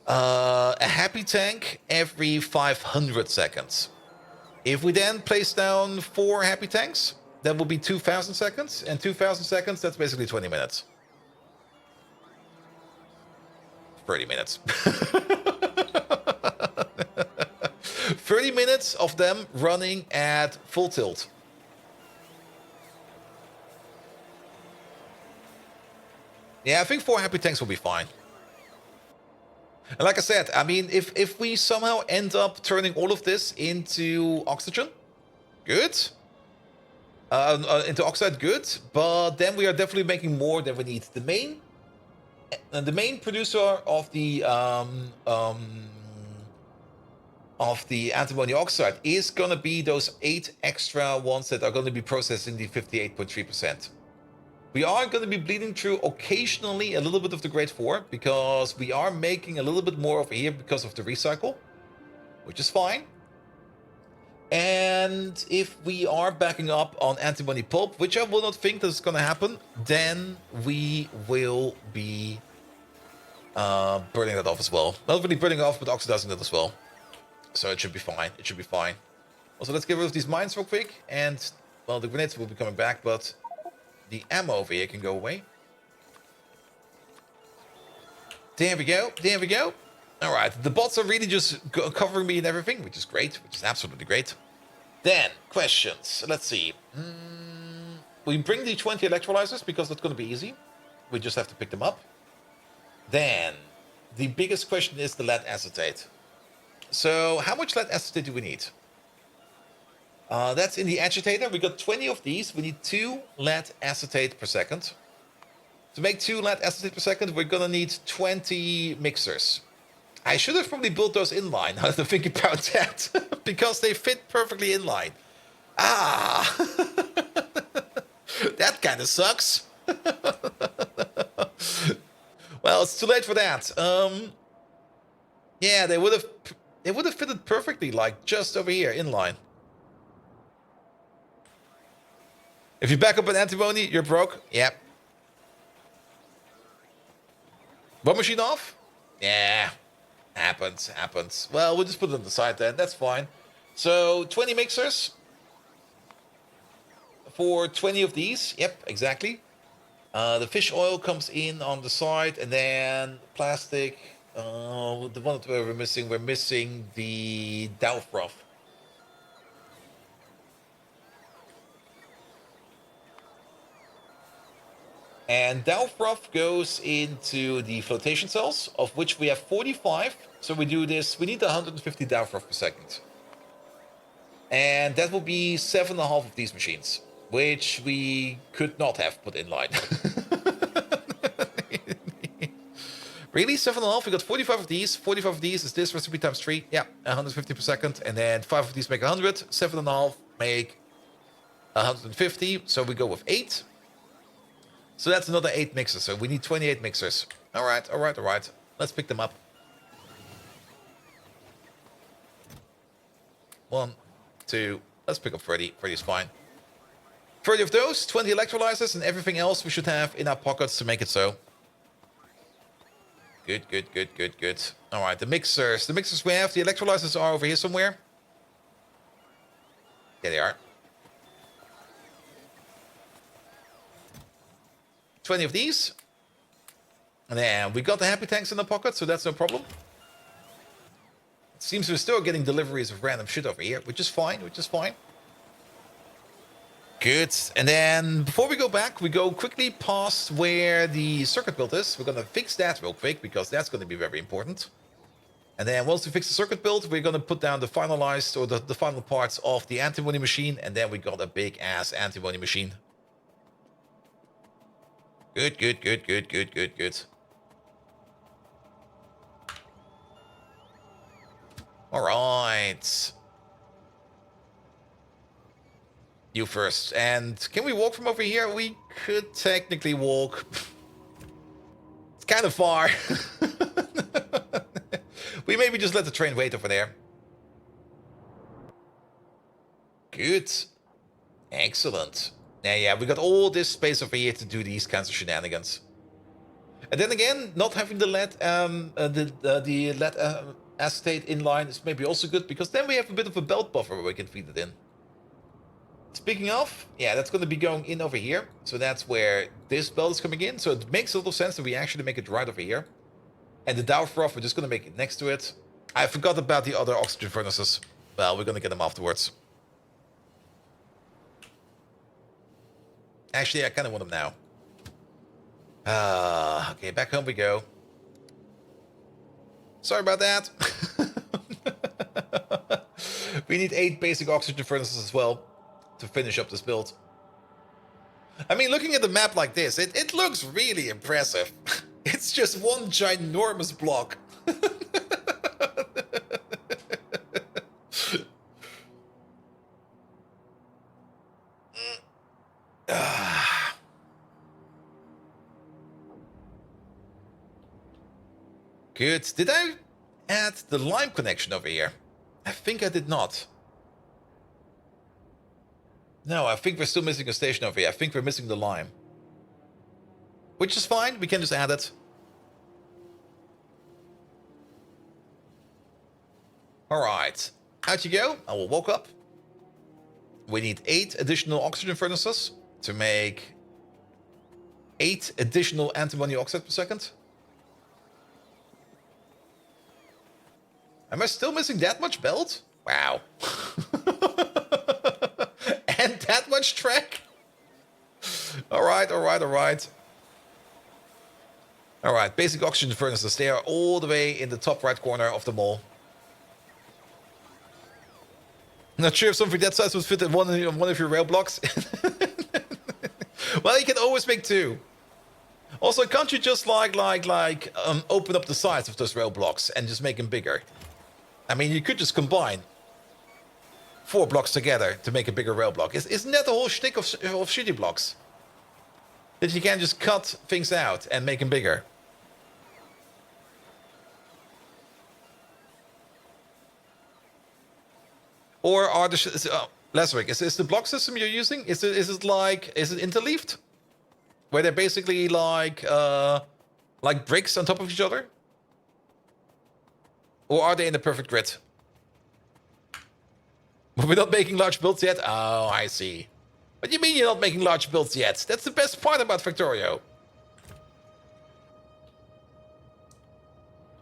a happy tank every 500 seconds. If we then place down 4 happy tanks, that will be 2,000 seconds. And 2,000 seconds, that's basically 20 minutes. 30 minutes. 30 minutes of them running at full tilt. Yeah, I think 4 happy tanks will be fine. And like I said, I mean, if we somehow end up turning all of this into oxygen, good. Into oxide, good. But then we are definitely making more than we need. The main producer of the antimony oxide is going to be those 8 extra ones that are going to be processing the 58.3%. We are going to be bleeding through occasionally a little bit of the grade 4 because we are making a little bit more over here because of the recycle, which is fine. And if we are backing up on antimony pulp, which I will not think that is going to happen, then we will be burning that off as well. Not really burning it off, but oxidizing it as well. So it should be fine. It should be fine. Also, let's get rid of these mines real quick. And, well, the grenades will be coming back, but the ammo over here can go away. There we go. There we go. All right. The bots are really just covering me and everything, which is great. Which is absolutely great. Then, questions. Let's see. We bring the 20 electrolyzers because that's going to be easy. We just have to pick them up. Then, the biggest question is the lead acetate. So, how much lead acetate do we need? That's in the agitator. We got 20 of these. We need 2 lead acetate per second. To make 2 lead acetate per second, we're gonna need 20 mixers. I should have probably built those inline, now that I'm thinking about that. Because they fit perfectly inline. Ah! That kind of sucks. Well, it's too late for that. Yeah, they would have fitted perfectly, like just over here, in line. If you back up an antimony, you're broke. Yep. One machine off? Yeah. Happens. Well, we'll just put it on the side then. That's fine. So, 20 mixers. For 20 of these. Yep, exactly. The fish oil comes in on the side. And then plastic. The one that we're missing the Dow froth. And Dow froth goes into the flotation cells, of which we have 45. So we do this, we need 150 Dow froth per second. And that will be 7.5 of these machines, which we could not have put in line. Really? 7.5? We got 45 of these. 45 of these is this recipe times 3. Yeah, 150 per second. And then 5 of these make 100. 7.5 make 150. So we go with 8. So that's another 8 mixers. So we need 28 mixers. All right. Let's pick them up. 1, 2. Let's pick up 30. 30 is fine. 30 of those, 20 electrolyzers, and everything else we should have in our pockets to make it so. Good. All right, the mixers. The mixers we have, the electrolyzers are over here somewhere. There they are. 20 of these. And then we got the happy tanks in the pocket, so that's no problem. It seems we're still getting deliveries of random shit over here, which is fine. Good. And then before we go back, we go quickly past where the circuit build is. We're going to fix that real quick because that's going to be very important. And then once we fix the circuit build, we're going to put down the finalized or the final parts of the antimony machine. And then we got a big ass antimony machine. Good. All right. You first. And can we walk from over here? We could technically walk. It's kind of far. We maybe just let the train wait over there. Good. Excellent. Yeah, we got all this space over here to do these kinds of shenanigans. And then again, not having the lead, the lead acetate in line is maybe also good, because then we have a bit of a belt buffer where we can feed it in. Speaking of, yeah, that's going to be going in over here. So that's where this belt is coming in. So it makes a lot of sense that we actually make it right over here. And the Dow froth, we're just going to make it next to it. I forgot about the other oxygen furnaces. Well, we're going to get them afterwards. Actually, I kind of want them now. Okay, back home we go. Sorry about that. We need 8 basic oxygen furnaces as well to finish up this build. I mean, looking at the map like this, it looks really impressive. It's just one ginormous block. Good. Did I add the lime connection over here? I think I did not. No, I think we're still missing a station over here. I think we're missing the lime. Which is fine. We can just add it. Alright. Out you go. I will walk up. We need 8 additional oxygen furnaces to make 8 additional antimony oxide per second. Am I still missing that much belt? Wow. And that much track? Alright. Alright, basic oxygen furnaces. They are all the way in the top right corner of the mall. Not sure if something that size would fit in one of your rail blocks. Well, you can always make 2. Also, can't you just open up the sides of those rail blocks and just make them bigger? I mean, you could just combine 4 blocks together to make a bigger rail block. Isn't that the whole shtick of shitty blocks? That you can just cut things out and make them bigger. Or are the... Lazaric, is the block system you're using? Is it interleaved? Where they're basically like bricks on top of each other? Or are they in the perfect grid? We're not making large builds yet? Oh, I see. What do you mean you're not making large builds yet? That's the best part about Factorio.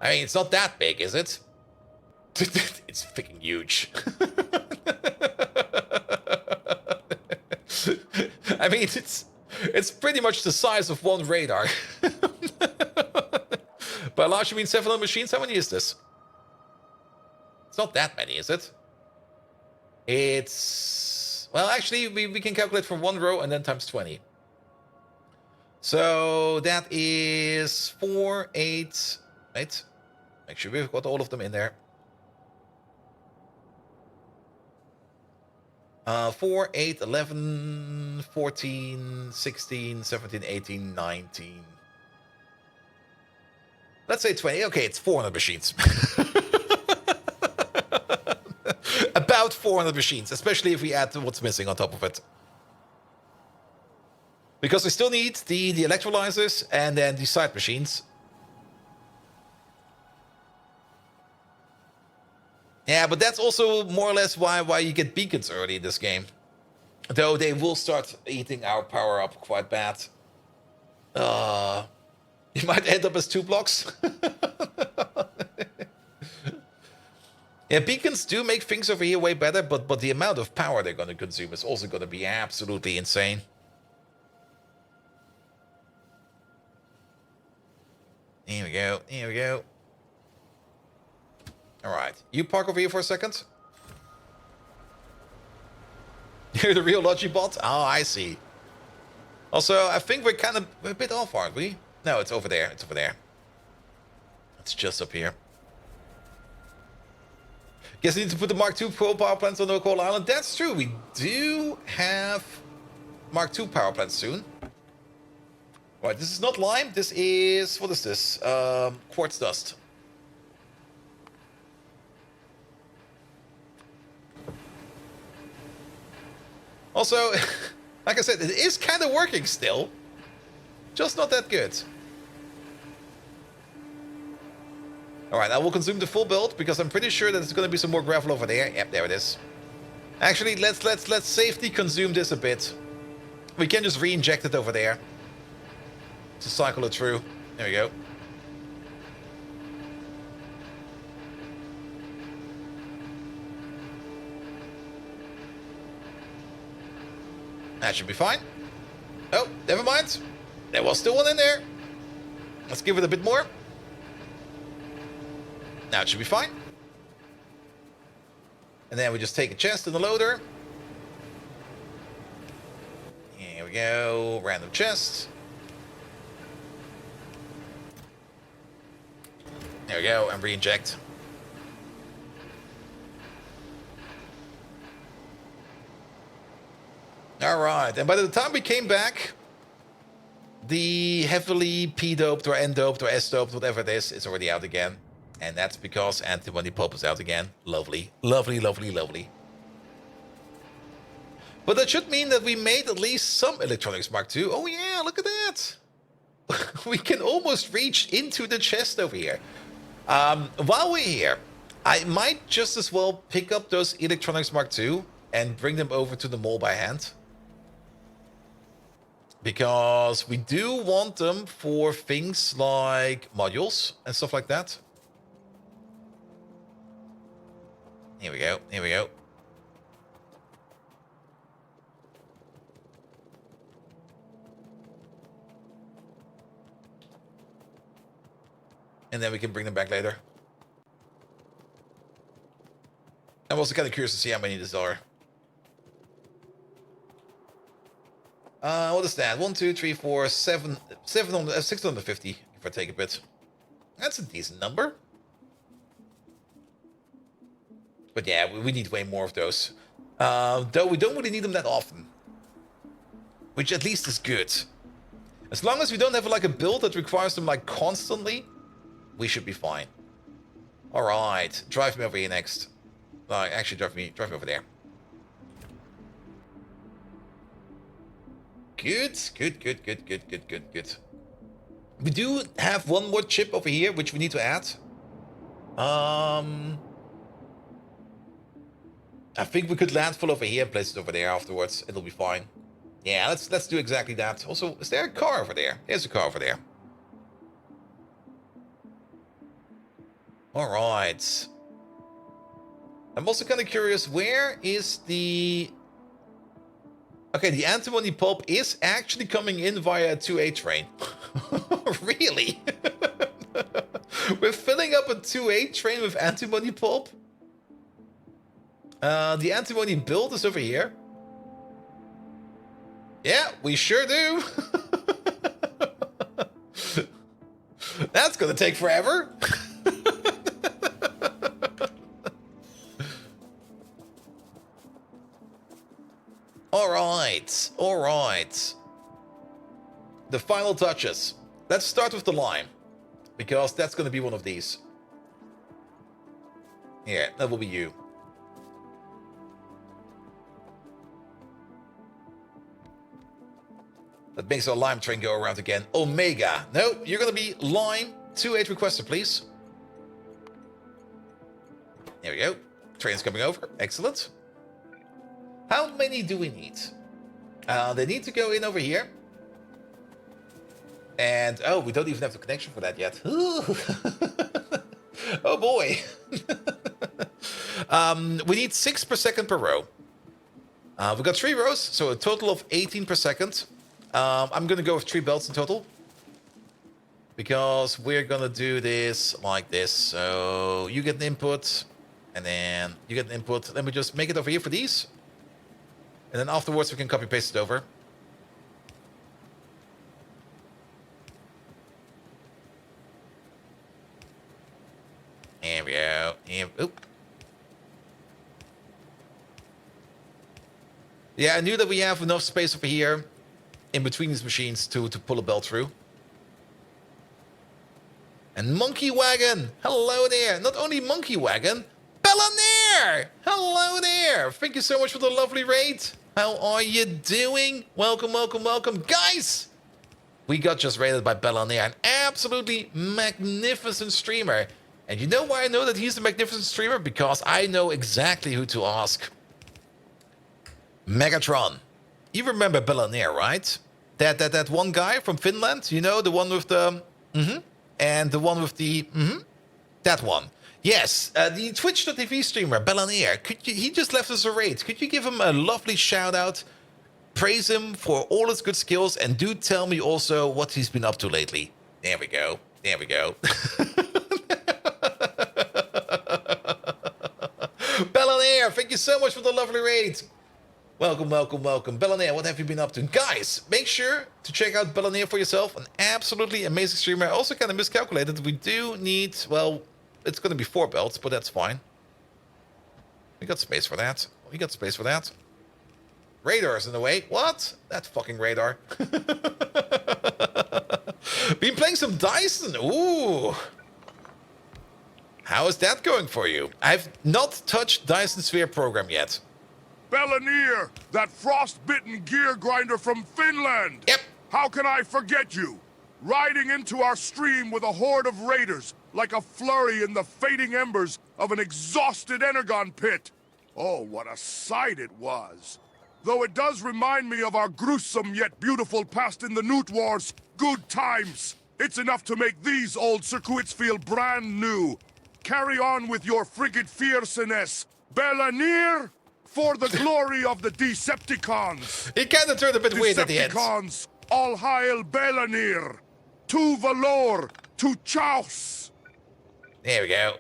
I mean, it's not that big, is it? It's freaking huge. I mean, it's pretty much the size of one radar. By large, you mean 700 machines? How many is this? It's not that many, is it? It's... Well, actually, we can calculate from one row and then times 20. So that is 4, 8... Right? Make sure we've got all of them in there. 4, 8, 11, 14, 16, 17, 18, 19. Let's say 20. Okay, it's 400 machines. About 400 machines, especially if we add what's missing on top of it. Because we still need the electrolyzers and then the side machines. Yeah, but that's also more or less why you get beacons early in this game. Though they will start eating our power up quite bad. You might end up as 2 blocks. Yeah, beacons do make things over here way better, but the amount of power they're going to consume is also going to be absolutely insane. Here we go, here we go. Alright, you park over here for a second. You're the real Logibot? Oh, I see. Also, I think we're kind of a bit off, aren't we? No, it's over there, it's over there. It's just up here. Guess I need to put the Mark II Pro power plants on the Coal Island. That's true, we do have Mark II power plants soon. Right, this is not lime, this is... What is this? Quartz dust. Also, like I said, it is kind of working still. Just not that good. Alright, I will consume the full build because I'm pretty sure that there's going to be some more gravel over there. Yep, there it is. Actually, let's safely consume this a bit. We can just re-inject it over there. To cycle it through. There we go. That should be fine. Oh, never mind. There was still one in there. Let's give it a bit more. Now it should be fine. And then we just take a chest and a loader. Here we go. Random chest. There we go. And re-inject. Alright, and by the time we came back, the heavily P-doped or N-doped or S-doped, whatever it is already out again. And that's because Antimony Pulp is out again. Lovely, lovely, lovely, lovely. But that should mean that we made at least some electronics Mark II. Oh yeah, look at that! We can almost reach into the chest over here. While we're here, I might just as well pick up those electronics Mark II and bring them over to the mall by hand. Because we do want them for things like modules and stuff like that. Here we go, here we go. And then we can bring them back later. I'm also kind of curious to see how many these are. What is that? 1, 2, 3, 4, 7, 650, if I take a bit. That's a decent number. But yeah, we need way more of those. Though we don't really need them that often. Which at least is good. As long as we don't have like a build that requires them like constantly, we should be fine. Alright, drive me over here next. Actually, drive me over there. Good. We do have one more chip over here, which we need to add. I think we could landfall over here and place it over there afterwards. It'll be fine. Yeah, let's do exactly that. Also, is there a car over there? There's a car over there. All right. I'm also kind of curious, where is the... Okay, the antimony pulp is actually coming in via a 2A train. Really? We're filling up a 2A train with antimony pulp? The antimony build is over here. Yeah, we sure do. That's gonna take forever. All right. The final touches. Let's start with the lime, because that's gonna be one of these. Yeah, that will be you. That makes our lime train go around again. Omega. No, you're gonna be lime. 2-8 requester, please. There we go. Train's coming over. Excellent. How many do we need? They need to go in over here. And, oh, we don't even have the connection for that yet. Oh boy. We need 6 per second per row. We've got 3 rows, so a total of 18 per second. I'm gonna go with 3 belts in total, because we're gonna do this like this. So you get an input, and then you get an input. Let me just make it over here for these, and then afterwards we can copy paste it over. Here we go. Oop. Yeah, I knew that we have enough space over here in between these machines to pull a belt through. And Monkey Wagon, hello there. Not only Monkey Wagon, Bellanair, hello there. Thank you so much for the lovely raid. How are you doing? Welcome. Guys, we got just raided by Bellanair, an absolutely magnificent streamer. And you know why I know that he's a magnificent streamer? Because I know exactly who to ask. Megatron. You remember Bellanair, right? That one guy from Finland, you know, the one with the and the one with the that one. Yes, the Twitch.tv streamer Bellanair. He just left us a raid. Could you give him a lovely shout out? Praise him for all his good skills, and do tell me also what he's been up to lately. There we go. Bellanair, thank you so much for the lovely raid. Welcome. Bellanair, what have you been up to? Guys, make sure to check out Bellanair for yourself. An absolutely amazing streamer. I also kind of miscalculated. We do need, well, it's going to be 4 belts, but that's fine. We got space for that. Radar's in the way. What? That fucking radar. Been playing some Dyson. Ooh. How is that going for you? I've not touched Dyson Sphere program yet. Bellanair, that frostbitten gear grinder from Finland! Yep. How can I forget you? Riding into our stream with a horde of raiders, like a flurry in the fading embers of an exhausted Energon pit. Oh, what a sight it was. Though it does remind me of our gruesome yet beautiful past in the Newt Wars. Good times. It's enough to make these old circuits feel brand new. Carry on with your frigid fierceness, Bellanair! For the glory of the Decepticons! He kind of turned a bit weird at the end. Decepticons, all hail Bellanair! To Valor, to Chaos! There we go.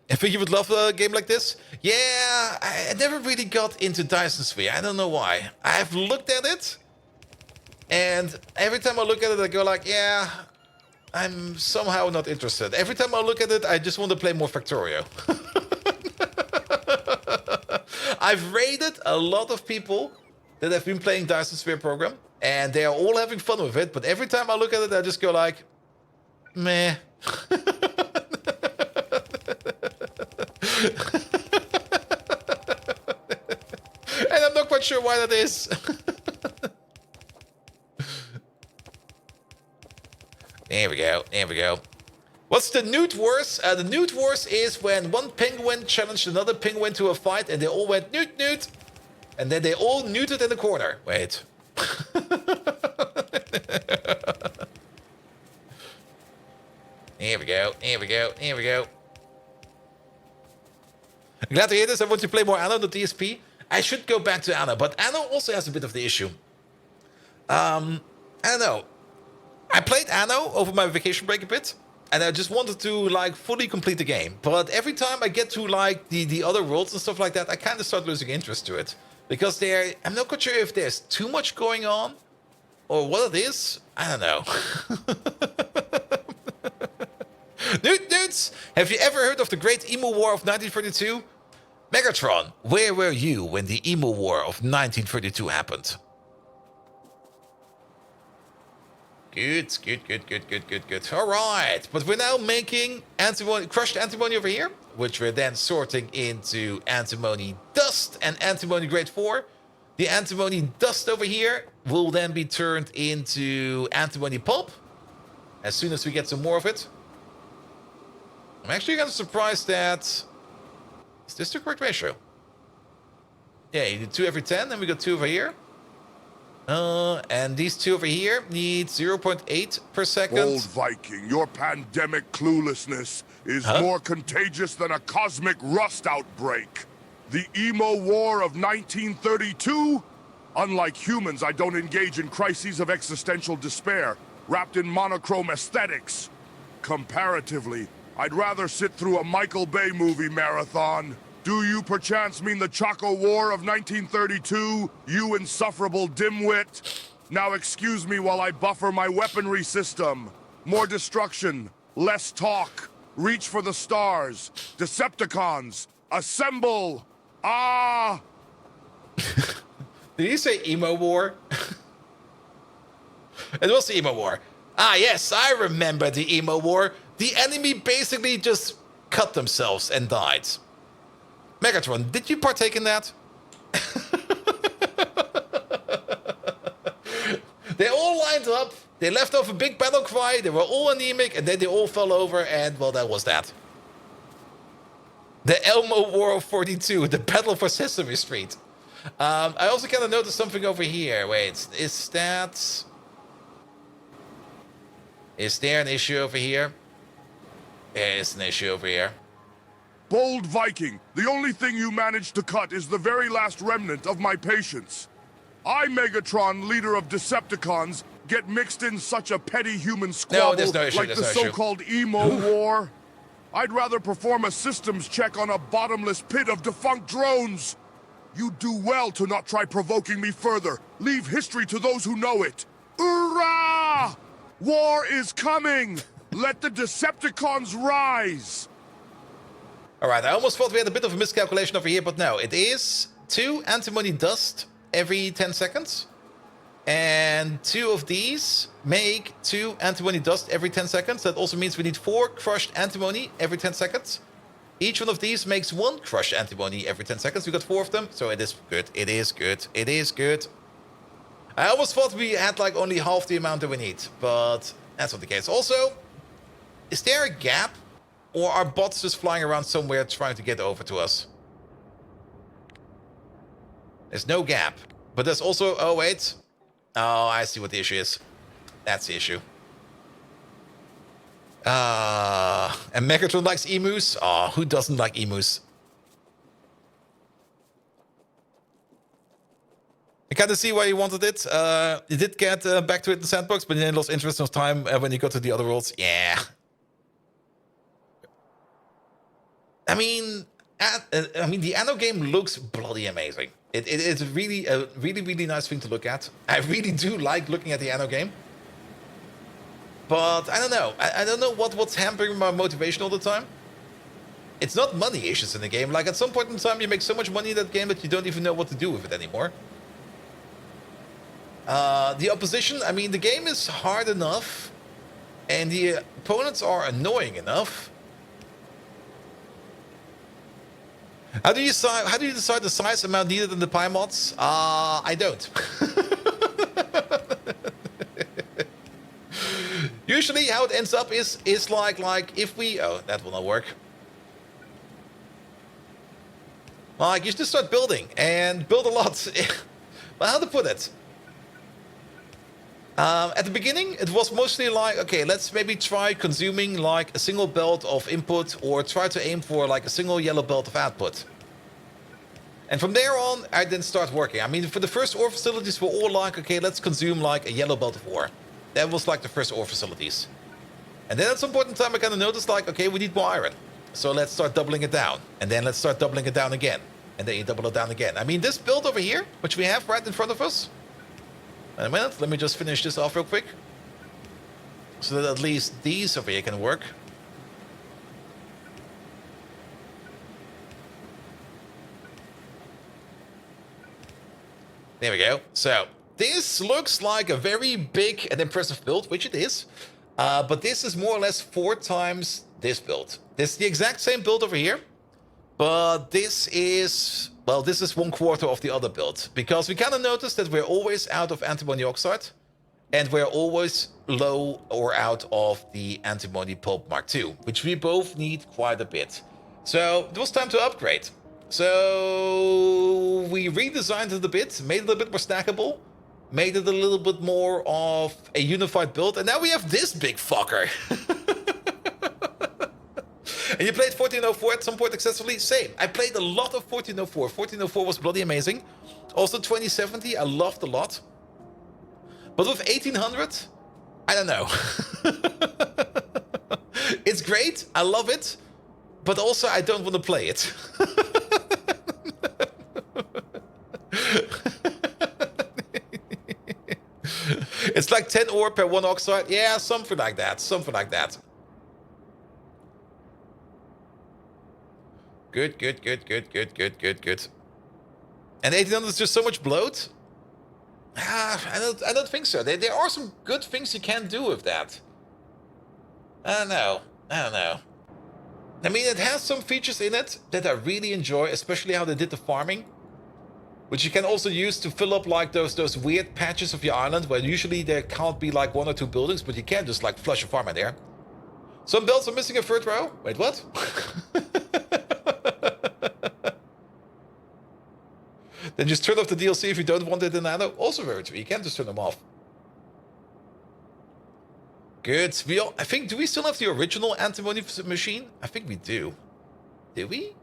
I think you would love a game like this. Yeah, I never really got into Dyson Sphere. I don't know why. I've looked at it, and every time I look at it, I go like, yeah, I'm somehow not interested. Every time I look at it, I just want to play more Factorio. I've raided a lot of people that have been playing Dyson Sphere program, and they are all having fun with it, but every time I look at it, I just go like, Meh. And I'm not quite sure why that is. There we go. There we go. What's the Newt Wars? The Newt Wars is when one penguin challenged another penguin to a fight and they all went Newt Newt. And then they all newted in the corner. Wait. Here we go. Here we go. Here we go. Glad to hear this. I want to play more Anno, not DSP. I should go back to Anno, but Anno also has a bit of the issue. I don't know. I played Anno over my vacation break a bit, and I just wanted to like fully complete the game. But every time I get to like the other worlds and stuff like that, I kind of start losing interest to it. Because I'm not quite sure if there's too much going on, or what it is. I don't know. Dudes, have you ever heard of the Great Emo War of 1932? Megatron, where were you when the Emo War of 1932 happened? Good. All right, but we're now making antimony, crushed antimony over here, which we're then sorting into antimony dust and antimony grade 4. The antimony dust over here will then be turned into antimony pulp as soon as we get some more of it. I'm actually kind of surprised that... Is this the correct ratio? Yeah, you do 2 every 10, and we got 2 over here. And these 2 over here need 0.8 per second. Old Viking, your pandemic cluelessness is more contagious than a cosmic rust outbreak. The Emo War of 1932? Unlike humans, I don't engage in crises of existential despair, wrapped in monochrome aesthetics. Comparatively, I'd rather sit through a Michael Bay movie marathon. Do you perchance mean the Chaco War of 1932, you insufferable dimwit? Now excuse me while I buffer my weaponry system. More destruction, less talk. Reach for the stars. Decepticons, assemble! Ah! Did you say Emo War? It was the Emo War. Ah, yes, I remember the Emo War. The enemy basically just cut themselves and died. Megatron, did you partake in that? They all lined up, they left off a big battle cry, they were all anemic, and then they all fell over, and well, that was that. The Elmo War of 42, the battle for Sesame Street. I also kind of noticed something over here. Wait, is that... Is there an issue over here? There is an issue over here. Bold Viking, the only thing you managed to cut is the very last remnant of my patience. I, Megatron, leader of Decepticons, get mixed in such a petty human squabble like the so-called Emo War. I'd rather perform a systems check on a bottomless pit of defunct drones. You do well to not try provoking me further. Leave history to those who know it. Hurrah! War is coming! Let the Decepticons rise! Alright, I almost thought we had a bit of a miscalculation over here, but no. It is 2 antimony dust every 10 seconds. And 2 of these make 2 antimony dust every 10 seconds. That also means we need 4 crushed antimony every 10 seconds. Each one of these makes 1 crushed antimony every 10 seconds. We got 4 of them, so it is good. It is good. It is good. I almost thought we had like only half the amount that we need, but that's not the case. Also, is there a gap? Or are bots just flying around somewhere trying to get over to us? There's no gap. But there's also... Oh, wait. Oh, I see what the issue is. That's the issue. And Megatron likes emus? Oh, who doesn't like emus? I kind of see why you wanted it. You did get back to it in the sandbox, but then lost interest of time when you got to the other worlds. Yeah. I mean, the Anno game looks bloody amazing. It's really a really nice thing to look at. I really do like looking at the Anno game. But I don't know. I don't know what's hampering my motivation all the time. It's not money issues in the game. Like, at some point in time, you make so much money in that game that you don't even know what to do with it anymore. The opposition, I mean, the game is hard enough. And the opponents are annoying enough. How do you decide the size amount needed in the pie mods? I don't. Usually how it ends up is like if we... Oh, that will not work. Like, you just start building and build a lot. Well, how to put it? At the beginning, it was mostly like, okay, let's maybe try consuming like a single belt of input or try to aim for like a single yellow belt of output. And from there on, I then start working. I mean, for the first ore facilities, we're all like, okay, let's consume like a yellow belt of ore. That was like the first ore facilities. And then at some point in time, I kind of noticed like, okay, we need more iron. So let's start doubling it down. And then let's start doubling it down again. And then you double it down again. I mean, this build over here, which we have right in front of us. In a minute, let me just finish this off real quick. So that at least these over here can work. There we go. So this looks like a very big and impressive build, which it is. But this is more or less 4 times this build. This is the exact same build over here. But this is, well, this is 1/4 of the other build. Because we kind of noticed that we're always out of antimony oxide. And we're always low or out of the antimony pulp Mark II. Which we both need quite a bit. So it was time to upgrade. So we redesigned it a bit. Made it a bit more stackable. Made it a little bit more of a unified build. And now we have this big fucker. And you played 1404 at some point excessively? Same. I played a lot of 1404. 1404 was bloody amazing. Also 2070, I loved a lot. But with 1800, I don't know. It's great. I love it. But also, I don't want to play it. It's like 10 ore per 1 oxide. Yeah, something like that. Something like that. Good, good, good, good, good, good, good, good. And 1800 is just so much bloat? I don't think so. There are some good things you can do with that. I don't know. I mean, it has some features in it that I really enjoy, especially how they did the farming. Which you can also use to fill up like those weird patches of your island where usually there can't be like 1 or 2 buildings, but you can just like flush a farm in there. Some builds are missing a 3rd row. Wait, what? Then just turn off the DLC if you don't want it in Nano. Also very true. You can just turn them off. Good. I think, do we still have the original antimony machine? I think we do. Did we?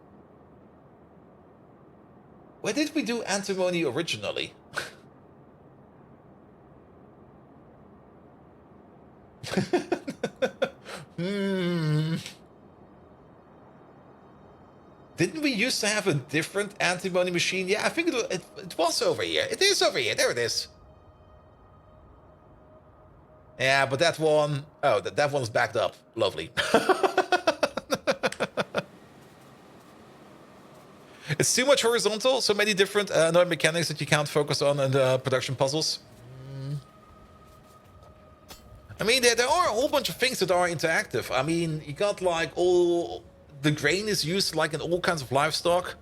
Where did we do antimony originally? Didn't we used to have a different antimony machine? Yeah, I think it was over here. It is over here. There it is. Yeah, but that one... Oh, that one's backed up. Lovely. It's too much horizontal. So many different annoying mechanics that you can't focus on in the production puzzles. I mean, there are a whole bunch of things that are interactive. I mean, you got like all... The grain is used like in all kinds of livestock.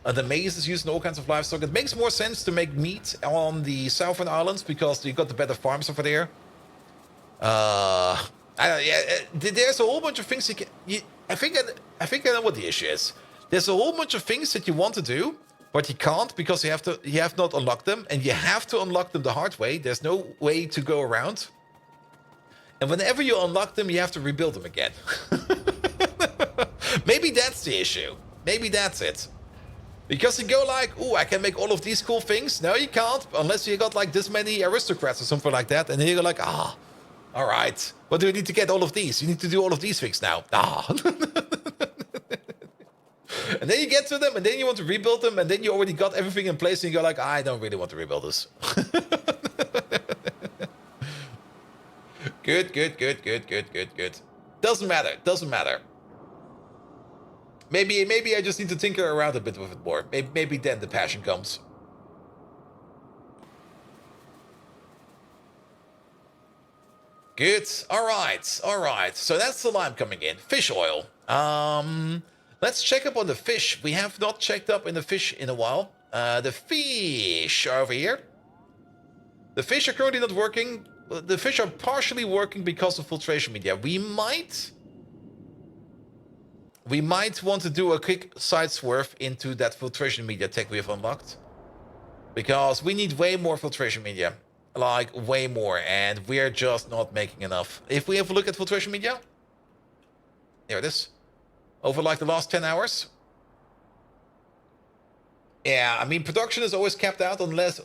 The maize is used in all kinds of livestock. It makes more sense to make meat on the southern islands because you got the better farms over there. There's a whole bunch of things you can... I think I know what the issue is. There's a whole bunch of things that you want to do, but you can't because you have not unlocked them, and you have to unlock them the hard way. There's no way to go around. And whenever you unlock them, you have to rebuild them again. Maybe that's the issue. Maybe that's it. Because you go like, oh, I can make all of these cool things. No, you can't, unless you got like this many aristocrats or something like that. And then you go like, all right. What do we need to get all of these? You need to do all of these things now. And then you get to them, and then you want to rebuild them, and then you already got everything in place, and you go like, I don't really want to rebuild this. Good. Doesn't matter. Maybe I just need to tinker around a bit with it more. Maybe then the passion comes. Good. All right. All right. So that's the lime coming in. Fish oil. Let's check up on the fish. We have not checked up in the fish in a while. The fish are over here. The fish are currently not working. The fish are partially working because of filtration media. We might want to do a quick side swerve into that filtration media tech we have unlocked. Because we need way more filtration media. Like, way more. And we're just not making enough. If we have a look at filtration media. There it is. Over like the last 10 hours. Yeah, I mean, production is always capped out unless...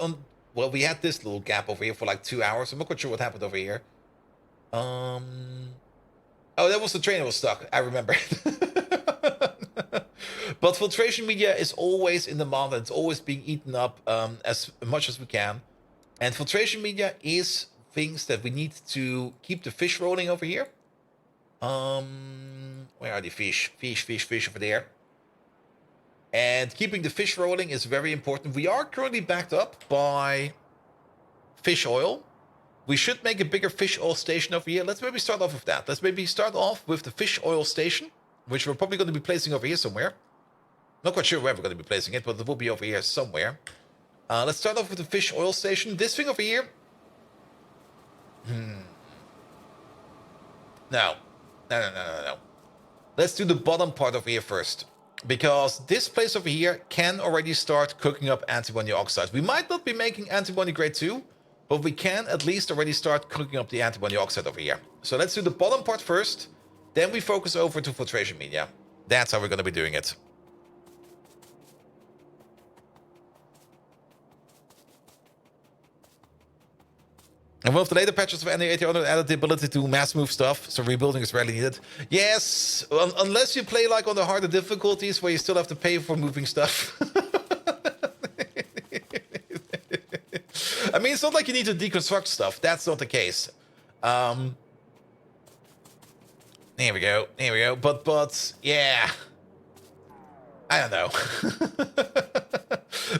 well, we had this little gap over here for like 2 hours. I'm not quite sure what happened over here. Oh, that was the train that was stuck. I remember. But filtration media is always in demand and it's always being eaten up as much as we can. And filtration media is things that we need to keep the fish rolling over here. Where are the fish? Fish over there. And keeping the fish rolling is very important. We are currently backed up by fish oil. We should make a bigger fish oil station over here. Let's maybe start off with that. Let's maybe start off with the fish oil station, which we're probably going to be placing over here somewhere. Not quite sure where we're going to be placing it, but it will be over here somewhere. Let's start off with the fish oil station. This thing over here. No. Let's do the bottom part over here first. Because this place over here can already start cooking up antimony oxide. We might not be making antimony grade 2, but we can at least already start cooking up the antimony oxide over here. So let's do the bottom part first. Then we focus over to filtration media. That's how we're going to be doing it. And one of the later patches of NA800 added the ability to mass move stuff, so rebuilding is rarely needed. Yes, unless you play like on the harder difficulties where you still have to pay for moving stuff. I mean, it's not like you need to deconstruct stuff. That's not the case. There we go. But yeah. I don't know.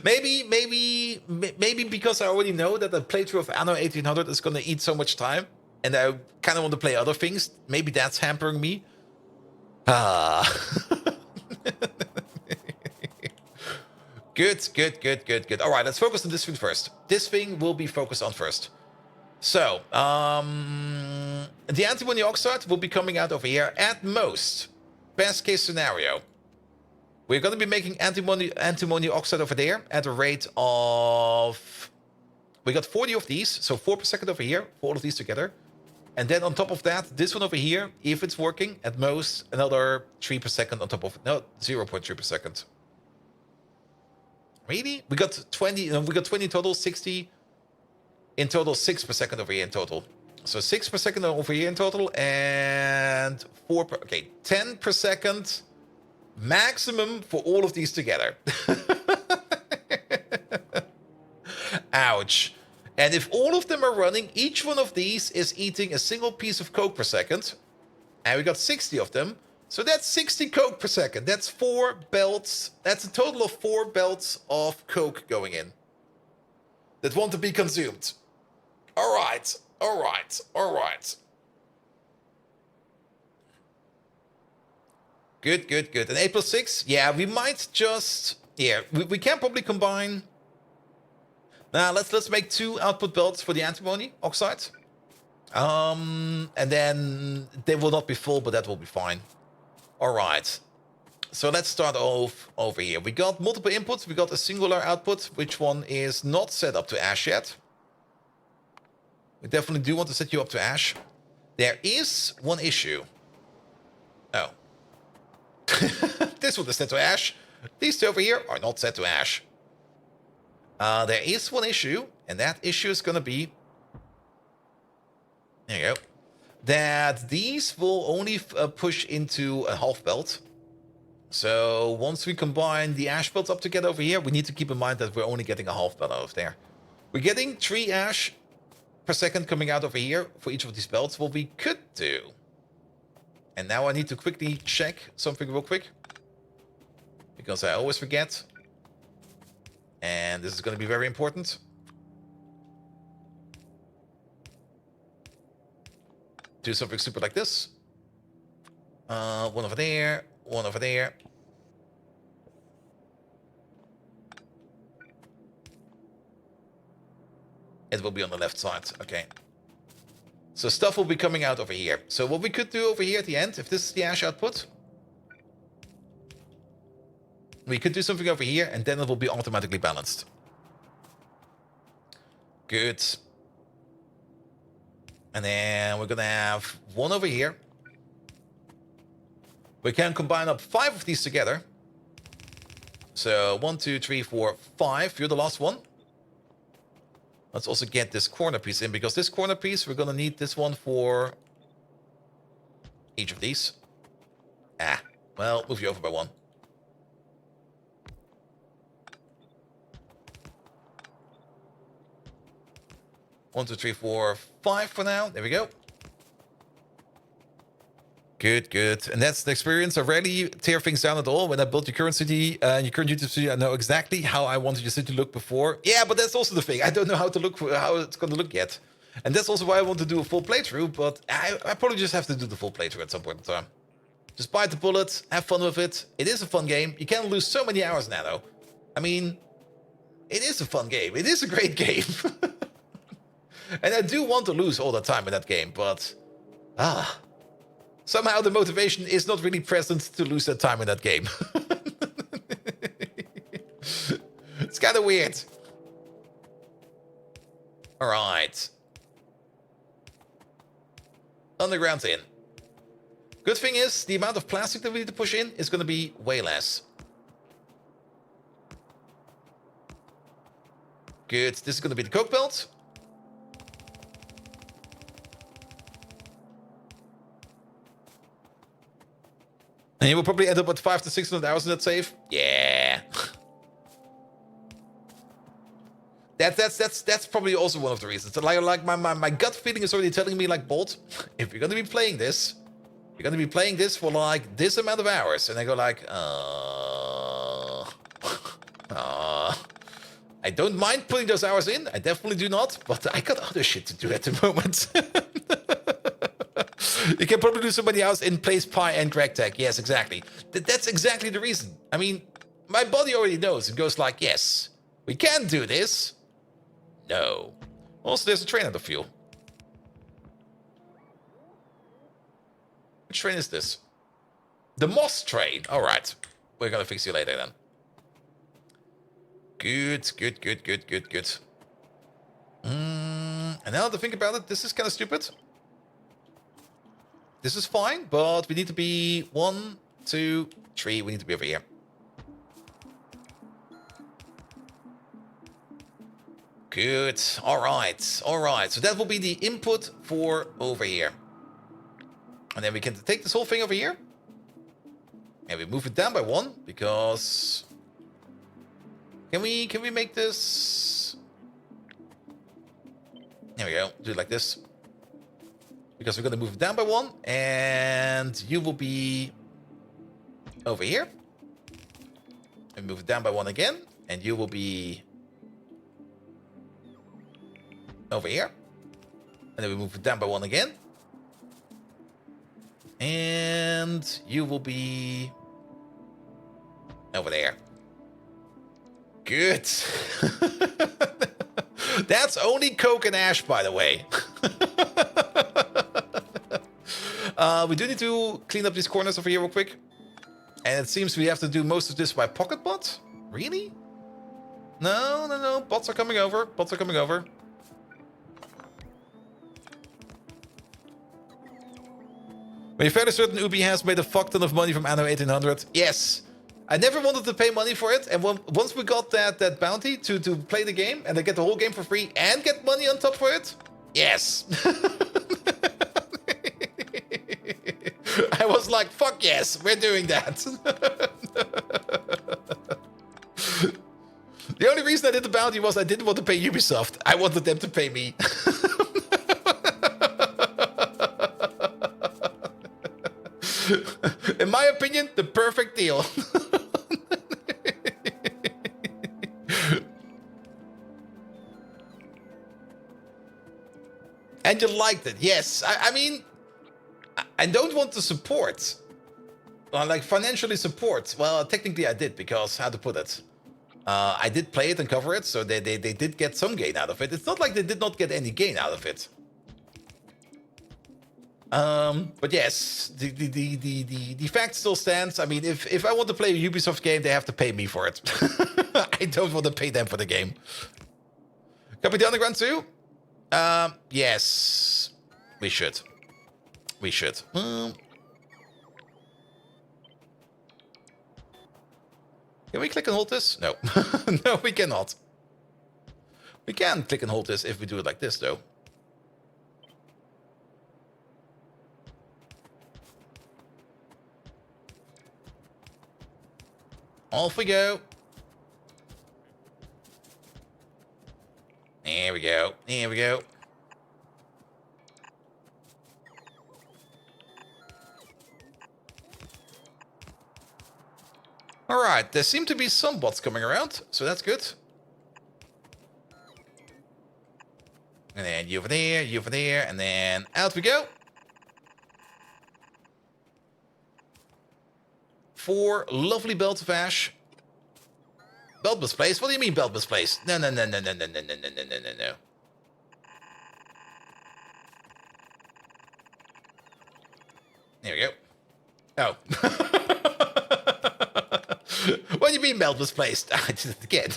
maybe because I already know that the playthrough of Anno 1800 is going to eat so much time, and I kind of want to play other things. Maybe that's hampering me. Good. All right, let's focus on this thing first. This thing will be focused on first. So, the antimony oxide will be coming out over here at most. Best case scenario. We're going to be making antimony oxide over there at a rate of... We got 40 of these, so 4 per second over here, for all of these together. And then on top of that, this one over here, if it's working, at most another 3 per second on top of... No, 0.3 per second. Really? We got 20 in total, 60... In total, 6 per second over here in total. So 6 per second over here in total, and 4 per... Okay, 10 per second... Maximum for all of these together. Ouch. And if all of them are running, each one of these is eating a single piece of coke per second. And we got 60 of them. So that's 60 coke per second. That's 4 belts. That's a total of 4 belts of coke going in. That want to be consumed. All right. Good. And 8 plus 6? Yeah, we might just... Yeah, we can probably combine... Now, let's make 2 output belts for the antimony oxide. And then they will not be full, but that will be fine. All right. So let's start off over here. We got multiple inputs. We got a singular output, which one is not set up to ash yet. We definitely do want to set you up to ash. There is one issue. Oh. This one is set to ash. These two over here are not set to ash. There is one issue, and that issue is going to be... There you go. That these will only push into a half belt. So once we combine the ash belts up together over here, we need to keep in mind that we're only getting a half belt out of there. We're getting 3 ash per second coming out over here for each of these belts. What we could do... And now I need to quickly check something real quick. Because I always forget. And this is going to be very important. do something stupid like this. One over there, one over there. It will be on the left side, okay. So stuff will be coming out over here. So what we could do over here at the end, if this is the ash output, we could do something over here, and then it will be automatically balanced. Good. And then we're gonna have one over here. We can combine up 5 of these together. So 1, 2, 3, 4, 5. You're the last one. Let's also get this corner piece in, because this corner piece, we're gonna need this one for each of these. Well, move you over by 1. One, 2, 3, 4, 5 for now. There we go. Good, good. And that's the experience. I rarely tear things down at all. When I built your current city, your current YouTube studio, I know exactly how I wanted your city to look before. Yeah, but that's also the thing. I don't know how it's going to look yet. And that's also why I want to do a full playthrough, but I probably just have to do the full playthrough at some point in time. Just bite the bullet, have fun with it. It is a fun game. You can't lose so many hours now, though. I mean, it is a fun game. It is a great game. And I do want to lose all the time in that game, but somehow the motivation is not really present to lose that time in that game. It's kind of weird. All right. Underground's in. Good thing is, the amount of plastic that we need to push in is going to be way less. Good. This is going to be the coke belt. And you will probably end up with 500 to 600 hours in that save. Yeah. That's probably also one of the reasons. Like my gut feeling is already telling me, like, Bolt, if you're gonna be playing this, you're gonna be playing this for like this amount of hours. And I go like, I don't mind putting those hours in. I definitely do not. But I got other shit to do at the moment. You can probably do somebody else in Place Pi and Greg Tech. Yes, exactly. That's exactly the reason. I mean, my body already knows. It goes like, yes, we can do this. No. Also, there's a train out of fuel. Which train is this? The Moss train. All right. We're going to fix you later then. Good, good, good, good, good, good. And now to think about it, this is kind of stupid. This is fine, but we need to be 1, 2, 3. We need to be over here. Good. All right. All right. So that will be the input for over here. And then we can take this whole thing over here. And we move it down by 1 because... Can we make this... There we go. Do it like this. Because we're going to move it down by 1, and you will be over here. And move it down by 1 again, and you will be over here. And then we move it down by 1 again. And you will be over there. Good. That's only coke and ash, by the way. We do need to clean up these corners over here real quick. And it seems we have to do most of this by pocket bot. Really? No, no, no. Bots are coming over. Bots are coming over. When you're fairly certain Ubi has made a fuck ton of money from Anno 1800. Yes. I never wanted to pay money for it. And once we got that bounty to play the game, and I get the whole game for free and get money on top for it. Yes. I was like, fuck yes, we're doing that. The only reason I did the bounty was I didn't want to pay Ubisoft. I wanted them to pay me. In my opinion, the perfect deal. And you liked it, yes. I mean, I don't want to support. Like, financially support. Well, technically I did, because, how to put it? I did play it and cover it, so they did get some gain out of it. It's not like they did not get any gain out of it. But yes, the fact still stands. I mean, if I want to play a Ubisoft game, they have to pay me for it. I don't want to pay them for the game. Copy the Underground too? Yes. We should. We should. Can we click and hold this? No. No, we cannot. We can click and hold this if we do it like this, though. Off we go. There we go. There we go. Alright, there seem to be some bots coming around, so that's good. And then you over there, and then out we go. 4 lovely belts of ash. Belt misplaced? What do you mean belt misplaced? No. There we go. Oh. What do you mean belt misplaced? I did it again.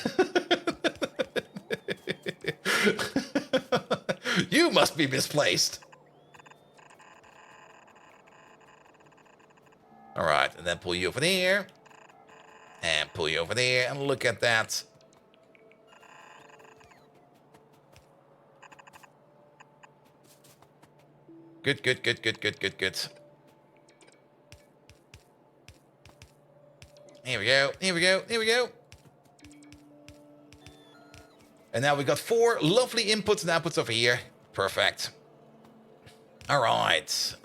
You must be misplaced. Alright, and then pull you over there. And pull you over there, and look at that. Good. Here we go. And now we got 4 lovely inputs and outputs over here. Perfect. Alright.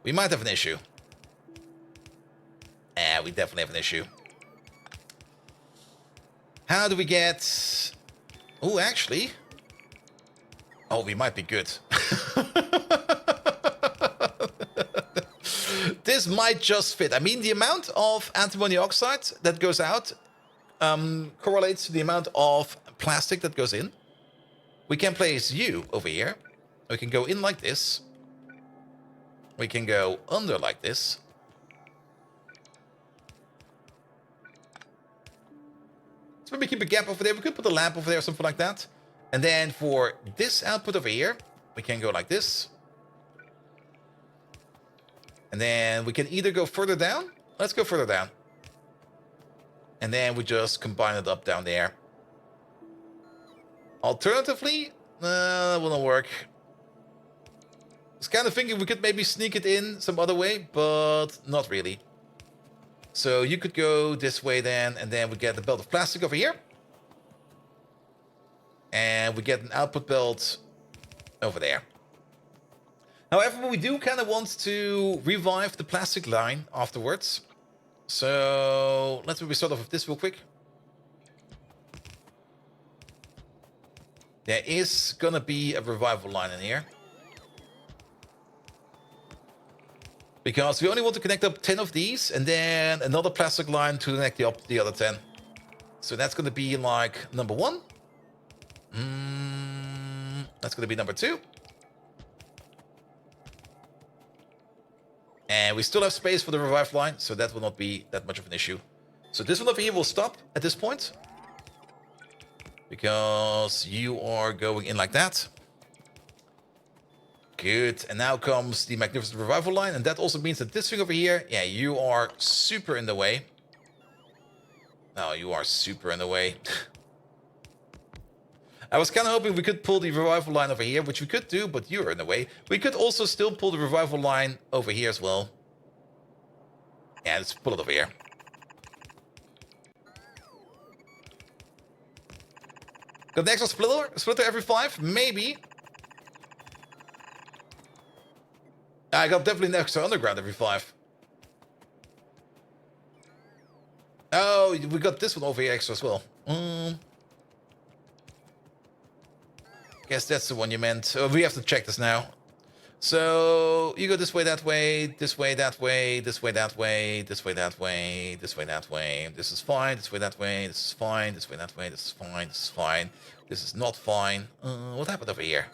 We might have an issue. Yeah, we definitely have an issue. How do we get... Oh, actually... Oh, we might be good. This might just fit. I mean, the amount of antimony oxide that goes out correlates to the amount of plastic that goes in. We can place you over here. We can go in like this. We can go under like this. So maybe keep a gap over there. We could put a lamp over there or something like that. And then for this output over here, we can go like this. And then we can either go further down. Let's go further down. And then we just combine it up down there. Alternatively, that will not work. I was kind of thinking we could maybe sneak it in some other way, but not really. So you could go this way then, and then we get the belt of plastic over here. And we get an output belt over there. However, we do kind of want to revive the plastic line afterwards. So let's maybe start off with this real quick. There is gonna be a revival line in here. Because we only want to connect up 10 of these, and then another plastic line to connect the other 10. So that's gonna be like number 1. That's gonna be number 2. And we still have space for the revive line, so that will not be that much of an issue. So this one over here will stop at this point. Because you are going in like that. Good. And now comes the magnificent revival line. And that also means that this thing over here, yeah, you are super in the way. No, you are super in the way. I was kind of hoping we could pull the revival line over here, which we could do, but you're in the way. We could also still pull the revival line over here as well. Yeah, let's pull it over here. Got the extra splitter every 5? Maybe. I got definitely an extra underground every 5. Oh, we got this one over here extra as well. Guess that's the one you meant. We have to check this now. So you go this way, that way, this way, that way, this way, that way, this way, that way, this way, that way. This is fine. This way, that way. This is fine. This way, that way. This is fine. This is fine. This is not fine. What happened over here?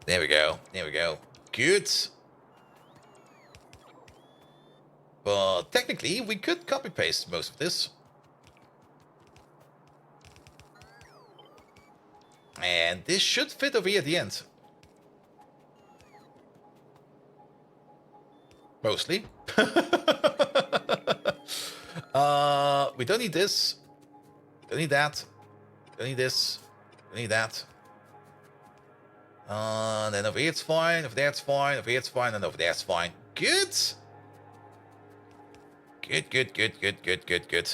There we go. There we go. Good. But technically, we could copy paste most of this. And this should fit over here at the end. Mostly. We don't need this. Don't need that. Don't need this. Don't need that. Then over here it's fine. Over there it's fine. Over here it's fine. And over there it's fine. Good. Good, good, good, good, good, good, good.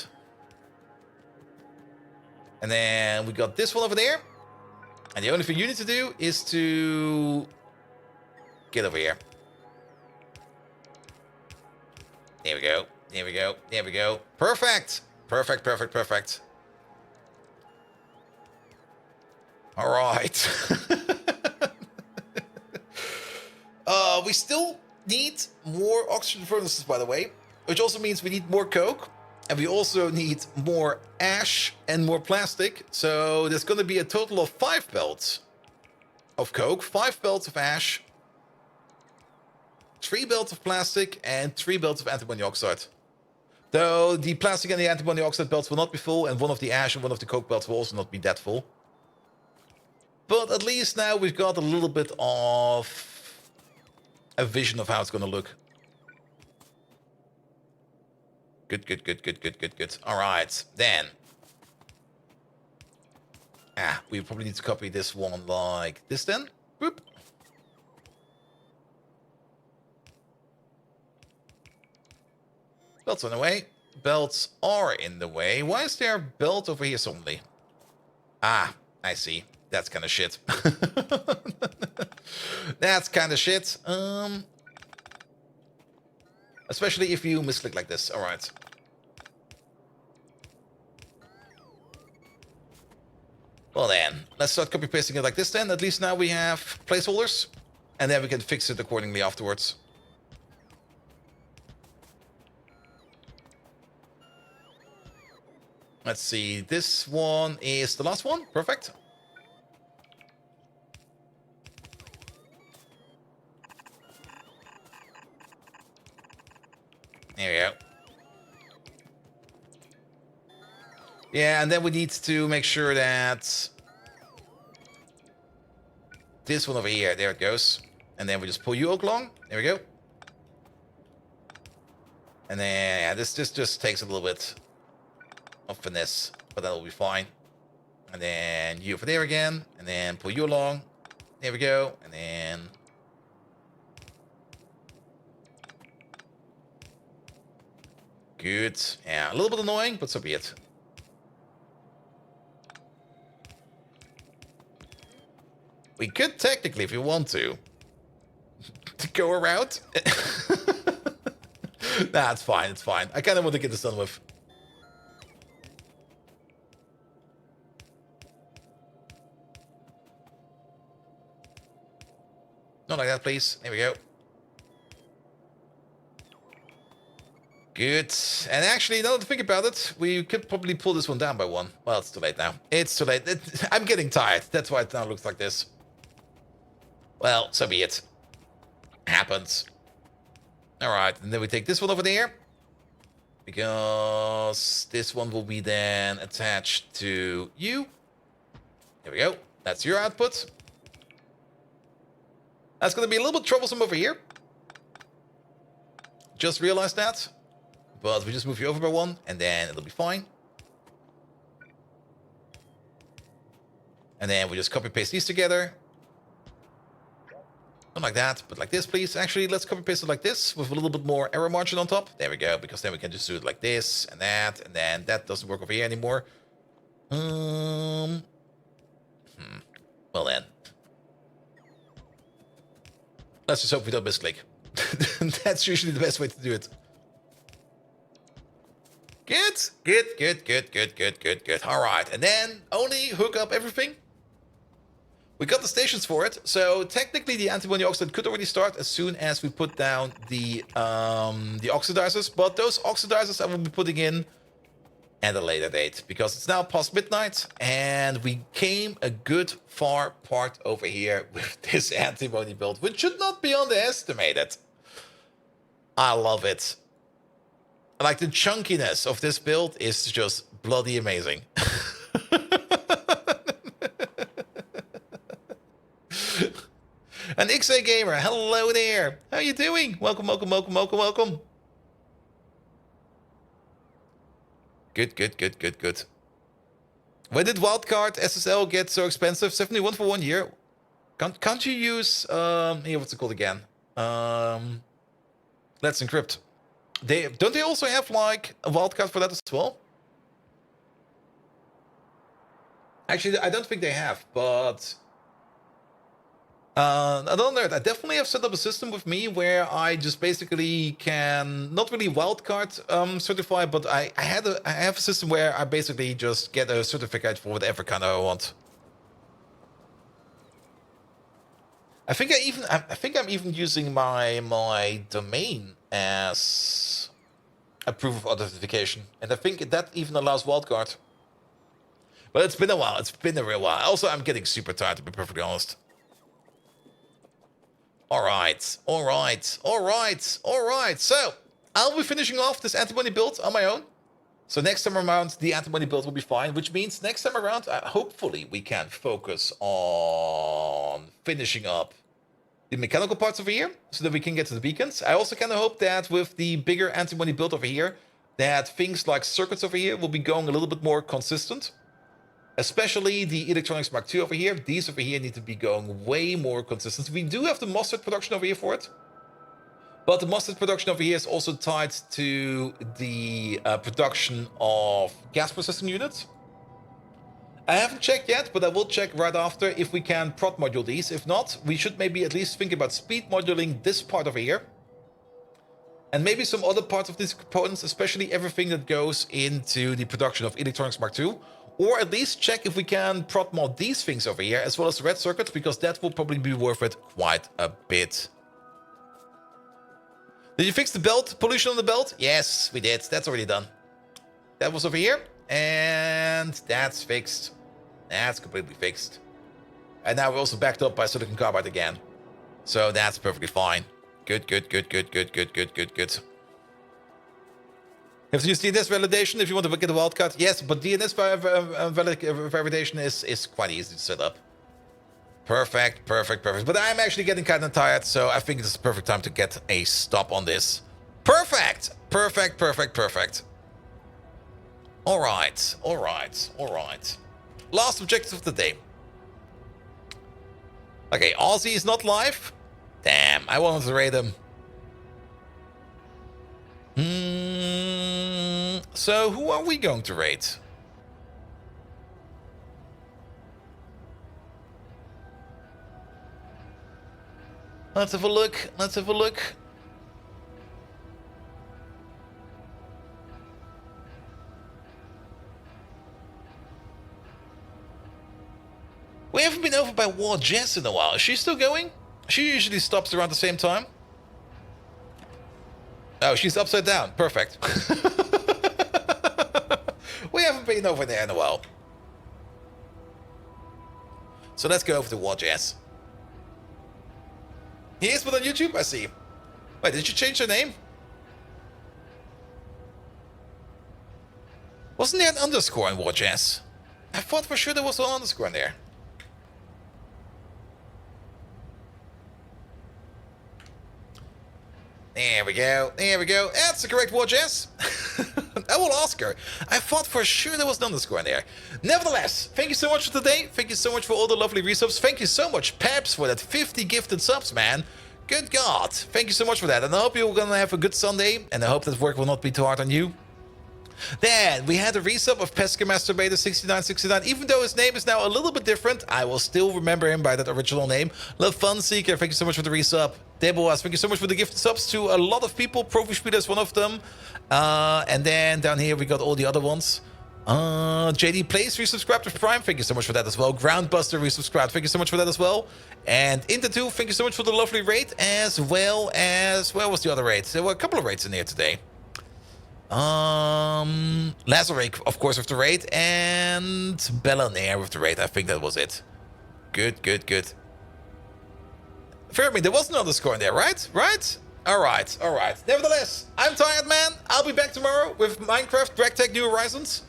And then we got this one over there. And the only thing you need to do is to get over here. There we go. There we go. There we go. Perfect. Perfect, perfect, perfect. All right. We still need more oxygen furnaces, by the way, which also means we need more coke. And we also need more ash and more plastic. So there's going to be a total of 5 belts of coke, 5 belts of ash, 3 belts of plastic, and 3 belts of antimony oxide. Though the plastic and the antimony oxide belts will not be full, and one of the ash and one of the coke belts will also not be that full. But at least now we've got a little bit of a vision of how it's going to look. Good, good, good, good, good, good, good. All right, then. We probably need to copy this one like this then. Boop. Belts on the way. Belts are in the way. Why is there a belt over here suddenly? I see. That's kind of shit. That's kind of shit. Especially if you misclick like this. All right. Well then, let's start copy pasting it like this then. At least now we have placeholders. And then we can fix it accordingly afterwards. Let's see. This one is the last one. Perfect. There we go. Yeah, and then we need to make sure that this one over here, there it goes. And then we just pull you along. There we go. And then yeah, this just takes a little bit of finesse, but that'll be fine. And then you over there again, and then pull you along. There we go. And then good. Yeah, a little bit annoying, but so be it. We could technically, if we want to go around. Nah, it's fine, it's fine. I kind of want to get this done with. Not like that, please. There we go. Good. And actually, now that I think about it, we could probably pull this one down by 1. Well, it's too late now. It's too late. I'm getting tired. That's why it now looks like this. Well, so be it. Happens. Alright, and then we take this one over there. Because this one will be then attached to you. There we go. That's your output. That's going to be a little bit troublesome over here. Just realized that. But we just move you over by 1, and then it'll be fine. And then we just copy paste these together. Not like that, but like this, please. Actually, let's copy paste it like this with a little bit more error margin on top. There we go, because then we can just do it like this and then that doesn't work over here anymore. Well then. Let's just hope we don't misclick. That's usually the best way to do it. Good. Good, good, good, good, good, good, good. All right, and then only hook up everything. We got the stations for it, so technically the antimony oxide could already start as soon as we put down the oxidizers. But those oxidizers I will be putting in at a later date because it's now past midnight, and we came a good far part over here with this antimony build, which should not be underestimated. I love it. Like, the chunkiness of this build is just bloody amazing. And XA Gamer, hello there. How you doing? Welcome, welcome, welcome, welcome, welcome. Good, good, good, good, good. When did wildcard SSL get so expensive? 71 for 1 year. Can't you use here, what's it called again? Let's Encrypt. Don't they also have like a wildcard for that as well? Actually, I don't think they have, but I don't know. I definitely have set up a system with me where I just basically can not really wildcard certify, but I have a system where I basically just get a certificate for whatever kind I want. I think I'm even using my domain as a proof of authentication, and I think that even allows wildcard. But it's been a while. It's been a real while. Also, I'm getting super tired, to be perfectly honest. Alright, alright, alright, alright. So, I'll be finishing off this antimony build on my own. So next time around, the antimony build will be fine, which means next time around, hopefully we can focus on finishing up the mechanical parts over here, so that we can get to the beacons. I also kind of hope that with the bigger antimony build over here, that things like circuits over here will be going a little bit more consistent. Especially the electronics Mark II over here. These over here need to be going way more consistent. We do have the MOSFET production over here for it. But the MOSFET production over here is also tied to the production of gas processing units. I haven't checked yet, but I will check right after if we can prod module these. If not, we should maybe at least think about speed moduling this part over here. And maybe some other parts of these components, especially everything that goes into the production of electronics Mark II. Or at least check if we can prod mod these things over here, as well as the red circuits, because that will probably be worth it quite a bit. Did you fix the belt? Pollution on the belt? Yes, we did. That's already done. That was over here. And that's fixed. That's completely fixed. And now we're also backed up by silicon carbide again. So that's perfectly fine. Good, good, good, good, good, good, good, good, good. Have to use DNS validation if you want to get a wildcard? Yes, but DNS validation is quite easy to set up. Perfect, perfect, perfect. But I'm actually getting kind of tired, so I think it's the perfect time to get a stop on this. Perfect! Perfect, perfect, perfect. Alright, alright, alright. Last objective of the day. Okay, Aussie is not live. Damn, I wanted to raid him. So who are we going to raid? Let's have a look. Let's have a look. We haven't been over by War Jess in a while. Is she still going? She usually stops around the same time. Oh, she's upside down. Perfect. We haven't been over there in a while. So let's go over to War Jazz. He is on YouTube, I see. Wait, did you change your name? Wasn't there an underscore in War Jazz? I thought for sure there was an underscore in there. There we go. There we go. That's the correct War Jazz. I will ask her. I thought for sure there was an underscore in there. Nevertheless, thank you so much for today. Thank you so much for all the lovely resubs. Thank you so much, Peps, for that 50 gifted subs, man. Good God. Thank you so much for that. And I hope you're going to have a good Sunday. And I hope that work will not be too hard on you. Then we had a resub of Pesca Masturbator 6969. Even though his name is now a little bit different, I will still remember him by that original name. Love Fun Seeker, thank you so much for the resub. Deboas, thank you so much for the gifted subs to a lot of people. Profi Speeder is one of them. And then down here we got all the other ones. JD Plays resubscribed to Prime, thank you so much for that as well. Groundbuster resubscribed, thank you so much for that as well. And Into2, thank you so much for the lovely raid, as well as, where was the other raid? There were a couple of raids in here today. Lazarek, of course, with the raid, and Bellanair with the raid. I think that was it. Good, good, good. Fermi, there was another score in there, right? Right? Alright, alright. Nevertheless, I'm tired, man. I'll be back tomorrow with Minecraft Dragtech New Horizons.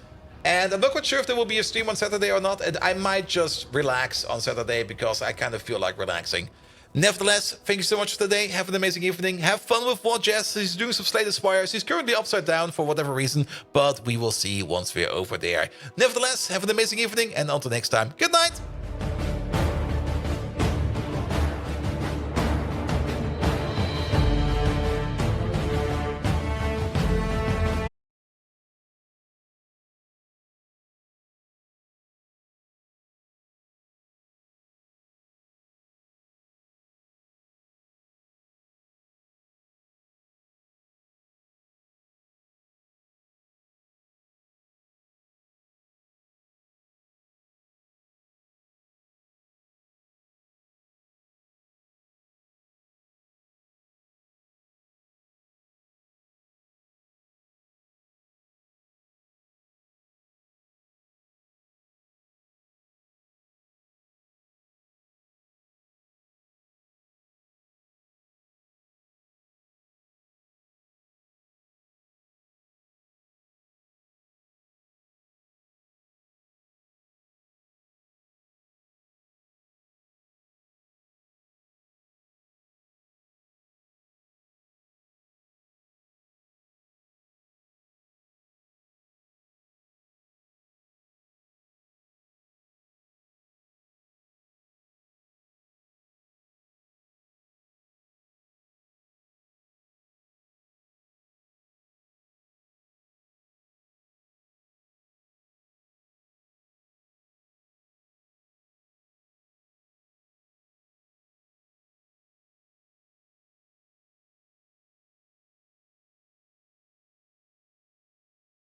And I'm not quite sure if there will be a stream on Saturday or not. And I might just relax on Saturday because I kind of feel like relaxing. Nevertheless, thank you so much for today. Have an amazing evening. Have fun with What Jazz. He's doing some Slate Aspires. He's currently upside down for whatever reason, but we will see once we're over there. Nevertheless, have an amazing evening, and until next time, good night.